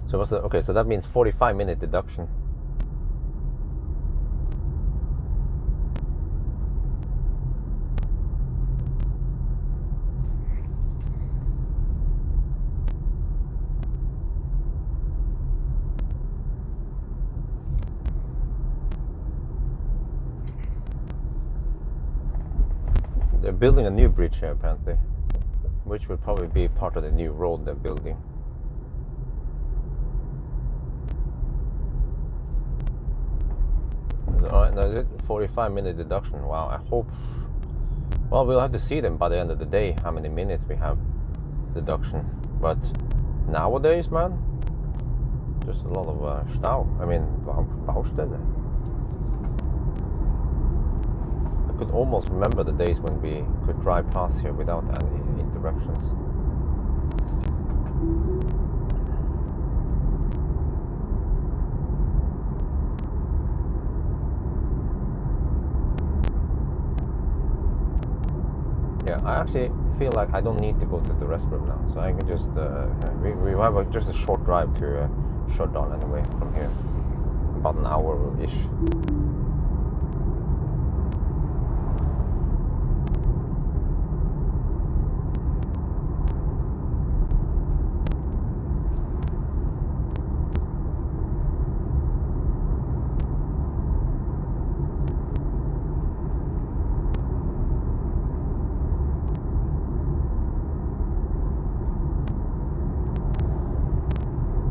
Speaker 1: So what's the, okay? So that means 45-minute deduction. They're building a new bridge here apparently, which will probably be part of the new road they're building. Alright, now is it 45-minute deduction? Wow, I hope. Well, we'll have to see them by the end of the day how many minutes we have deduction. But nowadays, man, just a lot of stau. I mean, Baustelle. I could almost remember the days when we could drive past here without any interruptions. Yeah, I actually feel like I don't need to go to the restroom now, so I can just we have just a short drive to Stjørdal anyway from here, about an hour-ish.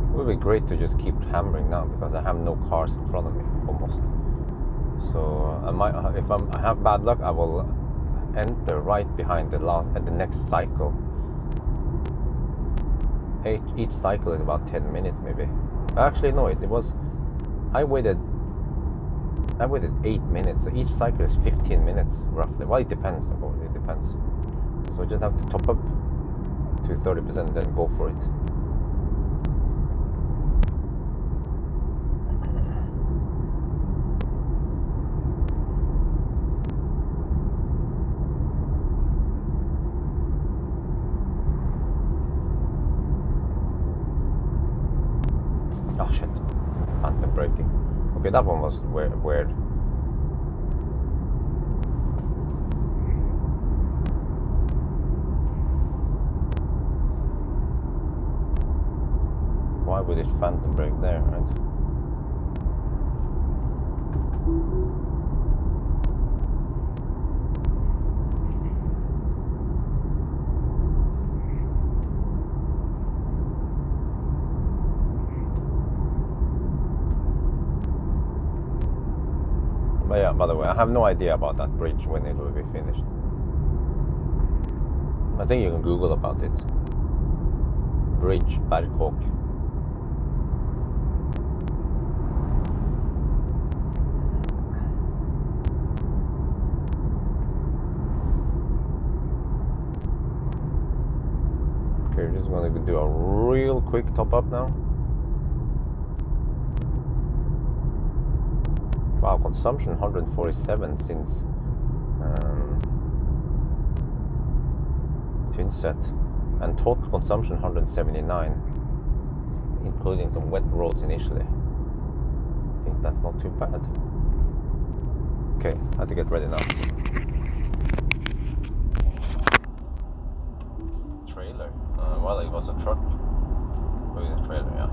Speaker 1: It would be great to just keep hammering now because I have no cars in front of me almost. So I might, if I have bad luck, I will enter right behind the next cycle. Each cycle is about 10 minutes maybe. Actually no, it was. I waited 8 minutes. So each cycle is 15 minutes roughly. Well, it depends. Of course, it depends. So I just have to top up to 30% and then go for it. Oh shit, phantom braking. Okay, that one was weird. Why would it phantom brake there, right? But yeah, by the way, I have no idea about that bridge when it will be finished. I think you can Google about it. Bridge Berkåk. Okay, we're just going to do a real quick top up now. Wow, consumption 147 since Tynset, and total consumption 179, including some wet roads initially. I think that's not too bad. Okay, I have to get ready now. Trailer. Well, it was a truck with a trailer, yeah.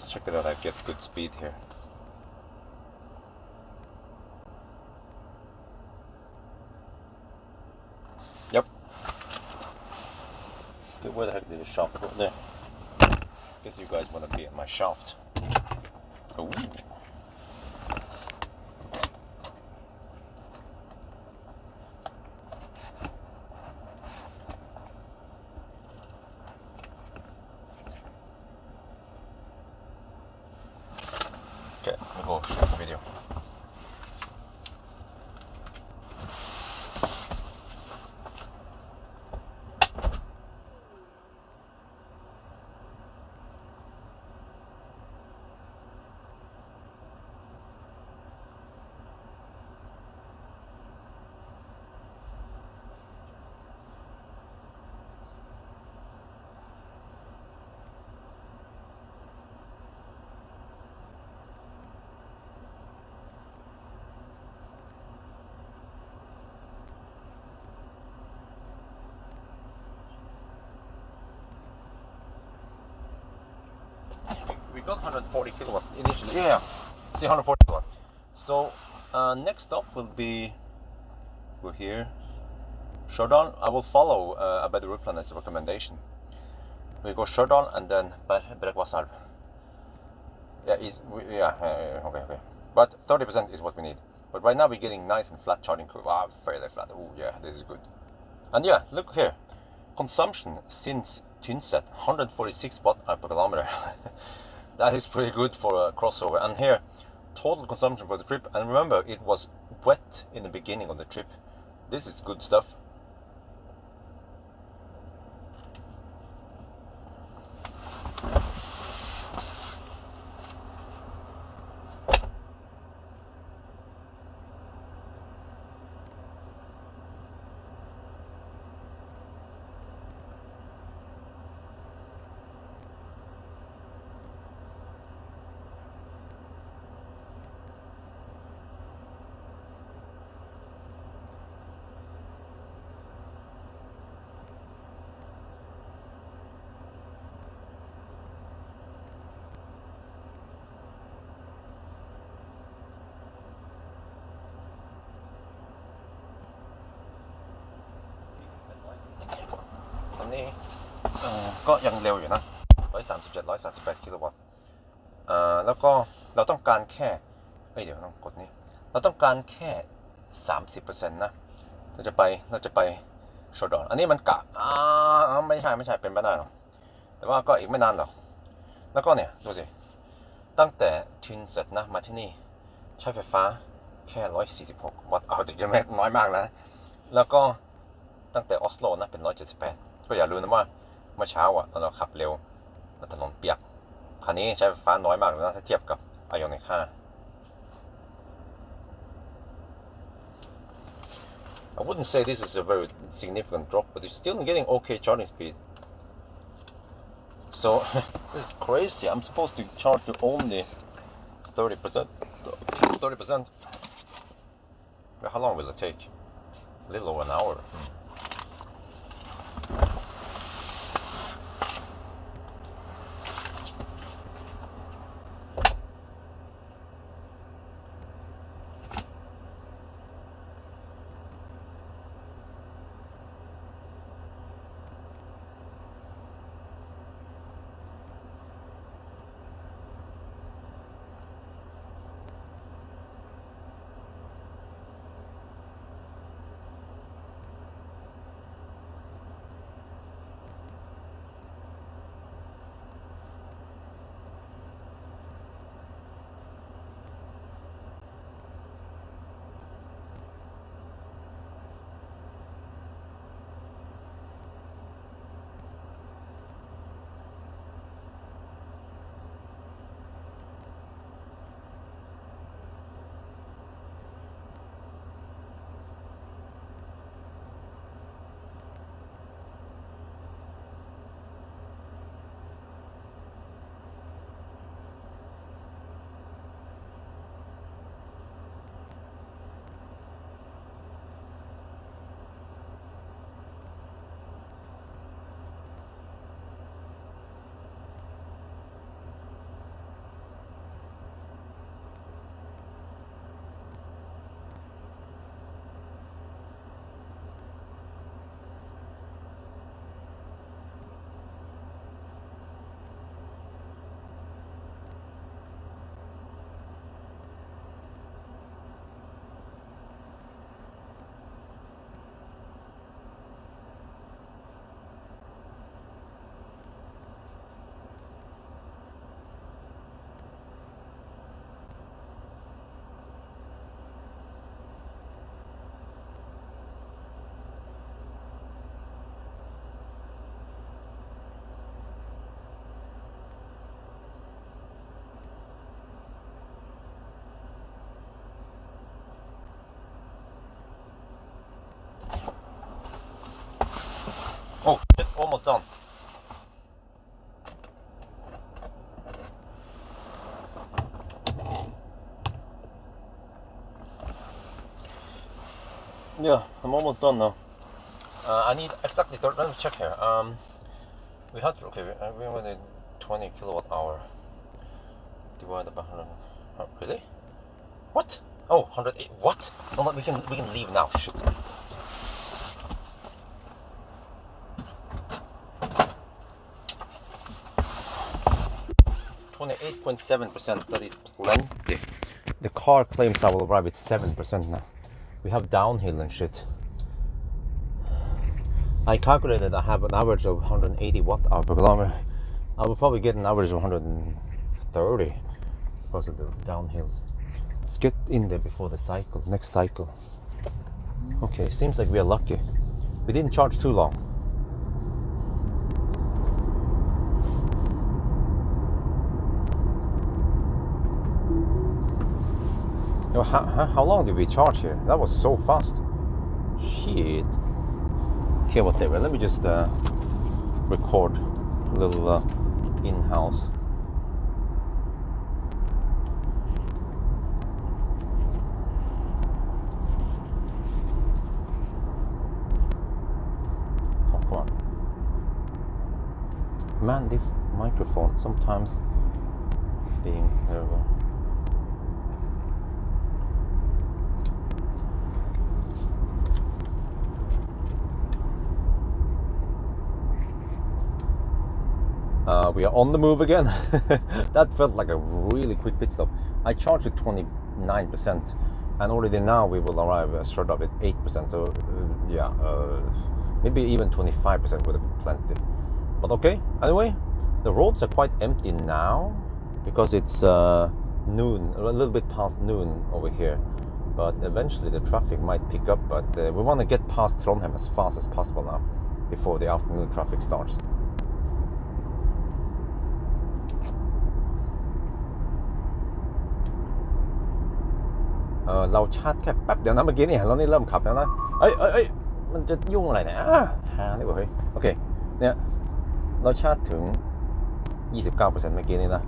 Speaker 1: Let's check it out. I get good speed here. Yep. Okay, where the heck did the shaft go? There. Guess you guys want to be at my shaft. Ooh. Okay, let me go shoot the video. We got 140 kilowatt initially. Yeah, see 140 kilowatt. So next stop will be, we're here, Stjørdal. I will follow a better route plan as a recommendation. We go Stjørdal and then Brekvassarv. Yeah, okay. But 30% is what we need. But right now we're getting nice and flat charging curve. Wow, fairly flat. Oh yeah, this is good. And yeah, look here. Consumption since Tynset, 146 watt per kilometer. That is pretty good for a crossover. And here, total consumption for the trip. And remember, it was wet in the beginning of the trip. This is good stuff.นี่ก็ยังเร็วอยู่นะ137 138กิโลวัตต์แล้วก็เราต้องการแค่เดี๋ยวต้องกดนี้เราต้องการแค่ 30% นะเราจะไปโชดอนอันนี้มันกะไม่ใช่เป็นไม่ได้หรอกแต่ว่าก็อีกไม่นานหรอกแล้วก็เนี่ยดูสิตั้งแต่ทินเสร็จนะมาที่นี่ใช้ไฟฟ้าแค่146 วัตต์จริงๆไม่น้อยมากนะแล้วก็ตั้งแต่ออสโลนะเป็น178ก็อย่าลืมนะว่าเมื่อเช้าตอนเราขับเร็วถนนเปียกคันนี้ใช้ไฟฟ้าน้อยมากเลยนะถ้าเทียบกับไอออนิก5 I wouldn't say this is a very significant drop, but it's still getting okay charging speed. So this is crazy. I'm supposed to charge to only 30%. 30%. How long will it take? A little over an hour. Oh shit, almost done. Yeah, I'm almost done now. I need exactly 30. Let me check here. We had we wanted 20 kilowatt hour divided by 100. Oh, really? What? Oh, 108. What? Oh, we can leave now. Shit. 28.7%. That is plenty. The car claims I will arrive at 7% now. We have downhill and shit. I calculated I have an average of 180 watt hour per kilometer. I will probably get an average of 130 because of the downhill. Let's get in there before the cycle, next cycle. Okay, seems like we are lucky. We didn't charge too long. How long did we charge here? That was so fast. Shit. Okay, whatever. Let me just record a little in-house. Oh, come on. Man, this microphone sometimes it's being... There we go. We are on the move again. That felt like a really quick pit stop. I charged at 29%, and already now we will arrive straight up at 8%. So yeah, maybe even 25% would have been plenty. But okay. Anyway, the roads are quite empty now because it's noon, a little bit past noon over here. But eventually the traffic might pick up. But we want to get past Trondheim as fast as possible now before the afternoon traffic starts.เราชาร์จแค่แป๊บเดียวนะเมื่อกี้นี่เรานี่เริ่มขับแล้วนะมันจะยุ่งอะไรเนี่ยหานี่บ่เฮ้ยโอเคเนี่ยเราชาร์จถึง 29% เมื่อกี้นี่นะ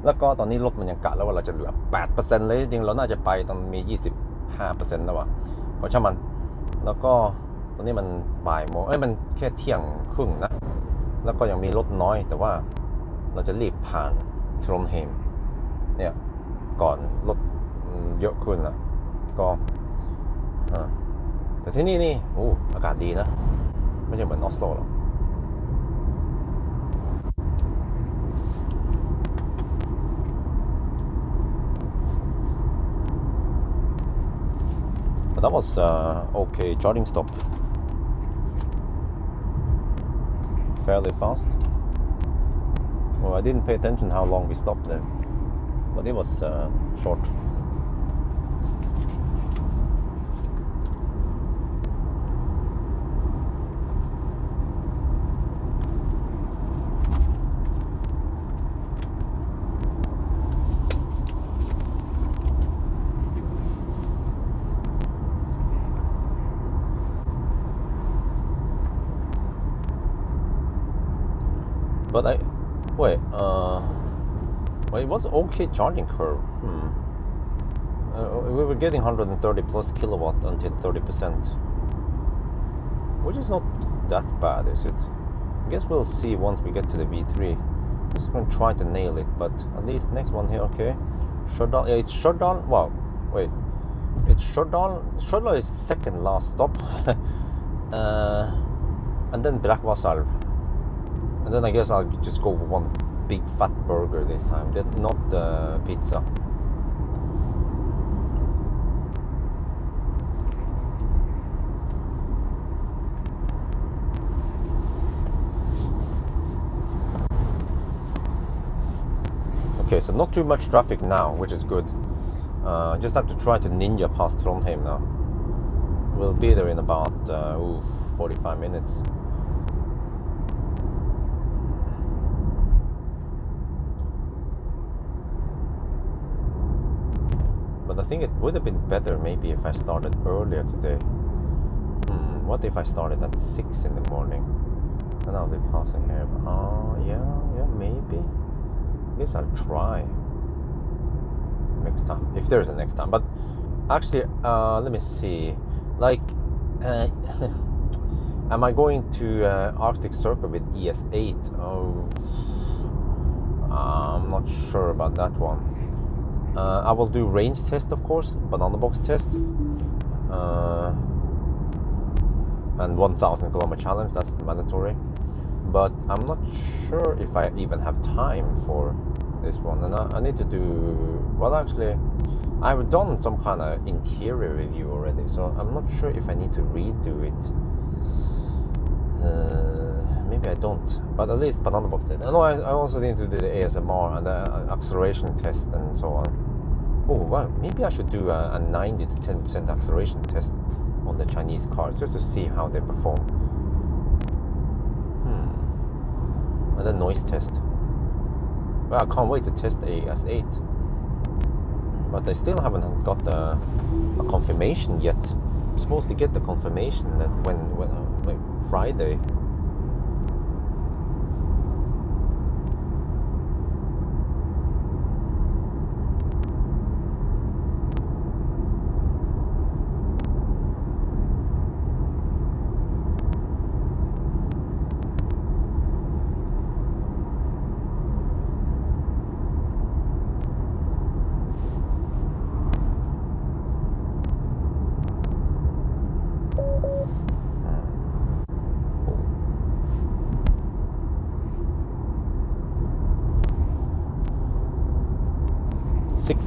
Speaker 1: แล้วก็ตอนนี้รถมันยังกะแล้วว่าเราจะเหลือ 8% เลยจริงเราน่าจะไปตอนมี 25% แล้วว่ะเพราะช่างมันแล้วก็ตอนนี้มันบ่ายโมงมันแค่เที่ยงครึ่งนะแล้วก็ยังมีรถน้อยแต่ว่าเราจะรีบผ่านทรอนเฮมเนี่ยก่อนรถเยอะขึ้นนะก็แต่ที่นี่นี่อากาศดีนะไม่ใช่เหมือนออสโลหรอก But that was okay charging stop, fairly fast. Well, I didn't pay attention how long we stopped there, but it was short. But well, it was okay charging curve. We were getting 130 plus kilowatt until 30%, which is not that bad, is it? I guess we'll see once we get to the V3. I'm just going to try to nail it, but at least next one here, okay. Stjørdal, yeah, it's Stjørdal. Wow, wait, it's Stjørdal. Stjørdal is second last stop, and then Brakvasalv. And then I guess I'll just go for one big fat burger this time, not pizza. Okay, so not too much traffic now, which is good. Just have to try to ninja past Trondheim now. We'll be there in about 45 minutes. But I think it would have been better maybe if I started earlier today. What if I started at 6 in the morning? Then I'll be passing here. Oh, yeah, maybe. I guess I'll try next time, if there's a next time. But actually, let me see. Like, am I going to Arctic Circle with ES8? Oh, I'm not sure about that one. I will do range test, of course, banana box test, and 1,000 kilometer challenge. That's mandatory. But I'm not sure if I even have time for this one. And I need to do, well, actually, I've done some kind of interior review already, so I'm not sure if I need to redo it. Maybe I don't, but at least banana box test. I know I also need to do the ASMR and the acceleration test and so on. Oh, well, maybe I should do a 90 to 10% acceleration test on the Chinese cars just to see how they perform. And then noise test. Well, I can't wait to test AS8, but I still haven't got a confirmation yet. I'm supposed to get the confirmation that when like Friday.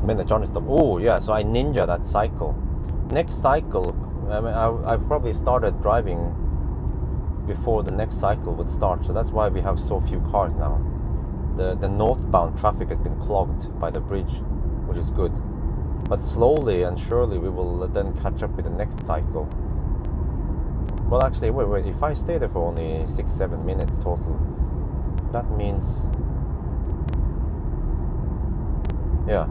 Speaker 1: Minute Johnny stop. Oh yeah, so I ninja that cycle. Next cycle, I mean, I probably started driving before the next cycle would start, so that's why we have so few cars now. The northbound traffic has been clogged by the bridge, which is good. But slowly and surely we will then catch up with the next cycle. Well, actually, wait. If I stay there for only 6-7 minutes total, that means, yeah.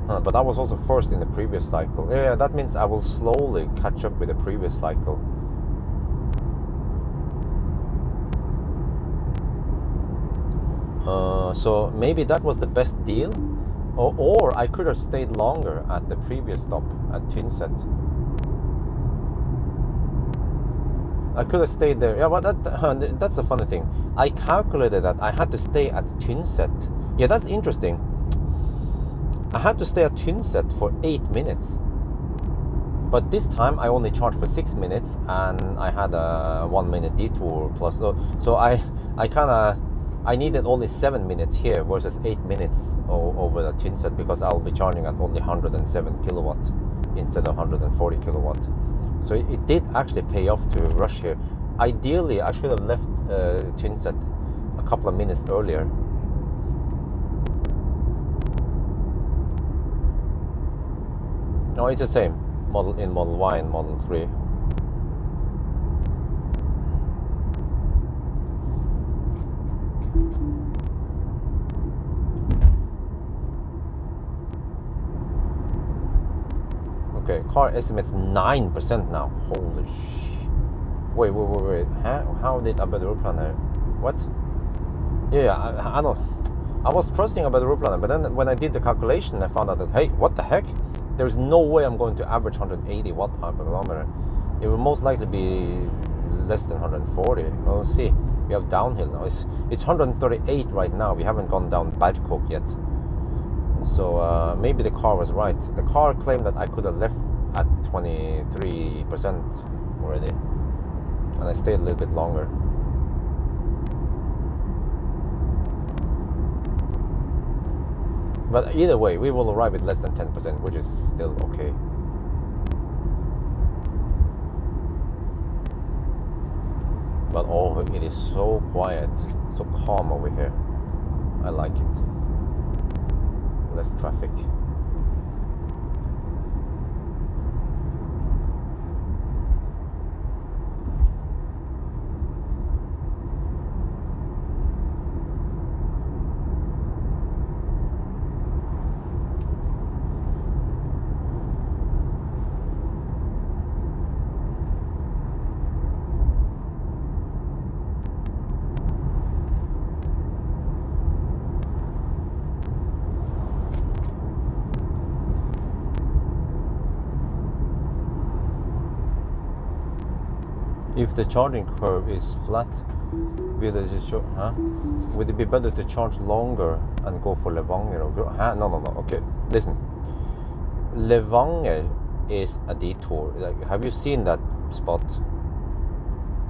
Speaker 1: But I was also first in the previous cycle. Yeah, that means I will slowly catch up with the previous cycle. So maybe that was the best deal, or I could have stayed longer at the previous stop at Tynset. I could have stayed there. Yeah, but that's a funny thing. I calculated that I had to stay at Tynset. Yeah, that's interesting. I had to stay at Tynset for 8 minutes, but this time I only charged for 6 minutes, and I had a 1 minute detour plus. So I needed only 7 minutes here versus 8 minutes over the Tynset, because I'll be charging at only 107 kilowatt instead of 140 kilowatt. So it did actually pay off to rush here. Ideally, I should have left Tynset a couple of minutes earlier. No, it's the same model in Model Y and Model 3. Okay, car estimates 9% now. Holy shit. Wait. How did Abed Ruplaner? What? Yeah, I don't. I was trusting Abed Ruplaner, but then when I did the calculation, I found out that, hey, what the heck? There's no way I'm going to average 180 watt-hour per kilometer. It will most likely be less than 140. We'll see. We have downhill now. It's 138 right now. We haven't gone down Badcock yet. So maybe the car was right. The car claimed that I could have left at 23% already, and I stayed a little bit longer. But either way, we will arrive at less than 10%, which is still okay. But oh, it is so quiet, so calm over here. I like it. Less traffic. the charging curve is flat, would it be better to charge longer and go for Levanger or no. Okay, listen. Levanger is a detour. Like, have you seen that spot?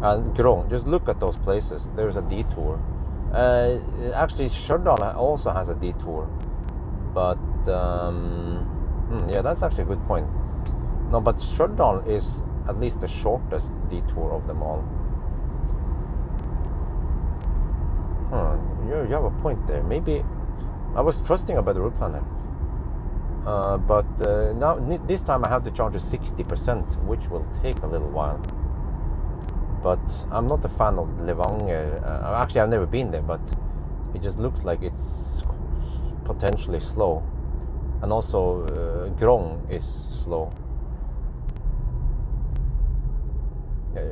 Speaker 1: And Grong, just look at those places. There's a detour. Actually, Stjørdal also has a detour, but yeah, that's actually a good point. No, but Stjørdal is at least the shortest detour of them all. You have a point there. Maybe I was trusting a better route planner, but now this time I have to charge to 60%, which will take a little while. But I'm not a fan of Levanger. Actually, I've never been there, but it just looks like it's potentially slow, and also Grong is slow. Yeah,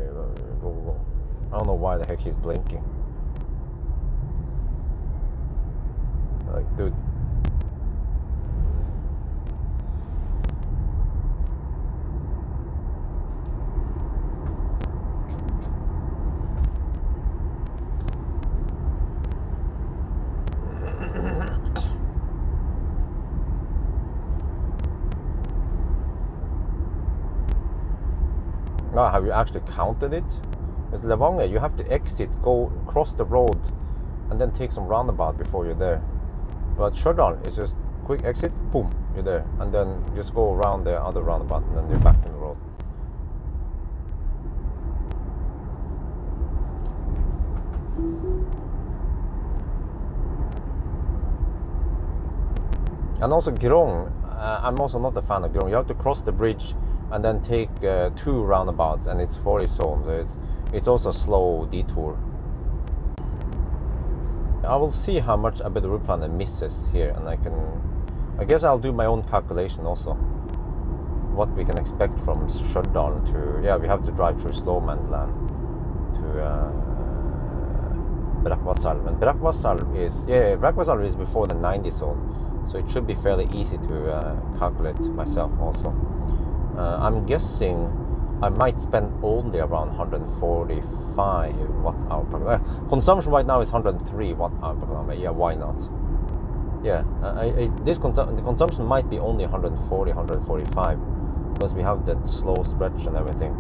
Speaker 1: go. I don't know why the heck he's blinking. Like, dude. Now, have you actually counted it? It's Levanger, you have to exit, go cross the road, and then take some roundabout before you're there. But Stjørdal is just quick exit, boom, you're there, and then just go around the other roundabout, and then you're back in the road. And also Grong, I'm also not a fan of Grong. You have to cross the bridge and then take 2 roundabouts, and it's 40 zones. So it's also a slow detour. I will see how much a better route planner misses here, and I guess I'll do my own calculation also. What we can expect from Stjørdal to, yeah, we have to drive through slow man's land to Brakkvassal. And Brakkvassal is before the 90 zone, so it should be fairly easy to calculate myself also. I'm guessing I might spend only around 145 watt-hour per kilometer. Consumption right now is 103 watt-hour per kilometer. Yeah, why not? Yeah, the consumption might be only 140, 145, because we have that slow stretch and everything.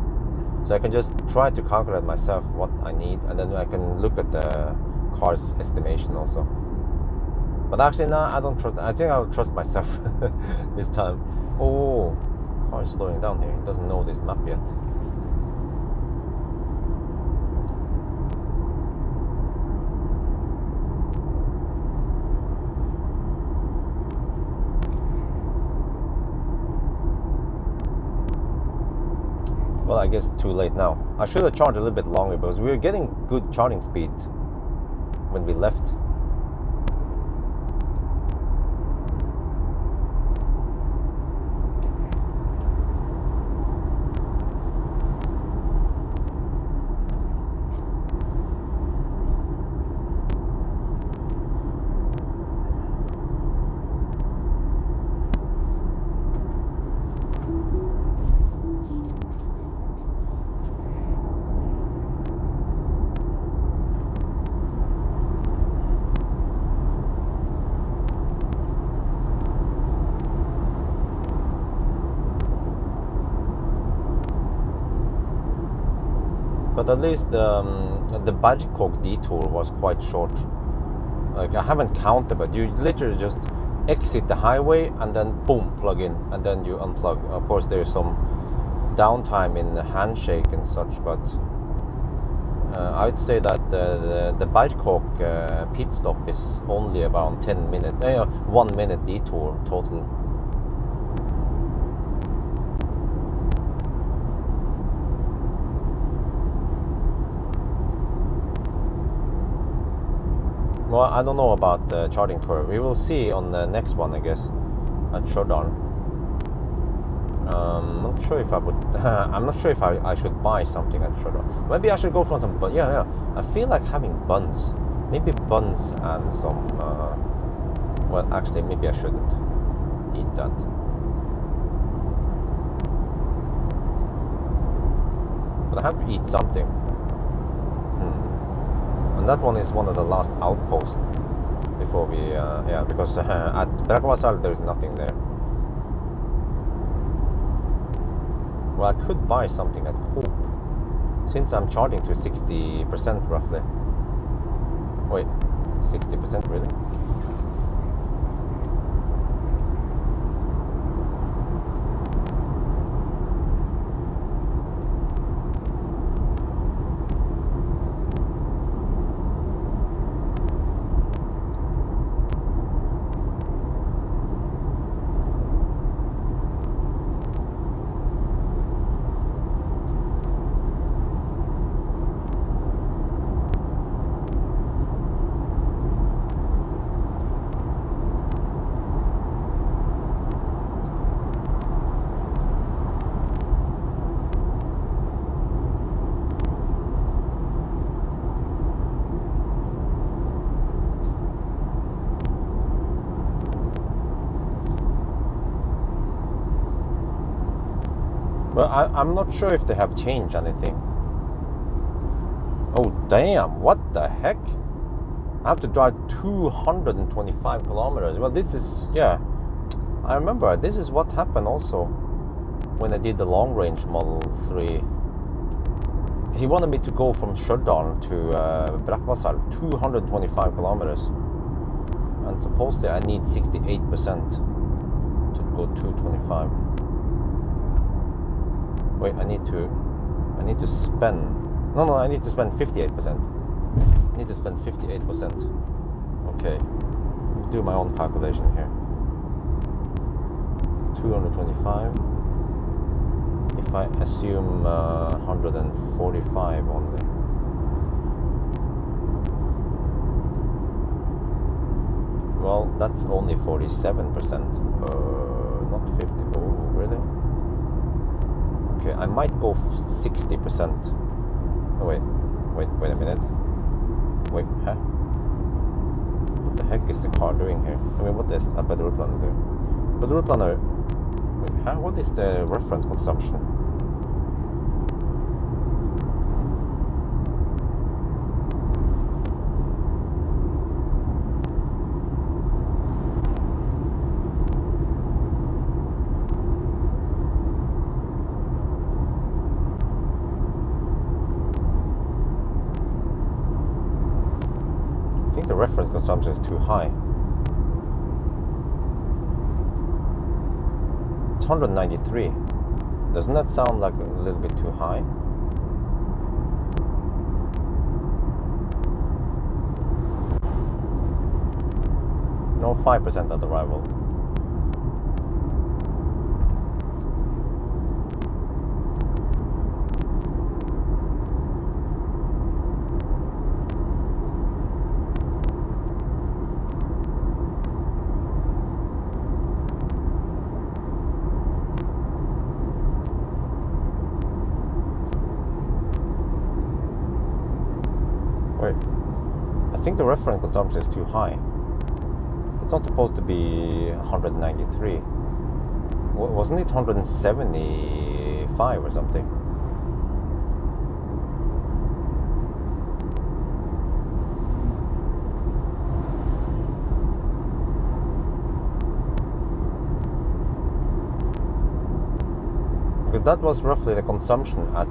Speaker 1: So I can just try to calculate myself what I need, and then I can look at the car's estimation also. But actually, no, I don't trust. I think I'll trust myself this time. Oh. Car is slowing down here. He doesn't know this map yet. Well, I guess it's too late now. I should have charged a little bit longer, because we were getting good charging speed when we left. But at least the Bangkok detour was quite short. Like, I haven't counted, but you literally just exit the highway and then boom, plug in, and then you unplug. Of course, there's some downtime in the handshake and such, but I'd say that the Bangkok pit stop is only around 10 minutes, 1 minute detour total. Well, I don't know about the charging curve. We will see on the next one, I guess, at Stjørdal. I'm not sure if I would. I'm not sure if I should buy something at Stjørdal. Maybe I should go for some. But yeah. I feel like having buns. Maybe buns and some. Well, actually, maybe I shouldn't eat that. But I have to eat something. And that one is one of the last outposts before we, yeah, because at Pawel there's nothing there. Well, I could buy something at Coop, since I'm charging to 60% roughly. Wait, 60% really? Well, I'm not sure if they have changed anything. Oh, damn, what the heck? I have to drive 225 kilometers. Well, this is, yeah, I remember this is what happened also when I did the long range Model 3. He wanted me to go from Stjørdal to Pawel, 225 kilometers. And supposedly I need 68% to go 225. Wait, I need to spend, no, I need to spend 58%. I need to spend 58%. Okay, do my own calculation here. 225. If I assume 145 only. Well, that's only 47%. Not 50. Oh, really? Okay, I might go 60%. Oh, wait a minute. Wait, huh? What the heck is the car doing here? I mean, what is a battery planner do? Battery planner. Wait, huh? What is the reference consumption? I think the reference consumption is too high. It's 193. Doesn't that sound like a little bit too high? No, 5% at arrival. Wait, I think the reference consumption is too high. It's not supposed to be 193. Wasn't it 175 or something? Because that was roughly the consumption at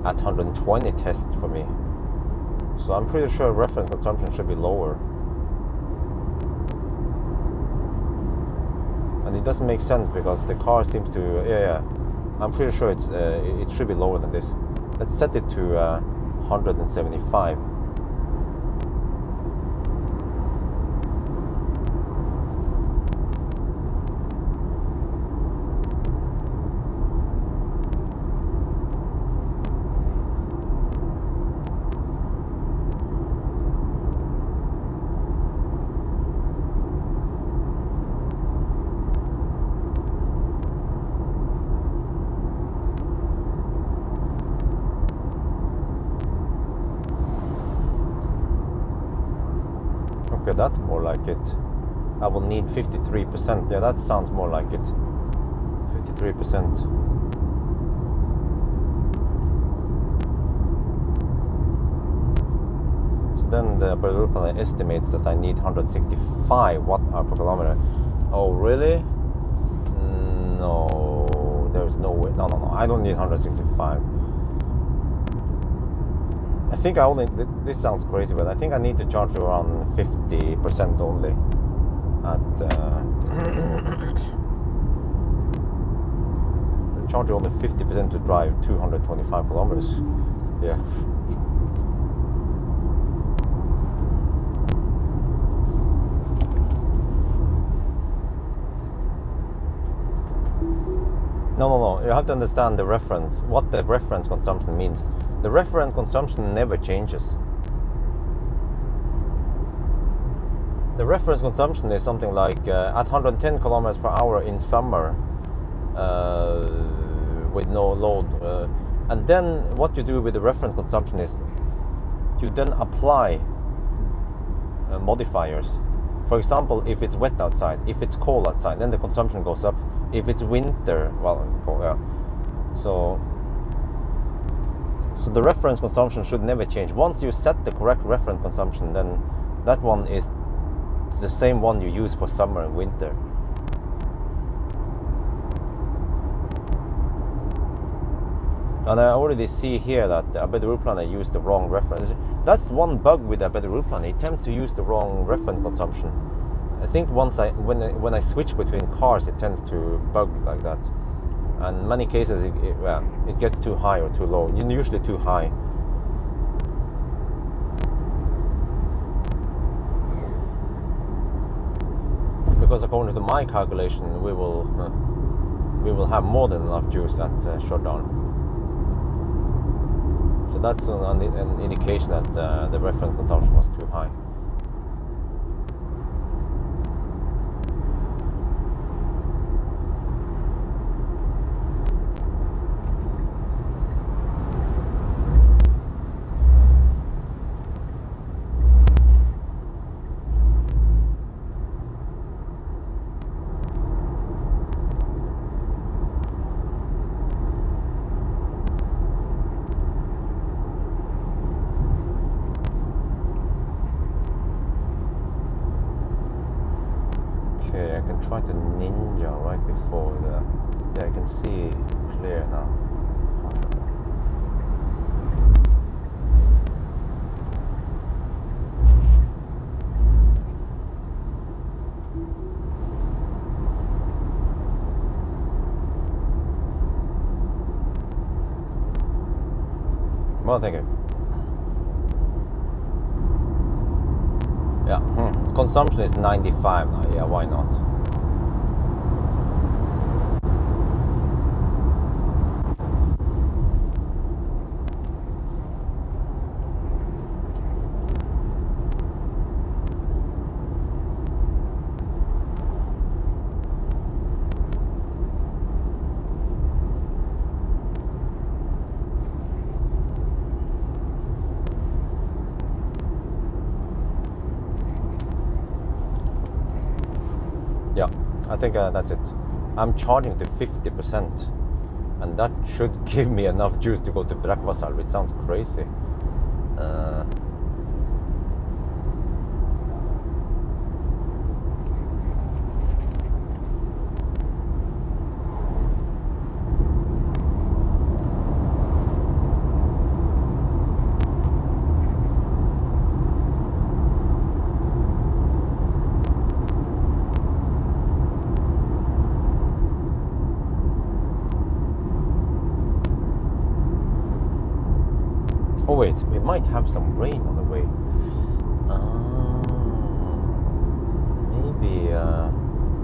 Speaker 1: 120 test for me. So I'm pretty sure reference consumption should be lower. And it doesn't make sense because the car seems to, yeah. I'm pretty sure it's it should be lower than this. Let's set it to 175. Okay, that's more like it. I will need 53%. Yeah, that sounds more like it. 53%. then the Pawel estimates that I need 165 watt-hour per kilometer. Oh, really? No, there's no way. No. I don't need 165. I think I only. This sounds crazy, but I think I need to charge around 50% only. Charge only 50% to drive 225 kilometers. Yeah. No. You have to understand the reference. What the reference consumption means. The reference consumption never changes. The reference consumption is something like at 110 kilometers per hour in summer. With no load, and then what you do with the reference consumption is you then apply modifiers. For example, if it's wet outside, if it's cold outside, then the consumption goes up. If it's winter, well, yeah. So the reference consumption should never change. Once you set the correct reference consumption, then that one is the same one you use for summer and winter. And I already see here that the Pawel used the wrong reference. That's one bug with the Pawel. It tends to use the wrong reference consumption. I think when I switch between cars, it tends to bug like that. And in many cases, it gets too high or too low. Usually too high. Because according to my calculation, we will have more than enough juice at shutdown. So that's an indication that the reference consumption was too high. Okay, I can try to ninja right before the... Yeah, I can see clear now. Well, thank you. Yeah, consumption is 95 now. Yeah, why not? Yeah, I think that's it. I'm charging to 50%, and that should give me enough juice to go to Brakvassar. It sounds crazy. Oh wait, we might have some rain on the way. Maybe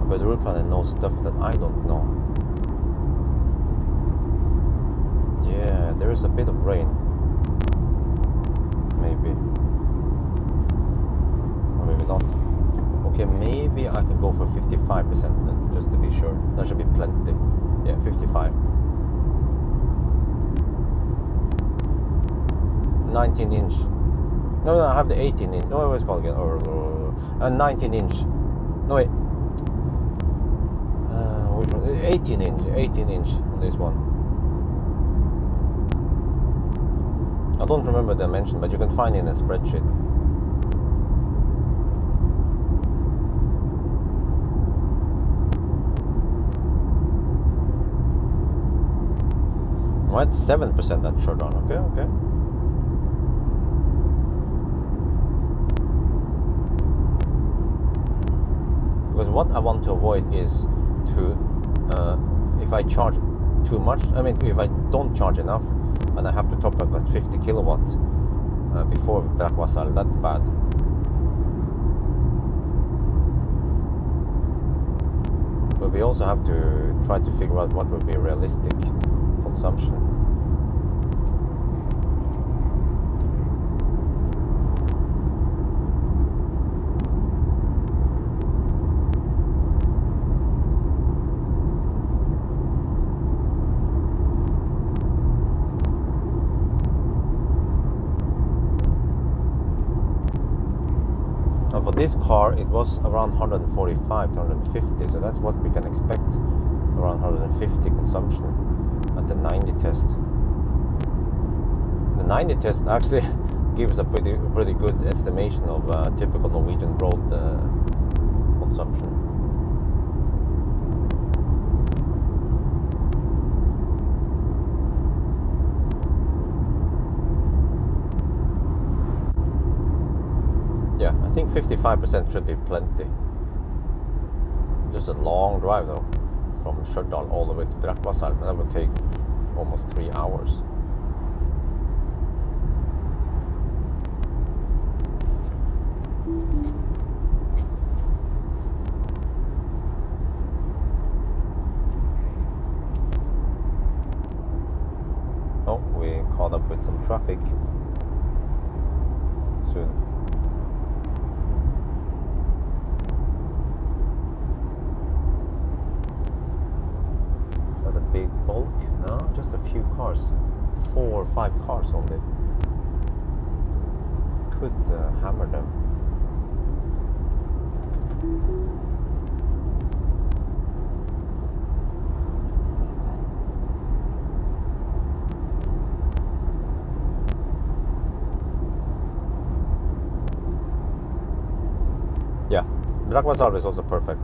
Speaker 1: but the road planner knows stuff that I don't know. Yeah, there is a bit of rain. Maybe. Or maybe not. Okay, maybe I can go for 55% then, just to be sure. That should be plenty. Yeah, 55. 19 inch. No, I have the 18 inch. No, what's it called again? Or 19 inch. No, wait. 18 inch. 18 inch on this one. I don't remember the dimension, but you can find it in a spreadsheet. What? 7% at Stjørdal. Okay, okay. Because what I want to avoid is to, if I charge too much, I mean, if I don't charge enough and I have to top up at 50 kilowatt before Brakkvassal, that's bad. But we also have to try to figure out what would be realistic consumption. And for this car, it was around 145 to 150, so that's what we can expect, around 150 consumption at the 90 test. The 90 test actually gives a pretty good estimation of typical Norwegian road consumption. Yeah, I think 55% should be plenty. Just a long drive though, from Stjørdal all the way to Brakkvassal, and that will take almost 3 hours. Oh, we caught up with some traffic soon. Big bulk? No, just a few cars. 4 or 5 cars only. Could hammer them. Yeah, Brakkvassal is also perfect.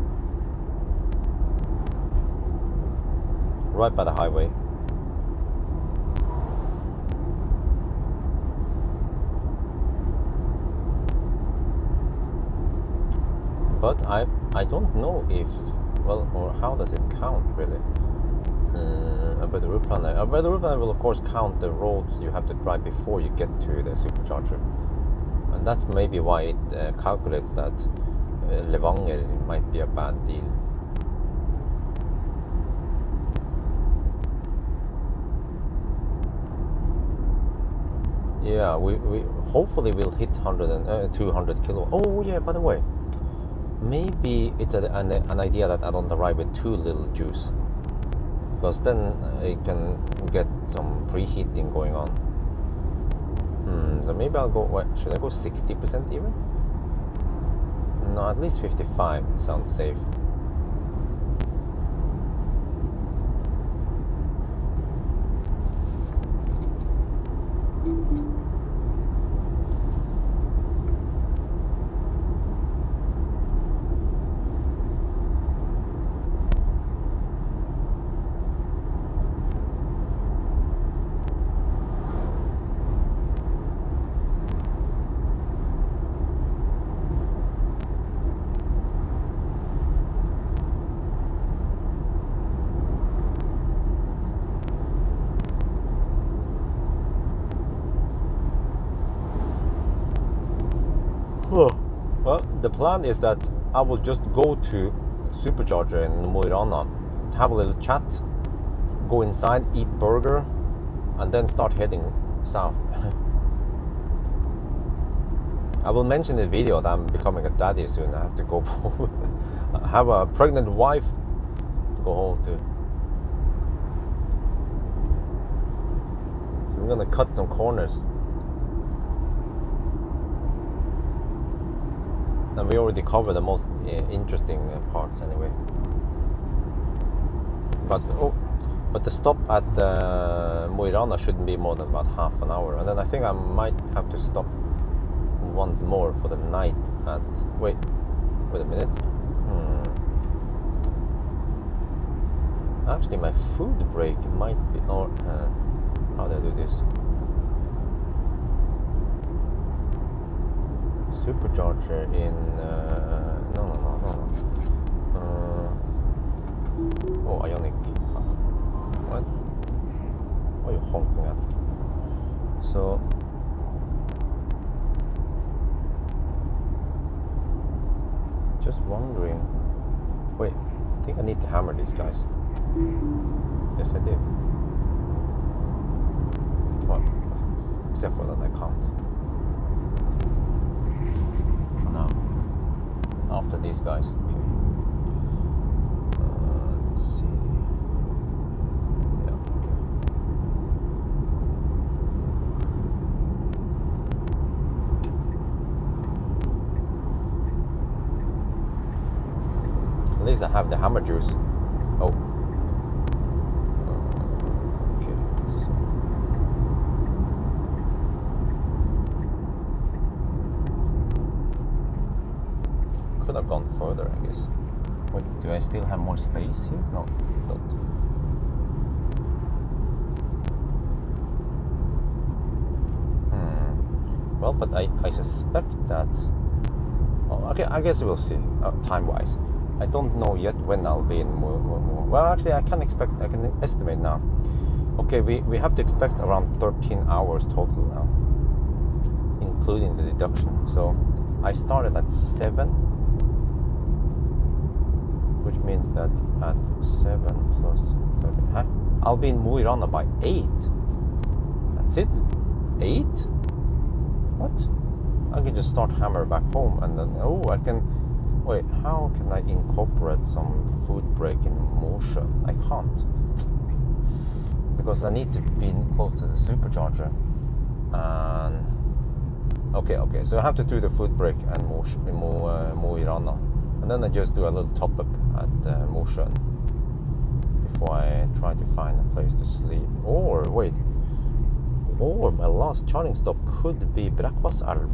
Speaker 1: Right by the highway. But I don't know if, well, or how does it count really? About the route planner. About the route planner will of course count the roads you have to drive before you get to the supercharger, and that's maybe why it calculates that Levanger might be a bad deal. Yeah, we hopefully will hit 200 kilo. Oh yeah, by the way, maybe it's an idea that I don't arrive with too little juice, because then it can get some preheating going on. So maybe I'll go, what, should I go 60% even? No, at least 55 sounds safe. Well, the plan is that I will just go to supercharger in Mo i Rana, have a little chat, go inside, eat burger, and then start heading south. I will mention in the video that I'm becoming a daddy soon. I have to go home. I have a pregnant wife to go home to. So I'm gonna cut some corners. And we already covered the most interesting parts anyway. But the stop at Mo i Rana shouldn't be more than about half an hour, and then I think I might have to stop once more for the night at. Wait a minute. Actually, my food break might be. How do I do this? Supercharger in no. Oh, Ionic. What? What are you honking at? So just wondering. Wait, I think I need to hammer these guys. Yes, I did. What? Except for that I can't. For now. After these guys. Okay. Let's see. Yeah, okay. At least I have the hammer juice. Oh. Okay. So. Could have gone further, I guess. Wait, do I still have more space here? No, don't. Well, but I suspect that. Oh, okay, I guess we'll see. Time-wise, I don't know yet when I'll be in more. Well, actually, I can estimate now. Okay, we have to expect around 13 hours total now, including the deduction. So I started at 7, which means that at 7 plus 30, I'll be in Mo i Rana by 8. That's it? 8? What? I can just start hammer back home and then, I can, wait, how can I incorporate some food break in motion? I can't. Because I need to be close to the supercharger. And, okay, so I have to do the food break and motion in Mo i Rana. And then I just do a little top up at motion before I try to find a place to sleep. Or wait, my last charging stop could be Brekkvasselv.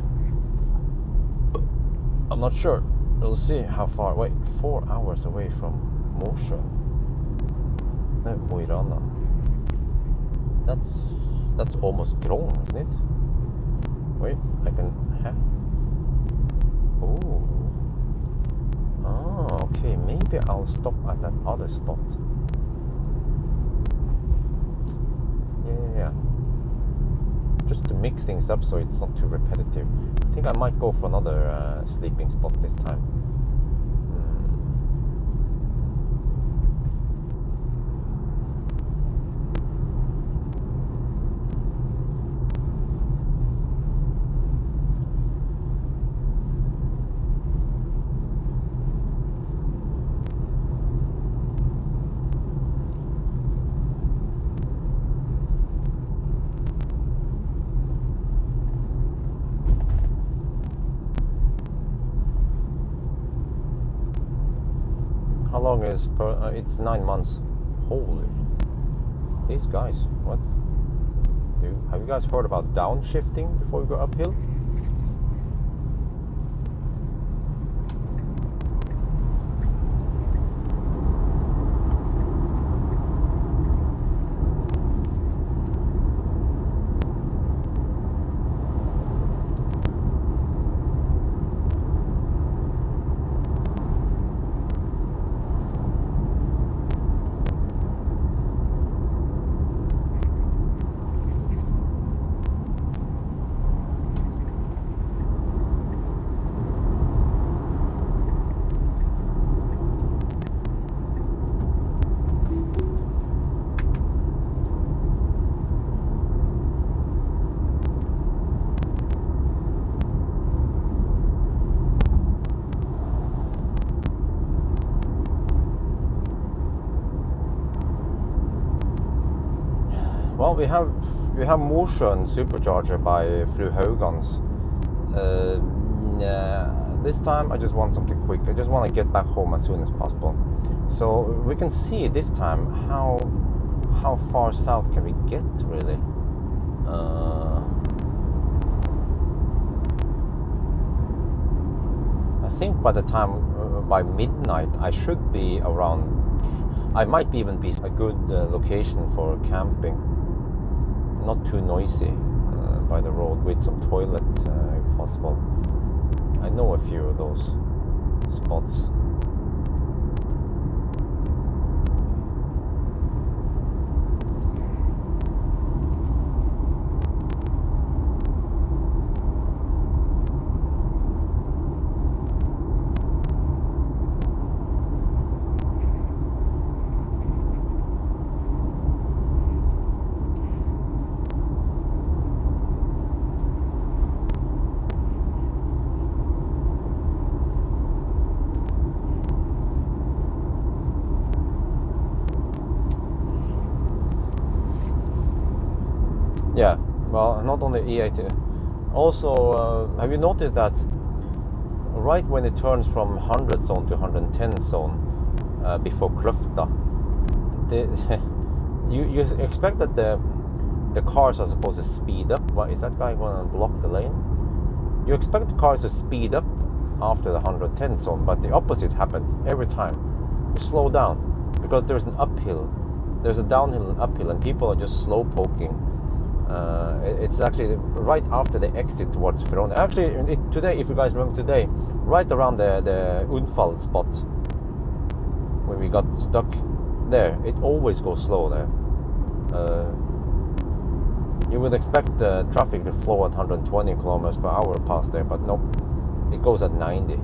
Speaker 1: I'm not sure. We'll see how far. Wait, 4 hours away from motion. No, Mo i Rana. That's almost grown, isn't it? Wait, I can. Oh. Ah, okay, maybe I'll stop at that other spot. Yeah. Just to mix things up so it's not too repetitive. I think I might go for another sleeping spot this time. How long is it's 9 months. Holy, these guys, what? Have you guys heard about downshifting before you go uphill? Well, we have Mosjøen supercharger by Fru Haugans. This time I just want something quick. I just want to get back home as soon as possible. So we can see this time how far south can we get really. I think by the time by midnight I should be around. I might even be a good location for camping. not too noisy by the road, with some toilet if possible. I know a few of those spots. Yeah, well, not only E80. Also, have you noticed that right when it turns from 100 zone to 110 zone before Kløfta, you expect that the cars are supposed to speed up. Why is that guy going to block the lane? You expect the cars to speed up after the 110 zone, but the opposite happens every time. You slow down because there's an uphill, there's a downhill and uphill, and people are just slow poking. It's actually right after the exit towards Verona. Actually, today, if you guys remember today, right around the Unfall spot, when we got stuck there, it always goes slow there. You would expect the traffic to flow at 120 kilometers per hour past there, but nope, it goes at 90.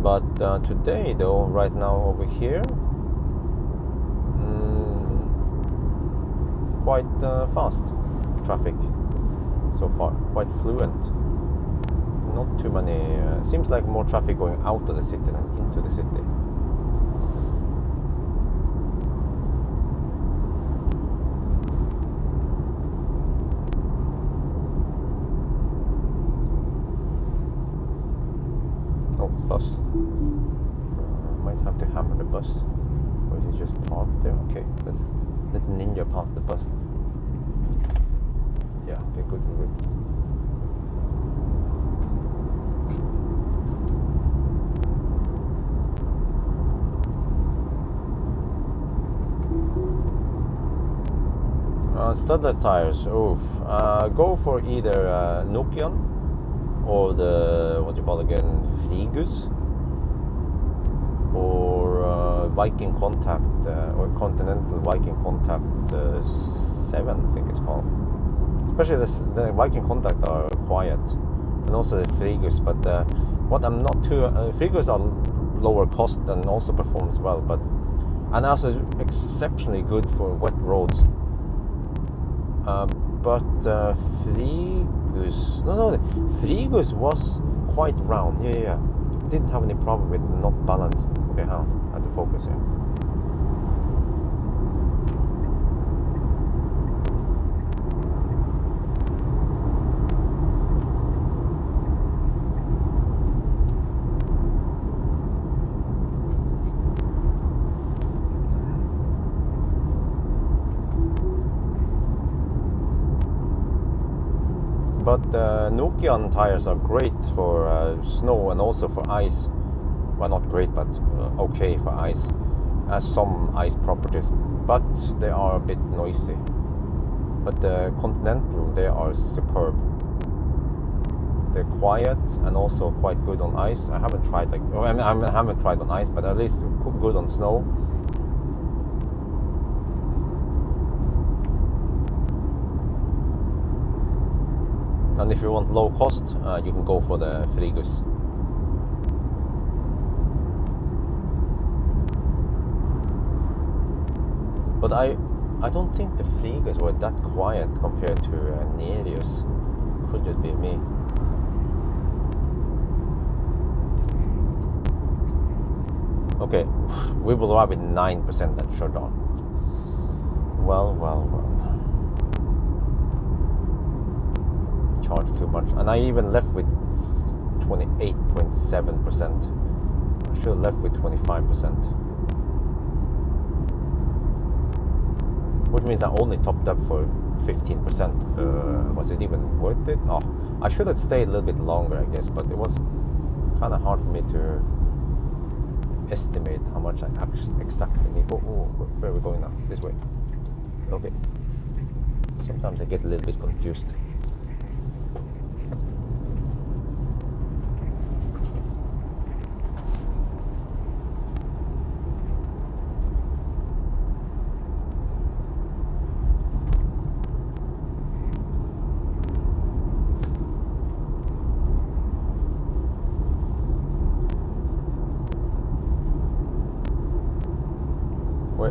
Speaker 1: But today, though, right now over here, quite fast traffic so far, quite fluent. Not too many. Seems like more traffic going out of the city than into the city. Oh, bus. Might have to hammer the bus. Or is it just parked there? Okay, let's ninja past the bus. Yeah, okay, good. Studless tires. Go for either Nokian or the, what you call again, Frigus, or Viking Contact, or Continental Viking Contact 7, I think it's called. Especially the Viking Contact are quiet, and also the Frigus. But what I'm not too Frigus are lower cost and also performs well, and also exceptionally good for wet roads. But Frigus, no, Frigus was quite round. Yeah. Didn't have any problem with not balanced. Okay, how? I have to focus here. But Nokian tires are great for snow and also for ice. Well, not great, but okay for ice. Has some ice properties, but they are a bit noisy. But the Continental, they are superb. They're quiet and also quite good on ice. I haven't tried I haven't tried on ice, but at least good on snow. And if you want low cost, you can go for the Frigus. But I don't think the Frigus were that quiet compared to Nereus. Could just be me. Okay, we will arrive with 9% at shutdown. Well. Charged too much, and I even left with 28.7%. I should have left with 25%, which means I only topped up for 15%. Was it even worth it? I should have stayed a little bit longer, I guess, but it was kind of hard for me to estimate how much I actually exactly need. Where are we going now? This way. Okay. Sometimes I get a little bit confused.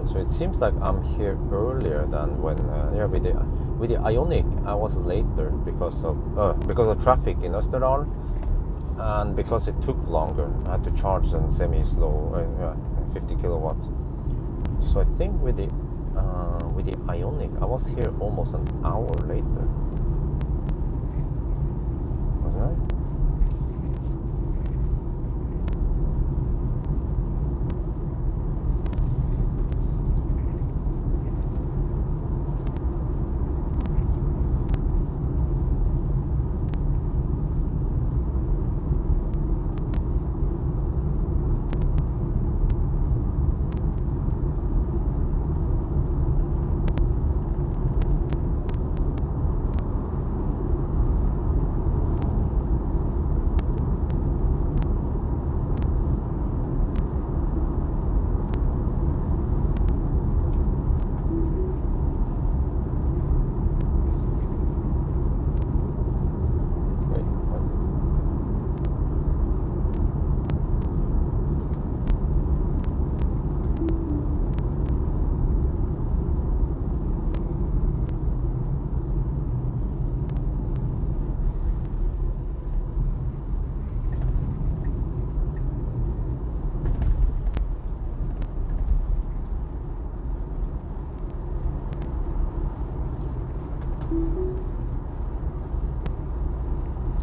Speaker 1: So it seems like I'm here earlier than when with the Ionic I was later because of traffic in Østerdal, and because it took longer. I had to charge them semi-slow, 50 kilowatt. So I think with the Ionic I was here almost an hour later, wasn't I?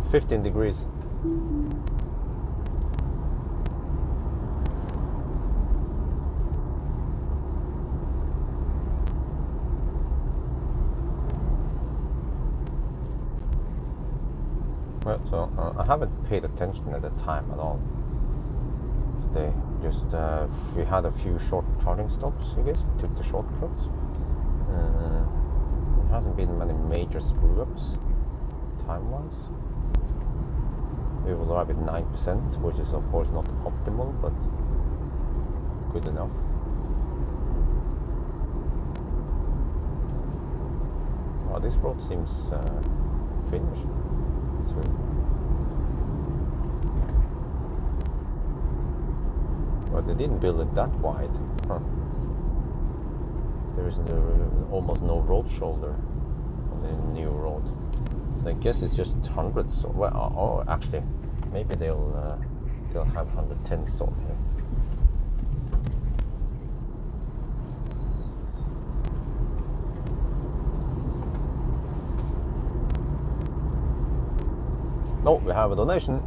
Speaker 1: $15 degrees. Well, so I haven't paid attention at the time at all. They just we had a few short charging stops. I guess we took the shortcut. There hasn't been many major screw-ups time-wise. We will arrive at 9%, which is of course not optimal, but good enough. Oh, this road seems finished. Sweet. But they didn't build it that wide. Huh. There is almost no road shoulder on the new road. So I guess it's just hundreds. Well, actually, maybe they'll have 110s on here. Oh, we have a donation.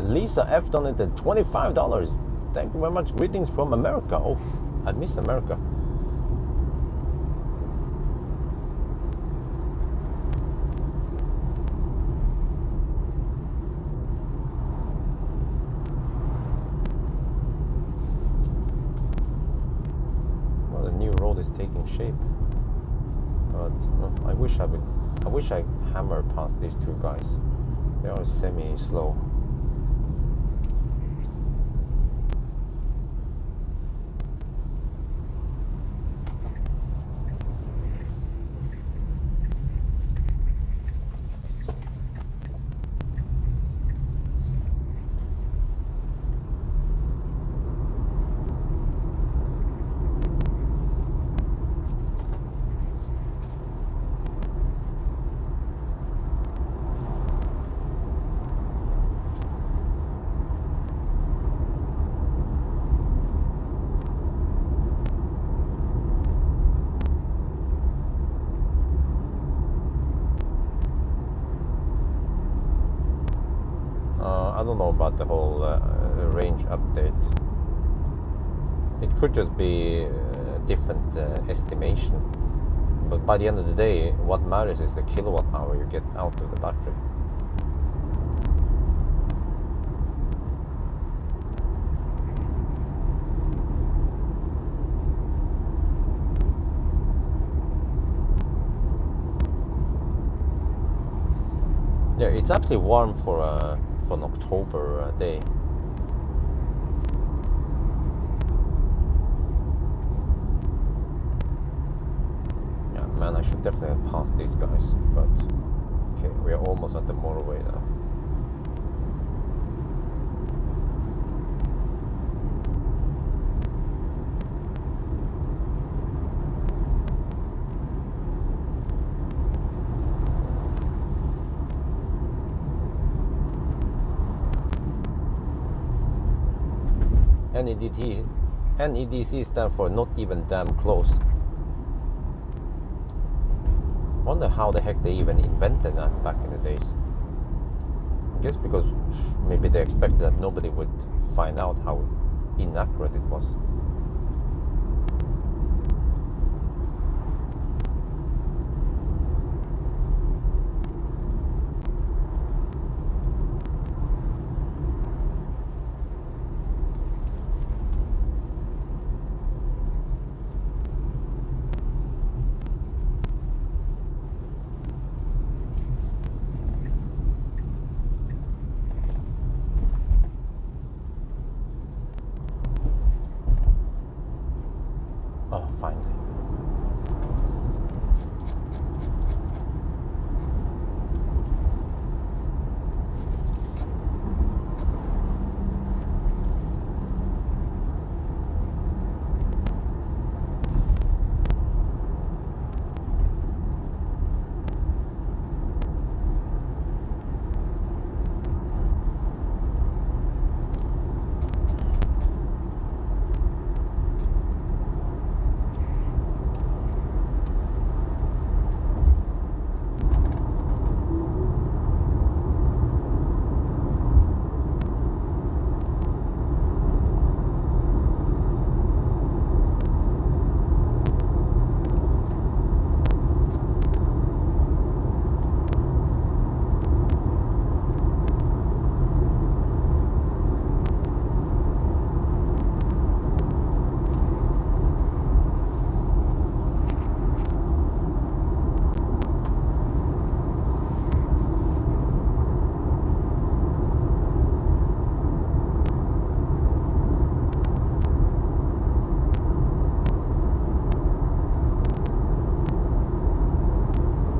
Speaker 1: Lisa F donated $25. Thank you very much. Greetings from America. Oh, I miss America. Well, the new road is taking shape, but I wish I hammer past these two guys. They are semi-slow. I don't know about the whole range update. It could just be a different estimation. But by the end of the day, what matters is the kilowatt hour you get out of the battery. Yeah, it's actually warm for an October day. Yeah, man, I should definitely pass these guys, but okay, we are almost at the motorway now. NEDC stands for not even damn close. Wonder how the heck they even invented that back in the days. I guess because maybe they expected that nobody would find out how inaccurate it was. Oh, finally.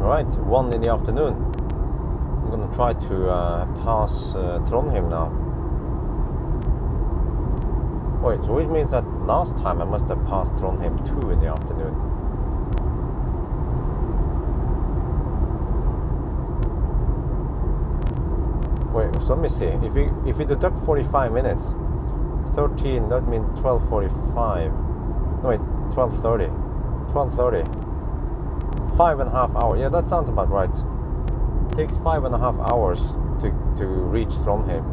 Speaker 1: Right, 1 in the afternoon. I'm gonna try to pass Trondheim now. Wait, so which means that last time I must have passed Trondheim 2 in the afternoon. Wait, so let me see. If we deduct 45 minutes, 13, that means 12:45. No, wait, 12:30. 12:30. 5.5 hours. Yeah, that sounds about right. It takes 5.5 hours to reach Trondheim.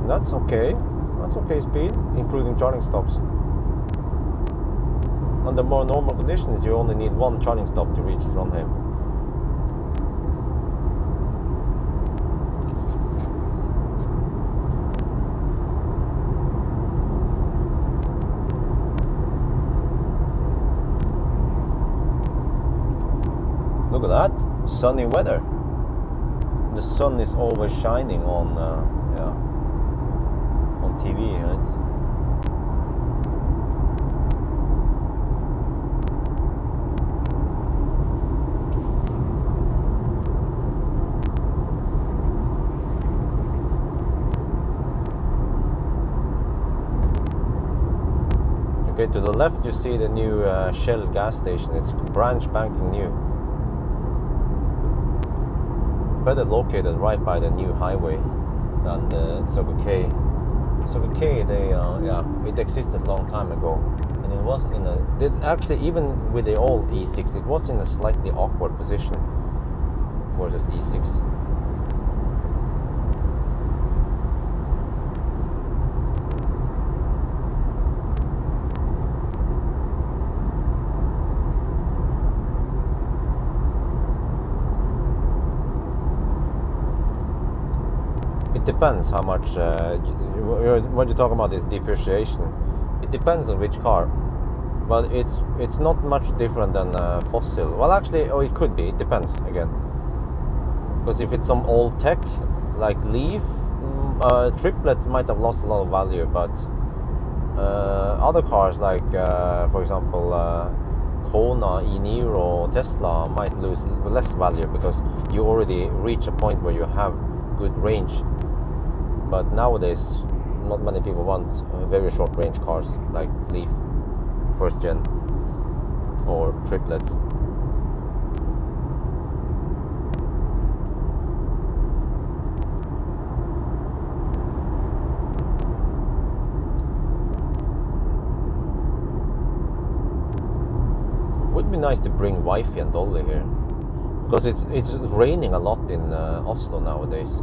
Speaker 1: That's okay. That's okay speed, including charging stops. Under more normal conditions, you only need 1 charging stop to reach Trondheim. Look at that, sunny weather. The sun is always shining on TV, right? Okay, to the left you see the new Shell gas station. It's brand spanking new. Better located right by the new highway than the Circle K. Circle K, it existed a long time ago, and it was in actually, even with the old E6, it was in a slightly awkward position versus E6. It depends how much, what you're talking about is depreciation. It depends on which car, but it's not much different than fossil. Well, actually, it could be, it depends again. Because if it's some old tech like Leaf, triplets might have lost a lot of value, but other cars like, for example, Kona, e-Niro, Tesla might lose less value because you already reach a point where you have good range. But nowadays, not many people want very short range cars like Leaf, first gen, or triplets. Would be nice to bring wifey and Dolly here, because it's raining a lot in Oslo nowadays,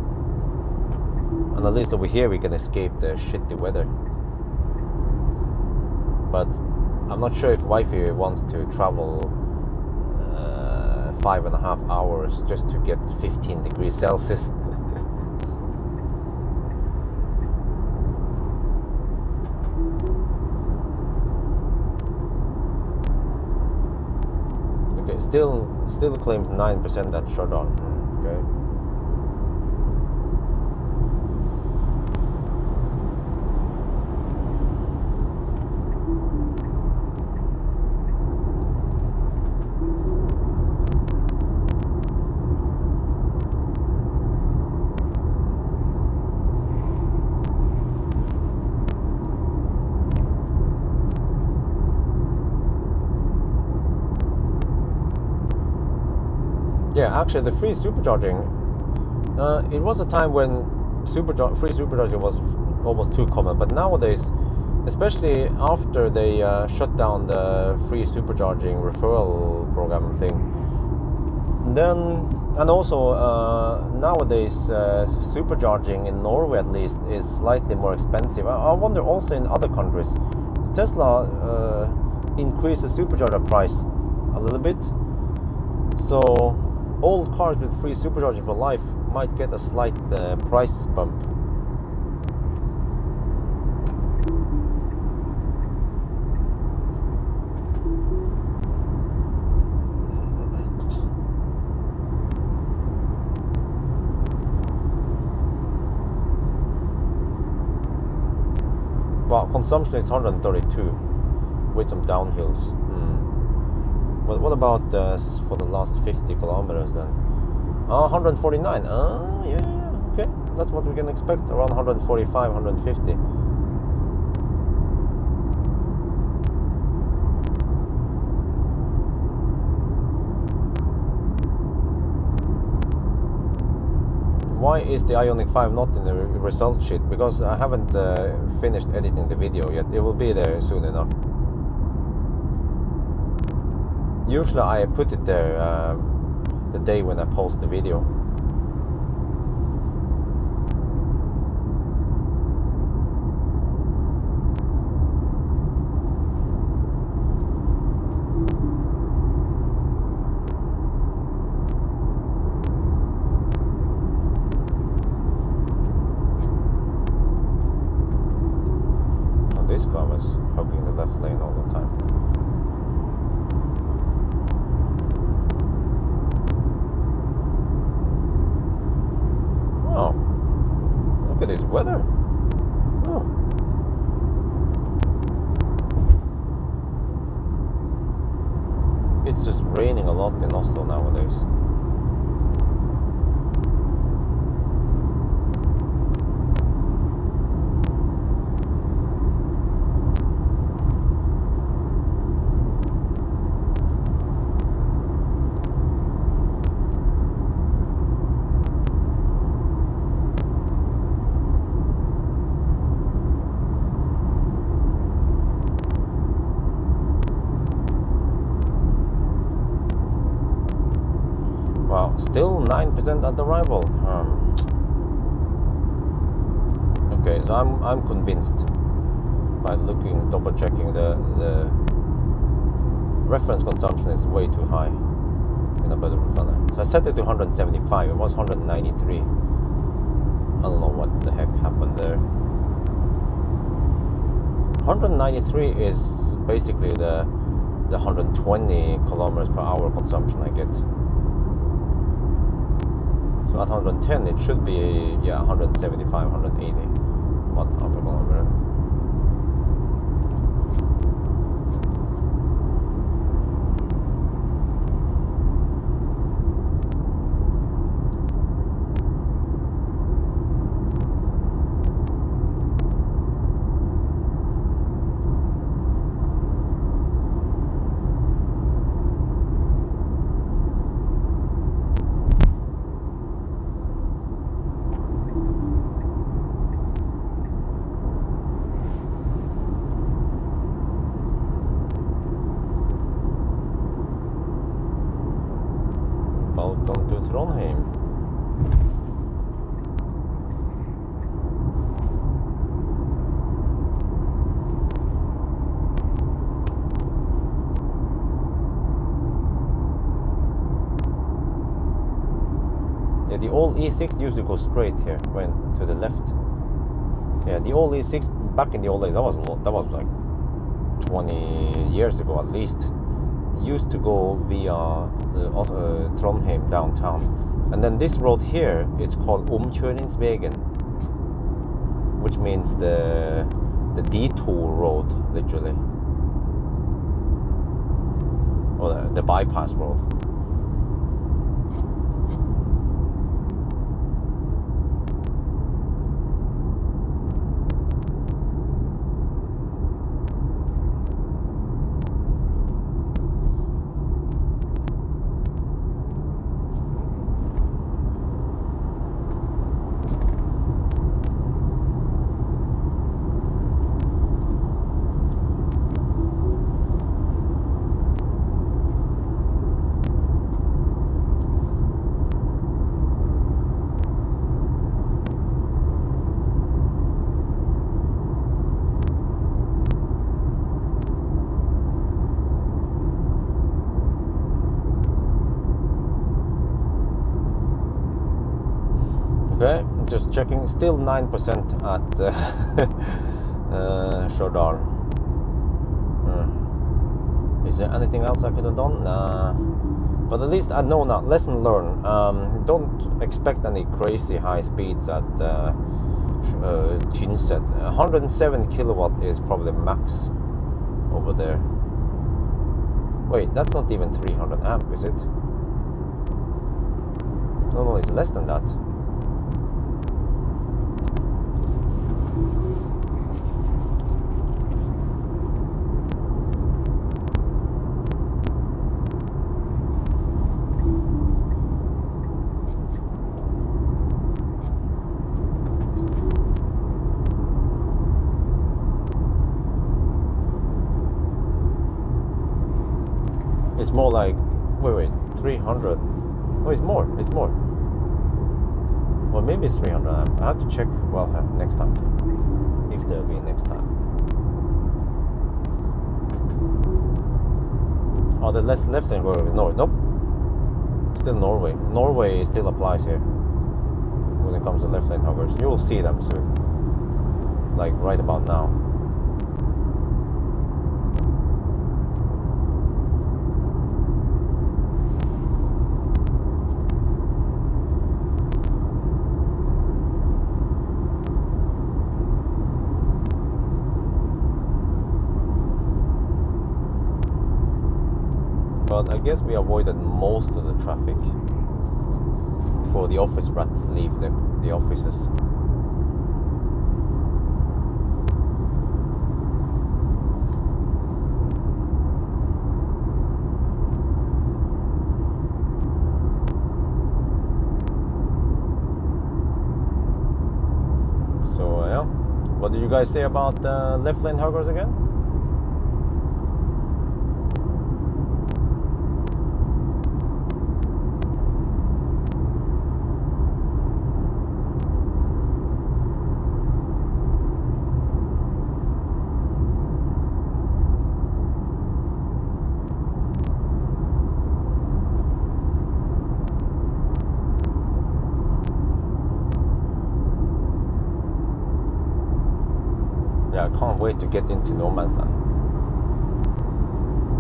Speaker 1: and at least over here we can escape the shitty weather. But I'm not sure if wifey wants to travel 5.5 hours just to get 15 degrees Celsius. Okay, still claims 9% at Stjørdal. Okay. Yeah, actually, the free supercharging. It was a time when free supercharging was almost too common, but nowadays, especially after they shut down the free supercharging referral program thing, then and also nowadays supercharging in Norway at least is slightly more expensive. I wonder also in other countries. Tesla increased the supercharger price a little bit, so old cars with free supercharging for life might get a slight price bump. Well, consumption is 132 with some downhills. But what about for the last 50 kilometers then? 149. Yeah, okay. That's what we can expect, around 145, 150. Why is the Ioniq 5 not in the result sheet? Because I haven't finished editing the video yet. It will be there soon enough. Usually I put it there the day when I post the video. And this guy was hugging the left lane all the time. Look at this weather. Oh. It's just raining a lot in Oslo nowadays. Wow, still 9% at arrival. Okay, so I'm convinced by double checking the reference consumption is way too high in a better runner. So I set it to 175. It was 193. I don't know what the heck happened there. 193 is basically the 120 kilometers per hour consumption I get. So at 110 it should be, yeah, 175, 180 watt hour per kilometer. Welcome to Trondheim. Yeah, the old E6 used to go straight here, went to the left. Yeah, the old E6 back in the old days, that was like 20 years ago at least. Used to go via Trondheim downtown, and then this road here, it's called Omkjøringsvegen, which means the detour road, literally, or the bypass road. Okay, just checking, still 9% at Stjørdal. Is there anything else I could have done? Nah. But at least I know now, lesson learned. Don't expect any crazy high speeds at Tynset. 107 kilowatt is probably max over there. Wait, that's not even 300 amp, is it? No, it's less than that. It's more like, wait, 300. Oh, it's more. Well, maybe it's 300 amp. I have to check, well, next time. If there'll be next time. Oh, the left hand go north. Nope. Still Norway. Norway still applies here when it comes to left lane huggers. You will see them soon. Like right about now. But I guess we avoided most of the traffic before the office rats leave the offices. So yeah, what did you guys say about left lane huggers again? Yeah, I can't wait to get into no man's land.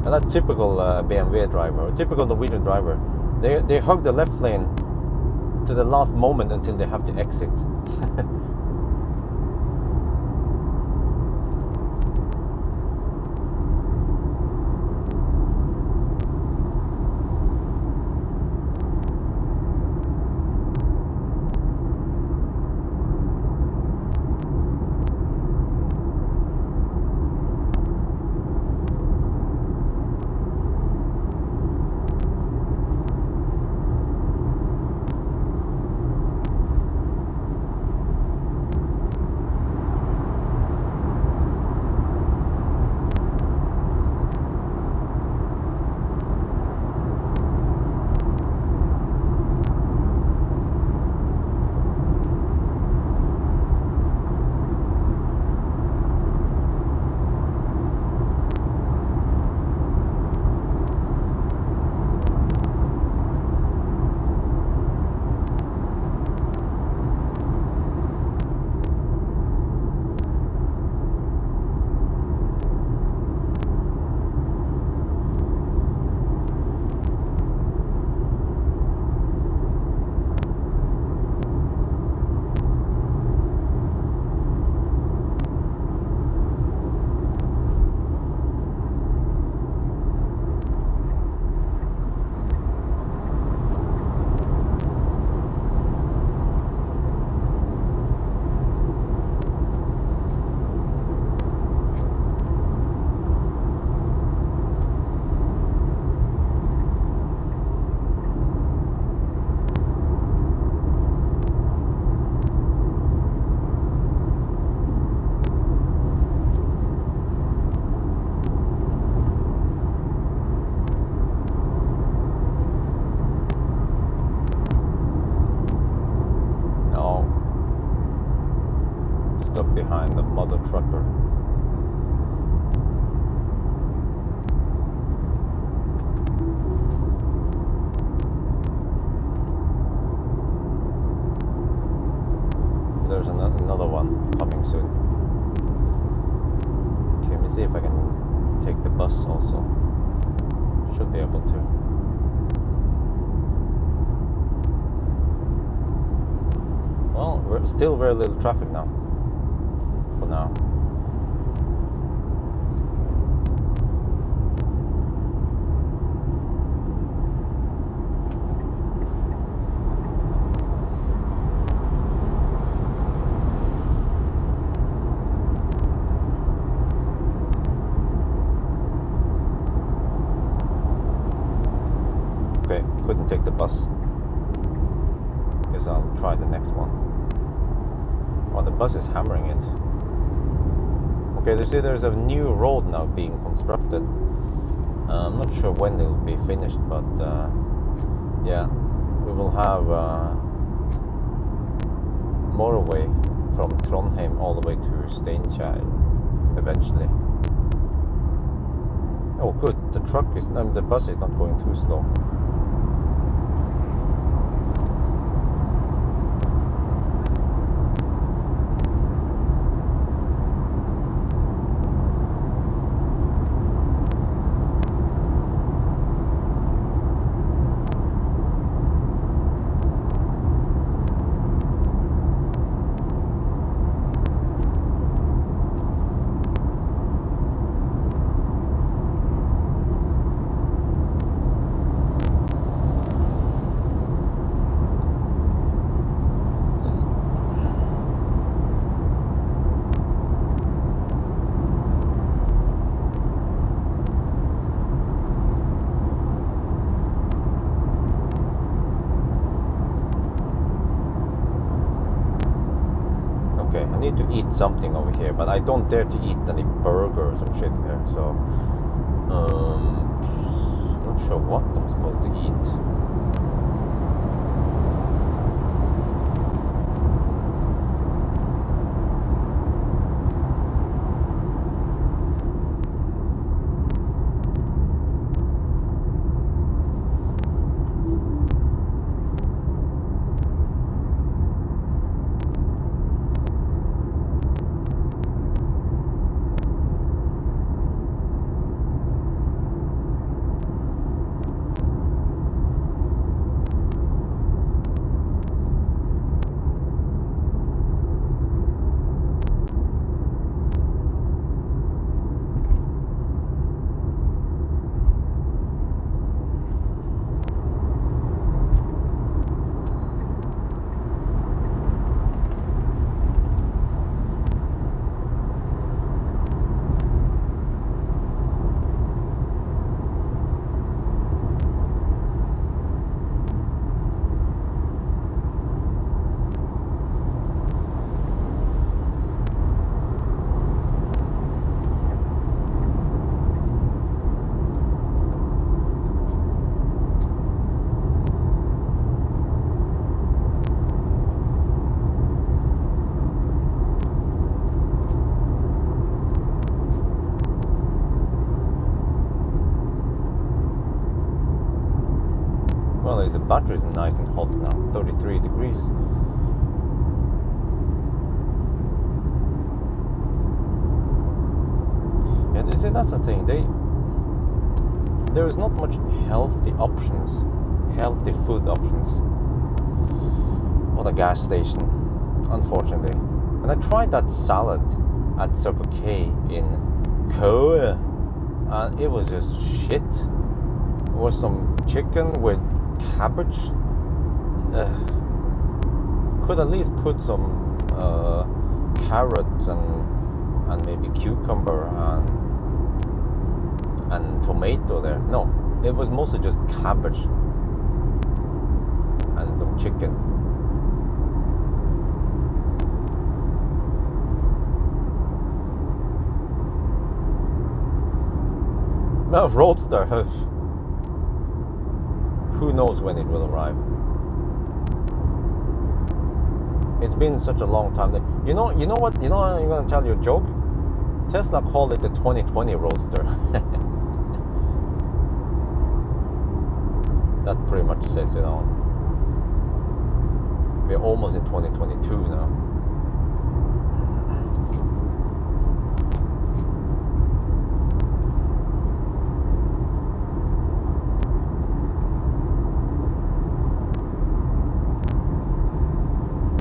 Speaker 1: And that's typical BMW driver, typical Norwegian driver. They hug the left lane to the last moment until they have to exit. Stuck behind the mother trucker. There's another one coming soon. Okay, let me see if I can take the bus also. Should be able to. Well, we're still very little traffic now. For now. Okay, couldn't take the bus. Guess I'll try the next one. Oh, the bus is hammering it. Okay, you see there's a new road now being constructed. I'm not sure when it will be finished, but yeah, we will have motorway from Trondheim all the way to Steinkjer eventually. Oh, good. The bus is not going too slow. Okay, I need to eat something over here, but I don't dare to eat any burgers or shit here, so not sure what I'm supposed to eat. Well, the battery is nice and hot now, 33 degrees. And you see, that's the thing. There is not much healthy options, healthy food options on a gas station, unfortunately. And I tried that salad at Circle K in Pawel, and it was just shit. It was some chicken with cabbage. Could at least put some carrots and maybe cucumber and tomato there. No, it was mostly just cabbage and some chicken. No, Roadster. Who knows when it will arrive? It's been such a long time. You know what? You know, I'm gonna tell you a joke. Tesla called it the 2020 Roadster. That pretty much says it all. We're almost in 2022 now.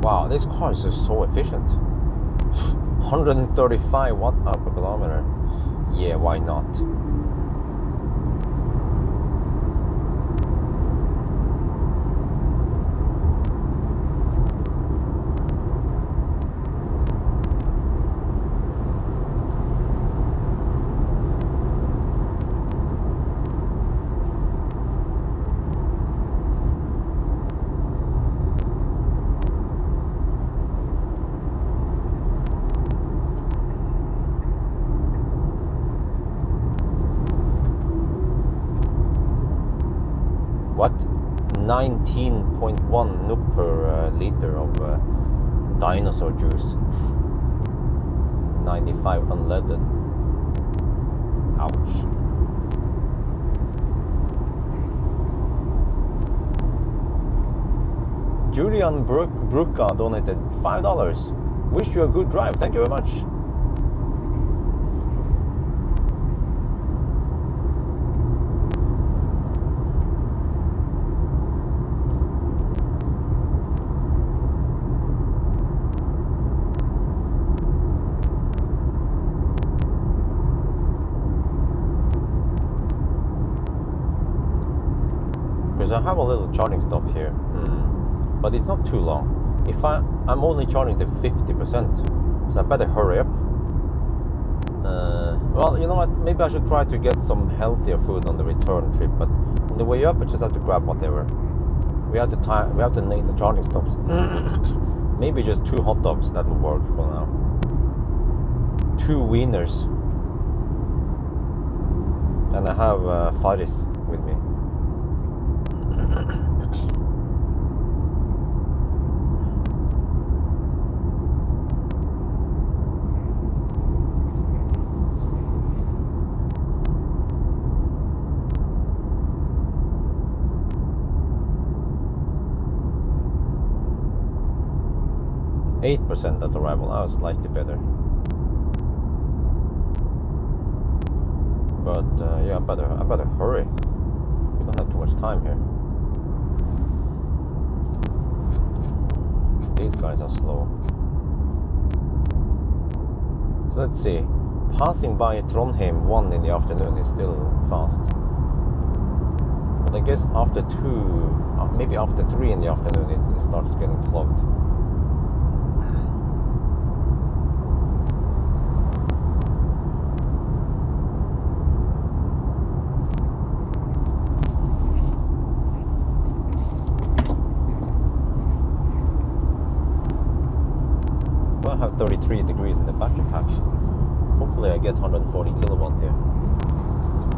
Speaker 1: Wow, this car is just so efficient. 135 watt per kilometer. Yeah, why not? What? 19.1 NUC per liter of dinosaur juice. 95 unleaded. Ouch. Julian Brucka donated $5. Wish you a good drive. Thank you very much. I have a little charging stop here, but it's not too long. If I'm only charging to 50%, so I better hurry up. Well, you know what? Maybe I should try to get some healthier food on the return trip. But on the way up, I just have to grab whatever. We have to nail the charging stops. Maybe just 2 hot dogs. That will work for now. 2 wieners, and I have Faris with me. 8% at arrival. That was slightly better. But yeah, I better hurry. We don't have too much time here. These guys are slow. So let's see. Passing by Trondheim 1 in the afternoon is still fast. But I guess after 2, maybe after 3 in the afternoon, it starts getting clogged. I have 33 degrees in the battery pack. Hopefully I get 140 kilowatt here.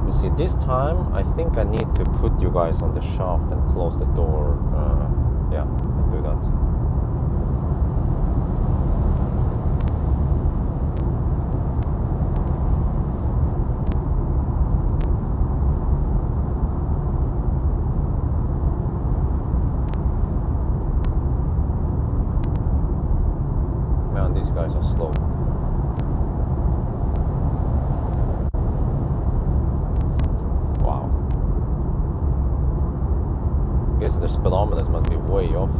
Speaker 1: You see, this time I think I need to put you guys on the shaft and close the door. Yeah, let's do that. guys are slow. Wow. Guess the speedometers must be way off.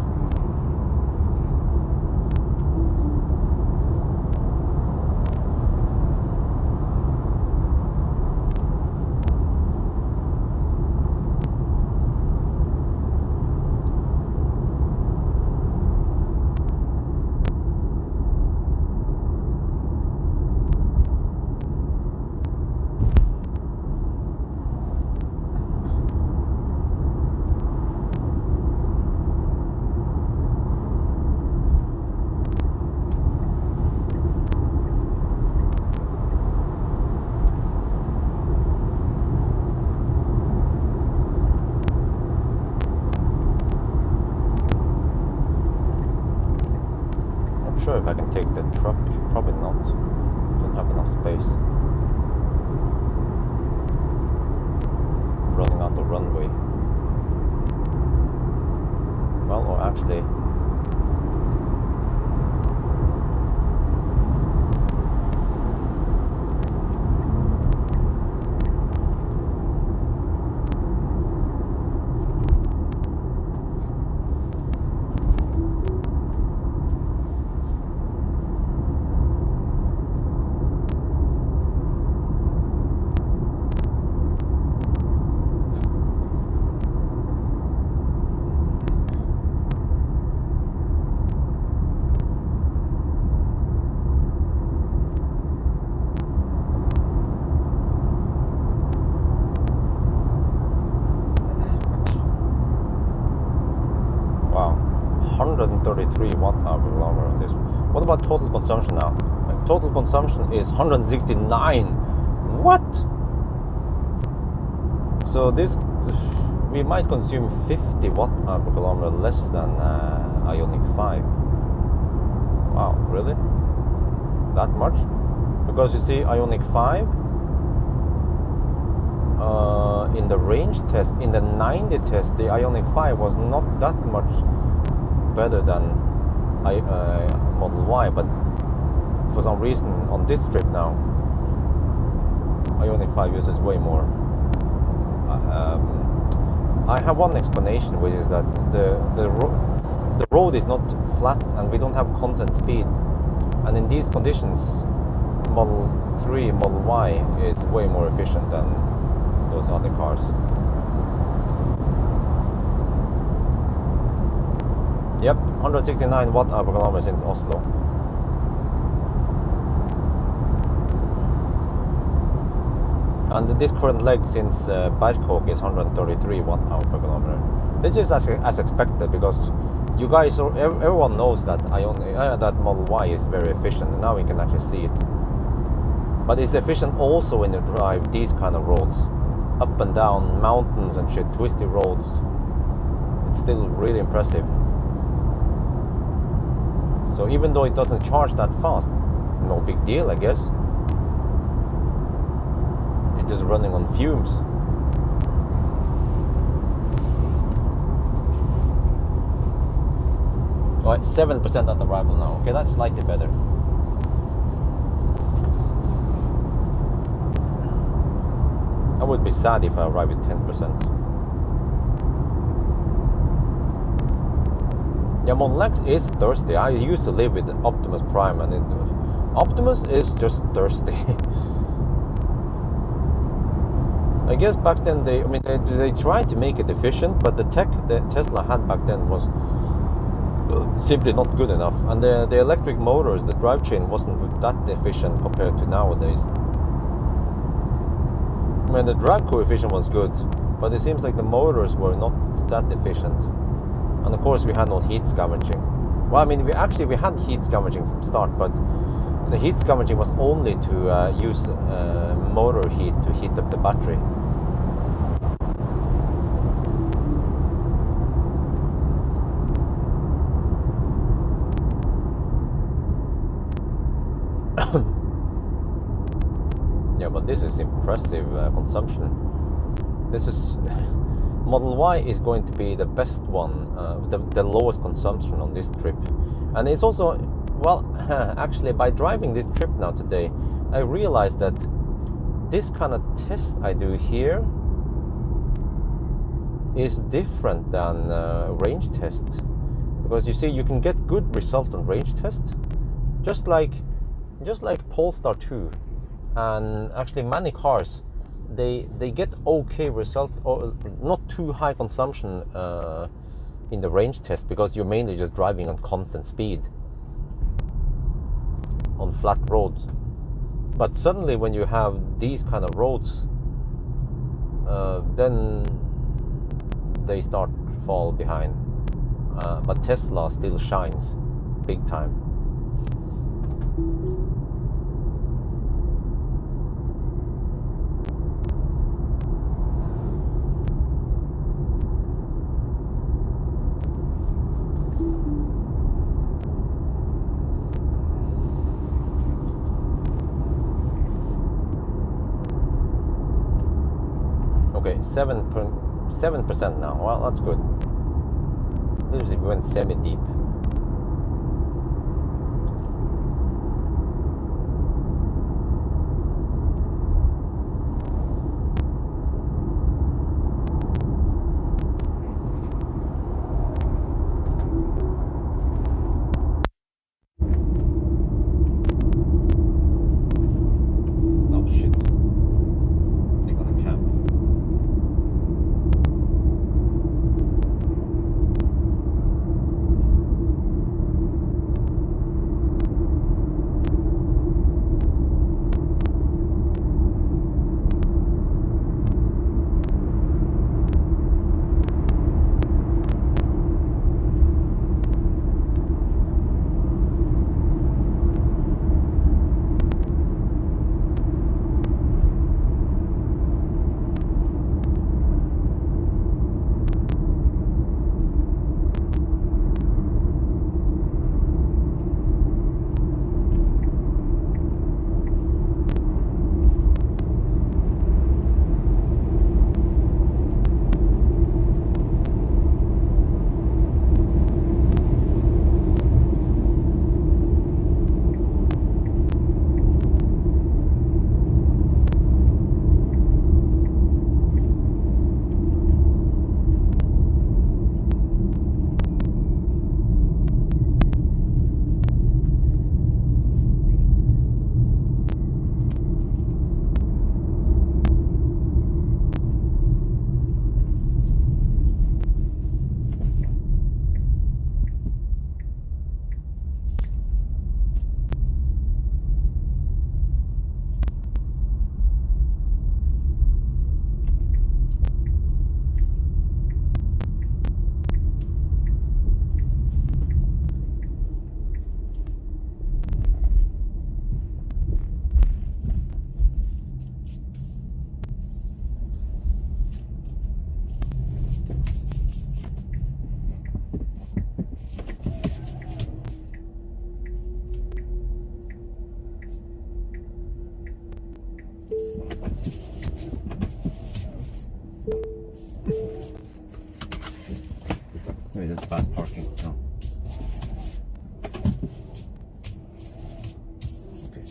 Speaker 1: Sure if I can take the truck, probably not. Don't have enough space. Running out the runway. Well, or actually wow, 133 watt-hour per kilometer. This. What about total consumption now? Total consumption is 169. What? So this, we might consume 50 watt-hour per kilometer less than Ioniq 5. Wow, really? That much? Because you see, Ioniq 5 in the range test, in the 90 test, the Ioniq 5 was not that much better than Model Y, but for some reason on this trip now, Ioniq 5 uses way more. I have one explanation, which is that the road is not flat and we don't have constant speed, and in these conditions Model 3, Model Y is way more efficient than those other cars. Yep, 169 watt-hour per kilometer since Oslo. And this current leg since Berkåk is 133 watt-hour per kilometer. This is as expected, because you guys, everyone knows that that Model Y is very efficient, and now we can actually see it. But it's efficient also when you drive these kind of roads, up and down mountains and shit, twisty roads. It's still really impressive. So even though it doesn't charge that fast, no big deal, I guess. It's just running on fumes. Alright, 7% at arrival now. Okay, that's slightly better. I would be sad if I arrive with 10%. Yeah, Model X is thirsty. I used to live with Optimus Prime, and Optimus is just thirsty. I guess back then they tried to make it efficient, but the tech that Tesla had back then was simply not good enough, and the electric motors, the drive chain wasn't that efficient compared to nowadays. I mean, the drag coefficient was good, but it seems like the motors were not that efficient. And of course we had no heat scavenging. Well, I mean, we had heat scavenging from start, but the heat scavenging was only to use motor heat to heat up the battery. Yeah, but this is impressive consumption. This is Model Y is going to be the best one, the lowest consumption on this trip, and it's also Well, actually, by driving this trip now today, I realized that this kind of test I do here is different than range tests, because you see, you can get good result on range tests, just like Polestar 2, and actually many cars, they get okay result, or not too high consumption in the range test, because you're mainly just driving on constant speed on flat roads. But suddenly when you have these kind of roads, then they start to fall behind. But Tesla still shines big time. Okay, 7% now. Well, that's good. This we went semi-deep. Oh shit. They're gonna camp. Maybe that's bad parking. No. Okay.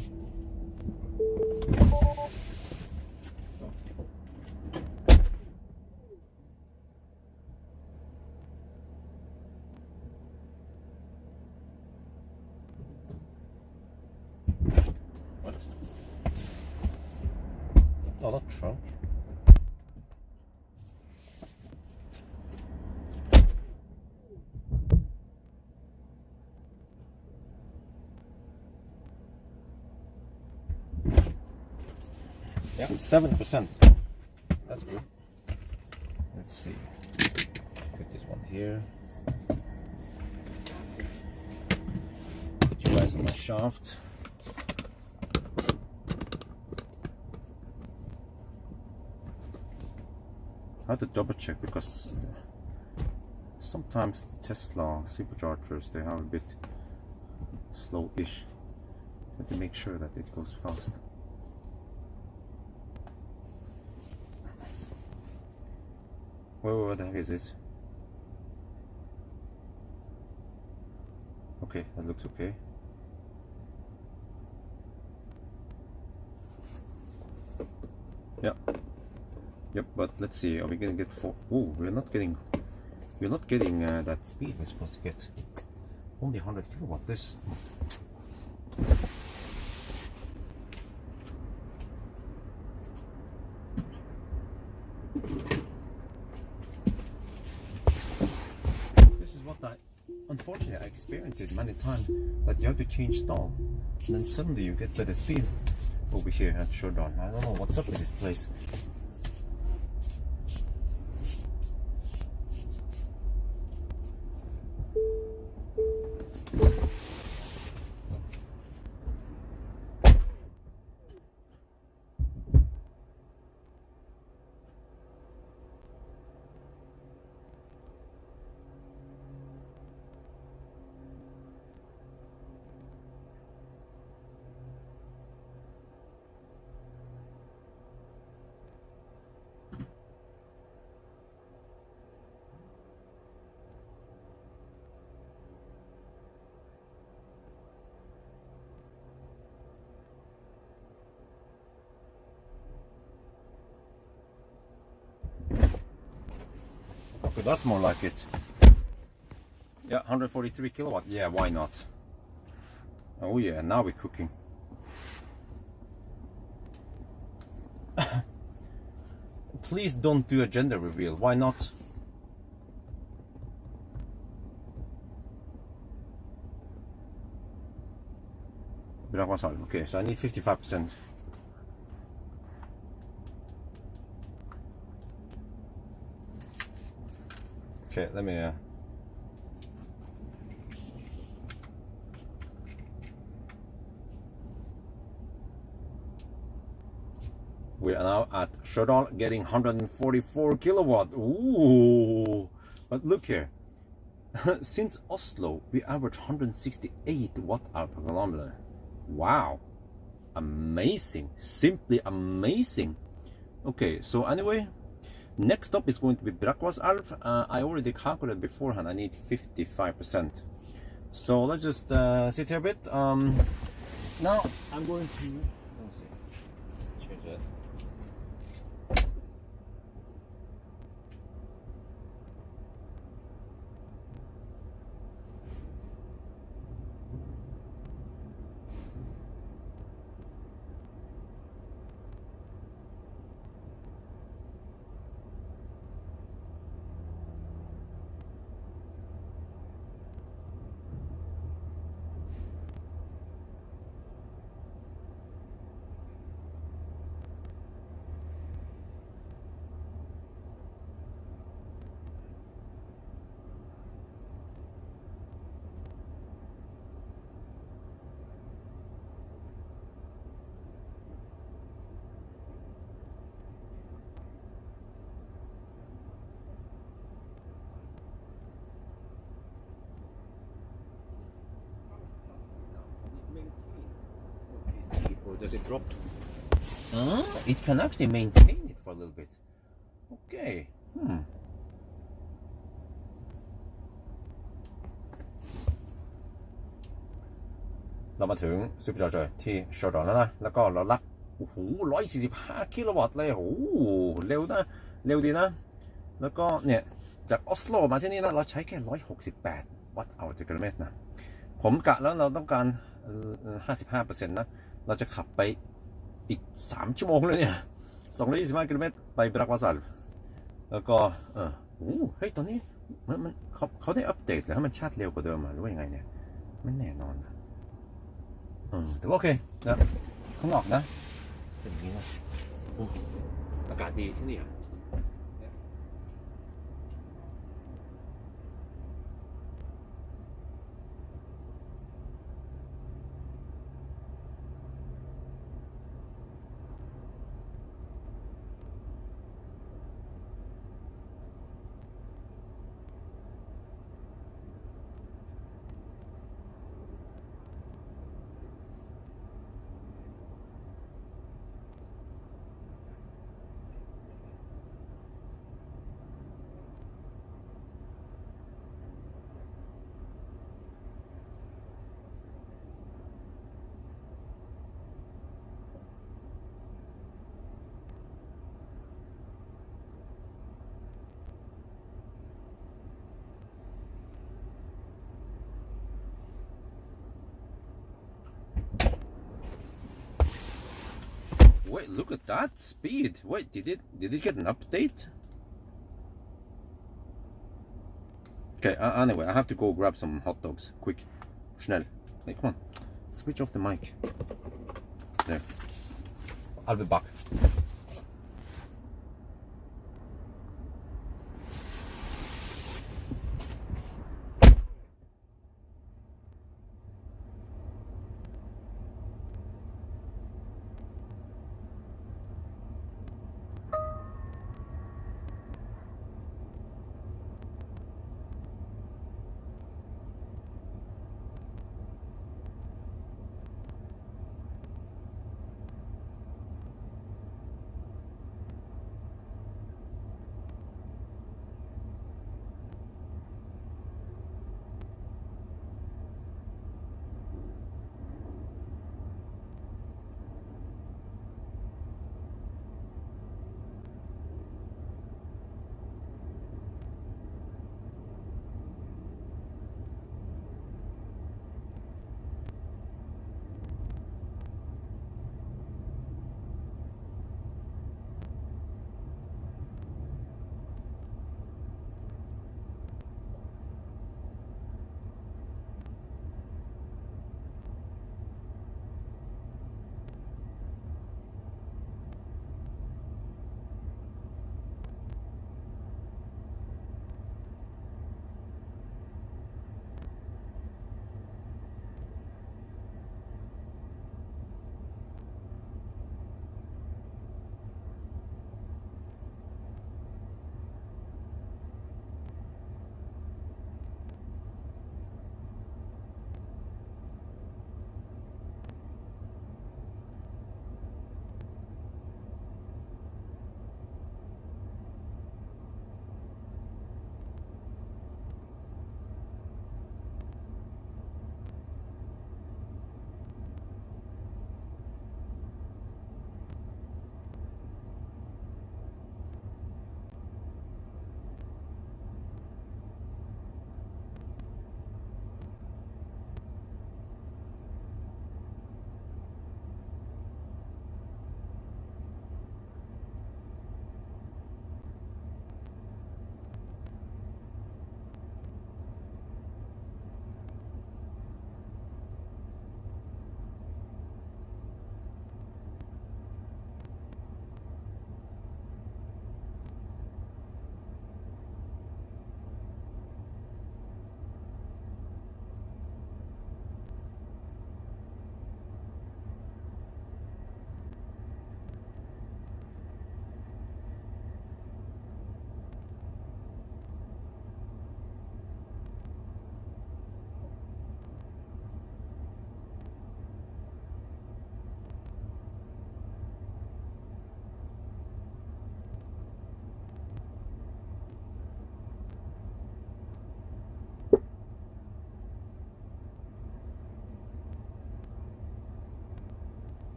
Speaker 1: What? Oh, that trunk. Yeah, 7%. That's good. Let's see. Put this one here. Put you guys on my shaft. I have to double check, because sometimes the Tesla superchargers, they have a bit slow-ish. Have to make sure that it goes fast. Where the heck is this? Okay, that looks okay. Yep, but let's see. Are we gonna get 4? Oh, we're not getting that speed we're supposed to get. Only 100 kilowatt. This. This is what unfortunately I experienced it many times, that you have to change stall and then suddenly you get better speed over here at Stjørdal. I don't know what's up with this place. Okay, that's more like it. Yeah, 143 kilowatt. Yeah, why not? Oh yeah, now we're cooking. Please don't do a gender reveal. Why not? Okay, so I need 55%. Okay, let me we are now at Stjørdal getting 144 kilowatt. Ooh, but look here. Since Oslo, we average 168 watt-hour per kilometer. Wow, amazing, simply amazing. Okay, so anyway, next stop is going to be Brakvasalv. I already calculated beforehand, I need 55%. So let's just sit here a bit. Now I'm going to, let's see, change that. Or does it drop? It can actually maintain it for a little bit. Okay.เรามาถึงซูเปอร์จอยที่ชอดอนแล้วนะแล้วก็เราลักโอ้โห145 กิโลวัตต์เลยโอ้โหเร็วนะเร็วดีนะแล้วก็เนี่ยจากออสโลมาที่นี่นะเราใช้แค่168 วัตต์เอาต่อกิโลเมตรนะผมกะแล้วเราต้องการ 55% นะเราจะขับไปอีก3 ชั่วโมงเลยเนี่ย225 กิโลเมตรไปบรักวาซัลแล้วก็เฮ้ยตอนนี้มันเขาได้อัปเดตแล้วให้มันชาร์จเร็วกว่าเดิมหรือว่ายังไงเนี่ยมันแน่นอนนะแต่ว่าโอเคนะข้างนอกนะเป็นอย่างนี้นะอากาศดีที่นี่อ่ะ Wait, look at that speed. Wait, did it get an update? Okay, anyway, I have to go grab some hot dogs. Quick. Schnell. Hey, come on. Switch off the mic. There. I'll be back.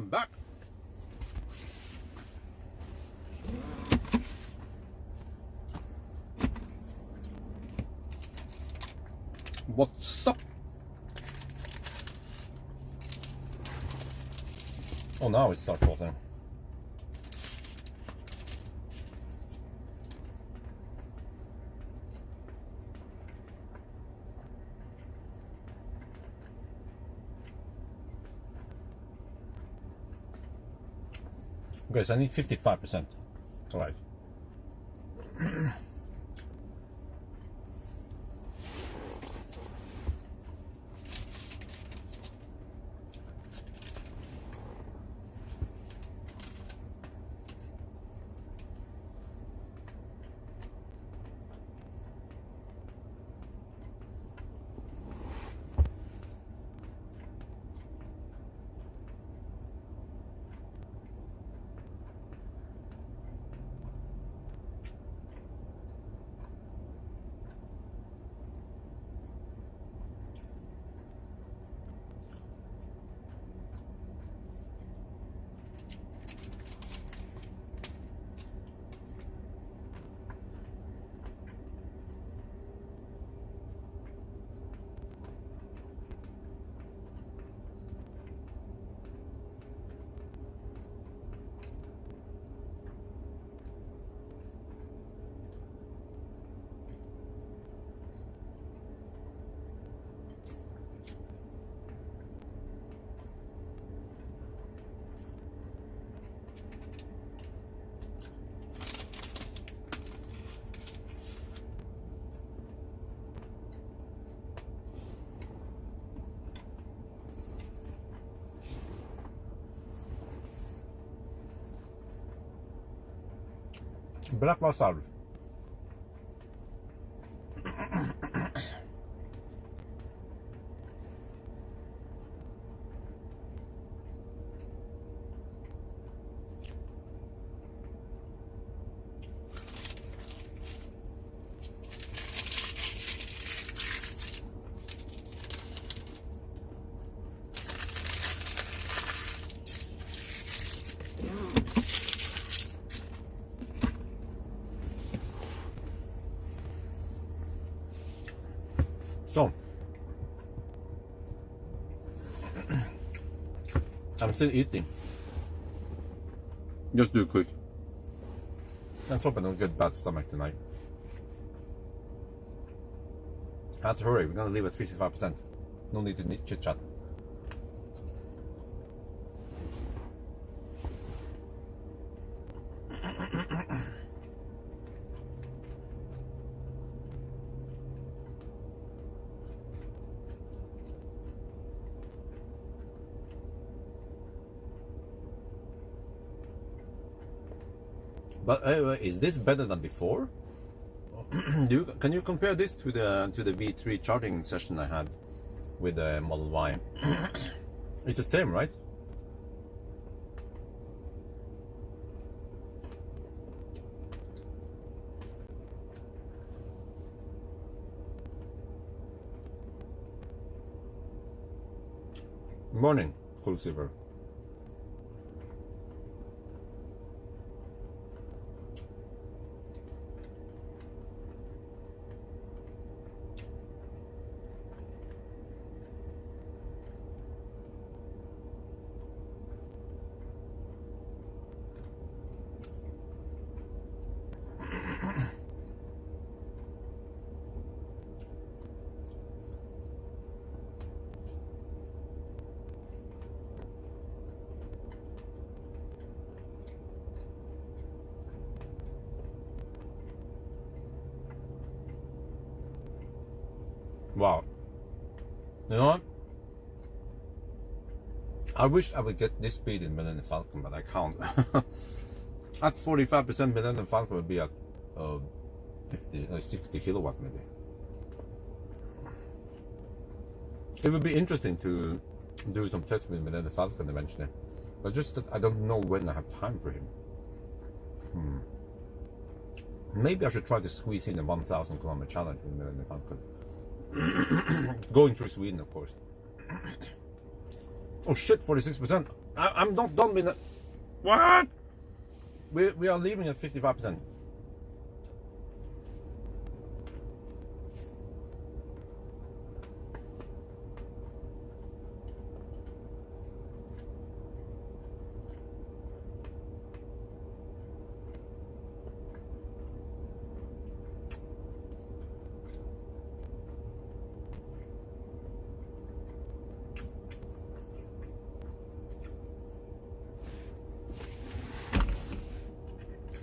Speaker 1: I'm back. What's up? Oh, now it starts rolling. Okay, so I need 55%. All right. Black wasabi. So, I'm still eating. Just do it quick. Let's hope I don't get bad stomach tonight. I have to hurry, we're gonna leave at 55%. No need to chit chat. But is this better than before? Can you compare this to the V3 charging session I had with the Model Y? It's the same, right? Morning, Cool Silver. Wow. You know what? I wish I would get this speed in Millennium Falcon, but I can't. At 45%, Millennium Falcon would be at 60 kilowatt maybe. It would be interesting to do some tests with Millennium Falcon eventually, but just that I don't know when I have time for him. Maybe I should try to squeeze in a 1,000 kilometer challenge with Millennium Falcon. Going through Sweden, of course. Oh shit, 46%. I'm not done with it. What? We are leaving at 55%.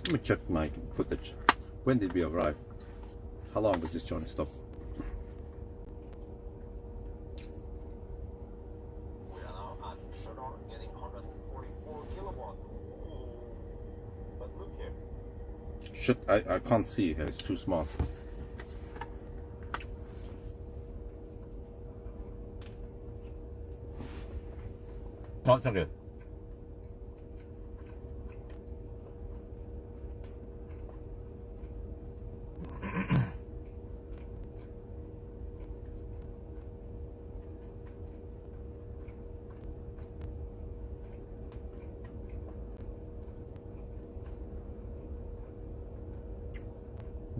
Speaker 1: Let me check my footage. When did we arrive? How long was this journey stop?
Speaker 2: We are now at Shador getting 144 kilowatt. But look here.
Speaker 1: Shit, I can't see here, it's too small. Oh, it's okay.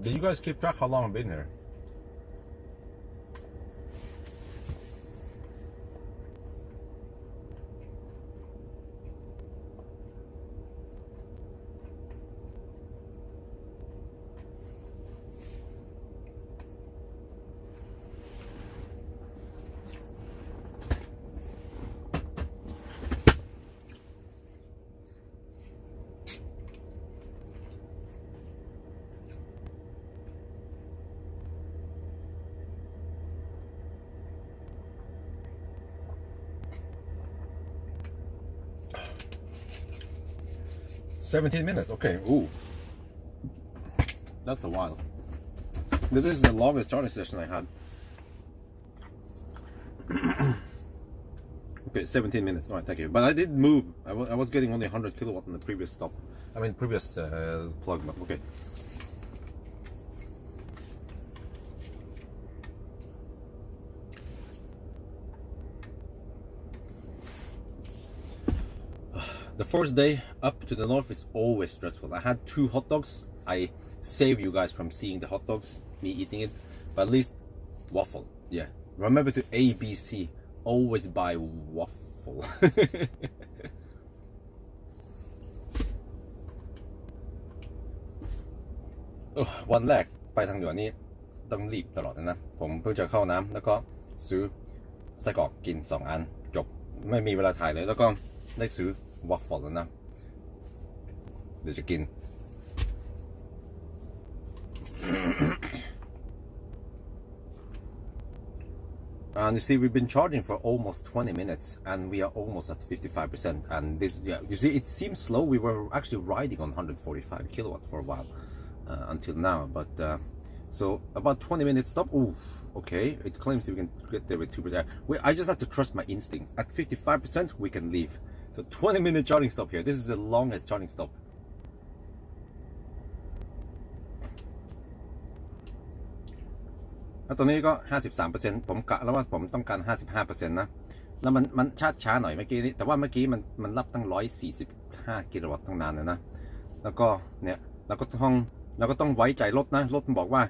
Speaker 1: Did you guys keep track how long I've been here? "17 minutes, okay, ooh. That's a while. This is the longest charging session I had. Okay, 17 minutes, alright, thank you. But I did move. I was getting only 100 kilowatt in the previous stop. I mean, previous plug, but okay. The first day up to the north is always stressful. I had 2 hot dogs. I save you guys from seeing the hot dogs, me eating it, but at least waffle. Yeah, remember to ABC. Always buy waffle. วันแรกไปทางด่วนนี้ต้องรีบตลอดนะผมเพิ่งจะเข้าน้ำแล้วก็ซื้อไส้กรอกกิน2 อันจบไม่มีเวลาถ่ายเลยแล้วก็ได้ซื้อวัฟเฟิลแล้วนะเดี๋ยวจะกิน And you see, we've been charging for almost 20 minutes and we are almost at 55%. And this, yeah, you see, it seems slow. We were actually riding on 145 kilowatt for a while until now. But so about 20 minutes stop. Ooh, okay. It claims we can get there with 2%. I just have to trust my instincts. At 55%, we can leave. So 20-minute charging stop here. This is the longest charging stop. And ตอนนี้ก็ 53% ผมกะแล้วว่าผมต้องการ 55% นะแล้วมันช้าหน่อยเมื่อกี้นี้แต่ว่าเมื่อกี้มันรับตั้ง145กิโลวัตต์ตั้งนานเลยนะแล้วก็เนี่ยเราก็ต้องไว้ใจรถนะรถมันบอกว่า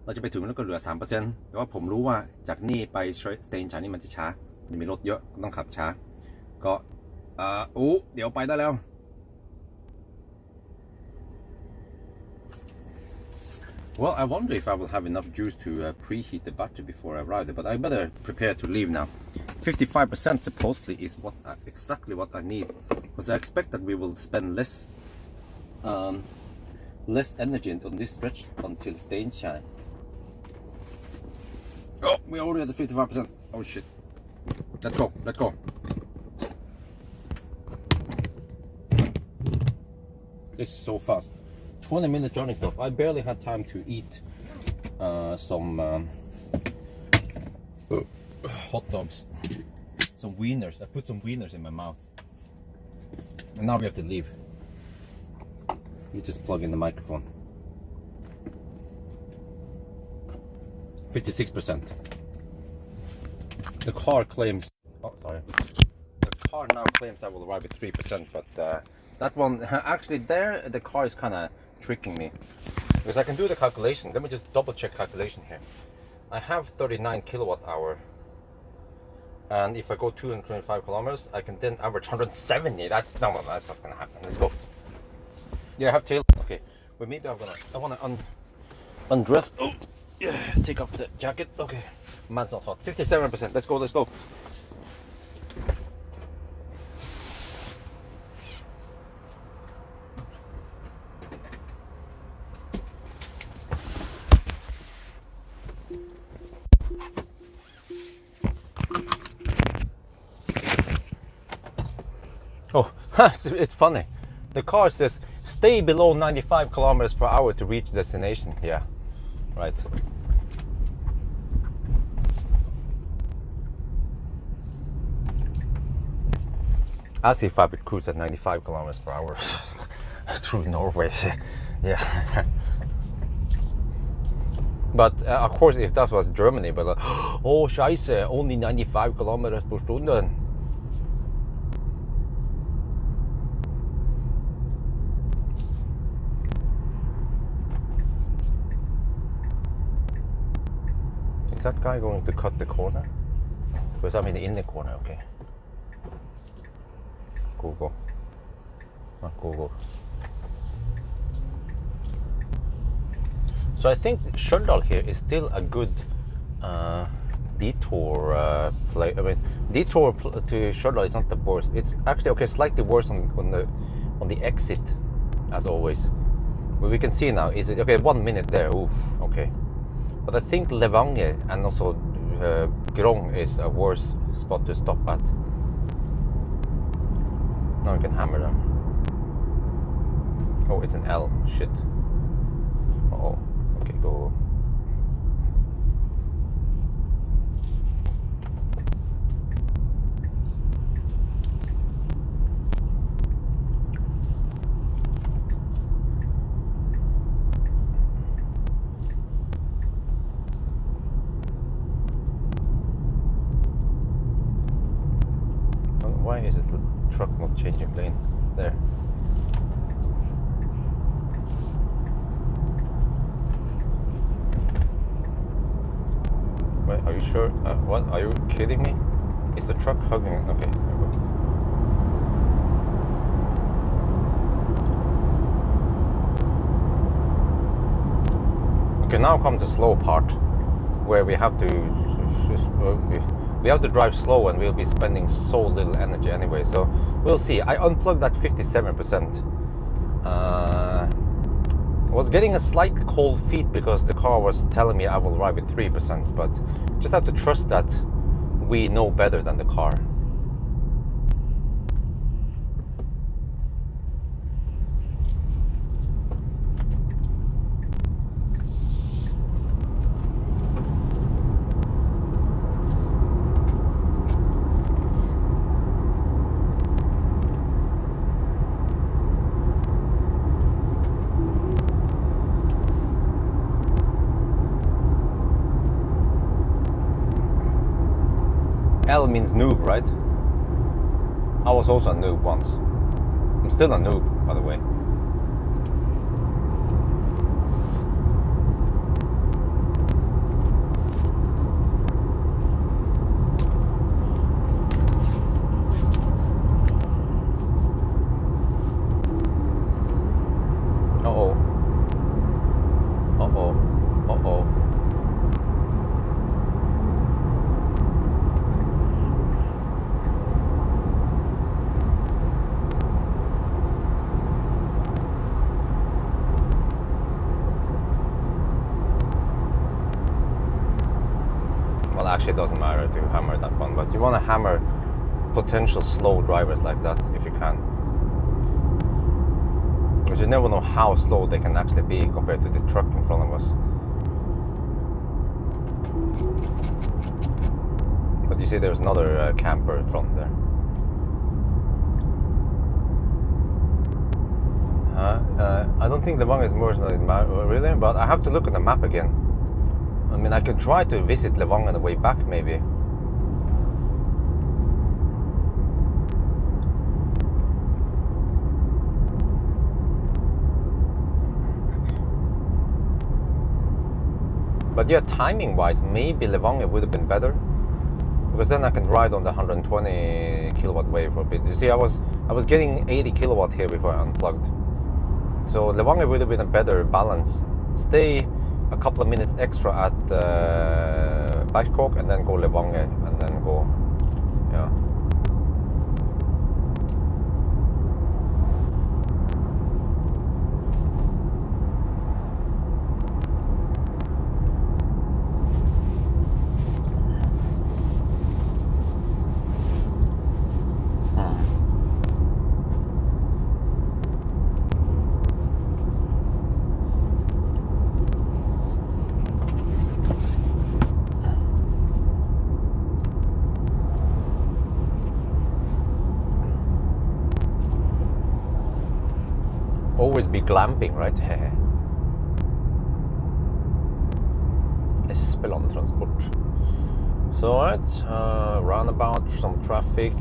Speaker 1: เราจะไปถึงแล้วก็เหลือ 3% แต่ว่าผมรู้ว่าจากนี่ไปสเตนชันนี่มันจะช้ามันมีรถเยอะต้องขับช้าก็เดี๋ยวไปได้แล้ว Well, I wonder if I will have enough juice to preheat the battery before I arrive there, but I better prepare to leave now. 55% supposedly is exactly what I need, because I expect that we will spend less energy on this stretch until stain shine. Oh, we're already at the 55%. Oh shit. Let's go. This is so fast. 20-minute journey stop. I barely had time to eat some hot dogs, some wieners. I put some wieners in my mouth. And now we have to leave. You just plug in the microphone. 56%. The car claims. Oh, sorry. The car car now claims I will arrive at 3%, but that one, actually there, the car is kind of tricking me. Because I can do the calculation. Let me just double check calculation here. I have 39 kilowatt hour. And if I go 225 kilometers, I can then average 170. That's not gonna happen. Let's go. Yeah, I have tail. Okay. Well, maybe I wanna undress. Oh, yeah. Take off the jacket. Okay. Man's not hot. 57%. Let's go. Let's go. Oh, it's funny. The car says stay below 95 kilometers per hour to reach destination. Yeah, right. As if I would cruise at 95 kilometers per hour through Norway. Yeah. But of course, if that was Germany, but oh, scheiße, only 95 kilometers per Stunde. Is that guy going to cut the corner? Because I'm in the corner, okay. Google. Not Google. So I think Stjørdal here is still a good detour play. I mean, detour to Stjørdal is not the worst. It's actually okay, slightly worse on the exit, as always. But we can see now. Is it okay? 1 minute there. Ooh, okay. But I think Levanger and also Grong is a worse spot to stop at. Now we can hammer them. Oh, it's an L. Shit. Uh-oh. Okay, go. Why is the truck not changing lane? There. Wait, are you sure? What? Are you kidding me? Is the truck hugging? Okay, there we go. Okay, now comes the slow part, where we have to drive slow, and we'll be spending so little energy anyway. So we'll see. I unplugged that 57%. Was getting a slight cold feet because the car was telling me I will arrive at 3%, but just have to trust that we know better than the car. L means noob, right? I was also a noob once. I'm still a noob, by the way. Uh-oh. Uh-oh. Uh-oh. Well, actually it doesn't matter to hammer that one, but you want to hammer potential slow drivers like that if you can. Because you never know how slow they can actually be compared to the truck in front of us. But you see there's another camper in front there. I don't think the one is more really, but I have to look at the map again. I mean, I can try to visit Levanger on the way back, maybe. But yeah, timing-wise, maybe Levanger would have been better, because then I can ride on the 120 kilowatt wave for a bit. You see, I was getting 80 kilowatt here before I unplugged. So Levanger would have been a better balance. Stay a couple of minutes extra at Bergkåk and then go Levanger and then go, yeah. Always be glamping, right? Espeland Transport. So, right, roundabout, some traffic.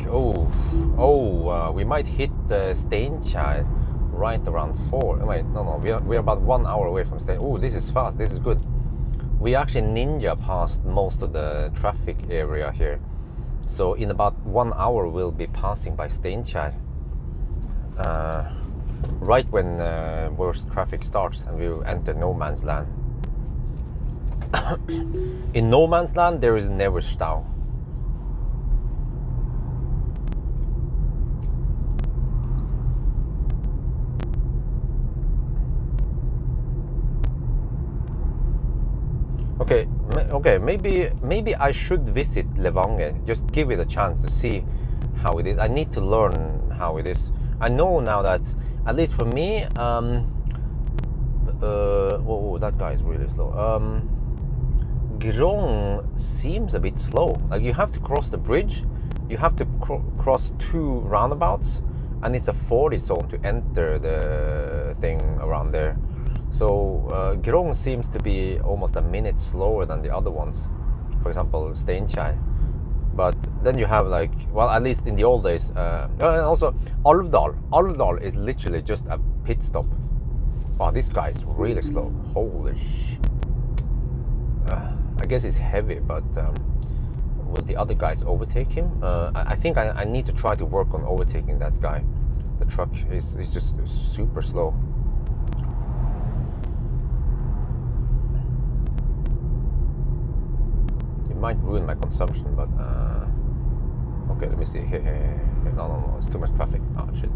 Speaker 1: We might hit Steinkjer right around 4. Wait, no, we're about 1 hour away from Steinkjer. Oh, this is fast, this is good. We actually ninja past most of the traffic area here. So in about 1 hour we'll be passing by Steinkjer. Right when worst traffic starts and we will enter no man's land. In no man's land there is never stau. Okay, maybe I should visit Levanger, just give it a chance to see how it is. I need to learn how it is. I know now that, at least for me, that guy is really slow. Grong seems a bit slow. Like, you have to cross the bridge, you have to cross 2 roundabouts, and it's a 40 zone to enter the thing around there. So Grong seems to be almost a minute slower than the other ones. For example, Steinkjer. But then you have, like, well, at least in the old days, and also Alvdal. Alvdal is literally just a pit stop. Wow, this guy is really slow. Holy sh! I guess he's heavy, but will the other guys overtake him? I think I need to try to work on overtaking that guy. The truck is just super slow. It might ruin my consumption, but okay, let me see. No, it's too much traffic. Oh shit.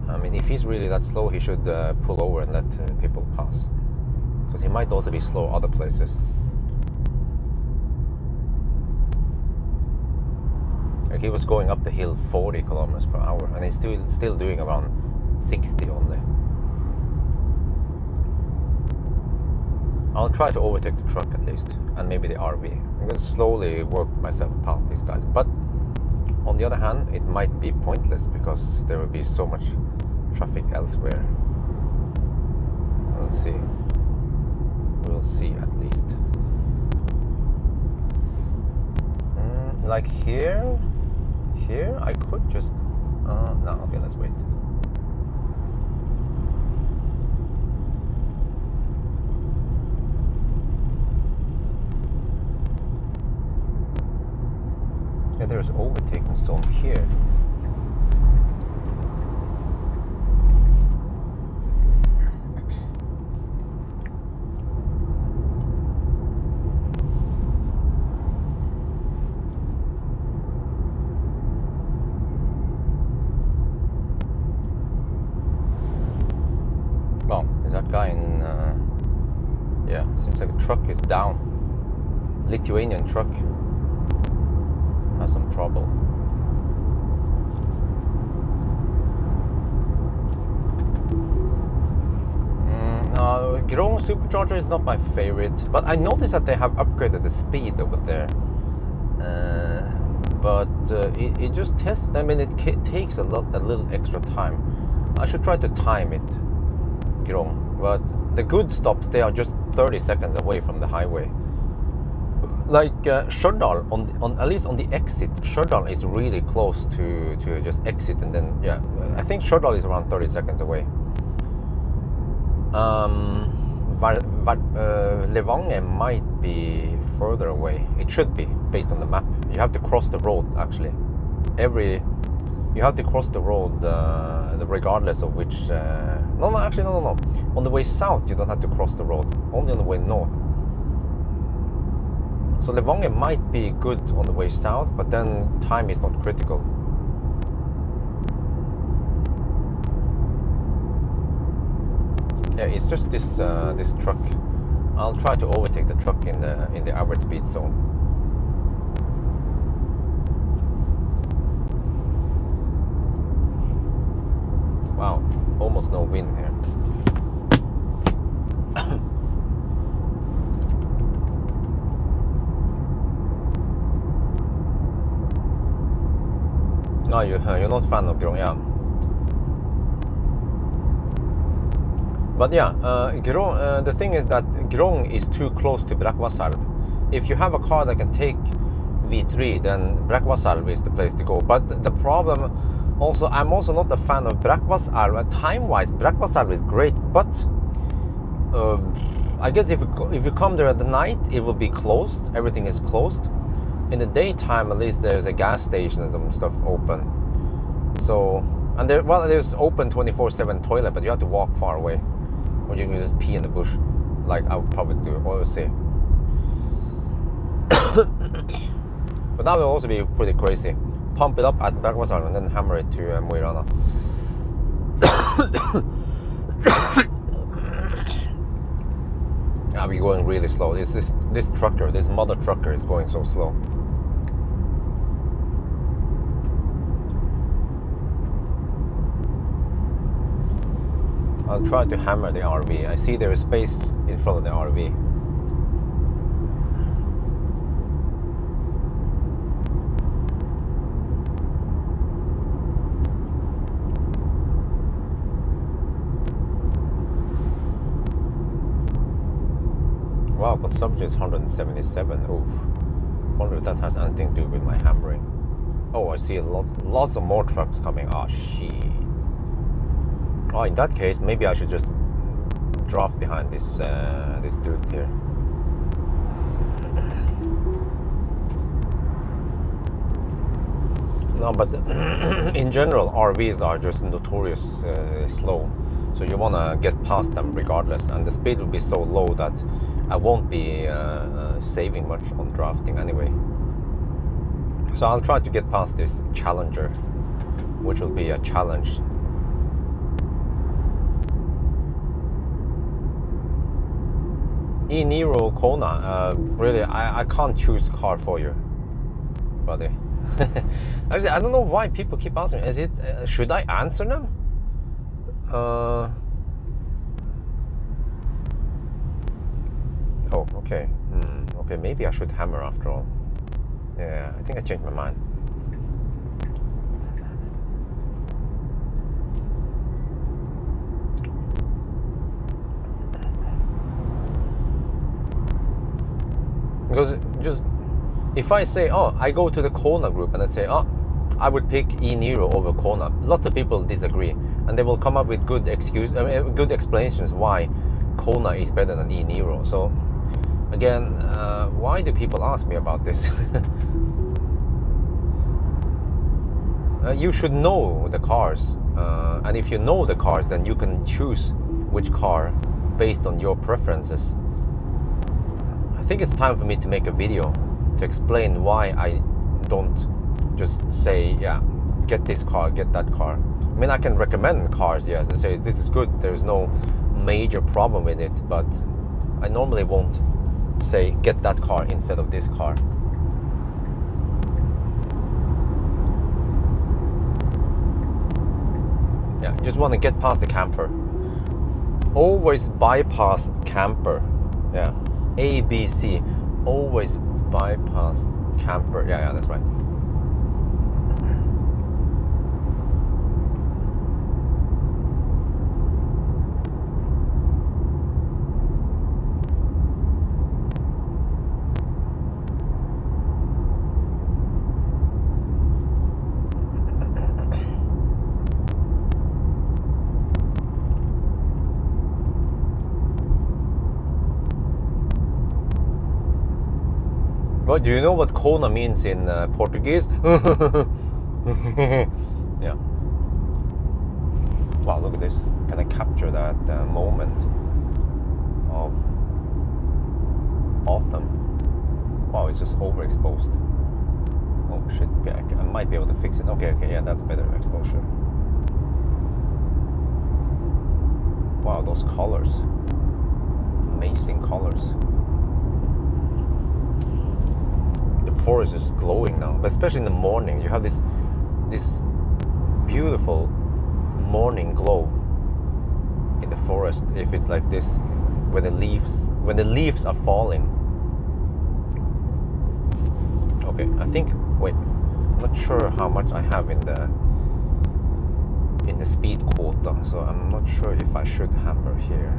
Speaker 1: I mean, if he's really that slow, he should pull over and let people pass, because he might also be slow other places. Like, he was going up the hill 40 kilometers per hour, and he's still doing around 60 only. I'll try to overtake the truck at least, and maybe the RV. I'm going to slowly work myself past these guys. But on the other hand, it might be pointless because there will be so much traffic elsewhere. We'll see. We'll see at least. Like here I could just. No, okay, let's wait. Yeah, there's overtaking zone here. Well, is that guy in? Yeah, seems like a truck is down. Lithuanian truck. Has some trouble. Grong supercharger is not my favorite, but I noticed that they have upgraded the speed over there. But it just tests. I mean, it takes a little extra time. I should try to time it, Grong. But the good stops, they are just 30 seconds away from the highway. Like Stjørdal, on at least on the exit, Stjørdal is really close to just exit, and then yeah, I think Stjørdal is around 30 seconds away. But Levanger might be further away. It should be, based on the map. You have to cross the road, actually. You have to cross the road regardless of which... No. On the way south, you don't have to cross the road. Only on the way north. So Levanger might be good on the way south, but then time is not critical. Yeah, it's just this truck. I'll try to overtake the truck in the average speed zone. Wow, almost no wind here. No, you're not fan of Grong, yeah. But yeah, the thing is that Grong is too close to Brekkvassarv. If you have a car that can take V3, then Brekkvassarv is the place to go. But the problem, also, I'm also not a fan of Brekkvassarv. Time-wise, Brekkvassarv is great, but I guess if you come there at the night, it will be closed. Everything is closed. In the daytime, at least there's a gas station and some stuff open. So, and there's open 24/7 toilet, but you have to walk far away, or you can just pee in the bush, like I would probably do. Or say. But that will also be pretty crazy. Pump it up at Brekkvassarv and then hammer it to Mo i Rana. I'll be going really slow. This trucker, this mother trucker, is going so slow. I'll try to hammer the RV. I see there is space in front of the RV. Wow, consumption is 177. Oof. Wonder if that has anything to do with my hammering. Oh, I see lots of more trucks coming. Oh, shit. Oh, in that case, maybe I should just draft behind this dude here. No, but in general, RVs are just notorious slow. So you want to get past them regardless. And the speed will be so low that I won't be saving much on drafting anyway. So I'll try to get past this Challenger, which will be a challenge. E-Niro Kona, really, I can't choose car for you, buddy. Actually, I don't know why people keep asking me. Is it, should I answer them? Oh, okay. Okay, maybe I should hammer after all. Yeah, I think I changed my mind. Because just if I say, oh, I go to the Kona group and I say, oh, I would pick E-Niro over Kona, lots of people disagree, and they will come up with good good explanations why Kona is better than E-Niro. So again, why do people ask me about this? You should know the cars, and if you know the cars, then you can choose which car based on your preferences. I think it's time for me to make a video to explain why I don't just say, yeah, get this car, get that car. I mean, I can recommend cars, yes, and say this is good, there's no major problem with it, but I normally won't say get that car instead of this car. Yeah, you just want to get past the camper. Always bypass camper. Yeah, A, B, C. Always bypass camper. Yeah, that's right. Well, do you know what Kona means in Portuguese? Yeah. Wow, look at this. Can I capture that moment of autumn? Wow, it's just overexposed. Oh shit, okay, I might be able to fix it. Okay, yeah, that's better exposure. Wow, those colors. Amazing colors. The forest is glowing now, but especially in the morning. You have this beautiful morning glow in the forest if it's like this when the leaves are falling. Okay, I think, wait, I'm not sure how much I have in the speed quota, so I'm not sure if I should hammer here.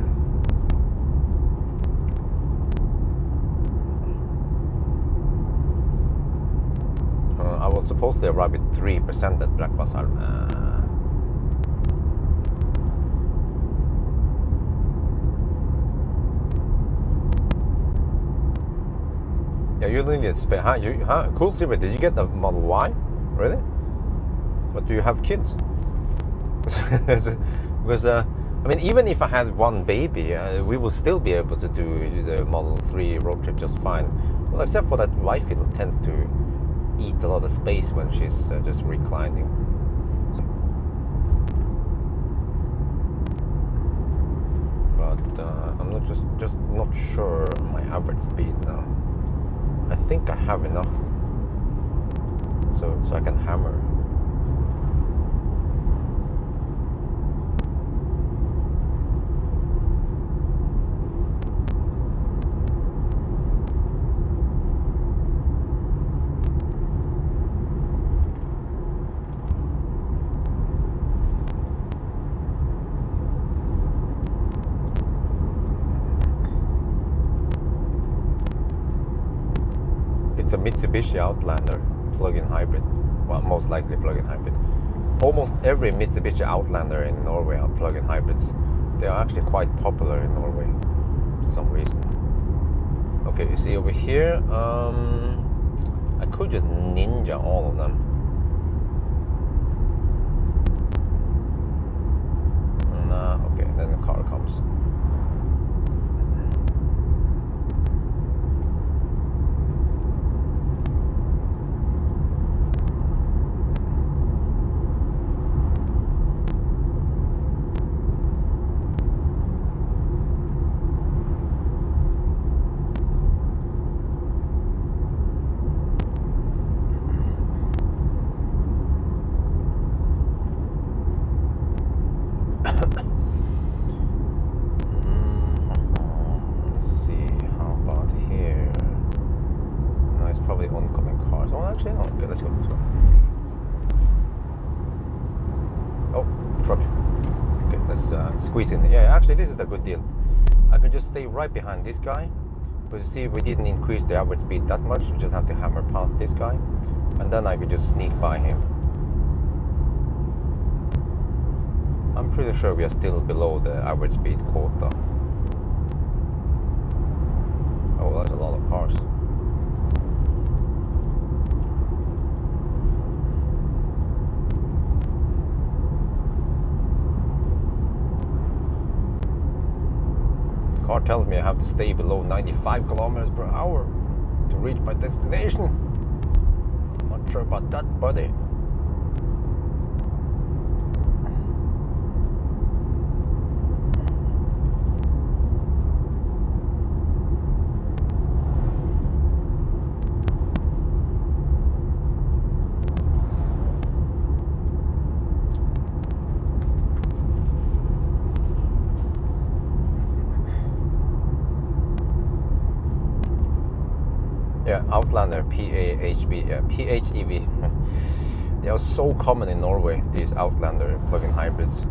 Speaker 1: I was supposed to arrive with 3% at Brackvassar. Yeah, you need a spare. Cool, Silver. Did you get the Model Y? Really? But do you have kids? Because I mean, even if I had one baby, we will still be able to do the Model 3 road trip just fine. Well, except for that wifey tends to eat a lot of space when she's just reclining. But I'm not just not sure my average speed now. I think I have enough, so I can hammer. It's a Mitsubishi Outlander plug-in hybrid. Well, most likely plug-in hybrid. Almost every Mitsubishi Outlander in Norway are plug-in hybrids. They are actually quite popular in Norway for some reason. Okay, you see over here, I could just ninja all of them. Nah, okay, then the car comes. Squeeze in. Yeah, actually this is a good deal. I can just stay right behind this guy, but you see we didn't increase the average speed that much. We just have to hammer past this guy, and then I could just sneak by him. I'm pretty sure we are still below the average speed quota. Oh, that's a lot of cars. Car tells me I have to stay below 95 kilometers per hour to reach my destination. I'm not sure about that, buddy. Yeah, Outlander, PHEV. They are so common in Norway, these Outlander plug-in hybrids.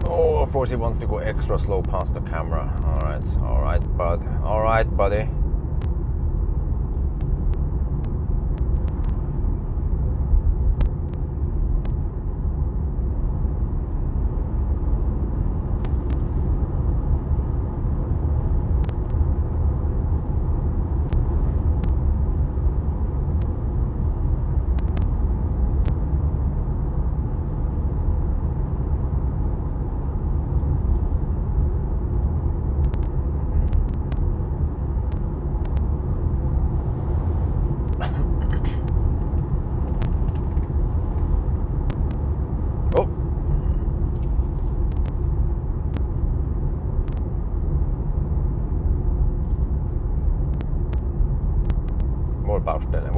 Speaker 1: Oh, of course he wants to go extra slow past the camera. All right, buddy.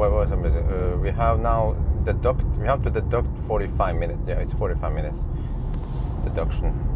Speaker 1: what was I missing? We have now deduct. We have to deduct 45 minutes. Yeah, it's 45 minutes deduction.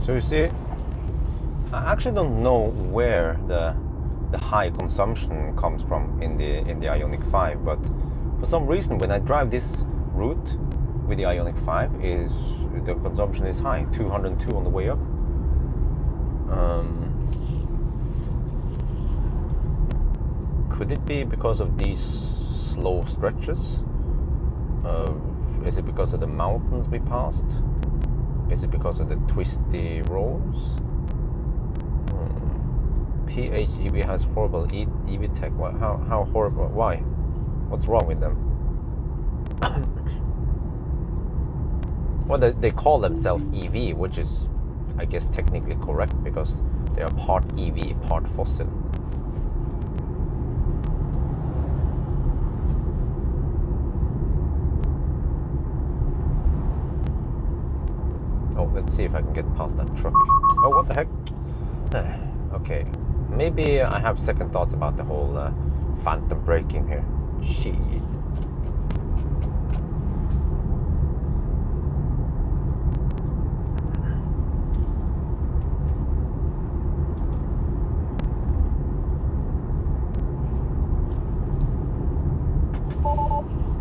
Speaker 1: So you see, I actually don't know where the high consumption comes from in the Ioniq 5, but for some reason when I drive this route with the Ioniq 5, is the consumption is high, 202 on the way up. Could it be because of these slow stretches? Is it because of the mountains we passed? Is it because of the twisty roads? PHEV has horrible EV tech. How horrible? Why? What's wrong with them? Well, they call themselves EV, which is, I guess, technically correct because they are part EV, part fossil. Oh, let's see if I can get past that truck. Oh, what the heck? Okay, maybe I have second thoughts about the whole phantom braking here. Shit.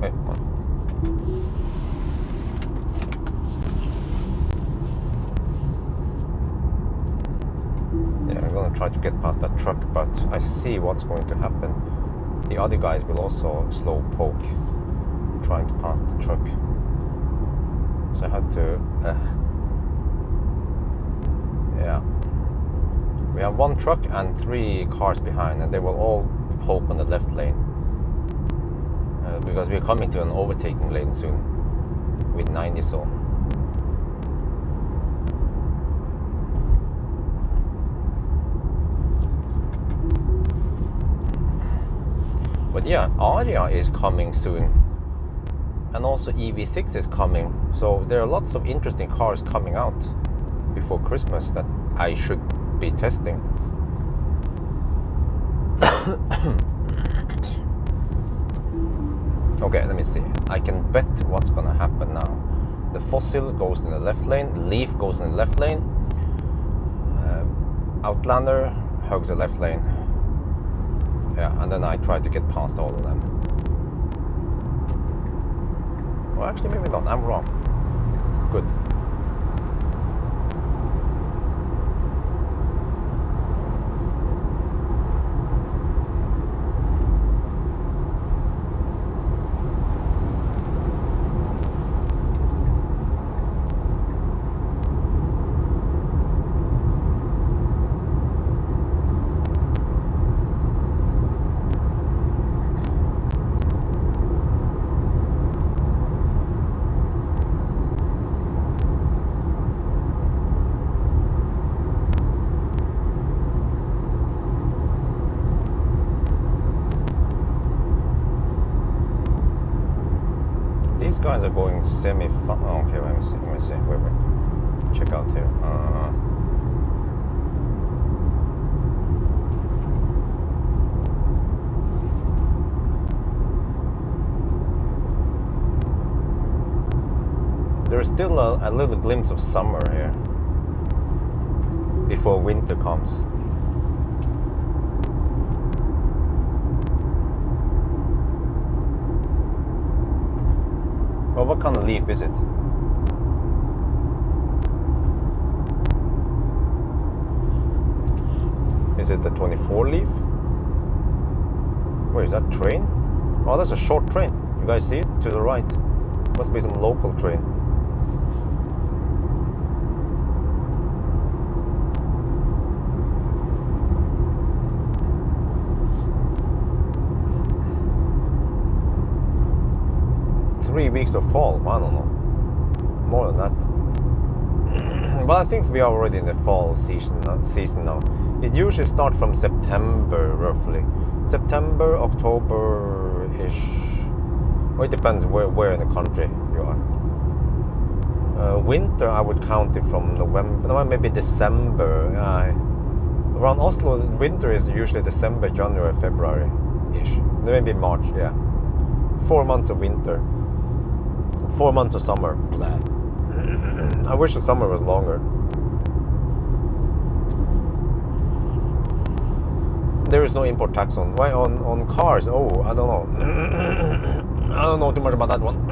Speaker 1: Wait, what? I'm gonna try to get past that truck, but I see what's going to happen. The other guys will also slow poke, trying to pass the truck. So I had to, yeah. We have one truck and 3 cars behind, and they will all poke on the left lane. Because we're coming to an overtaking lane soon with 90 zone. But yeah, Aria is coming soon, and also EV6 is coming. So there are lots of interesting cars coming out before Christmas that I should be testing. Okay, let me see. I can bet what's gonna happen now. The Fossil goes in the left lane, Leaf goes in the left lane, Outlander hugs the left lane. Yeah, and then I try to get past all of them. Well, actually, maybe not. I'm wrong. Good. guys are going semi-fun. Oh, okay, let me see. Wait. Check out here. There's still a little glimpse of summer here before winter comes. Well, what kind of leaf is it? Is it the 24 leaf? Wait, is that train? Oh, that's a short train. You guys see it? To the right. Must be some local train. Weeks of fall, I don't know, more than that. But I think we are already in the fall season now. It usually starts from September, roughly. September, October-ish. Well, it depends where in the country you are. Winter, I would count it from November, no, maybe December. Around Oslo, winter is usually December, January, February-ish. Maybe March, yeah. 4 months of winter. 4 months of summer. Blah. I wish the summer was longer. There is no import tax on cars. Oh, I don't know. I don't know too much about that one.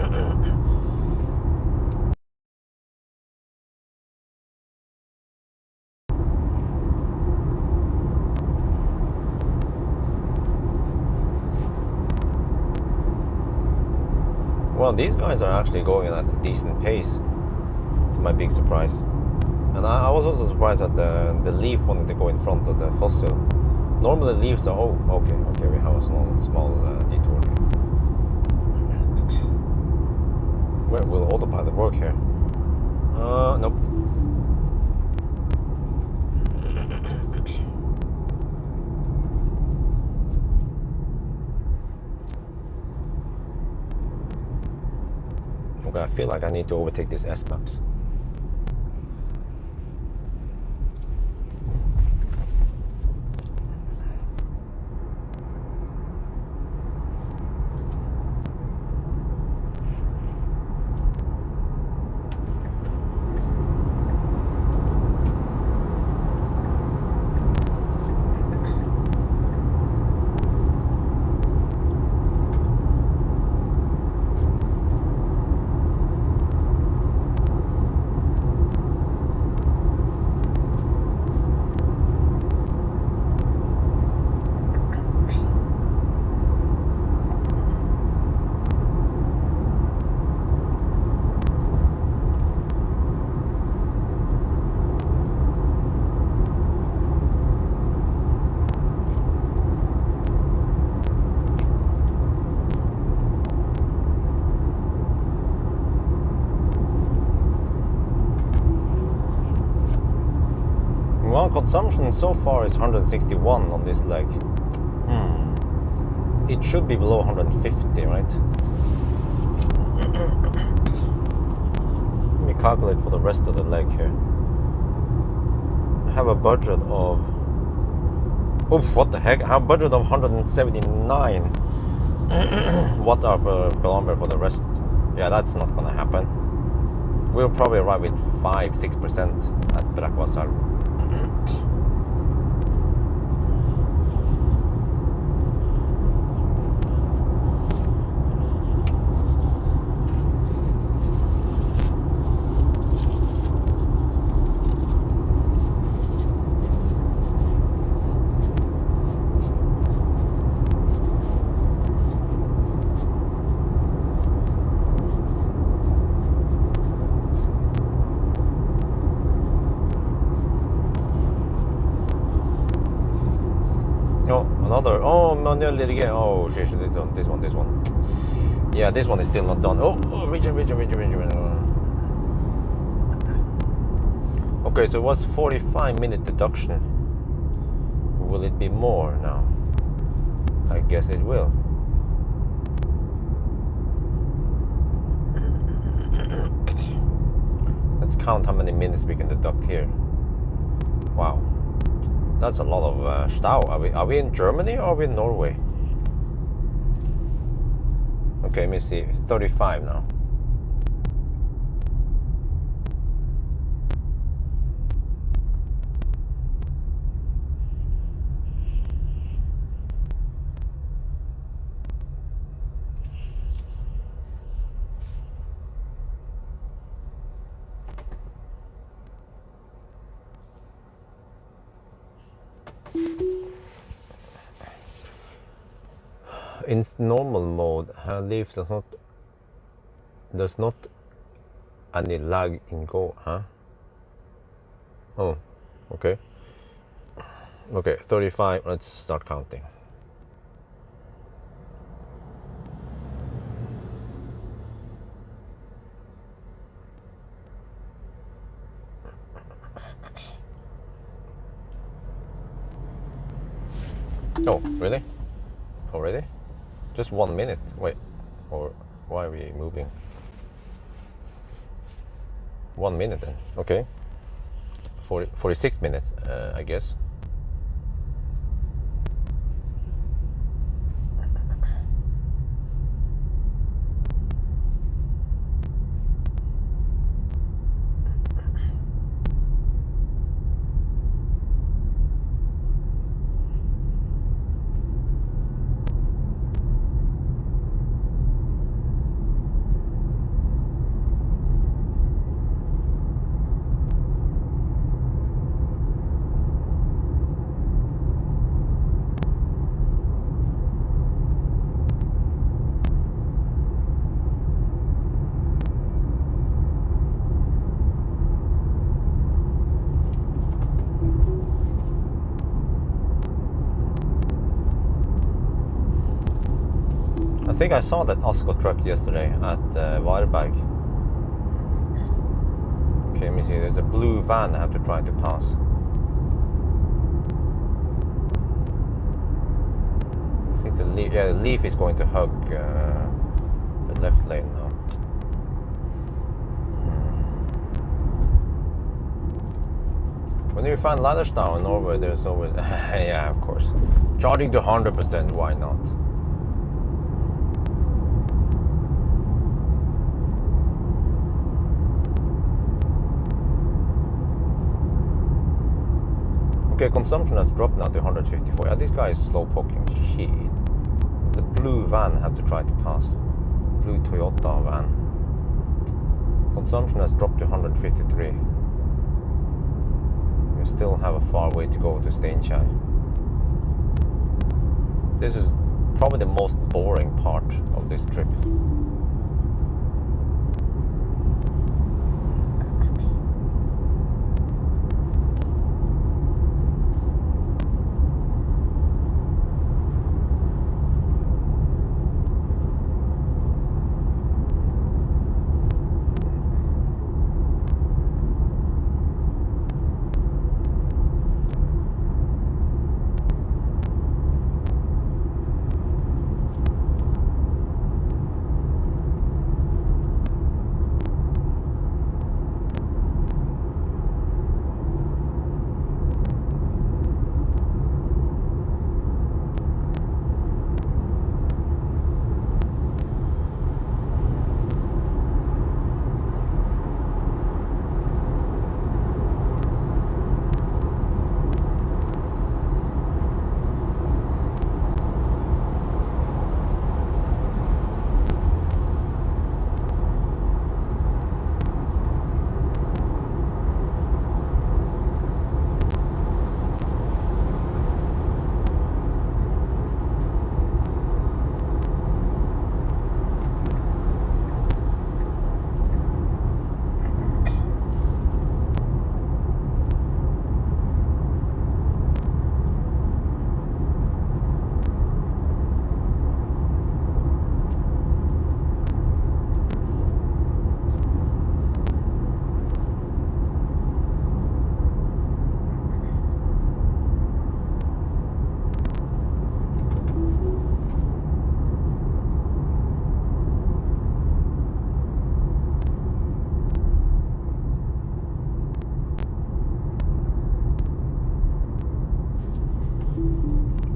Speaker 1: Well, these guys are actually going at a decent pace, to my big surprise. And I was also surprised that the leaf wanted to go in front of the fossil. Normally leaves are, oh, okay, we have a small detour here. Where will autopilot work here? Nope. Okay, I feel like I need to overtake this S-Max. Well, consumption so far is 161 on this leg. It should be below 150, right? Let me calculate for the rest of the leg here. I have a budget of... Oof, what the heck? I have a budget of 179 watt-hour per kilometer for the rest. Yeah, that's not gonna happen. We'll probably arrive with 5-6% at Brakvassar. Oh shit, this one. Yeah, this one is still not done. Oh, region. Okay, so it was 45-minute deduction. Will it be more now? I guess it will. Let's count how many minutes we can deduct here. Wow, that's a lot of stau. Are we in Germany or are we in Norway? Okay, let me see. 35 now. In normal mode, leaf does not any lag in go, huh? Oh, okay. Okay, 35, let's start counting. Oh, really? Already? Just 1 minute. Wait, or why are we moving? 1 minute then. Okay. 46 minutes, I guess. I think I saw that Oscar truck yesterday at Varberg. Okay, let me see. There's a blue van I have to try to pass. I think the leaf is going to hug the left lane now. When you find Ladderstad in Norway, there's always yeah, of course. Charging to 100%, why not? Okay, consumption has dropped now to 154. Yeah, this guy is slow poking. Shit. The blue van I have to try to pass. Blue Toyota van. Consumption has dropped to 153. We still have a far way to go to Steinkjer. This is probably the most boring part of this trip.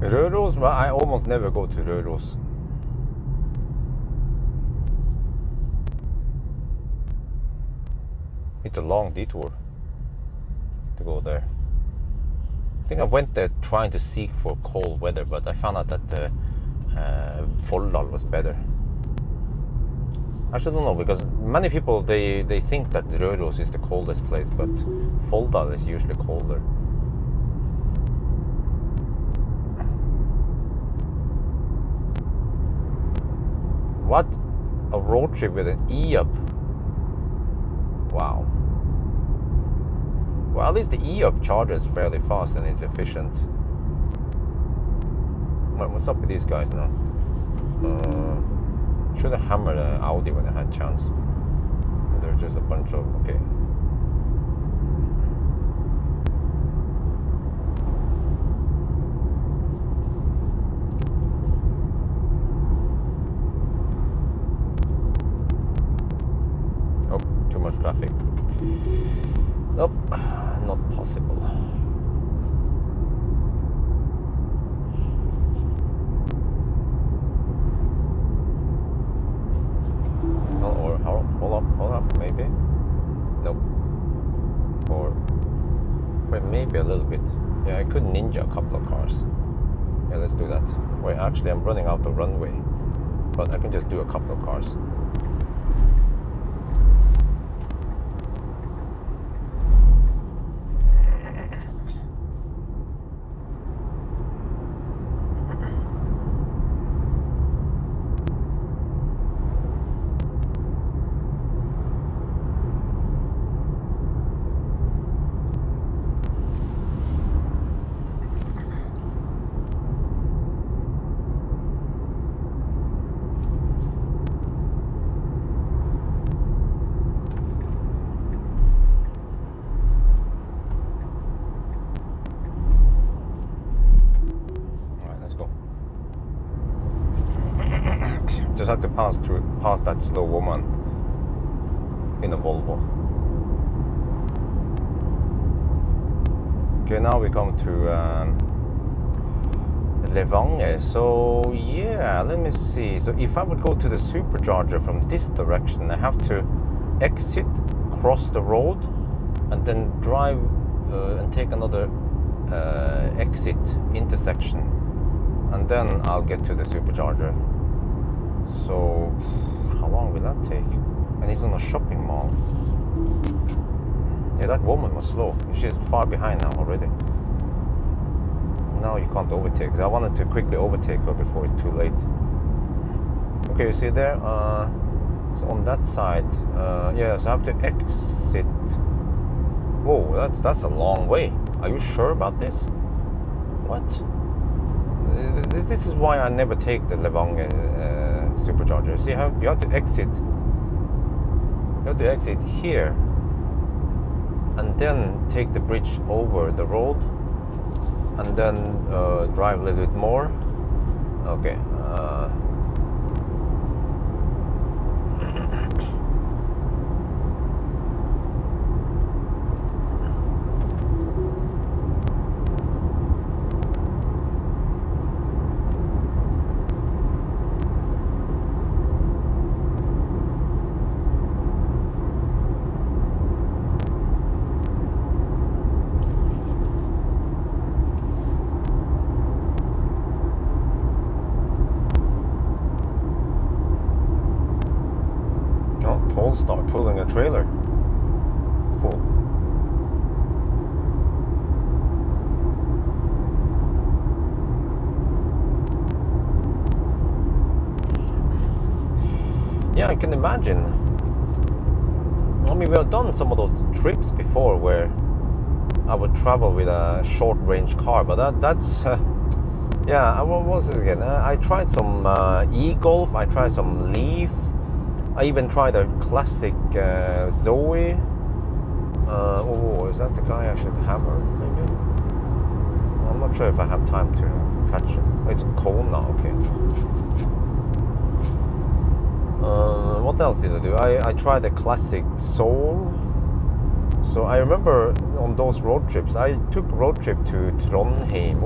Speaker 1: Røros, but I almost never go to Røros. It's a long detour to go there. I think I went there trying to seek for cold weather, but I found out that Folldal was better. I actually don't know, because many people they think that Røros is the coldest place, but Folldal is usually colder. What? A road trip with an E-up? Wow. Well, at least the E-up charges fairly fast and it's efficient. What's up with these guys now? Should have hammered an Audi when I had a chance. There's just a bunch of... okay. Oh, too much traffic. Nope, not possible. Or hold up, maybe. Nope. Or wait, maybe a little bit. Yeah, I could ninja a couple of cars. Yeah, let's do that. Wait, actually, I'm running out of runway, but I can just do a couple of cars. Just had to pass that slow woman in a Volvo. Okay, now we come to Levanger. So yeah, let me see. So if I would go to the supercharger from this direction, I have to exit, cross the road, and then drive and take another exit intersection, and then I'll get to the supercharger. So how long will that take? And he's on a shopping mall. Yeah, that woman was slow. She's far behind now already. Now you can't overtake. I wanted to quickly overtake her before it's too late. Okay, you see there? So on that side, yeah, so I have to exit. Whoa, that's a long way. Are you sure about this? What? This is why I never take the Levanger supercharger. See how you have to exit. You have to exit here, and then take the bridge over the road, and then drive a little bit more. Okay. Start pulling a trailer. Cool. Yeah, I can imagine. I mean, we have done some of those trips before where I would travel with a short range car, but that's yeah. What was it again? I tried some e-Golf. I tried some Leaf. I even tried a classic Zoe. Oh, is that the guy I should hammer, maybe? I'm not sure if I have time to catch him. It's cold now, okay. What else did I do? I tried the classic Soul. So I remember on those road trips, I took a road trip to Trondheim.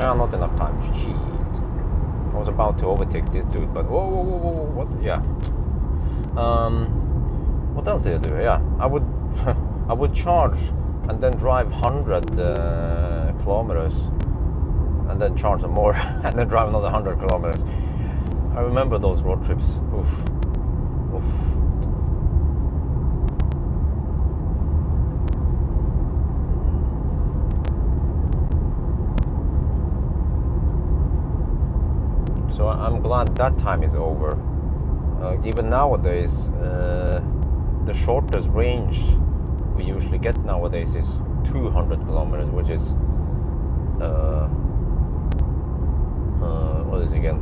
Speaker 1: Yeah, not enough time. Shit. I was about to overtake this dude, but whoa, whoa, whoa, whoa, what? Yeah. What else did I do? Yeah, I would I would charge and then drive 100 kilometers and then charge some more and then drive another 100 kilometers. I remember those road trips. Oof. Oof. So I'm glad that time is over. Even nowadays, the shortest range we usually get nowadays is 200 kilometers, which is what is it again?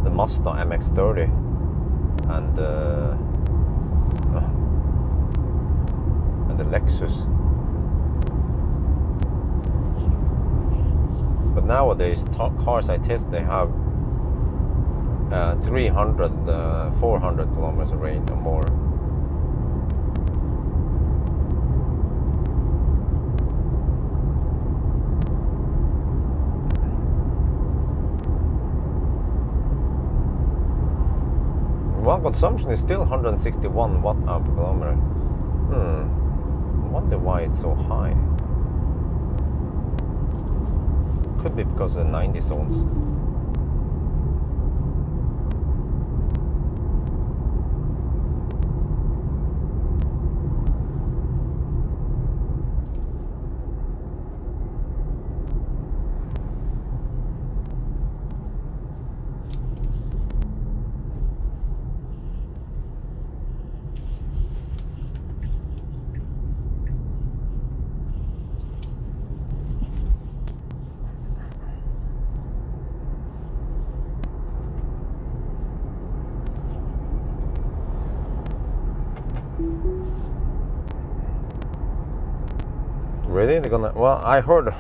Speaker 1: The Mazda MX-30 and the Lexus. But nowadays, cars I test, they have 300, 400 kilometers range or more. Well, consumption is still 161 watt-hour per kilometer. I wonder why it's so high. Could be because of the 90 zones. Really? They're gonna? Well, I heard,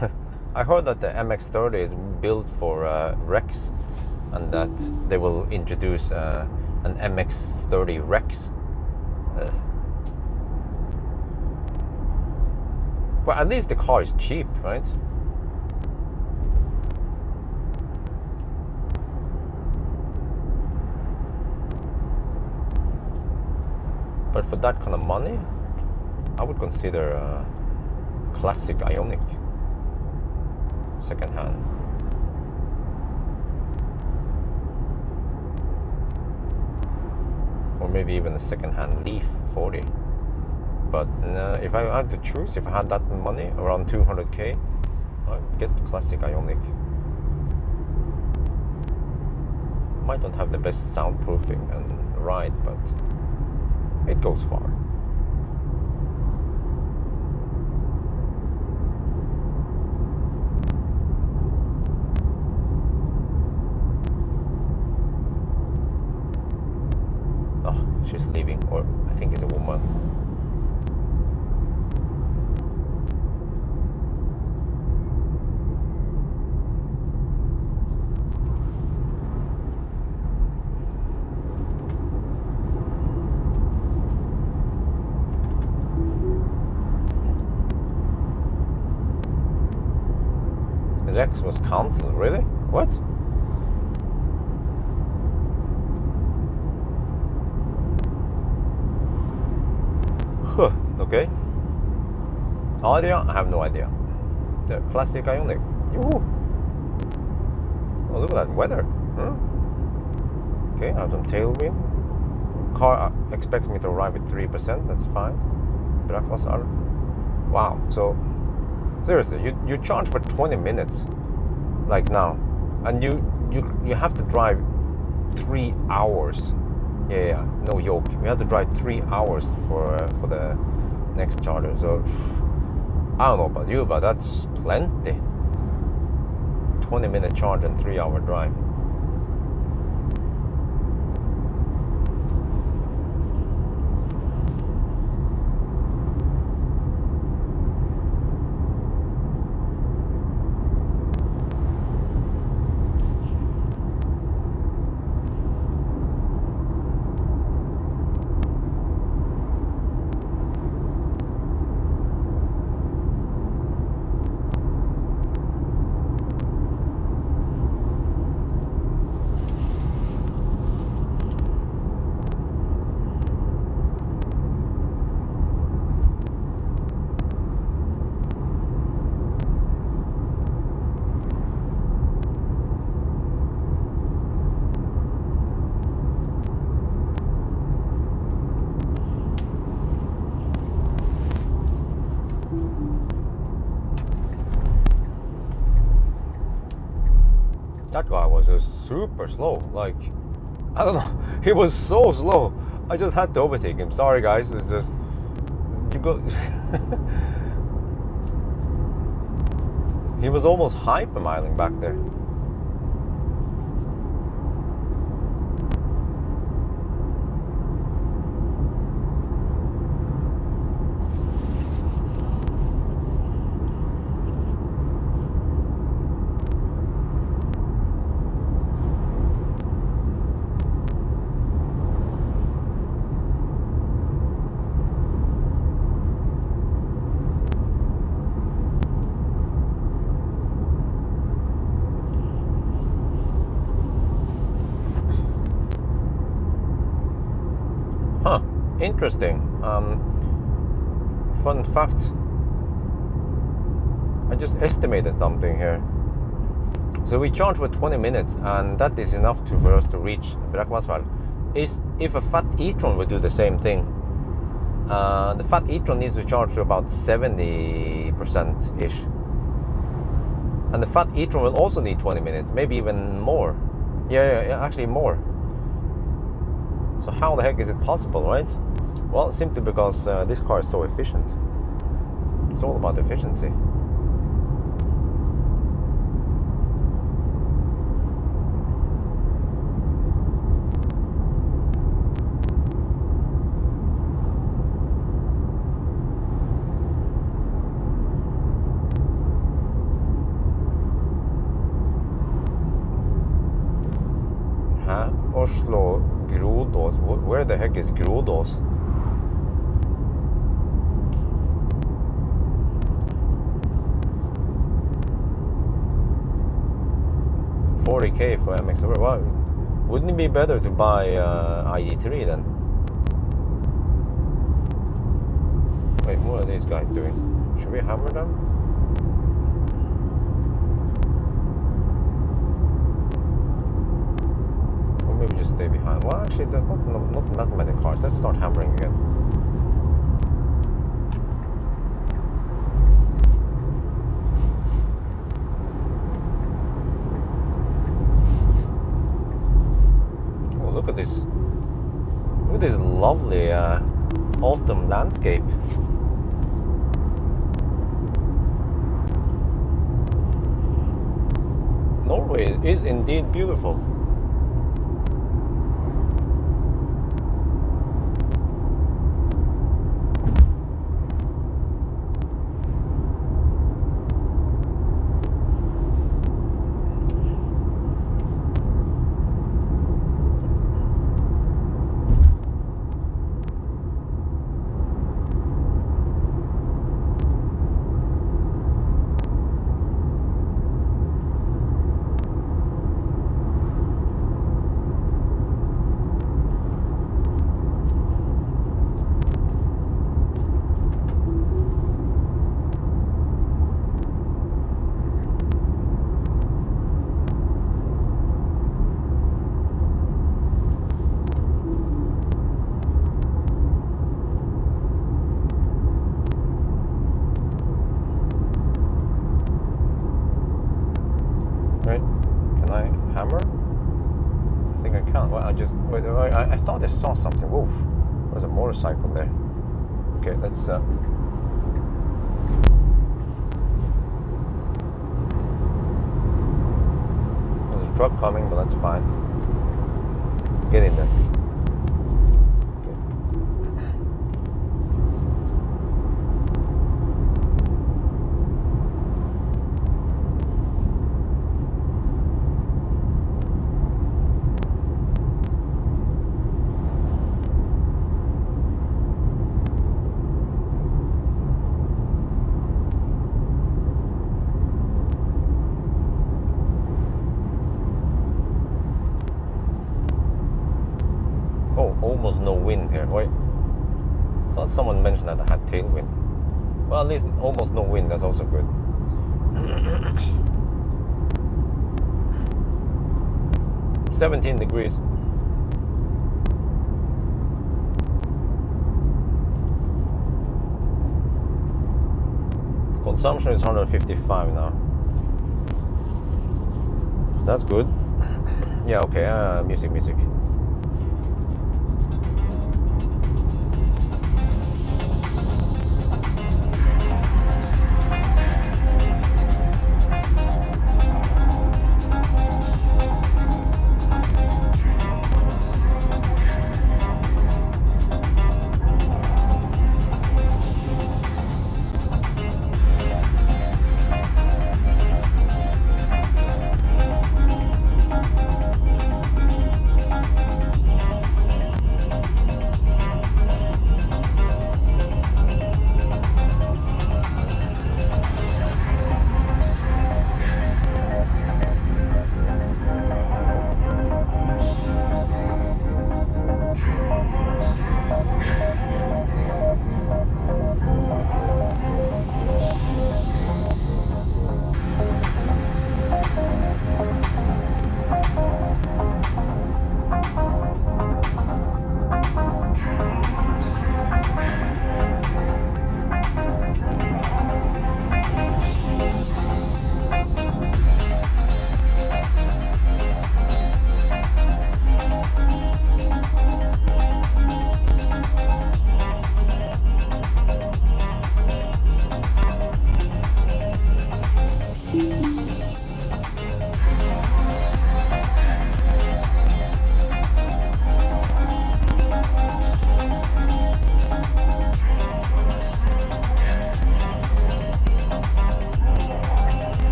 Speaker 1: I heard that the MX-30 is built for Rex, and that they will introduce an MX-30 Rex. Well, at least the car is cheap, right? But for that kind of money, I would consider classic Ioniq second hand. Or maybe even a second hand Leaf 40. But if I had to choose, if I had that money, around 200k, I'd get classic Ioniq. Might not have the best soundproofing and ride, but it goes far. She's leaving, or I think it's a woman. Rex was cancelled, really? What? Okay. Aria, I have no idea. The classic Ioniq. Yoo-hoo. Oh, look at that weather. Okay, I have some tailwind. Car expects me to arrive with 3%. That's fine. Brakos are. Wow. So seriously, you charge for 20 minutes, like now, and you have to drive 3 hours. Yeah, no joke. We have to drive 3 hours for the next charger. So I don't know about you, but that's plenty. 20-minute charge and 3-hour drive. That guy was just super slow. Like, I don't know, he was so slow. I just had to overtake him. Sorry guys, it's just you go. He was almost hypermiling back there. Huh, interesting. Fun fact. I just estimated something here. So we charge for 20 minutes, and that is enough for us to reach Pawel. If a fat e-tron would do the same thing, the fat e-tron needs to charge to about 70%-ish. And the fat e-tron will also need 20 minutes, maybe even more. Yeah, actually more. So how the heck is it possible, right? Well, simply because this car is so efficient. It's all about efficiency. Huh? Oslo, Grodås. Where the heck is Grodås? $40K for MX. Well, wouldn't it be better to buy ID3 then? Wait, what are these guys doing? Should we hammer them? Or maybe just stay behind. Well, actually, there's not that many cars. Let's start hammering again. Look at this. Look at this lovely autumn landscape. Norway is indeed beautiful. I thought I saw something. Whoa, there's a motorcycle there. Okay, let's there's a truck coming, but that's fine. Let's get in there. Almost no wind here. Wait, I thought someone mentioned that I had tailwind. Well, at least almost no wind. That's also good. 17 degrees. Consumption is 155 now. That's good. Yeah, okay, music.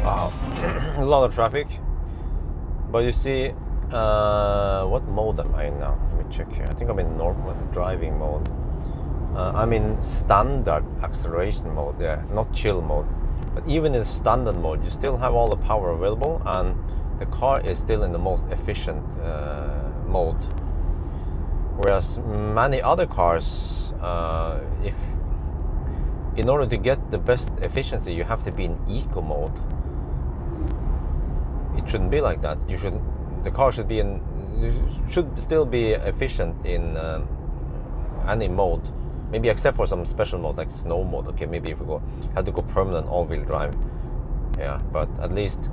Speaker 1: Wow, a lot of traffic. But you see, what mode am I in now? Let me check here. I think I'm in normal driving mode. I'm in standard acceleration mode, yeah, not chill mode. But even in standard mode, you still have all the power available, and the car is still in the most efficient mode. Whereas many other cars, if in order to get the best efficiency, you have to be in eco mode. It shouldn't be like that. The car should be should still be efficient in any mode. Maybe except for some special modes like snow mode. Okay, maybe if we have to go permanent all-wheel drive. Yeah, but at least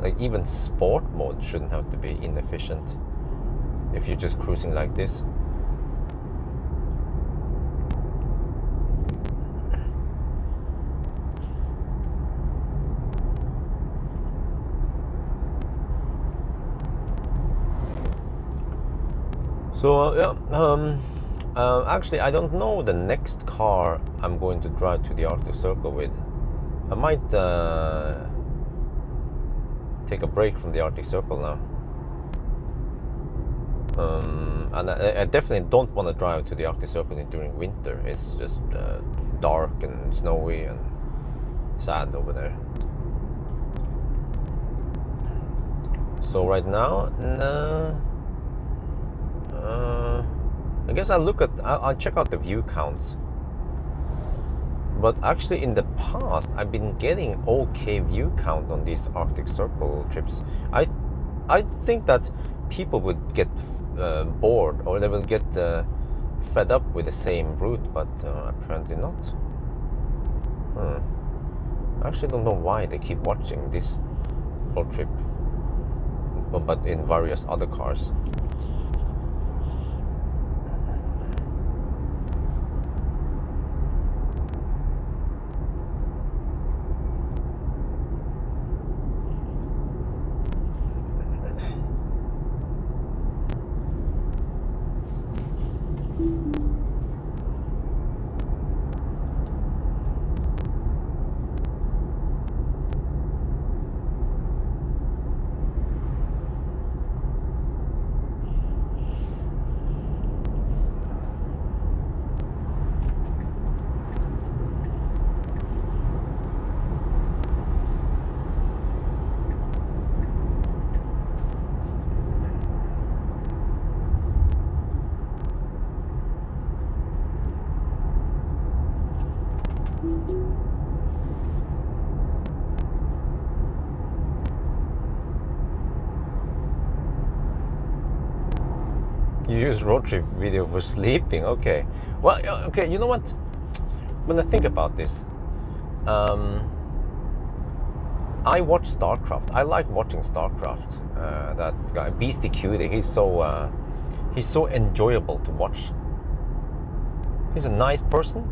Speaker 1: like even sport mode shouldn't have to be inefficient if you're just cruising like this. So yeah, actually I don't know the next car I'm going to drive to the Arctic Circle with. I might take a break from the Arctic Circle now. And I definitely don't want to drive to the Arctic Circle during winter. It's just dark and snowy and sad over there. So right now, I guess I'll check out the view counts. But actually in the past, I've been getting okay view count on these Arctic Circle trips. I think that people would get bored, or they will get fed up with the same route, but apparently not. I actually don't know why they keep watching this whole trip, but in various other cars. You use road trip video for sleeping. Okay. Well, okay. You know what? When I think about this, I watch StarCraft. I like watching StarCraft. That guy, Beastie Cutie. He's so enjoyable to watch. He's a nice person.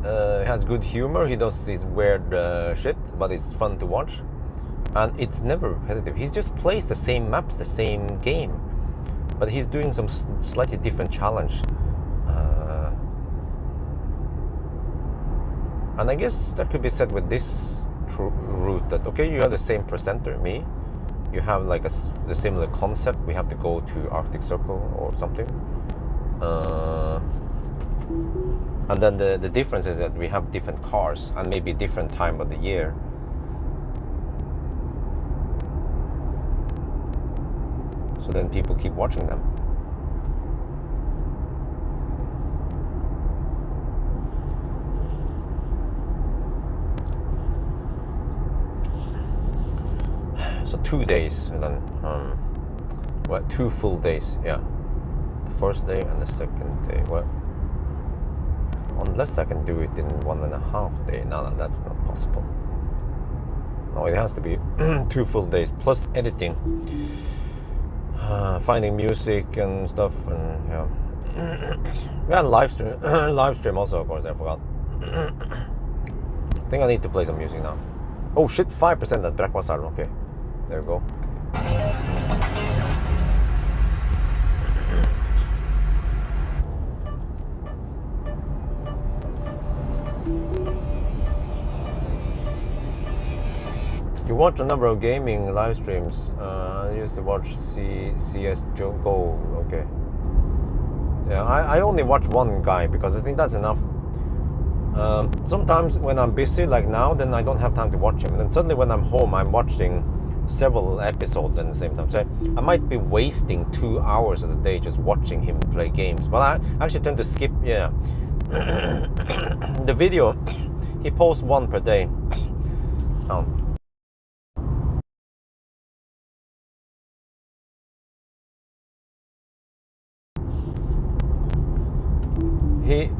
Speaker 1: He has good humor. He does this weird shit, but it's fun to watch. And it's never repetitive. He just plays the same maps, the same game, but he's doing some slightly different challenge. And I guess that could be said with this route that, okay, you have the same presenter, me. You have like the similar concept. We have to go to Arctic Circle or something. And then the difference is that we have different cars and maybe different time of the year. So then people keep watching them. So 2 days, and then well, 2 full days, yeah. The first day and the second day. Well, unless I can do it in 1.5 days. No, that's not possible. No, it has to be 2 full days plus editing, finding music and stuff, and yeah. Yeah, live stream also, of course. I forgot. I think I need to play some music now. Oh shit, 5% at Brekkvassar. Okay. There we go. You watch a number of gaming live streams. I used to watch CS Go. Okay. Yeah, I only watch one guy because I think that's enough. Sometimes when I'm busy, like now, then I don't have time to watch him. And then suddenly when I'm home, I'm watching several episodes at the same time. So I might be wasting 2 hours of the day just watching him play games. But I actually tend to skip, yeah. The video, he posts 1 per day.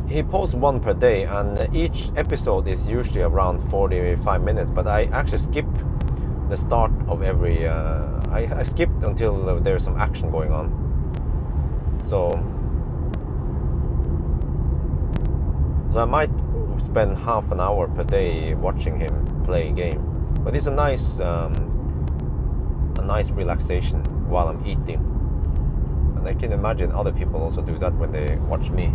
Speaker 1: He posts 1 per day, and each episode is usually around 45 minutes, but I actually skip the start of every I skipped until there's some action going on. So I might spend half an hour per day watching him play a game, but it's a nice relaxation while I'm eating, and I can imagine other people also do that when they watch me.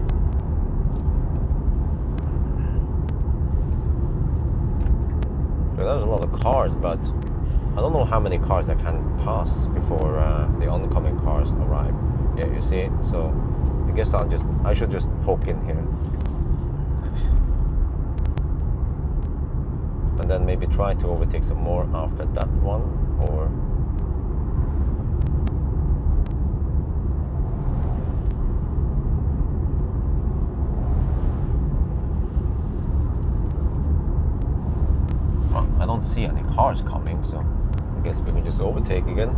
Speaker 1: There's a lot of cars, but I don't know how many cars I can pass before the oncoming cars arrive. Yeah, you see? So I guess I should just poke in here. And then maybe try to overtake some more after that one, or... I don't see any cars coming, so I guess we can just overtake again.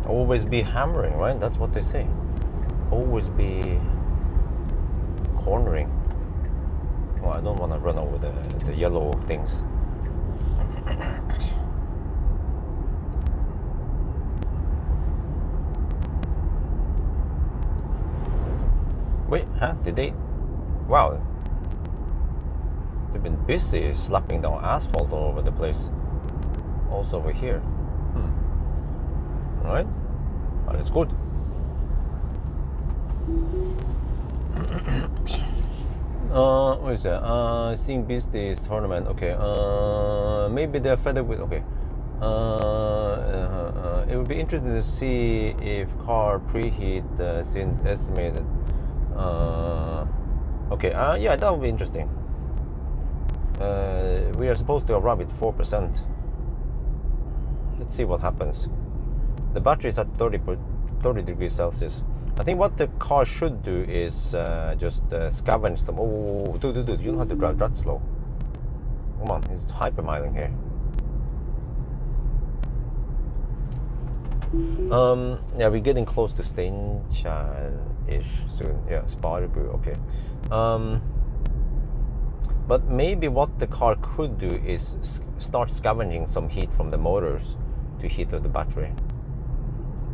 Speaker 1: Always be hammering, right? That's what they say. Always be cornering. Well, I don't want to run over the yellow things. Wait, huh? Did they? Wow. They've been busy slapping down asphalt all over the place. Also over here. Alright. Alles gut. What is that? Seeing Beastie's tournament. Okay. Maybe they're fed up with. Okay. It would be interesting to see if car preheat since estimated. Okay. Yeah, that would be interesting. We are supposed to arrive with 4%. let's see what happens. The battery is at 30 degrees Celsius. I think what the car should do is just scavenge some. Oh, dude, you don't have to drive that slow. Come on, he's hypermiling here. Yeah, we're getting close to Steinkjer-ish soon. Yeah, Sparebu, okay. But maybe what the car could do is start scavenging some heat from the motors to heat up the battery.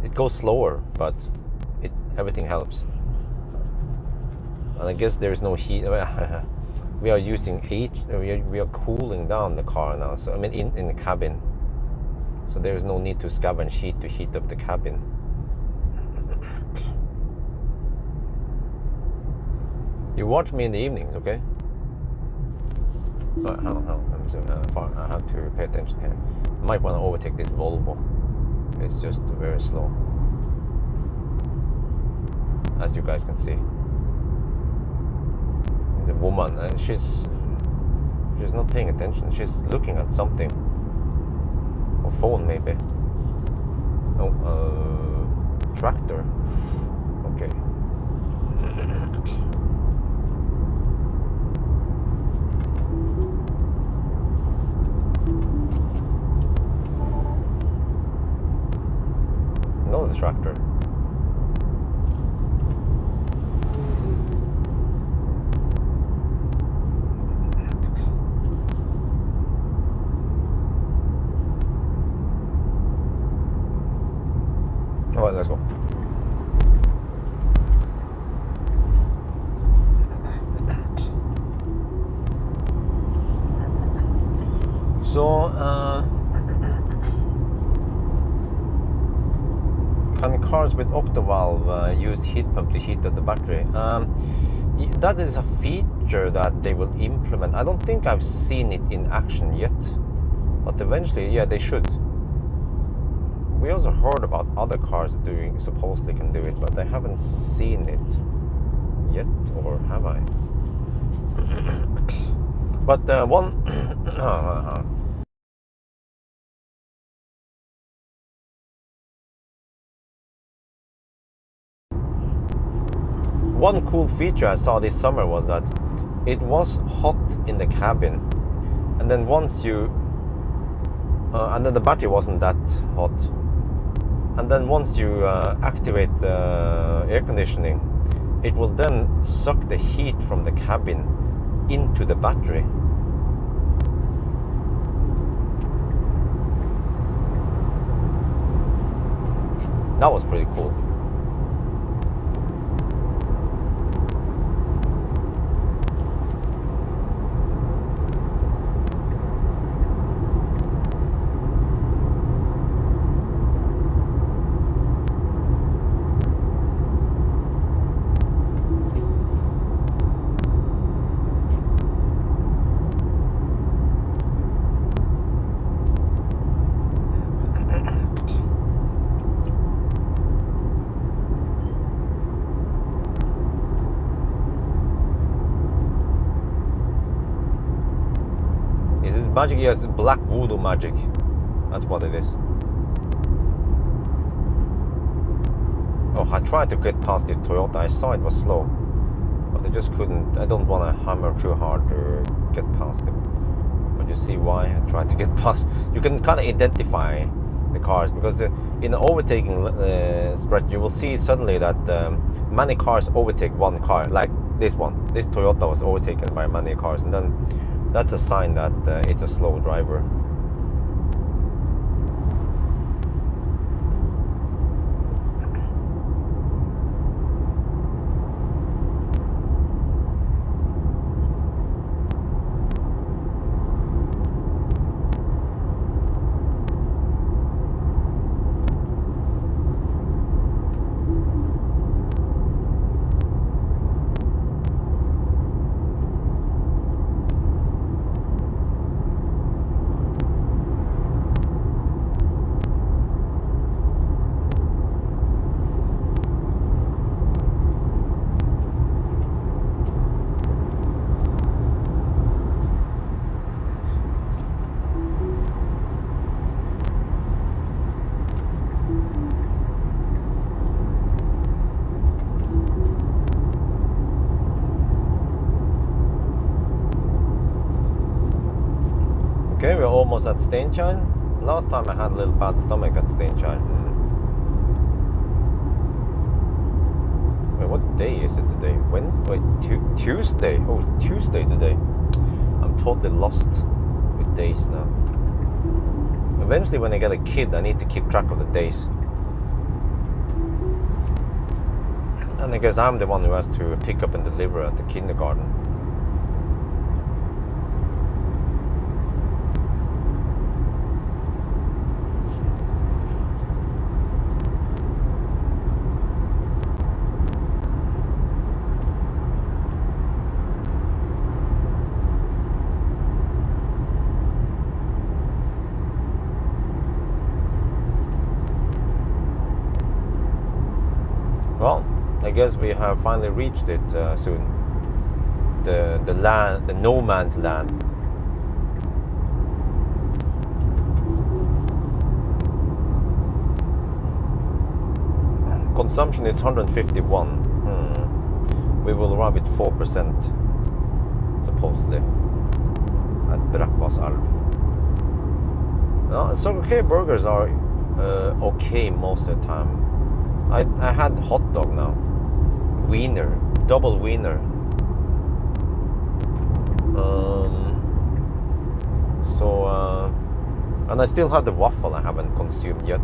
Speaker 1: It goes slower, but everything helps. And I guess there's no heat. We are using heat. We are cooling down the car now. So I mean, in the cabin. So there's no need to scavenge heat to heat up the cabin. You watch me in the evenings, okay? I have to pay attention here. I might want to overtake this Volvo. It's just very slow, as you guys can see. The woman, she's not paying attention. She's looking at something, or phone maybe. Oh, tractor. Okay. Another tractor. All right, let's go. So, can cars with octovalve use heat pump to heat up the battery? That is a feature that they will implement. I don't think I've seen it in action yet, but eventually, yeah, they should. We also heard about other cars supposedly can do it, but I haven't seen it yet, or have I? But one cool feature I saw this summer was that it was hot in the cabin, and then once you and then the battery wasn't that hot, and then once you activate the air conditioning, it will then suck the heat from the cabin into the battery. That was pretty cool. Magic, yes, black voodoo magic. That's what it is. Oh, I tried to get past this Toyota. I saw it was slow, but I just couldn't. I don't want to hammer too hard to get past it. But you see why I tried to get past. You can kind of identify the cars, because in the overtaking stretch, you will see suddenly that many cars overtake one car, like this one. This Toyota was overtaken by many cars, and then that's a sign that it's a slow driver. was at Steinkjer. Last time I had a little bad stomach at Steinkjer. Wait, what day is it today? Tuesday? Oh, it's Tuesday today. I'm totally lost with days now. Eventually when I get a kid, I need to keep track of the days. And I guess I'm the one who has to pick up and deliver at the kindergarten. Well, I guess we have finally reached it soon. The land, the no man's land. Consumption is 151. We will arrive at 4%, supposedly, at Brakkvassarv. Well, Circle K burgers are okay most of the time. I had hot dog now, wiener, double wiener. And I still have the waffle I haven't consumed yet,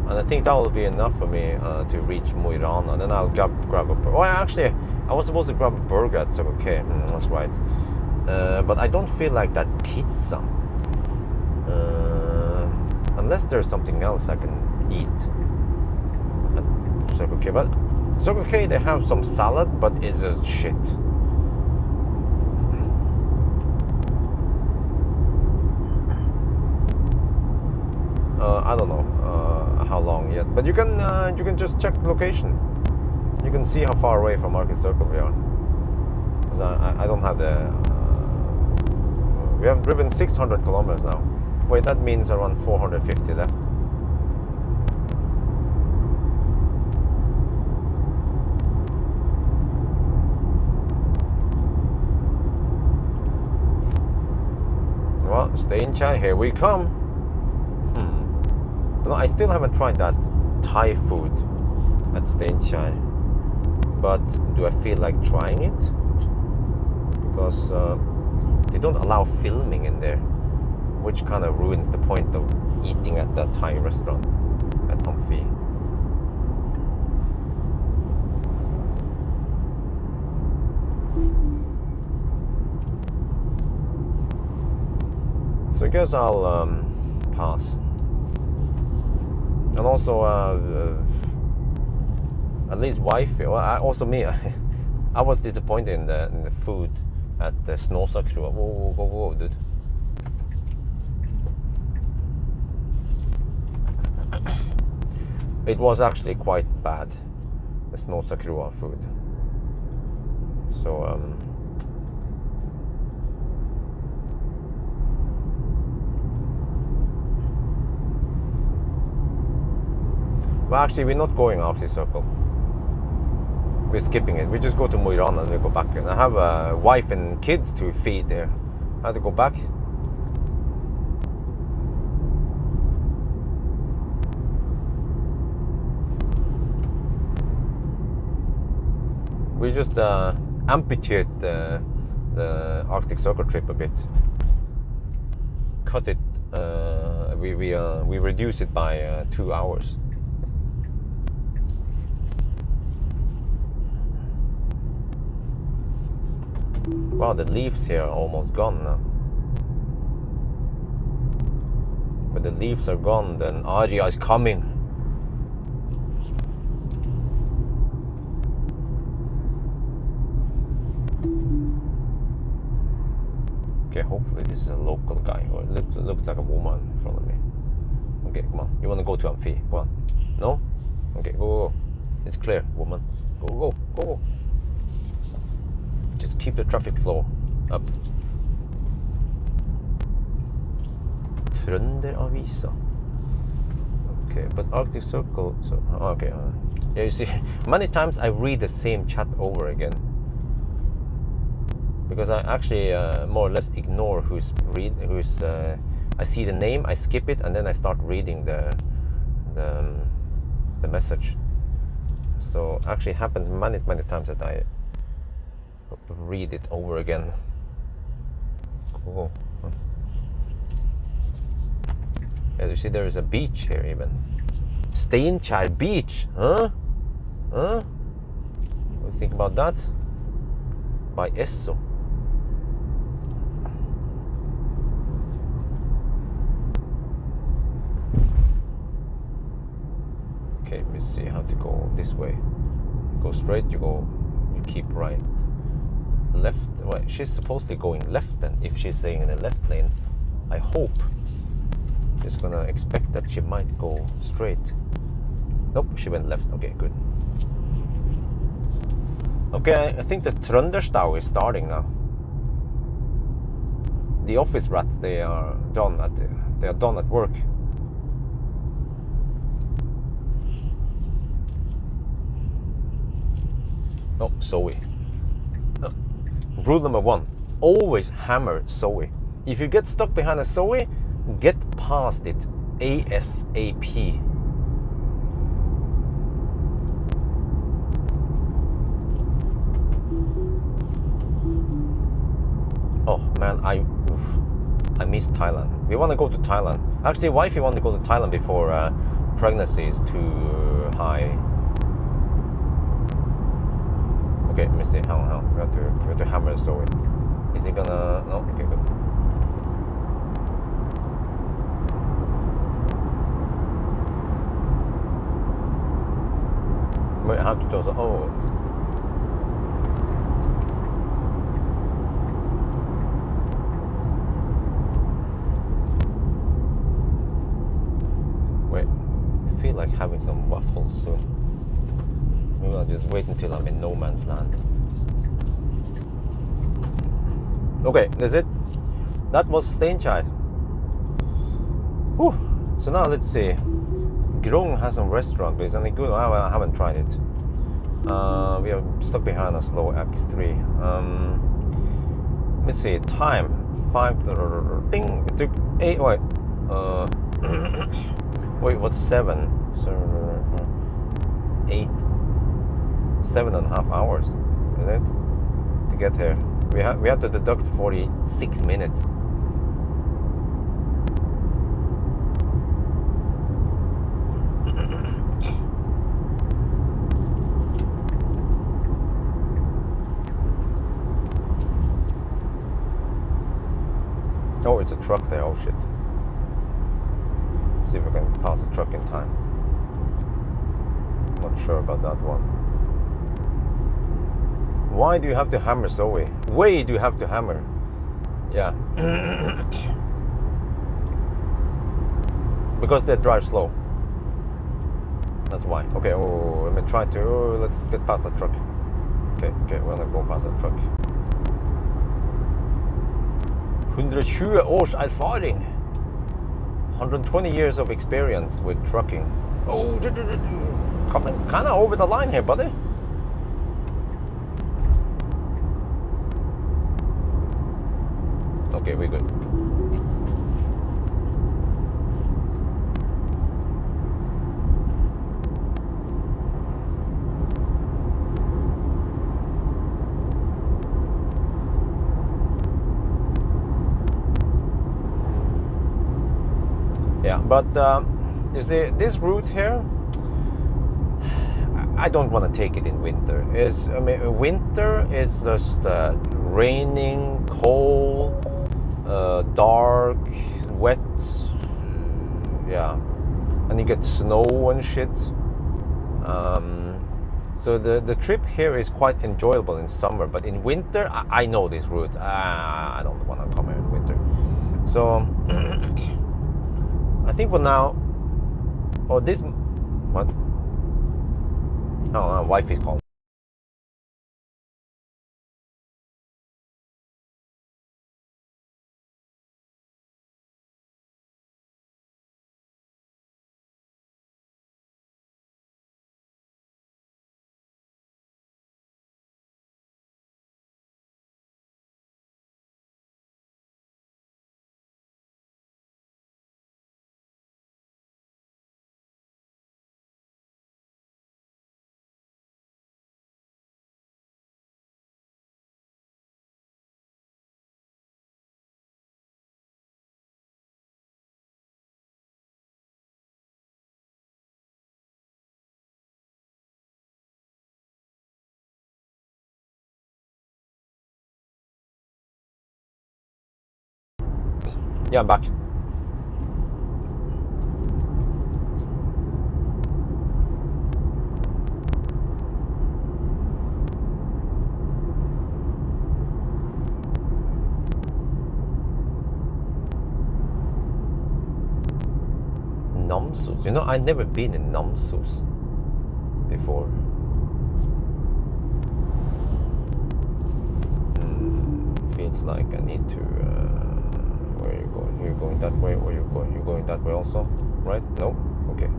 Speaker 1: and I think that will be enough for me to reach Mo i Rana. And then I'll grab a burger. Oh, actually, I was supposed to grab a burger at Circle K. That's right. But I don't feel like that pizza, unless there's something else I can eat. Circle K, but Circle K, they have some salad, but it's just shit. I don't know how long yet, but you can just check the location. You can see how far away from Market Circle we are. I don't have the. We have driven 600 kilometers now. Wait, that means around 450 left. Well, Steinkjer, here we come. No, I still haven't tried that Thai food at Steinkjer, but do I feel like trying it? Because they don't allow filming in there, which kind of ruins the point of eating at that Thai restaurant at Amphi. So I guess I'll pass. And also, at least wifey. Well, also me. I was disappointed in the food at the Snåsakrua. Whoa, dude. It was actually quite bad, the Snåsakrua food. So well, actually, we're not going Arctic Circle. We're skipping it. We just go to Mo i Rana and we go back. And I have a wife and kids to feed there. I have to go back. We just amputate the Arctic Circle trip a bit. Cut it. We reduce it by 2 hours. Wow, the leaves here are almost gone now. When the leaves are gone, then Arya is coming. Okay, hopefully this is a local guy, or it looks like a woman in front of me. Okay, come on. You want to go to Amphi? Come on. No? Okay, go. It's clear, woman. Go. Just keep the traffic flow up. Trønderavisa. Okay, but Arctic Circle. So okay. Yeah, you see, many times I read the same chat over again because I actually more or less ignore who's I see the name, I skip it, and then I start reading the message. So actually it happens many times that I read it over again. Cool. Yeah, you see there is a beach here even. Steinkjer Beach, huh? What do you think about that? By Esso. Okay, let me see how to go this way. Go straight, you keep right. Left, well, she's supposedly going left then, if she's saying in the left lane. I hope. Just gonna expect that she might go straight. Nope, she went left. Okay, good. Okay, I think the Trønderstad is starting now. The office rats, they are done at work. Oh, Zoe. Rule number 1, always hammer Zoe. If you get stuck behind a Zoe, get past it ASAP. Oh man, I miss Thailand. We want to go to Thailand. Actually, wifey want to go to Thailand before pregnancy is too high. Okay, let me see. How? We have to hammer Zoe. Is he gonna? No. Okay, good. Wait, I have to do so. Oh. Wait, I feel like having some waffles soon. Maybe I'll just wait until I'm in no man's land. Okay, that's it. That was Steinkjer. Whew. So now let's see. Grong has some restaurant, but is any good? I haven't tried it. We are stuck behind a slow X3. Let's see. Time 5. Ding. It took 8. Wait. Wait. What's 7? So 8. 7.5 hours. Is it to get here? We have to deduct 46 minutes. Oh, it's a truck there. Oh shit. See if we can pass a truck in time. Not sure about that one. Why do you have to hammer Zoe? Way do you have to hammer? Yeah. Because they drive slow. That's why. Okay, oh, let me try to... Oh, let's get past the truck. Okay, we're gonna go past the truck. 120 års erfaring. 120 years of experience with trucking. Oh, coming kind of over the line here, buddy. Okay, we're good. Yeah, but you see, this route here, I don't want to take it in winter. Winter is just raining, cold, dark, wet, yeah, and you get snow and shit. So the trip here is quite enjoyable in summer, but in winter, I know this route. I don't want to come here in winter. So I think for now, this, what? Oh, my wife is calling. Yeah, I'm back. Namsos. You know, I've never been in Namsos before. Feels like I need to. Where are you going? You're going that way, or you're going that way also, right? No. Okay.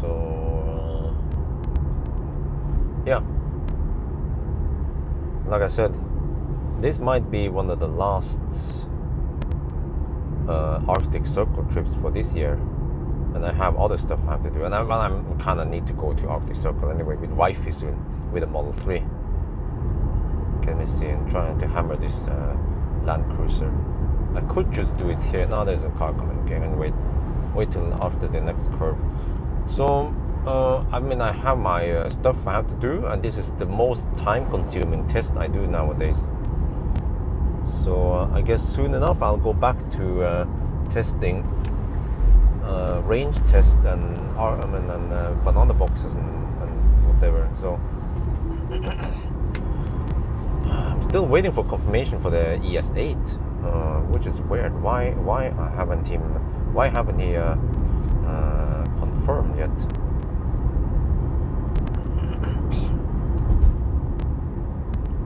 Speaker 1: So yeah, like I said, this might be one of the last Arctic Circle trips for this year, and I have other stuff I have to do, and I'm kind of need to go to Arctic Circle anyway with wifey soon with a Model 3. Can we see? I'm trying to hammer this Land Cruiser. I could just do it here. Now there's a car coming. Okay, and wait till after the next curve. So I mean, I have my stuff I have to do, and this is the most time-consuming test I do nowadays. So I guess soon enough I'll go back to testing range test and banana boxes and whatever. So I'm still waiting for confirmation for the ES8, which is weird. Why haven't he confirmed yet?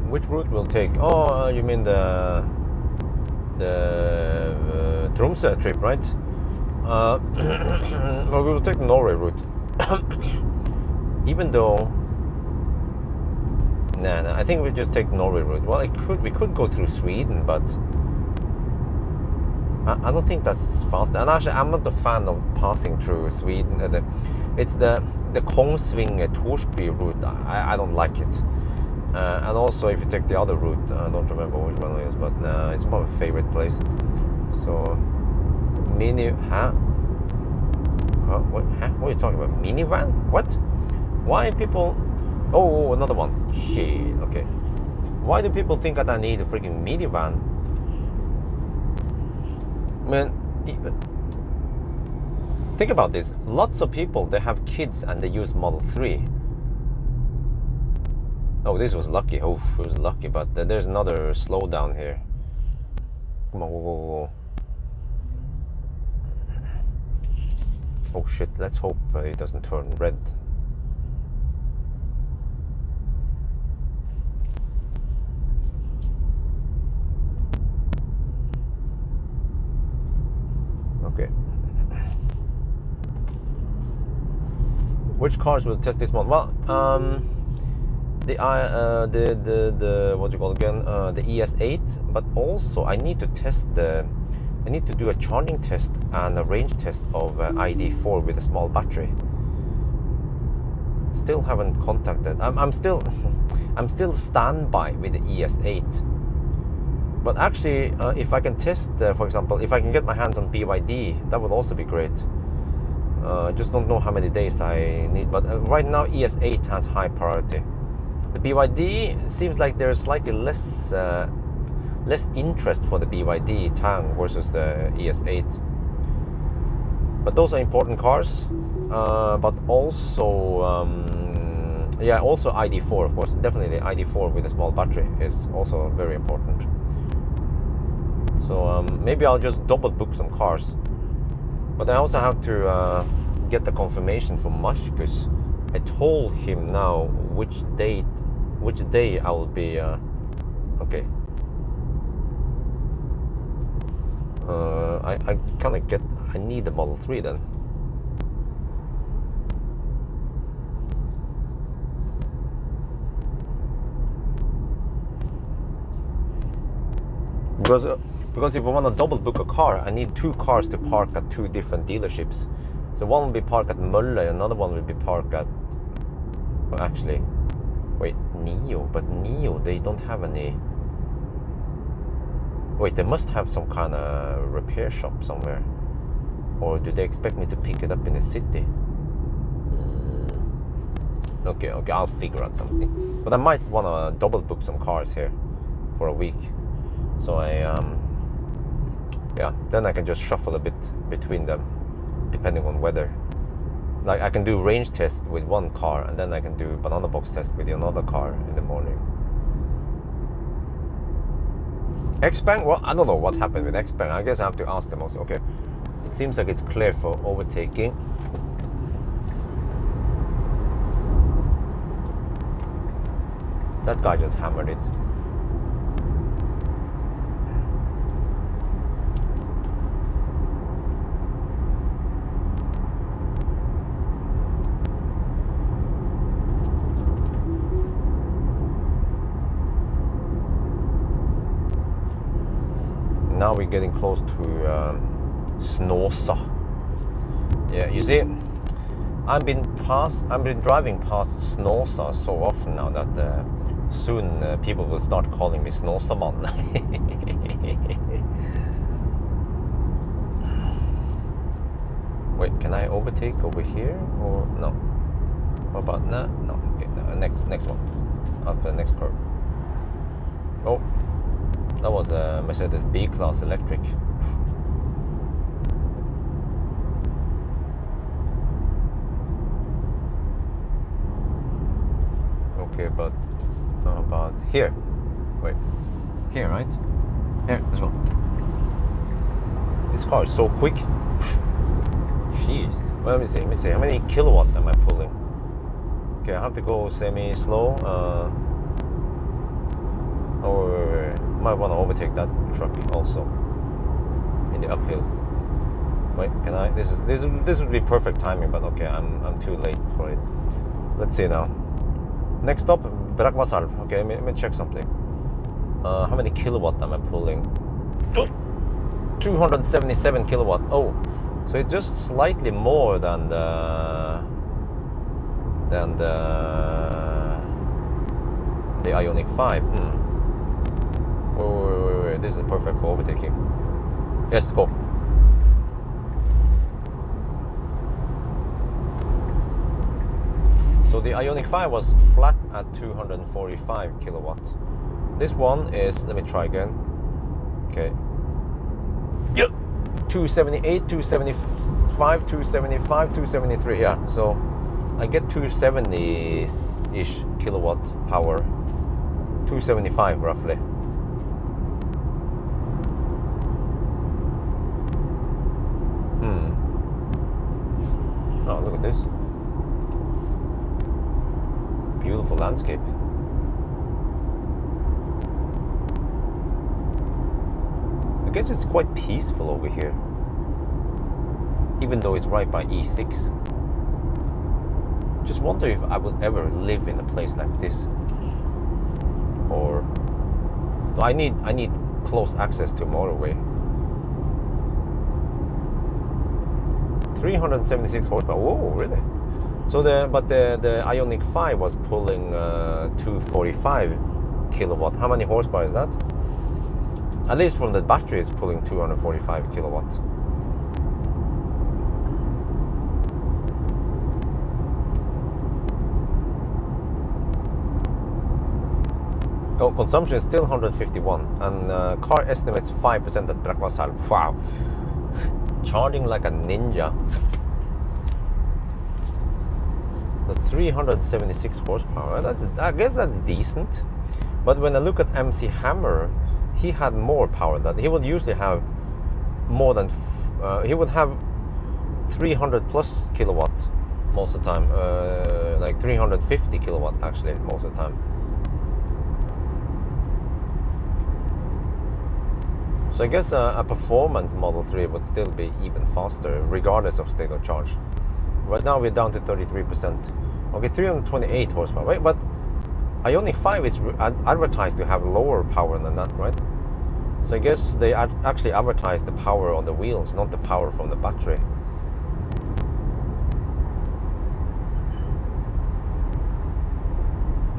Speaker 1: Which route we'll take? Oh, you mean the Tromsø trip, right? Well, we will take the Norway route. Even though, nah, I think we'll just take the Norway route. Well, we could go through Sweden, but I don't think that's fast. And actually, I'm not a fan of passing through Sweden. It's the Kongsvinger Torsby route. I don't like it. And also, if you take the other route, I don't remember which one it is, but it's my favorite place. So, what are you talking about? Minivan? What? Why people? Oh, another one. Shit. Okay. Why do people think that I need a freaking minivan? Man, think about this. Lots of people, they have kids and they use Model 3. Oh, this was lucky. Oh, it was lucky, but there's another slowdown here. Come on, go. Oh shit, let's hope it doesn't turn red. Okay. Which cars will test this month? Well, the what you call it again? The ES8, but also I need to test I need to do a charging test and a range test of ID4 with a small battery. Still haven't contacted. I'm still standby with the ES8. But actually, if I can test, for example, if I can get my hands on BYD, that would also be great. I just don't know how many days I need. But right now, ES8 has high priority. The BYD seems like there's slightly less interest for the BYD Tang versus the ES8. But those are important cars. But also, yeah, also ID4, of course. Definitely ID4 with a small battery is also very important. So maybe I'll just double book some cars. But I also have to get the confirmation from Marcus. I told him now which day I will be. Okay. I kind of I need the Model 3 then. Because if I want to double book a car, I need 2 cars to park at 2 different dealerships. So one will be parked at Mølle, another one will be parked at, well, actually, wait, Neo, but Neo, they don't have any. Wait, they must have some kind of repair shop somewhere. Or do they expect me to pick it up in the city? Okay, I'll figure out something. But I might want to double book some cars here for a week. So yeah, then I can just shuffle a bit between them, depending on weather. Like I can do range test with one car, and then I can do banana box test with another car in the morning. Xpeng, well, I don't know what happened with Xpeng. I guess I have to ask them also. Okay, it seems like it's clear for overtaking. That guy just hammered it. Now we're getting close to Snåsa. Yeah, you see, I've been driving past Snåsa so often now that soon people will start calling me Snåsaman. Wait, can I overtake over here or no? What about that? No. Okay, no, next one. After the next curve. Oh, that was a Mercedes B-Class electric. Okay, but how about here? Wait, here, right? Here, this one. This car is so quick. Jeez. Well, let me see. How many kilowatt am I pulling? Okay, I have to go semi-slow. Might want to overtake that truck also in the uphill. Wait, can I? This would be perfect timing, but okay, I'm too late for it. Let's see now. Next stop, Brakvasalv. Okay, let me check something. How many kilowatt am I pulling? 277 kilowatt. Oh, so it's just slightly more than the Ioniq 5. Wait, this is perfect for overtaking. Yes, go. So the Ioniq 5 was flat at 245 kilowatt. This one is, let me try again. Okay. Yep. 278, 275, 275, 273. Yeah, so I get 270-ish kilowatt power. 275 roughly. Oh, look at this. Beautiful landscape. I guess it's quite peaceful over here, even though it's right by E6. Just wonder if I would ever live in a place like this. Or I need close access to motorway. 376 horsepower. Whoa, really? So the Ioniq 5 was pulling 245 kilowatt. How many horsepower is that? At least from the battery, it's pulling 245 kilowatt. Oh, consumption is still 151, and car estimates 5% at Brakvasalv. Wow, charging like a ninja. The 376 horsepower. I guess that's decent. But when I look at MC Hammer, he had more power than that. He would usually have more than he would have 300 plus kilowatt most of the time, like 350 kilowatt actually most of the time. So I guess a performance Model 3 would still be even faster regardless of state of charge. Right now we're down to 33%. Okay, 328 horsepower. Wait, but Ioniq 5 is advertised to have lower power than that, right? So I guess they actually advertise the power on the wheels, not the power from the battery.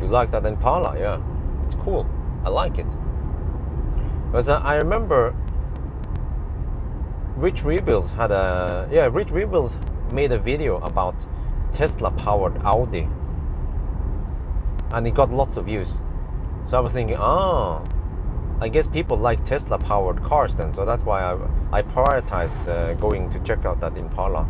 Speaker 1: You like that Impala? Yeah, it's cool. I like it. Because I remember Rich Rebuilds had a Rich Rebuilds made a video about Tesla powered Audi, and it got lots of views. So I was thinking, I guess people like Tesla powered cars then, so that's why I prioritize going to check out that Impala.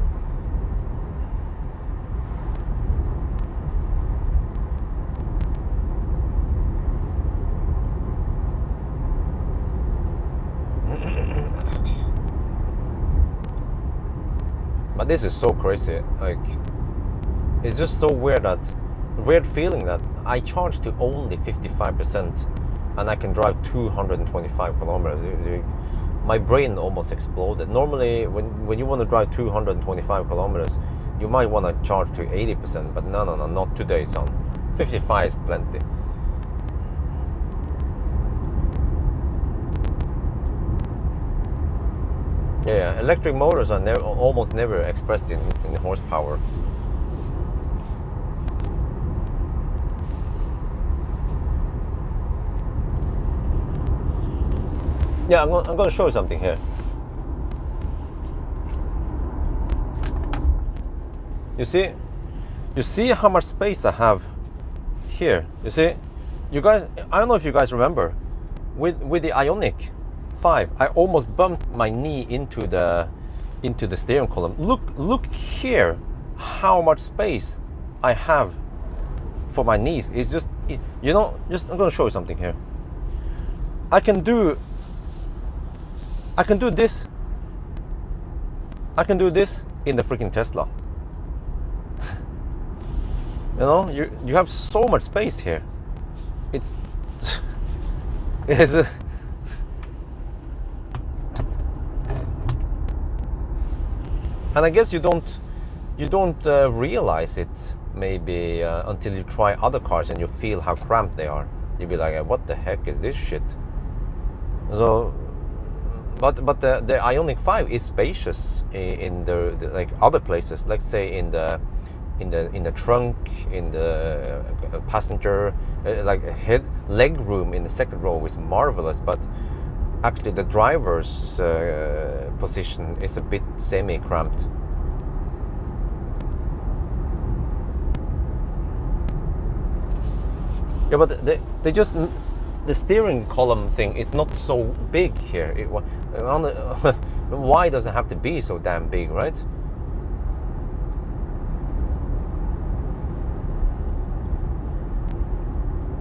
Speaker 1: But this is so crazy, like, it's just so weird feeling that I charge to only 55% and I can drive 225 kilometers. My brain almost exploded. Normally, when you want to drive 225 kilometers, you might want to charge to 80%, but no, not today, son. 55 is plenty. Yeah, electric motors are almost never expressed in horsepower. Yeah, I'm going to show you something here. You see how much space I have here. You see, you guys. I don't know if you guys remember, with the Ioniq 5, I almost bumped my knee into the steering column. Look here, how much space I have for my knees. It's just, I'm going to show you something here. I can do this. I can do this in the freaking Tesla. You have so much space here. It's and I guess you don't realize it maybe until you try other cars and you feel how cramped they are. You'll be like, what the heck is this shit? So, but the Ioniq 5 is spacious in the like other places. Let's say in the trunk, in the passenger, like leg room in the second row is marvelous. But actually, the driver's position is a bit semi-cramped. Yeah, but they just, the steering column thing, it's not so big here. Why does it have to be so damn big, right?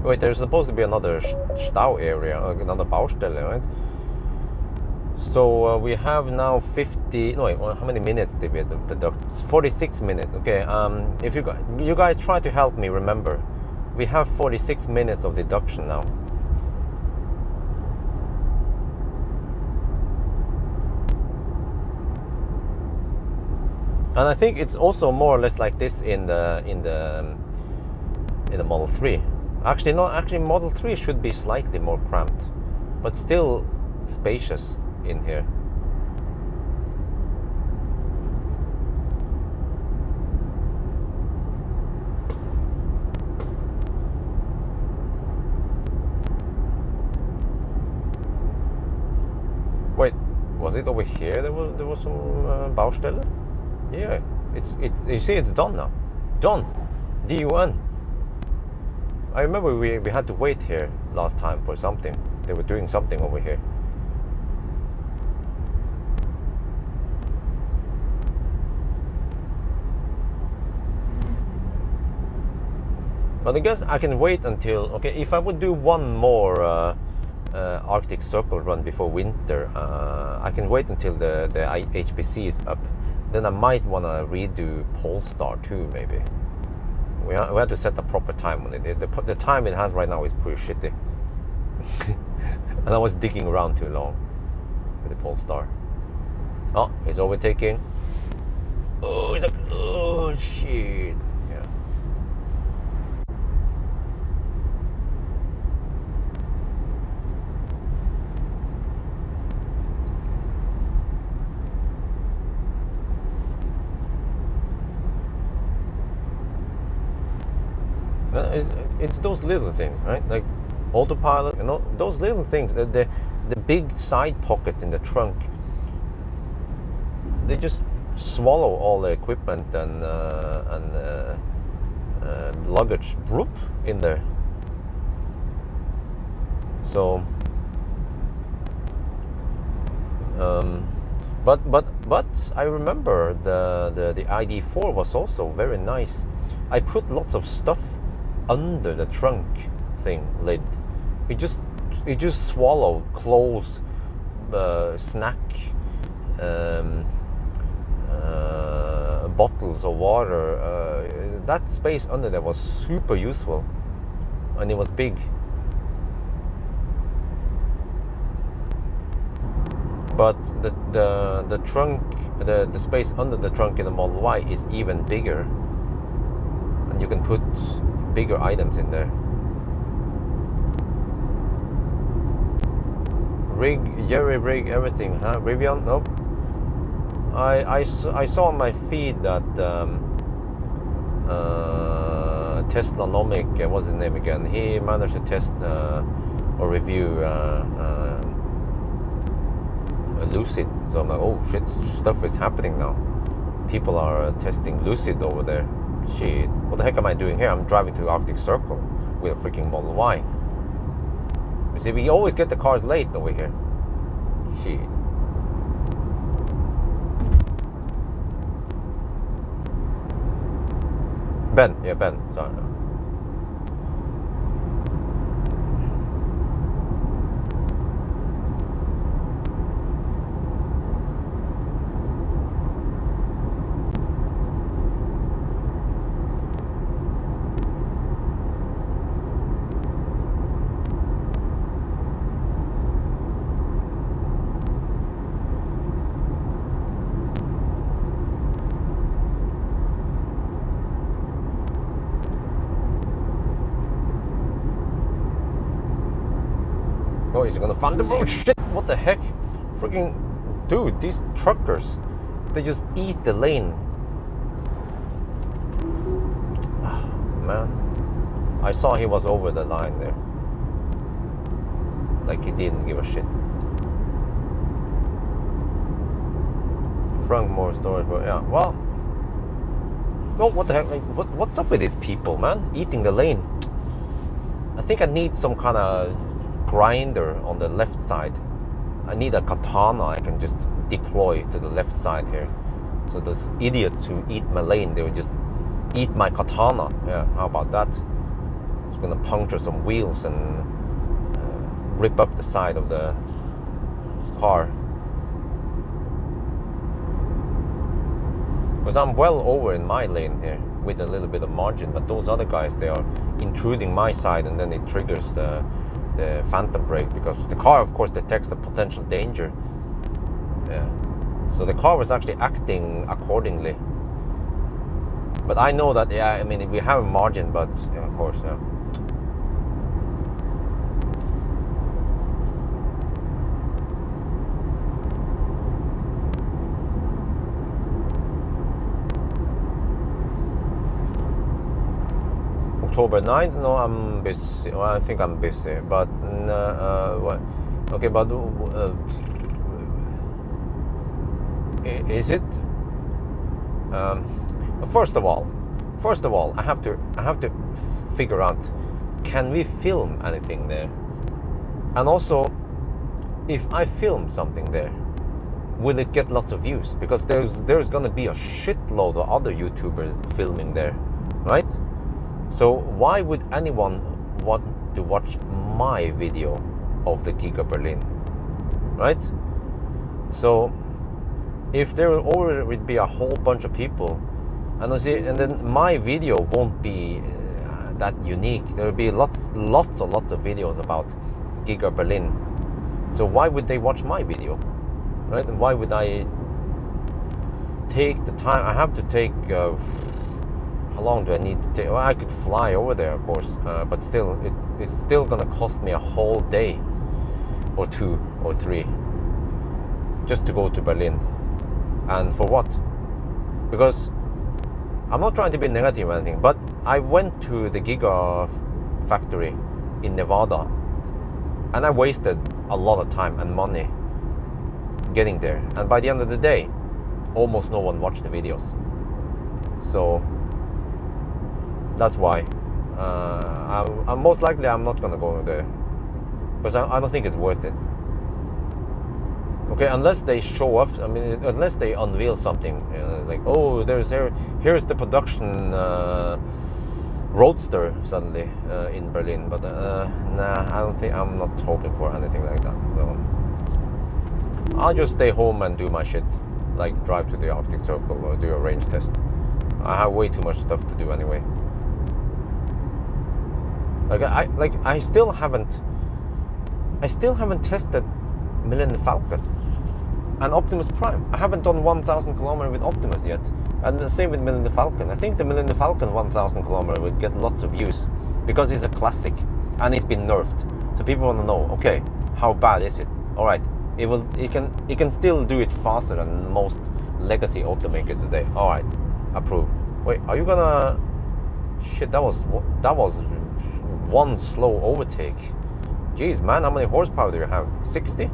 Speaker 1: Wait, there's supposed to be another Stau area, another Baustelle, right? So we have now 50. No, wait, how many minutes did we deduct? 46 minutes. Okay. If you guys try to help me remember, we have 46 minutes of deduction now. And I think it's also more or less like this in the Model 3. Actually, no. Actually, Model 3 should be slightly more cramped, but still spacious in here. Wait, was it over here? There was some Baustelle. Yeah, you see, it's done now. Done. DUN. I remember we had to wait here last time for something. They were doing something over here. But I guess I can wait until, okay, if I would do one more Arctic Circle run before winter, I can wait until the HPC is up. Then I might want to redo Polestar too, maybe. We have to set a proper time on it. The time it has right now is pretty shitty. And I was digging around too long with the Polestar. Oh, it's overtaking. Oh, it's like, oh shit. Yeah. It's those little things, right? Like autopilot, those little things. The big side pockets in the trunk. they just swallow all the equipment and luggage group in there. So but I remember the ID4 was also very nice. I put lots of stuff under the trunk thing lid. It just swallowed clothes, snack, bottles of water. That space under there was super useful, and it was big. But the trunk, the space under the trunk in the Model Y is even bigger, and you can put bigger items in there. Jerry rig, everything, huh? Rivian? Nope. I saw on my feed that Teslanomic, what's his name again? He managed to test or review Lucid. So I'm like, oh shit, stuff is happening now. People are testing Lucid over there. Shit, what the heck am I doing here? I'm driving to Arctic Circle with a freaking Model Y. You see, we always get the cars late over here. Shit. Ben, yeah, Ben, sorry. Oh, is he gonna find the road? Shit, what the heck? Freaking dude, these truckers, they just eat the lane. Oh, man, I saw he was over the line there. Like he didn't give a shit. Front more storage, but yeah, well. Oh, what the heck? Like, what's up with these people, man? Eating the lane. I think I need some kind of grinder on the left side. I need a katana I can just deploy to the left side here. So those idiots who eat my lane, they will just eat my katana. Yeah, how about that? It's gonna puncture some wheels and rip up the side of the car. Because I'm well over in my lane here with a little bit of margin, but those other guys, they are intruding my side, and then it triggers the phantom brake, because the car of course detects the potential danger. Yeah, so the car was actually acting accordingly, but I know that, yeah, I mean, we have a margin, but yeah, of course, yeah. October 9th? No, I'm busy. Well, I think I'm busy, but what? Okay, but is it? First of all, I have to figure out, can we film anything there? And also, if I film something there, will it get lots of views? Because there's gonna be a shitload of other YouTubers filming there, right? So why would anyone want to watch my video of the Giga Berlin, right? So if there will already be a whole bunch of people, and then my video won't be that unique. There will be lots of videos about Giga Berlin. So why would they watch my video, right? And why would I take the time? I have to take. How long do I need to take? Well, I could fly over there, of course, but still, it's still gonna cost me a whole day, or 2 or 3, just to go to Berlin. And for what? Because I'm not trying to be negative or anything, but I went to the Giga factory in Nevada, and I wasted a lot of time and money getting there. And by the end of the day, almost no one watched the videos. So that's why I'm most likely I'm not gonna go there, because I don't think it's worth it. Okay, unless they show off. I mean, unless they unveil something like, oh, here's the production roadster suddenly in Berlin. But nah, I don't think, I'm not hoping for anything like that. So I'll just stay home and do my shit, like drive to the Arctic Circle or do a range test. I have way too much stuff to do anyway. I still haven't tested Millennium Falcon and Optimus Prime. I haven't done 1,000 kilometers with Optimus yet, and the same with Millennium Falcon. I think the Millennium Falcon 1,000 kilometers would get lots of views because it's a classic and it's been nerfed. So people want to know, okay, how bad is it? All right, it can still do it faster than most legacy automakers today. All right, approve. Wait, are you gonna? Shit, that was one slow overtake. Jeez, man, how many horsepower do you have? 60?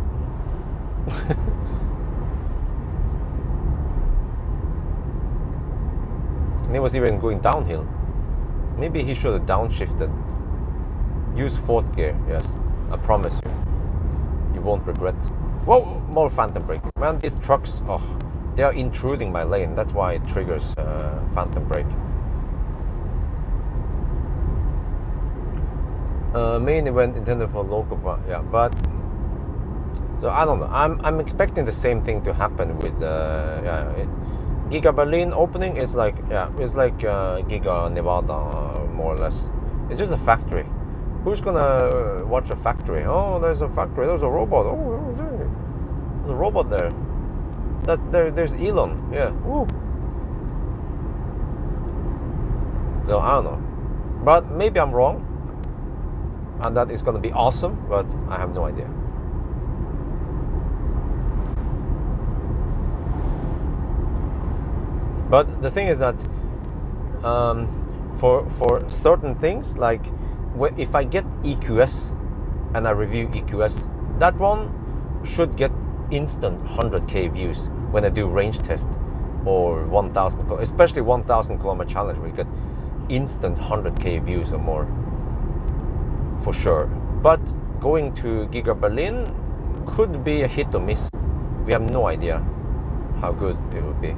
Speaker 1: And he was even going downhill. Maybe he should have downshifted. Use 4th gear, yes. I promise you. You won't regret. Whoa, more phantom braking. Man, these trucks, oh, they are intruding my lane. That's why it triggers phantom brake. Main event intended for local, yeah, but so I don't know. I'm expecting the same thing to happen with Giga Berlin opening. Is like, yeah, it's like Giga Nevada, more or less. It's just a factory. Who's gonna watch a factory? Oh, there's a factory. There's a robot. Oh, there's a robot there. That's there. There's Elon. Yeah. Woo. So I don't know, but maybe I'm wrong. And that is going to be awesome, but I have no idea. But the thing is that for certain things, like if I get EQS and I review EQS, that one should get instant 100k views when I do range test or 1,000, especially 1,000 kilometer challenge, where you get instant 100k views or more. For sure. But going to Giga Berlin could be a hit or miss. We have no idea how good it would be.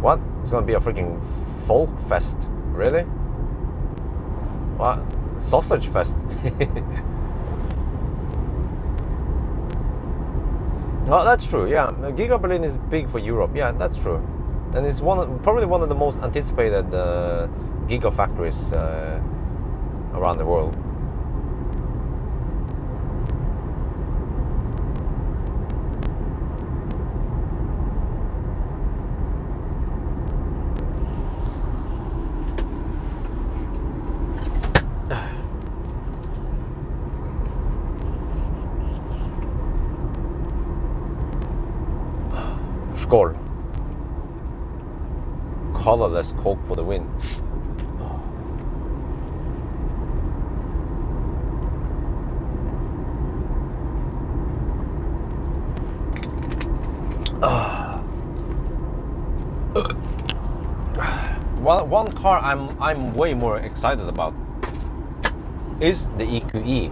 Speaker 1: What? It's gonna be a freaking folk fest? Really? What? Sausage fest? Oh, that's true. Yeah, Giga Berlin is big for Europe. Yeah, that's true. And it's probably one of the most anticipated gigafactories around the world. Skål. Colorless Coke for the win. Well, one car I'm way more excited about is the EQE,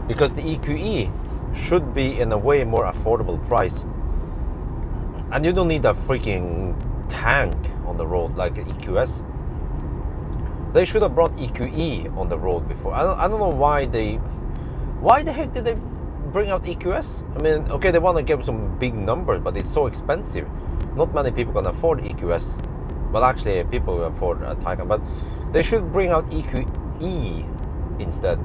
Speaker 1: because the EQE should be in a way more affordable price, and you don't need a freaking tank on the road like an EQS. They should have brought EQE on the road before. I don't know why the heck did they bring out EQS? I mean, okay, they want to give some big numbers, but it's so expensive. Not many people can afford EQS. Well, actually, people will afford a Taycan, but they should bring out EQE instead.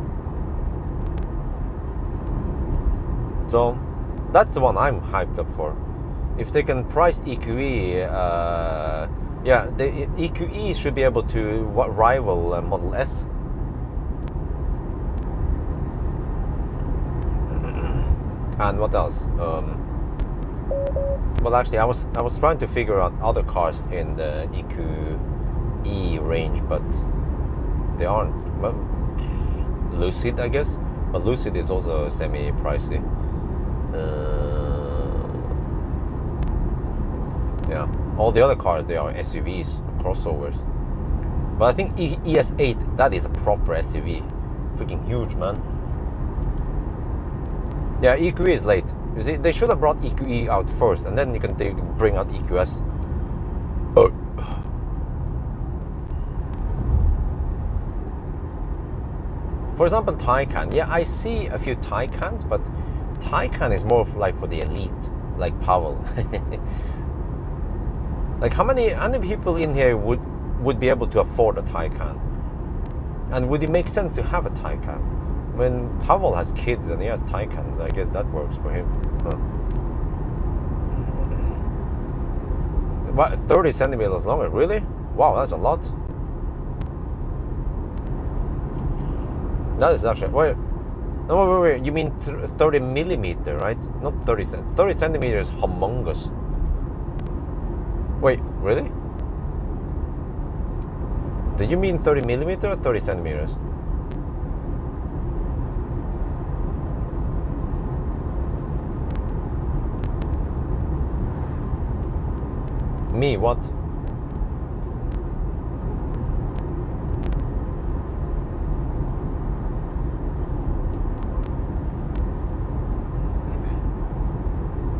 Speaker 1: So that's the one I'm hyped up for. If they can price EQE, yeah, the EQE should be able to rival Model S. And what else? Well, actually, I was trying to figure out other cars in the EQE range, but they aren't. Well, Lucid, I guess, but Lucid is also semi-pricey. Yeah, all the other cars, they are SUVs, crossovers. But I think ES8, that is a proper SUV. Freaking huge, man. Yeah, EQE is late. You see, they should have brought EQE out first, and then you can bring out EQS. For example, Taycan. Yeah, I see a few Taycans, but Taycan is more like for the elite, like Pawel. Like how many people in here would be able to afford a Taycan? And would it make sense to have a Taycan? When Pawel has kids and he has Taycans, I guess that works for him. Huh. What, 30 centimeters longer? Really? Wow, that's a lot. That is actually, wait. You mean 30 millimeter, right? Not 30 centimeters. 30 centimeters is humongous. Wait, really? Did you mean 30 millimeter or 30 centimeters? Me, what?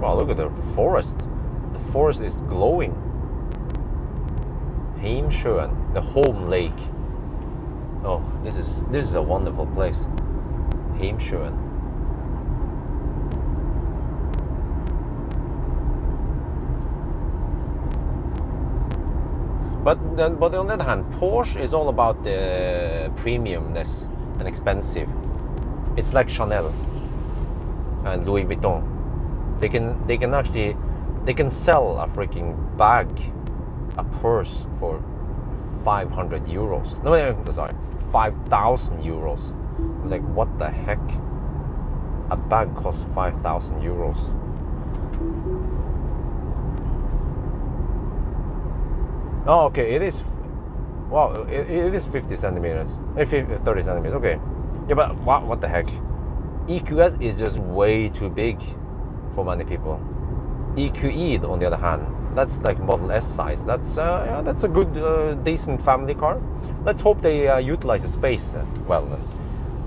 Speaker 1: Wow, look at the forest. The forest is glowing. Heimsjøen, the home lake. Oh, this is a wonderful place. Heimsjøen. But on the other hand, Porsche is all about the premiumness and expensive. It's like Chanel and Louis Vuitton. They can sell a freaking bag, a purse for 500 euros. No, sorry, 5,000 euros. Like, what the heck? A bag costs 5,000 euros. Oh, okay, it is. Wow, it is 50 centimeters. 30 centimeters, okay. Yeah, but what the heck? EQS is just way too big for many people. EQE, on the other hand, that's like Model S size. That's a good, decent family car. Let's hope they utilize the space well.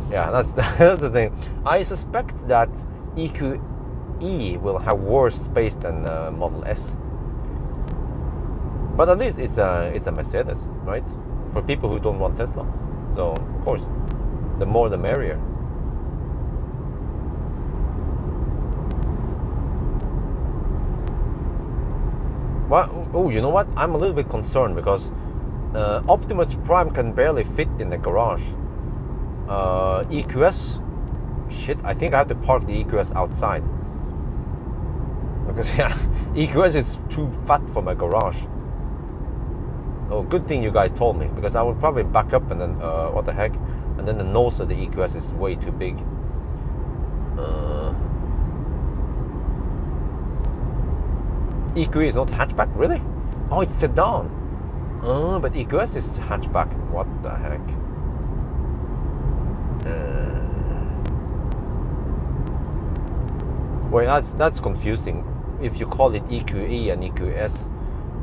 Speaker 1: Yeah, that's the thing. I suspect that EQE will have worse space than Model S. But at least it's a Mercedes, right? For people who don't want Tesla. So of course, the more the merrier. Well, oh, you know what? I'm a little bit concerned because Optimus Prime can barely fit in the garage. EQS, shit, I think I have to park the EQS outside. Because yeah, EQS is too fat for my garage. Oh, good thing you guys told me, because I would probably back up and then, what the heck? And then the nose of the EQS is way too big. EQE is not hatchback, really? Oh, it's sedan. But EQS is hatchback. What the heck? Well, that's confusing. If you call it EQE and EQS,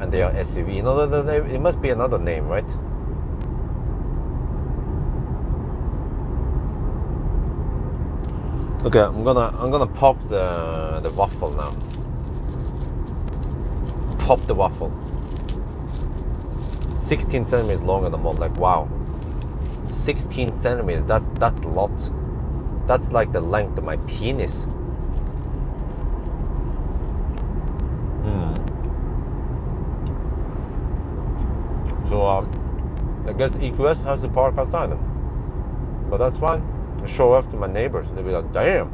Speaker 1: and they are SUV, no, it must be another name, right? Okay, I'm gonna pop the waffle now. Pop the waffle. 16 centimeters longer than Model. Like, wow, 16 centimeters. That's a lot. That's like the length of my penis. So I guess EQS has to park outside them, but that's fine. I show off to my neighbors. They'll be like, "Damn,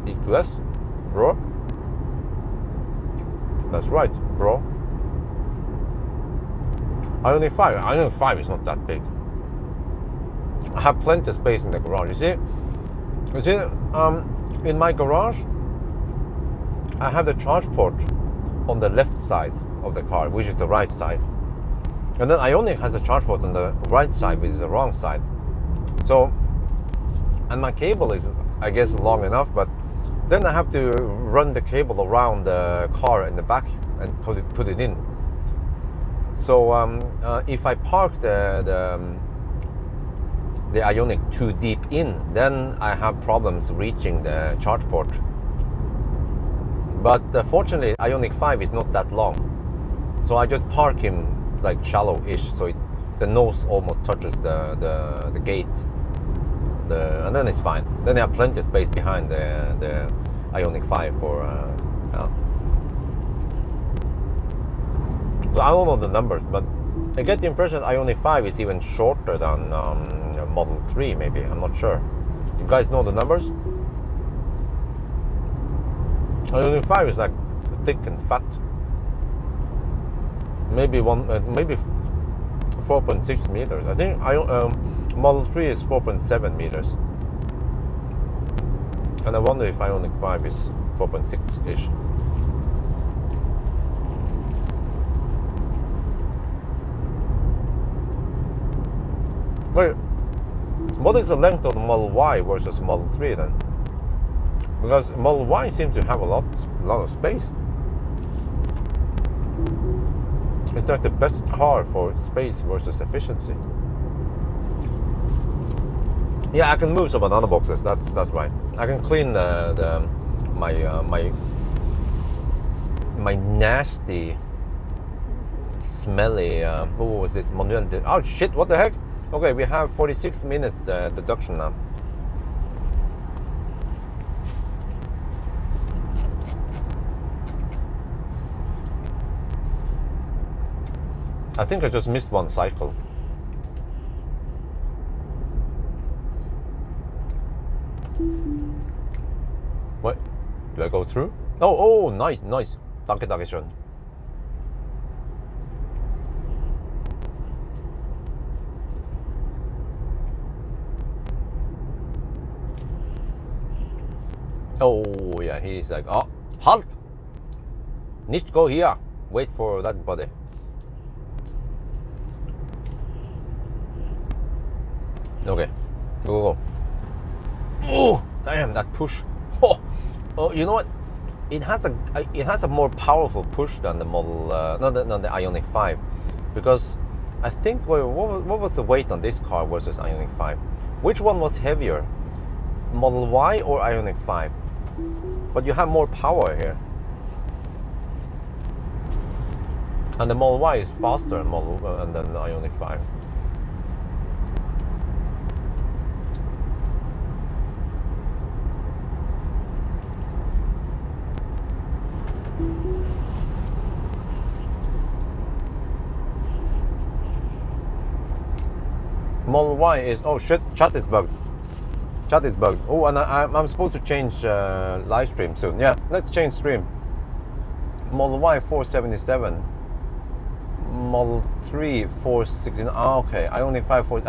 Speaker 1: EQS, bro." That's right, bro. I only 5 is not that big. I have plenty of space in the garage. You see, in my garage, I have the charge port on the left side of the car, which is the right side. And then Ioniq has a charge port on the right side, which is the wrong side. So, and my cable is, I guess, long enough, but then I have to run the cable around the car in the back and put it in. So if I park the Ioniq too deep in, then I have problems reaching the charge port. But fortunately, Ioniq 5 is not that long, so I just park him like shallow-ish, so the nose almost touches the gate, and then it's fine. Then I have plenty of space behind the Ioniq 5 for. So I don't know the numbers, but I get the impression Ioniq 5 is even shorter than Model 3, maybe. I'm not sure. You guys know the numbers? Ioniq 5 is like thick and fat. Maybe 4.6 meters. I think Model 3 is 4.7 meters. And I wonder if Ioniq 5 is 4.6-ish. Wait, what is the length of the Model Y versus Model 3 then? Because Model Y seems to have a lot of space. It's like the best car for space versus efficiency. Yeah, I can move some banana boxes. That's right. I can clean my nasty, smelly. What was this? Oh shit! What the heck? Okay, we have 46 minutes deduction now. I think I just missed one cycle. What? Do I go through? Oh, nice. Danke schön. Oh yeah, he's like, oh, halt! Nicht go here. Wait for that body. Okay, go. Oh, damn, that push. Oh, you know what? It has a more powerful push than the Model, not the Ioniq 5, because I think what was the weight on this car versus Ioniq 5? Which one was heavier, Model Y or Ioniq 5? But you have more power here, and the Model Y is faster than the Ioniq 5. Model Y is, oh shit, chat is bugged. Oh, and I'm supposed to change live stream soon. Yeah, let's change stream. Model Y 477, Model 3 469. Okay, Ioniq 5 4.